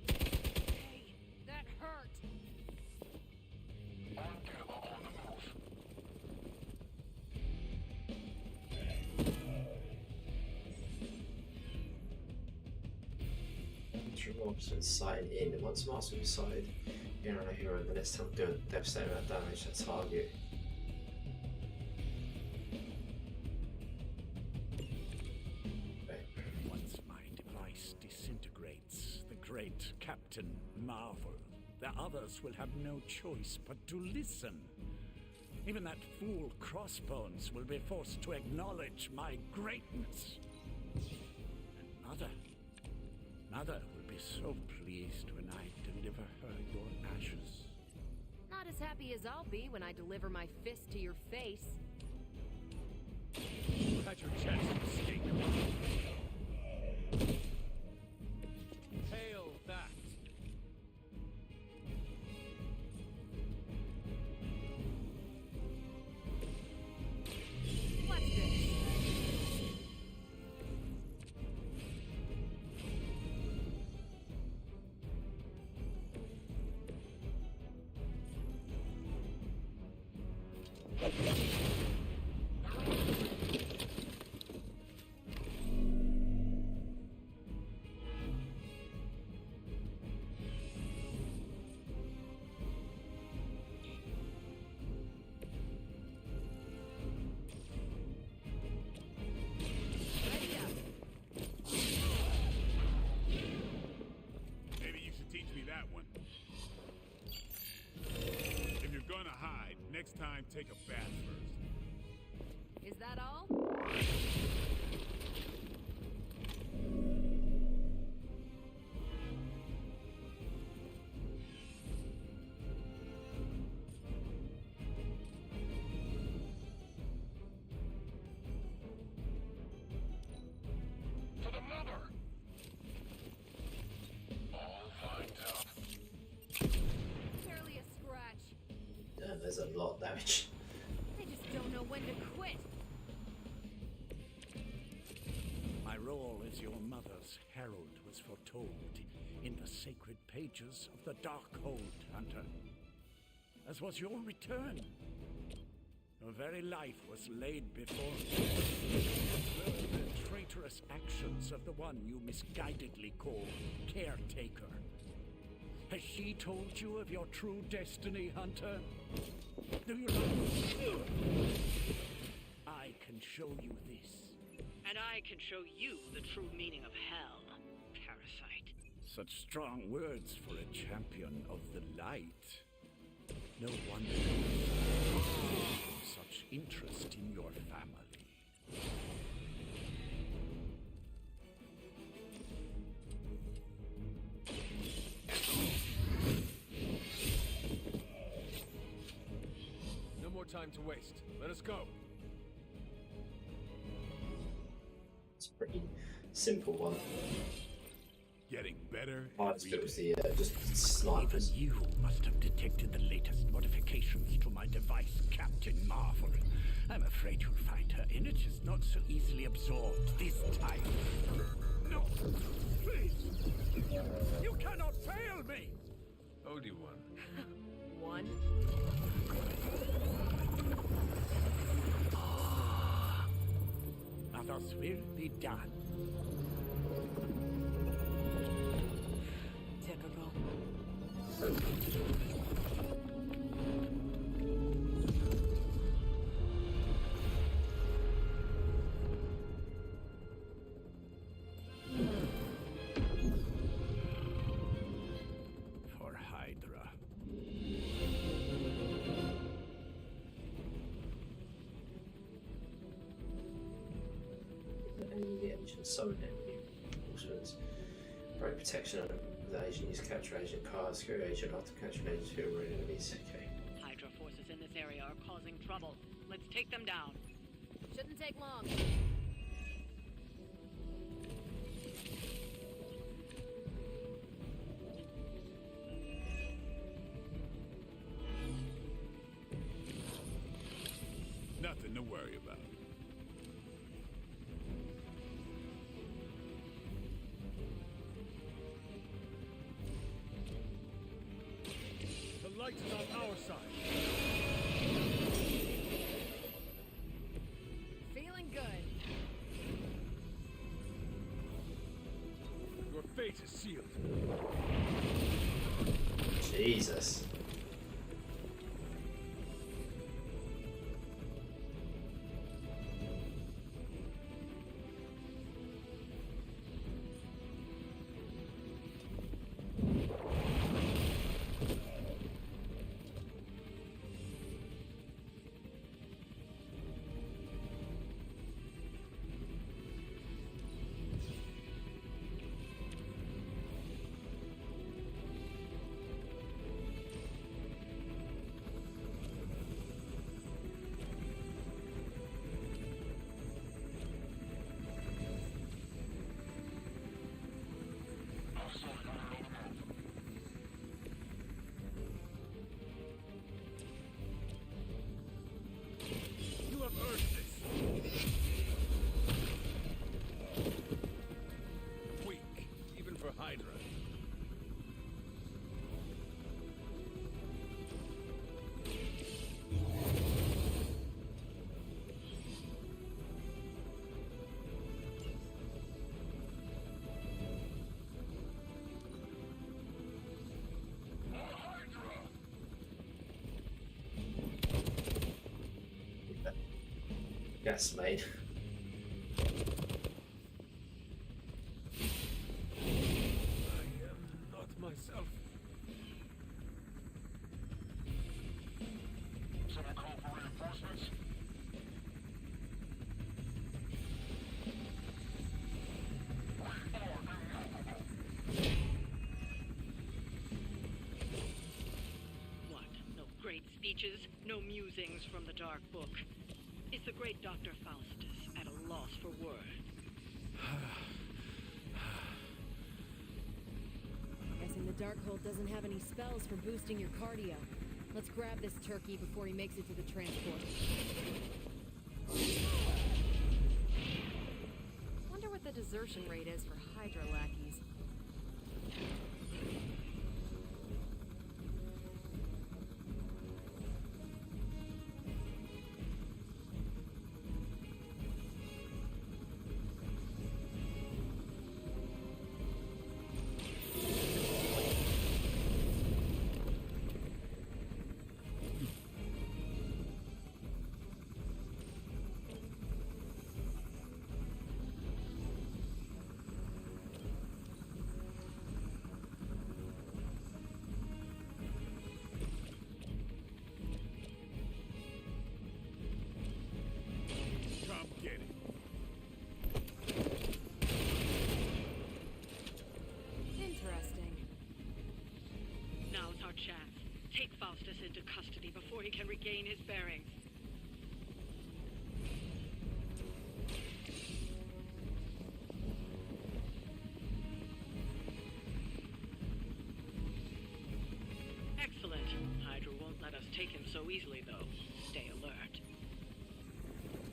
Hey, that hurt. Options sighted in, and once master is sighted, you're on a hero, the next time do a devastating amount of damage to target. Once my device disintegrates, the great Captain Marvel, the others will have no choice but to listen. Even that fool Crossbones will be forced to acknowledge my greatness. And Mother will be so pleased when I deliver her your ashes. Not as happy as I'll be when I deliver my fist to your face. You had your chance to escape. Maybe you should teach me that one. If you're gonna hide, next time take a bath first. Is that all? For the mother! All lined up. Barely a scratch. Damn, there's a lot of damage. They just don't know when to quit. My role as your mother's herald was foretold in the sacred pages of the Darkhold, Hunter. As was your return. Your very life was laid before me. The traitorous actions of the one you misguidedly call Caretaker. Has she told you of your true destiny, Hunter? Do you know? I can show you this. And I can show you the true meaning of hell, parasite. Such strong words for a champion of the light. No wonder such interest in your family. No more time to waste. Let us go. It's a pretty simple one. Getting better. Hardest bit was the just snipers. Even you must have detected the latest modifications to my device, Captain Marvel. I'm afraid you'll find her energy is not so easily absorbed this time. No, please! You cannot fail me! Only one. One? Others will be done. Typical. For Hydra. The engine so enemy. Break protection of the agent. Use capture agent cards. Secure agent after capture agents who are enemies. Okay. Hydra forces in this area are causing trouble. Let's take them down. Shouldn't take long. Nothing to worry about. The light is on our side. Feeling good. Your fate is sealed. Jesus. You have earned this. Weak, even for Hydra. Gas made. I am not myself. Someone call for reinforcements? What? No great speeches? No musings from the Dark Book? Is the great Dr. Faustus at a loss for words? Guessing the Darkhold doesn't have any spells for boosting your cardio. Let's grab this turkey before he makes it to the transport. Wonder what the desertion rate is for Hydra lackeys. Come get it. Interesting. Now's our chance. Take Faustus into custody before he can regain his bearings. Excellent. Hydra won't let us take him so easily, though. Stay alert.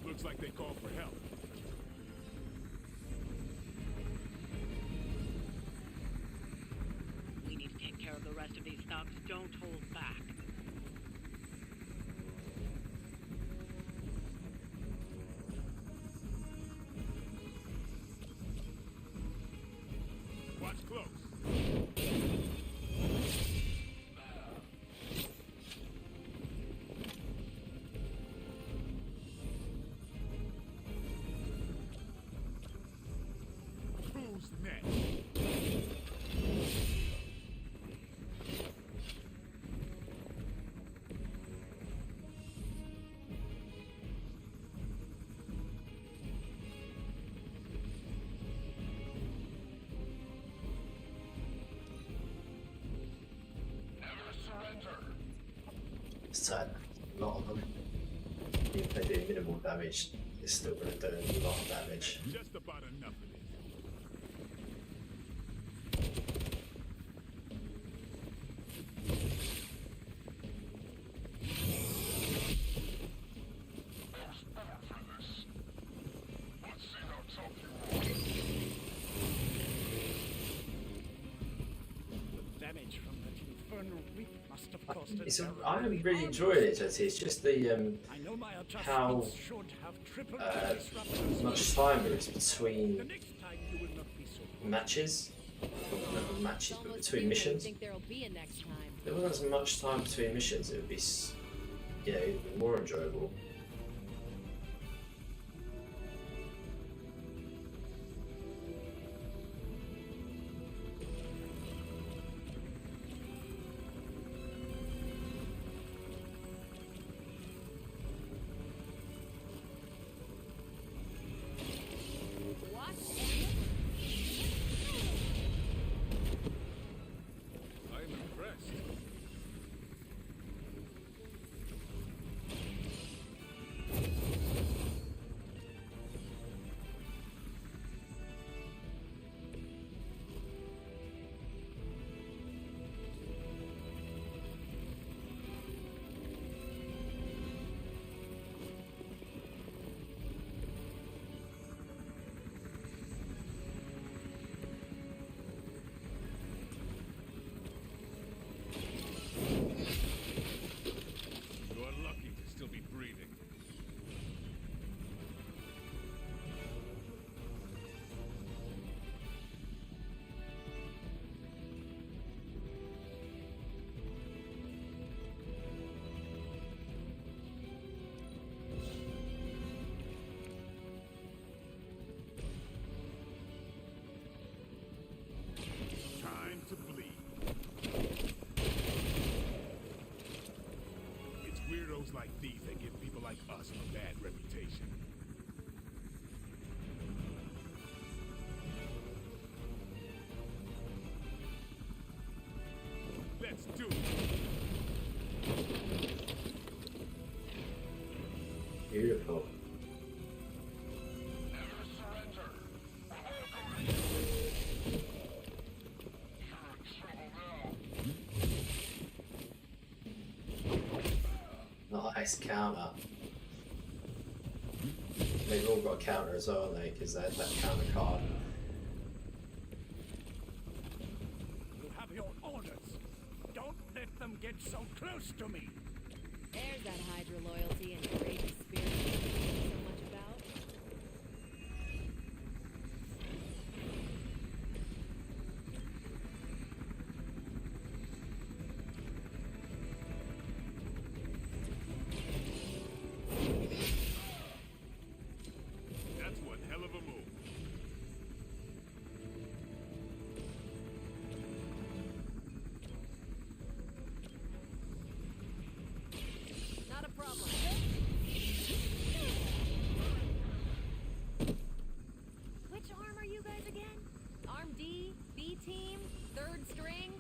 Looks like they called for help. We need to take care of the rest of these thugs. Don't hold back. Watch close. Who's next? It's a lot of them. Even if they do minimal damage, it's still going to do a lot of damage. Just about enough of this. Damage from that infernal reef must have caused It's I really enjoyed it. It's just the how much time there is between matches, not matches, but between missions. Think there'll be a next time. If there wasn't as much time between missions, it would be, you know, even more enjoyable. I'm impressed. shows like these that give people like us a bad reputation. Let's do it. Beautiful. Nice counter. They've all got a counter as well, haven't they? Because that counter card. You have your orders. Don't let them get so close to me. There's that Hydra loyalty and courageous spirit you hear so much about. That's one hell of a move. Not a problem. Which arm are you guys again? Arm D, B team, third string?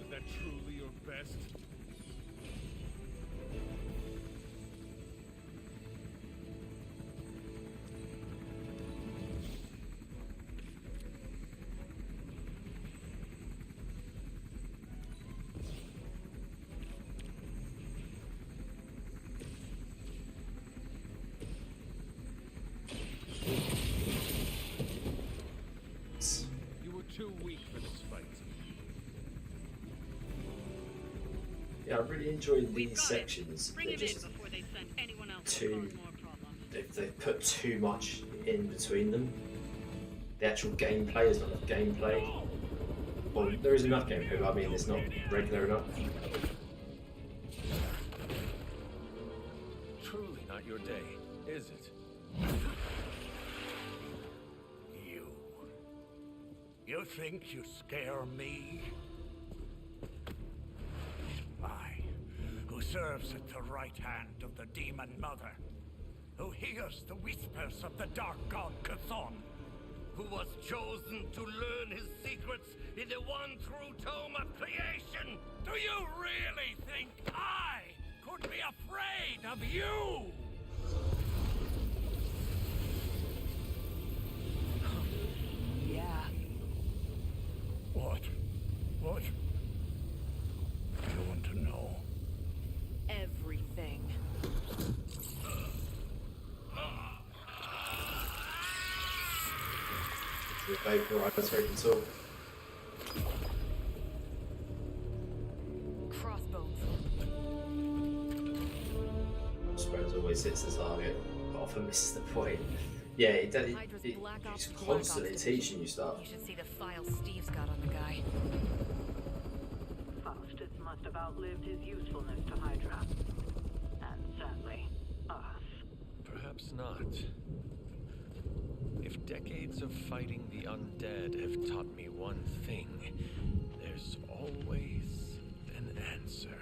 Is that truly your best? You were too weak for this fight. Yeah, I really enjoyed these sections. Bring They're him in just before they send anyone else to too. cause more problems. They put too much in between them. The actual gameplay is not enough gameplay. Well, there is enough gameplay, but I mean, it's not regular enough. Truly not your day, is it? You think you scare me? I, who serves at the right hand of the Demon Mother, who hears the whispers of the Dark God Chthon, who was chosen to learn his secrets in the one true tome of creation. Do you really think I could be afraid of you? Yeah. What? What? You want to know? Everything. The vaporizer can talk. Crossbones. Crossbones always hits the target, but often misses the point. Yeah, it's constantly teaching you stuff. You should see the files Steve's got on the guy. Faustus must have outlived his usefulness to Hydra. And sadly, us. Perhaps not. If decades of fighting the undead have taught me one thing, there's always an answer.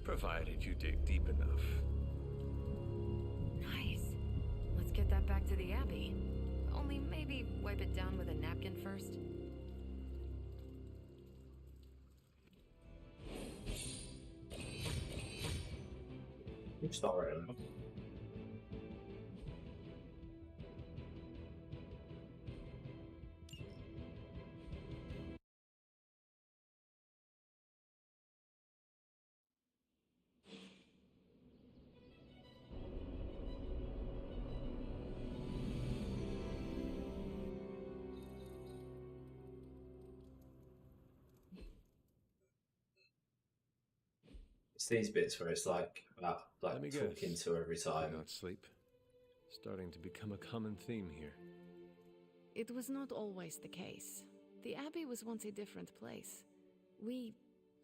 Provided you dig deep enough. Nice. Let's get that back to the Abbey. Only maybe wipe it down with a napkin first. You start right on. It's these bits where it's like about Let me talking guess. to her every time. Not sleep. Starting to become a common theme here. It was not always the case. The Abbey was once a different place.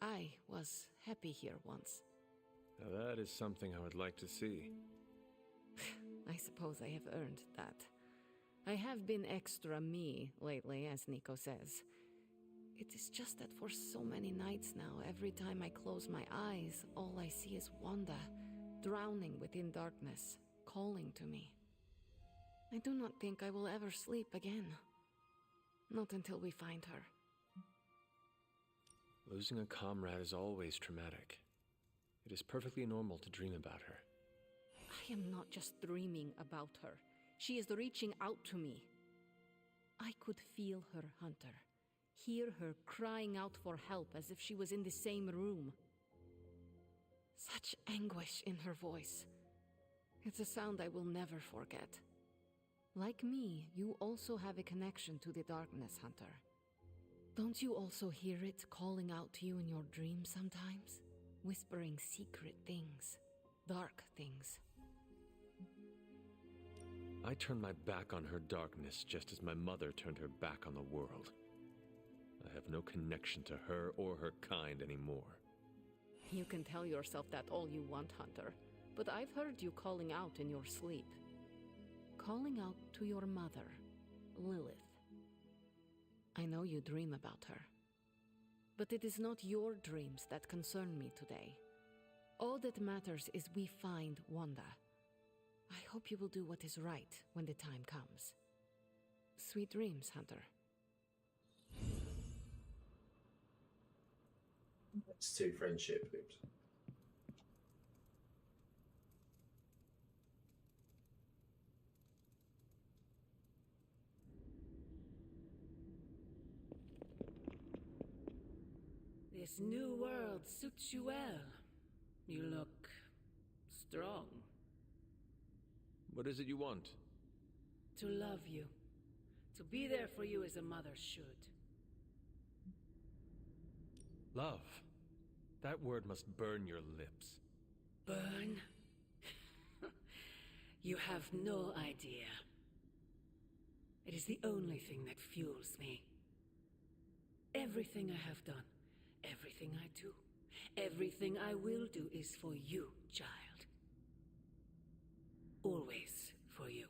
I was happy here once. Now that is something I would like to see. I suppose I have earned that. I have been extra me lately, as Nico says. It's just that for so many nights now, every time I close my eyes, all I see is Wanda, drowning within darkness, calling to me. I do not think I will ever sleep again. Not until we find her. Losing a comrade is always traumatic. It is perfectly normal to dream about her. I am not just dreaming about her. She is reaching out to me. I could feel her, Hunter. Hear her crying out for help as if she was in the same room. Such anguish in her voice. It's a sound I will never forget. Like me, you also have a connection to the darkness, Hunter. Don't you also hear it calling out to you in your dreams sometimes? Whispering secret things, dark things. I turned my back on her darkness just as my mother turned her back on the world. I have no connection to her or her kind anymore. You can tell yourself that all you want, Hunter, but I've heard you calling out in your sleep. Calling out to your mother, Lilith. I know you dream about her. But it is not your dreams that concern me today. All that matters is we find Wanda. I hope you will do what is right when the time comes. Sweet dreams, Hunter. It's two friendship loops. This new world suits you well. You look strong. What is it you want? To love you. To be there for you as a mother should. Love. That word must burn your lips. Burn? You have no idea. It is the only thing that fuels me. Everything I have done, everything I do, everything I will do is for you, child. Always for you.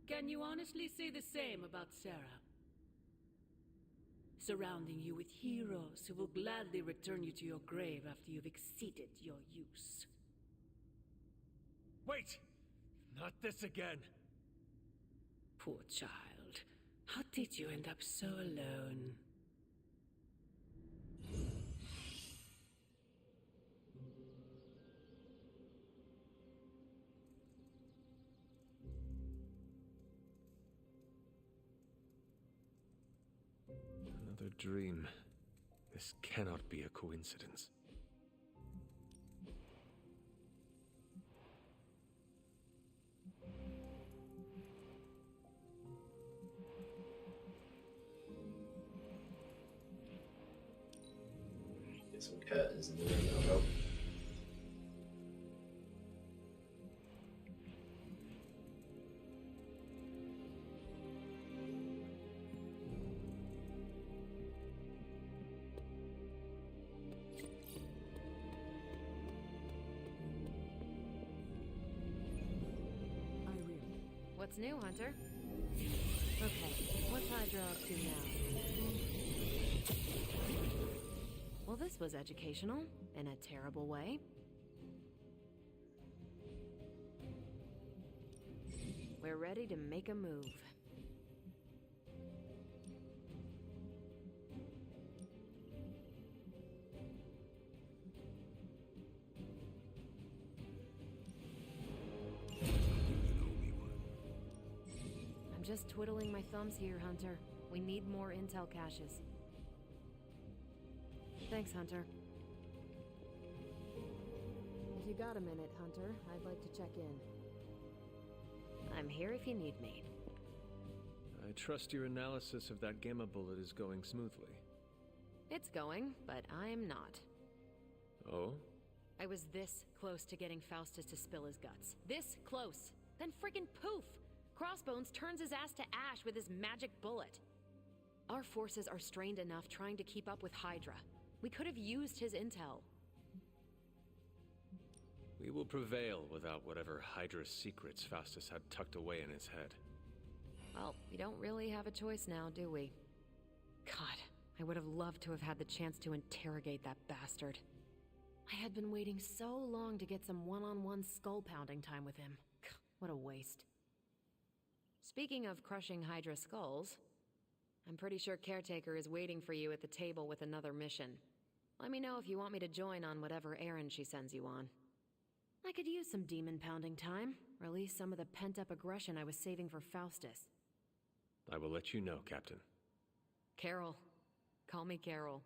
Can you honestly say the same about Sarah? Surrounding you with heroes who will gladly return you to your grave after you've exceeded your use. Wait! Not this again! Poor child. How did you end up so alone? Another dream. This cannot be a coincidence. Get some curtains in the window, Rob. What's new, Hunter? Okay, what's Hydra up to now? Well, this was educational, in a terrible way. We're ready to make a move. I'm just twiddling my thumbs here, Hunter. We need more intel caches. Thanks, Hunter. If you got a minute, Hunter, I'd like to check in. I'm here if you need me. I trust your analysis of that gamma bullet is going smoothly. It's going, but I'm not. Oh? I was this close to getting Faustus to spill his guts. This close. Then friggin' poof! Crossbones turns his ass to ash with his magic bullet. Our forces are strained enough trying to keep up with Hydra. We could have used his intel. We will prevail without whatever Hydra secrets Faustus had tucked away in his head. Well, we don't really have a choice now, do we? God, I would have loved to have had the chance to interrogate that bastard. I had been waiting so long to get some one-on-one skull-pounding time with him. What a waste. Speaking of crushing Hydra skulls, I'm pretty sure Caretaker is waiting for you at the table with another mission. Let me know if you want me to join on whatever errand she sends you on. I could use some demon-pounding time, release some of the pent-up aggression I was saving for Faustus. I will let you know, Captain. Carol. Call me Carol.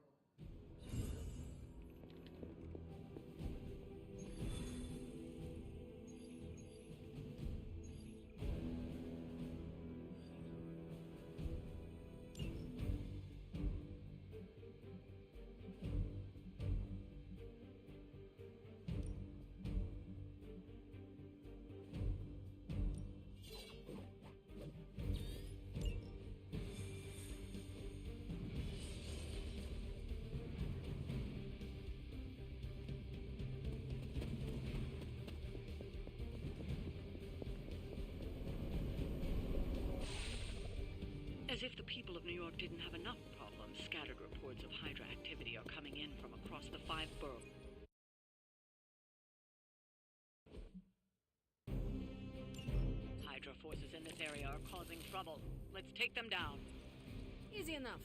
As if the people of New York didn't have enough problems, scattered reports of Hydra activity are coming in from across the 5 boroughs. Hydra forces in this area are causing trouble. Let's take them down. Easy enough.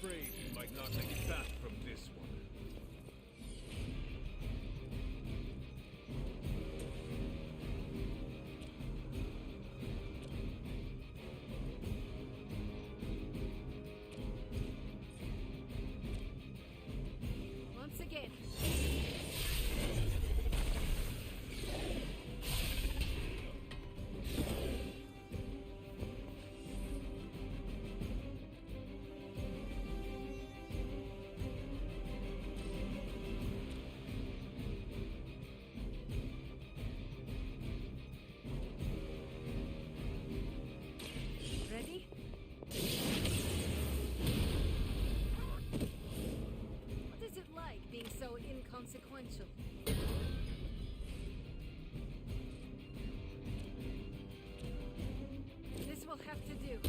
You might not make it back from this one. Once again. Ready? What is it like being so inconsequential? This will have to do.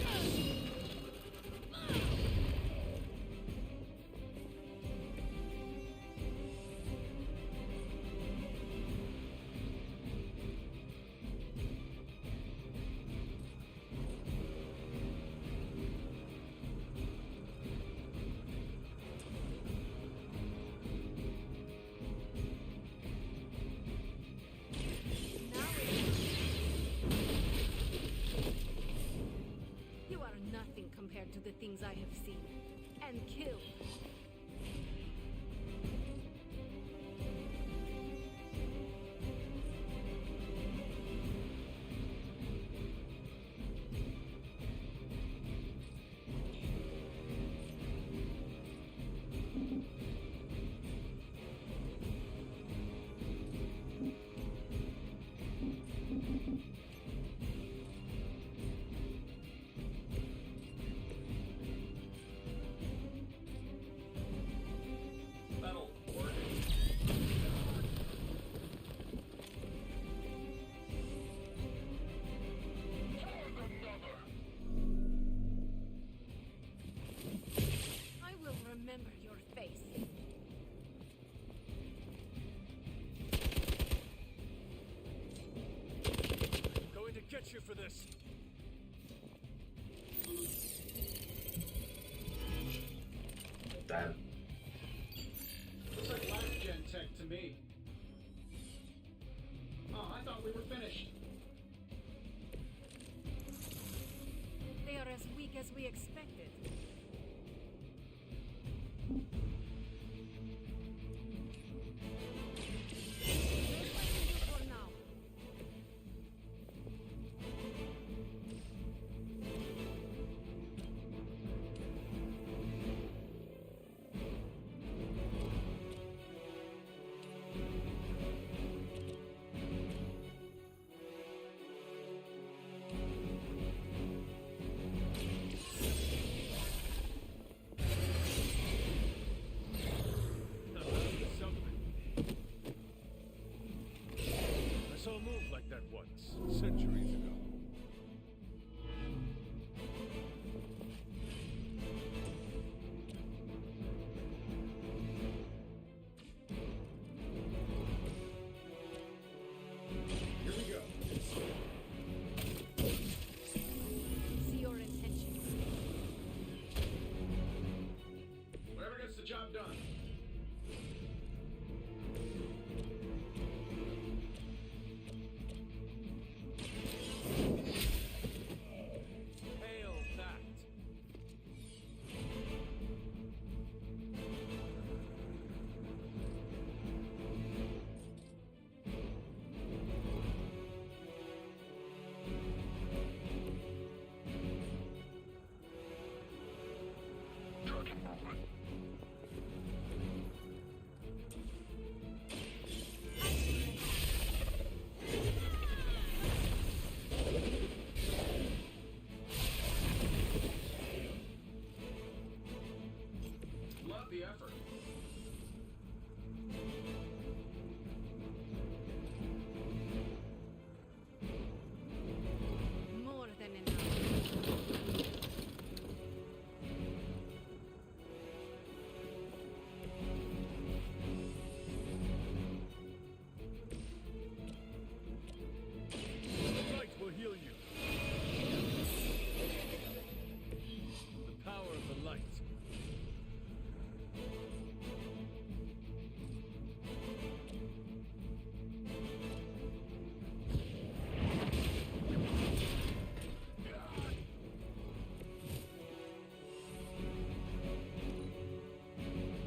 You are nothing compared to the things I have seen and killed. Remember your face. I'm going to get you for this. Damn. Looks like last gen tech to me. Oh, I thought we were finished. They are as weak as we expected. the job done. Hail that! Love the effort. More than enough. The light will heal you. The power of the light.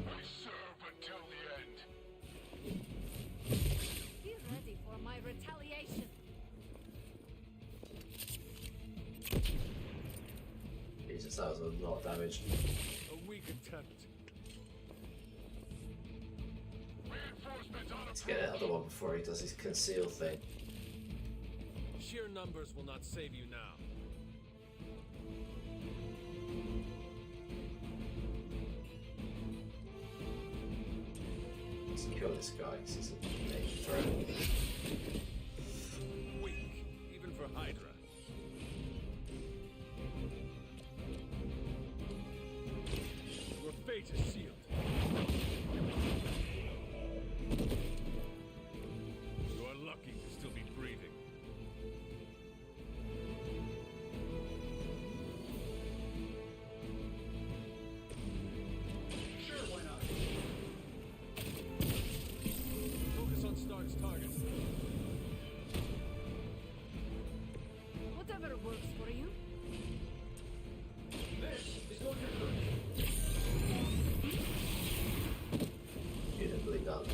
We serve until the end. Be ready for my retaliation. Jesus, that was a lot of damage. A weak attempt. Reinforcements on Let's get another one before he does his conceal thing. Sheer numbers will not save you now. Let's kill this guy because he's a major threat. Weak, even for Hydra. Your fate is sealed. You are lucky to still be breathing. Sure, why not? Focus on Stark's target. Whatever works for you. This is looking good. Beautifully done.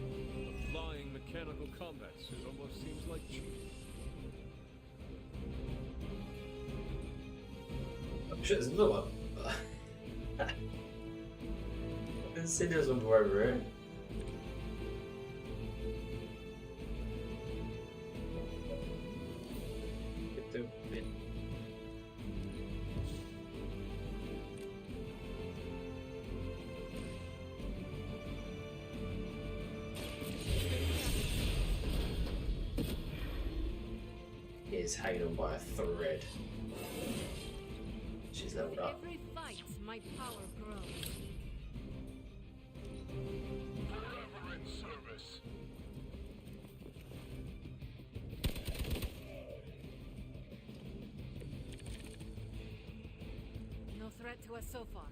A flying mechanical combat suit almost seems like cheating. I'm sure there's another one. I've seen this one before over here. He is hanging on by a thread. She's leveled up. Every fight, my power grows. Forever in service. No threat to us so far.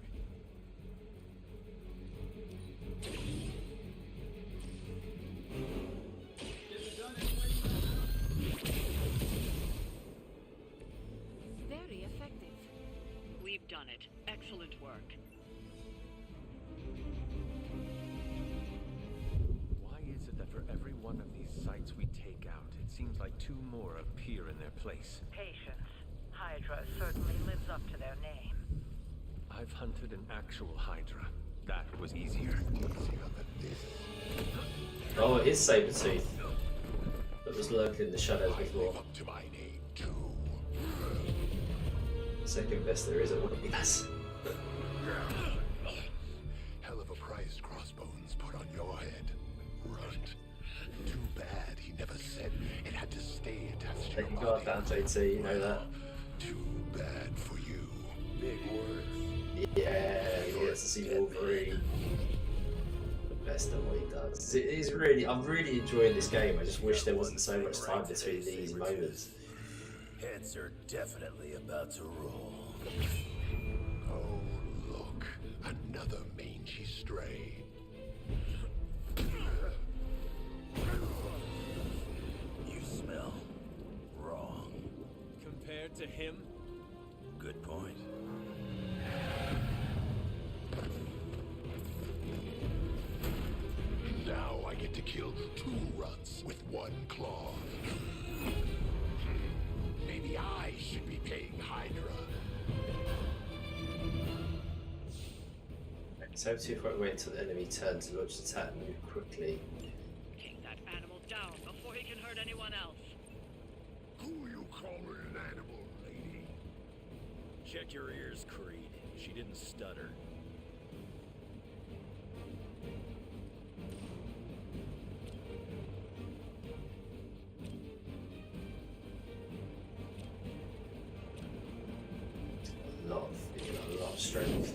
Very effective. We've done it. Excellent work. Why is it that for every one of these sites we take out, it seems like two more appear in their place? Patience. Hydra certainly lives up to their name. I've hunted an actual Hydra. That was easier. Oh, it is Sabretooth. That was lurking in the shadows before. To my name too. Second best there is at what he does. Hell of a price crossbones put on your head. Runt. Too bad he never said it had to stay attached to Thank your you body. God, Dante T, you know that. Too bad for you. Big words. Yeah, he gets to see Wolverine. The best of what he does. It is really, I'm really enjoying this game. I just wish there wasn't so much time between these moments. Heads are definitely about to roll. Oh, look. to kill 2 ruts with 1 claw. Maybe I should be paying Hydra. So too far away until the enemy turns to launch the attack. Move quickly. Take that animal down before he can hurt anyone else. Who you calling an animal, lady? Check your ears, Creed. She didn't stutter. A lot of strength. Is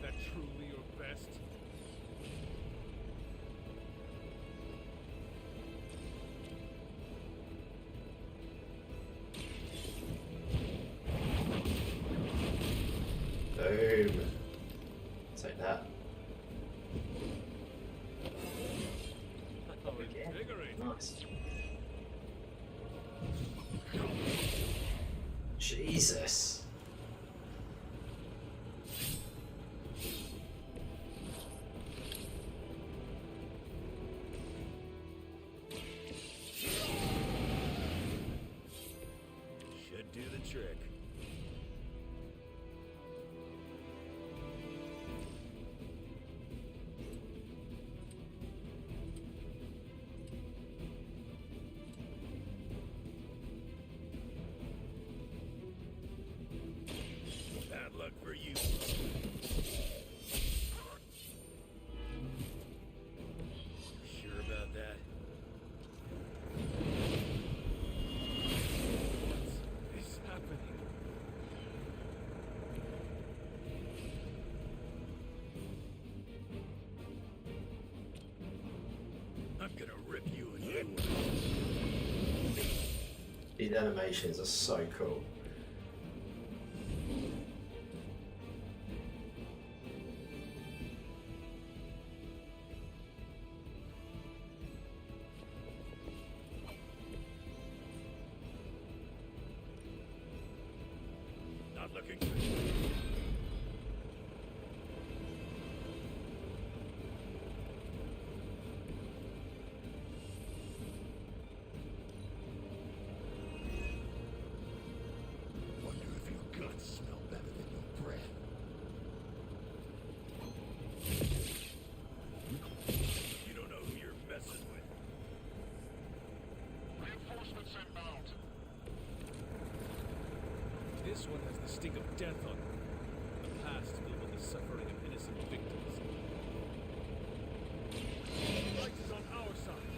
that truly your best? Boom. Take that. Nice. Jesus. Should do the trick. Bad luck for you. Sure about that? What is happening? I'm gonna rip you a new one. These animations are so cool. Not looking good. Wonder if your guts smell better than your breath. You don't know who you're messing with. Reinforcements inbound. This one has the sting of death on it. The past filled with the suffering of innocent victims. Light is on our side.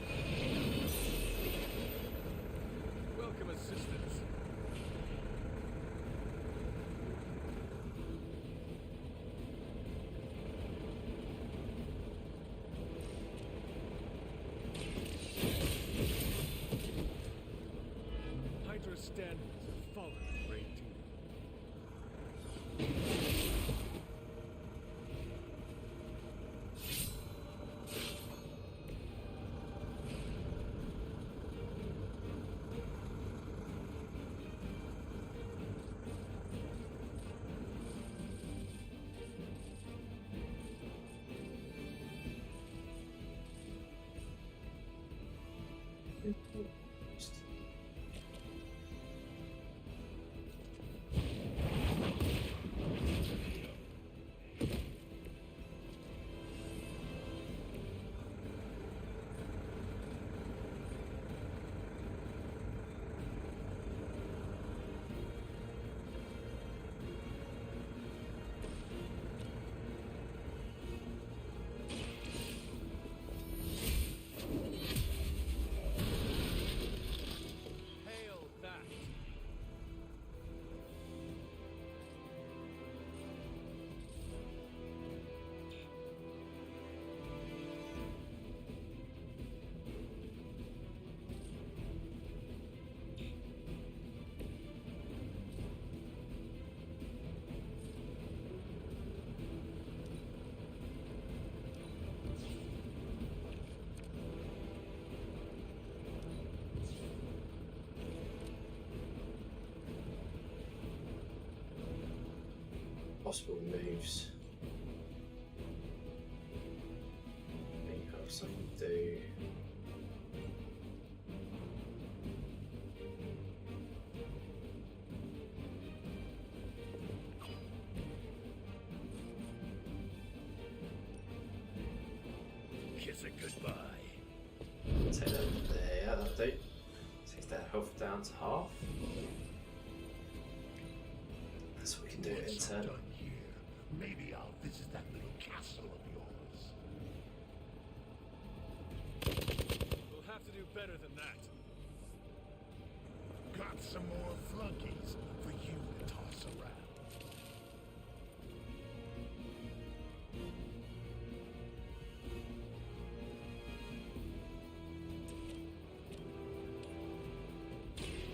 Welcome assistance. Hydra's standards have fallen a great deal. Hail that! Possible moves. else I can do? Kiss it goodbye. Take that there, yeah, that'll do. Take their health down to half. That's what we can do in Once turn. I'm done here, maybe I'll visit that little castle of yours. We'll have to do better than that. Got some more flunkies for you to toss around.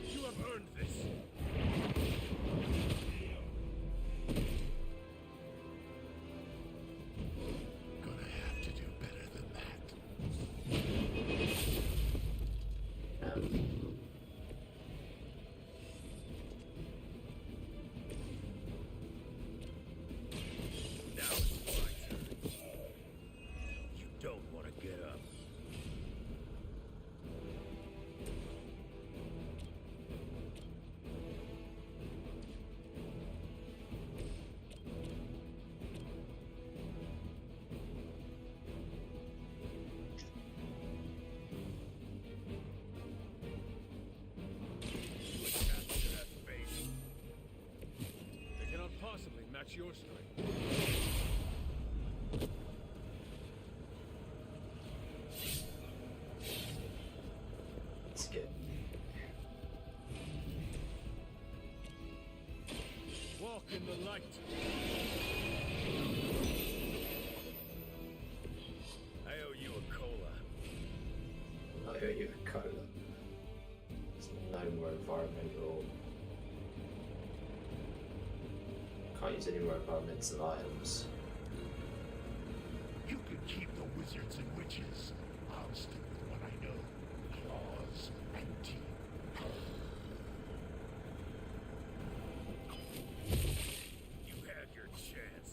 You have earned this. Gonna have to do better than that. Now it's my turn. You don't want to get up. After that face. They cannot possibly match your strength. Let's get. Walk in the light. I owe you a cola. I owe you a cola. There's no more environmental. Can't use any more environmental items. You can keep the wizards and witches. I'll stick with what I know. Claws and teeth. You had your chance.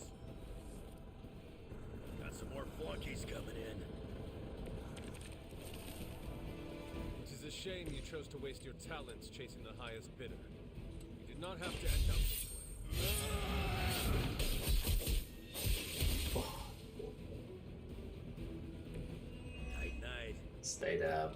Got some more flunkies coming in. It is a shame you chose to waste your talents chasing the highest bidder. You did not have to end up this way. Night night. Stay down.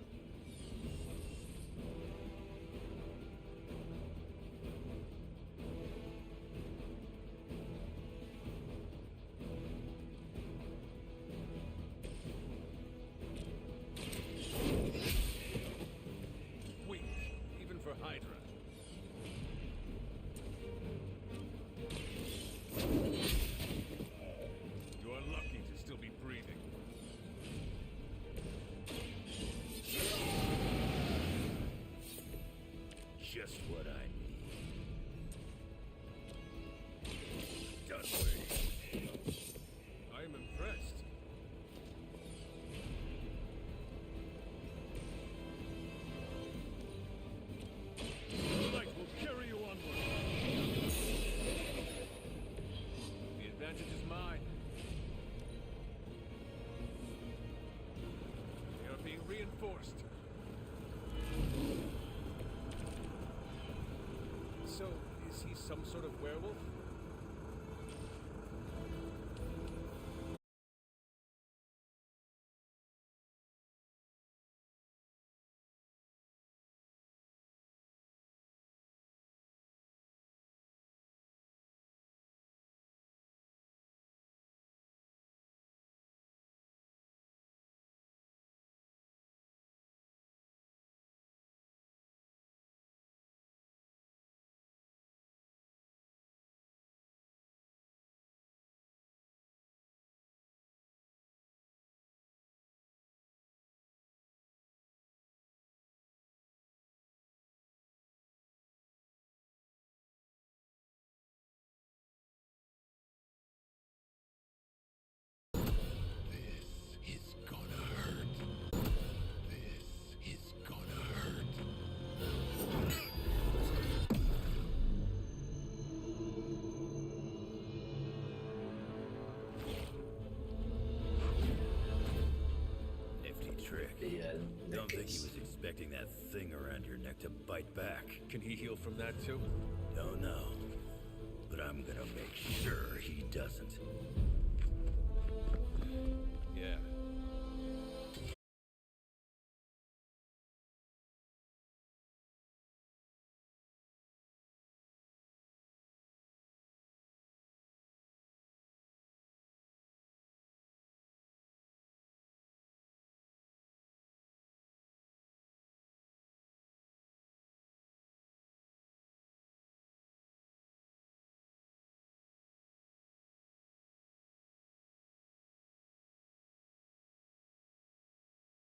Weak, even for Hydra. You are lucky to still be breathing. Just what I need. Done waiting. I am impressed. The light will carry you onward. The advantage is mine. We are being reinforced. So, is he some sort of werewolf? Don't think he was expecting that thing around your neck to bite back. Can he heal from that too? Don't know. But I'm gonna make sure he doesn't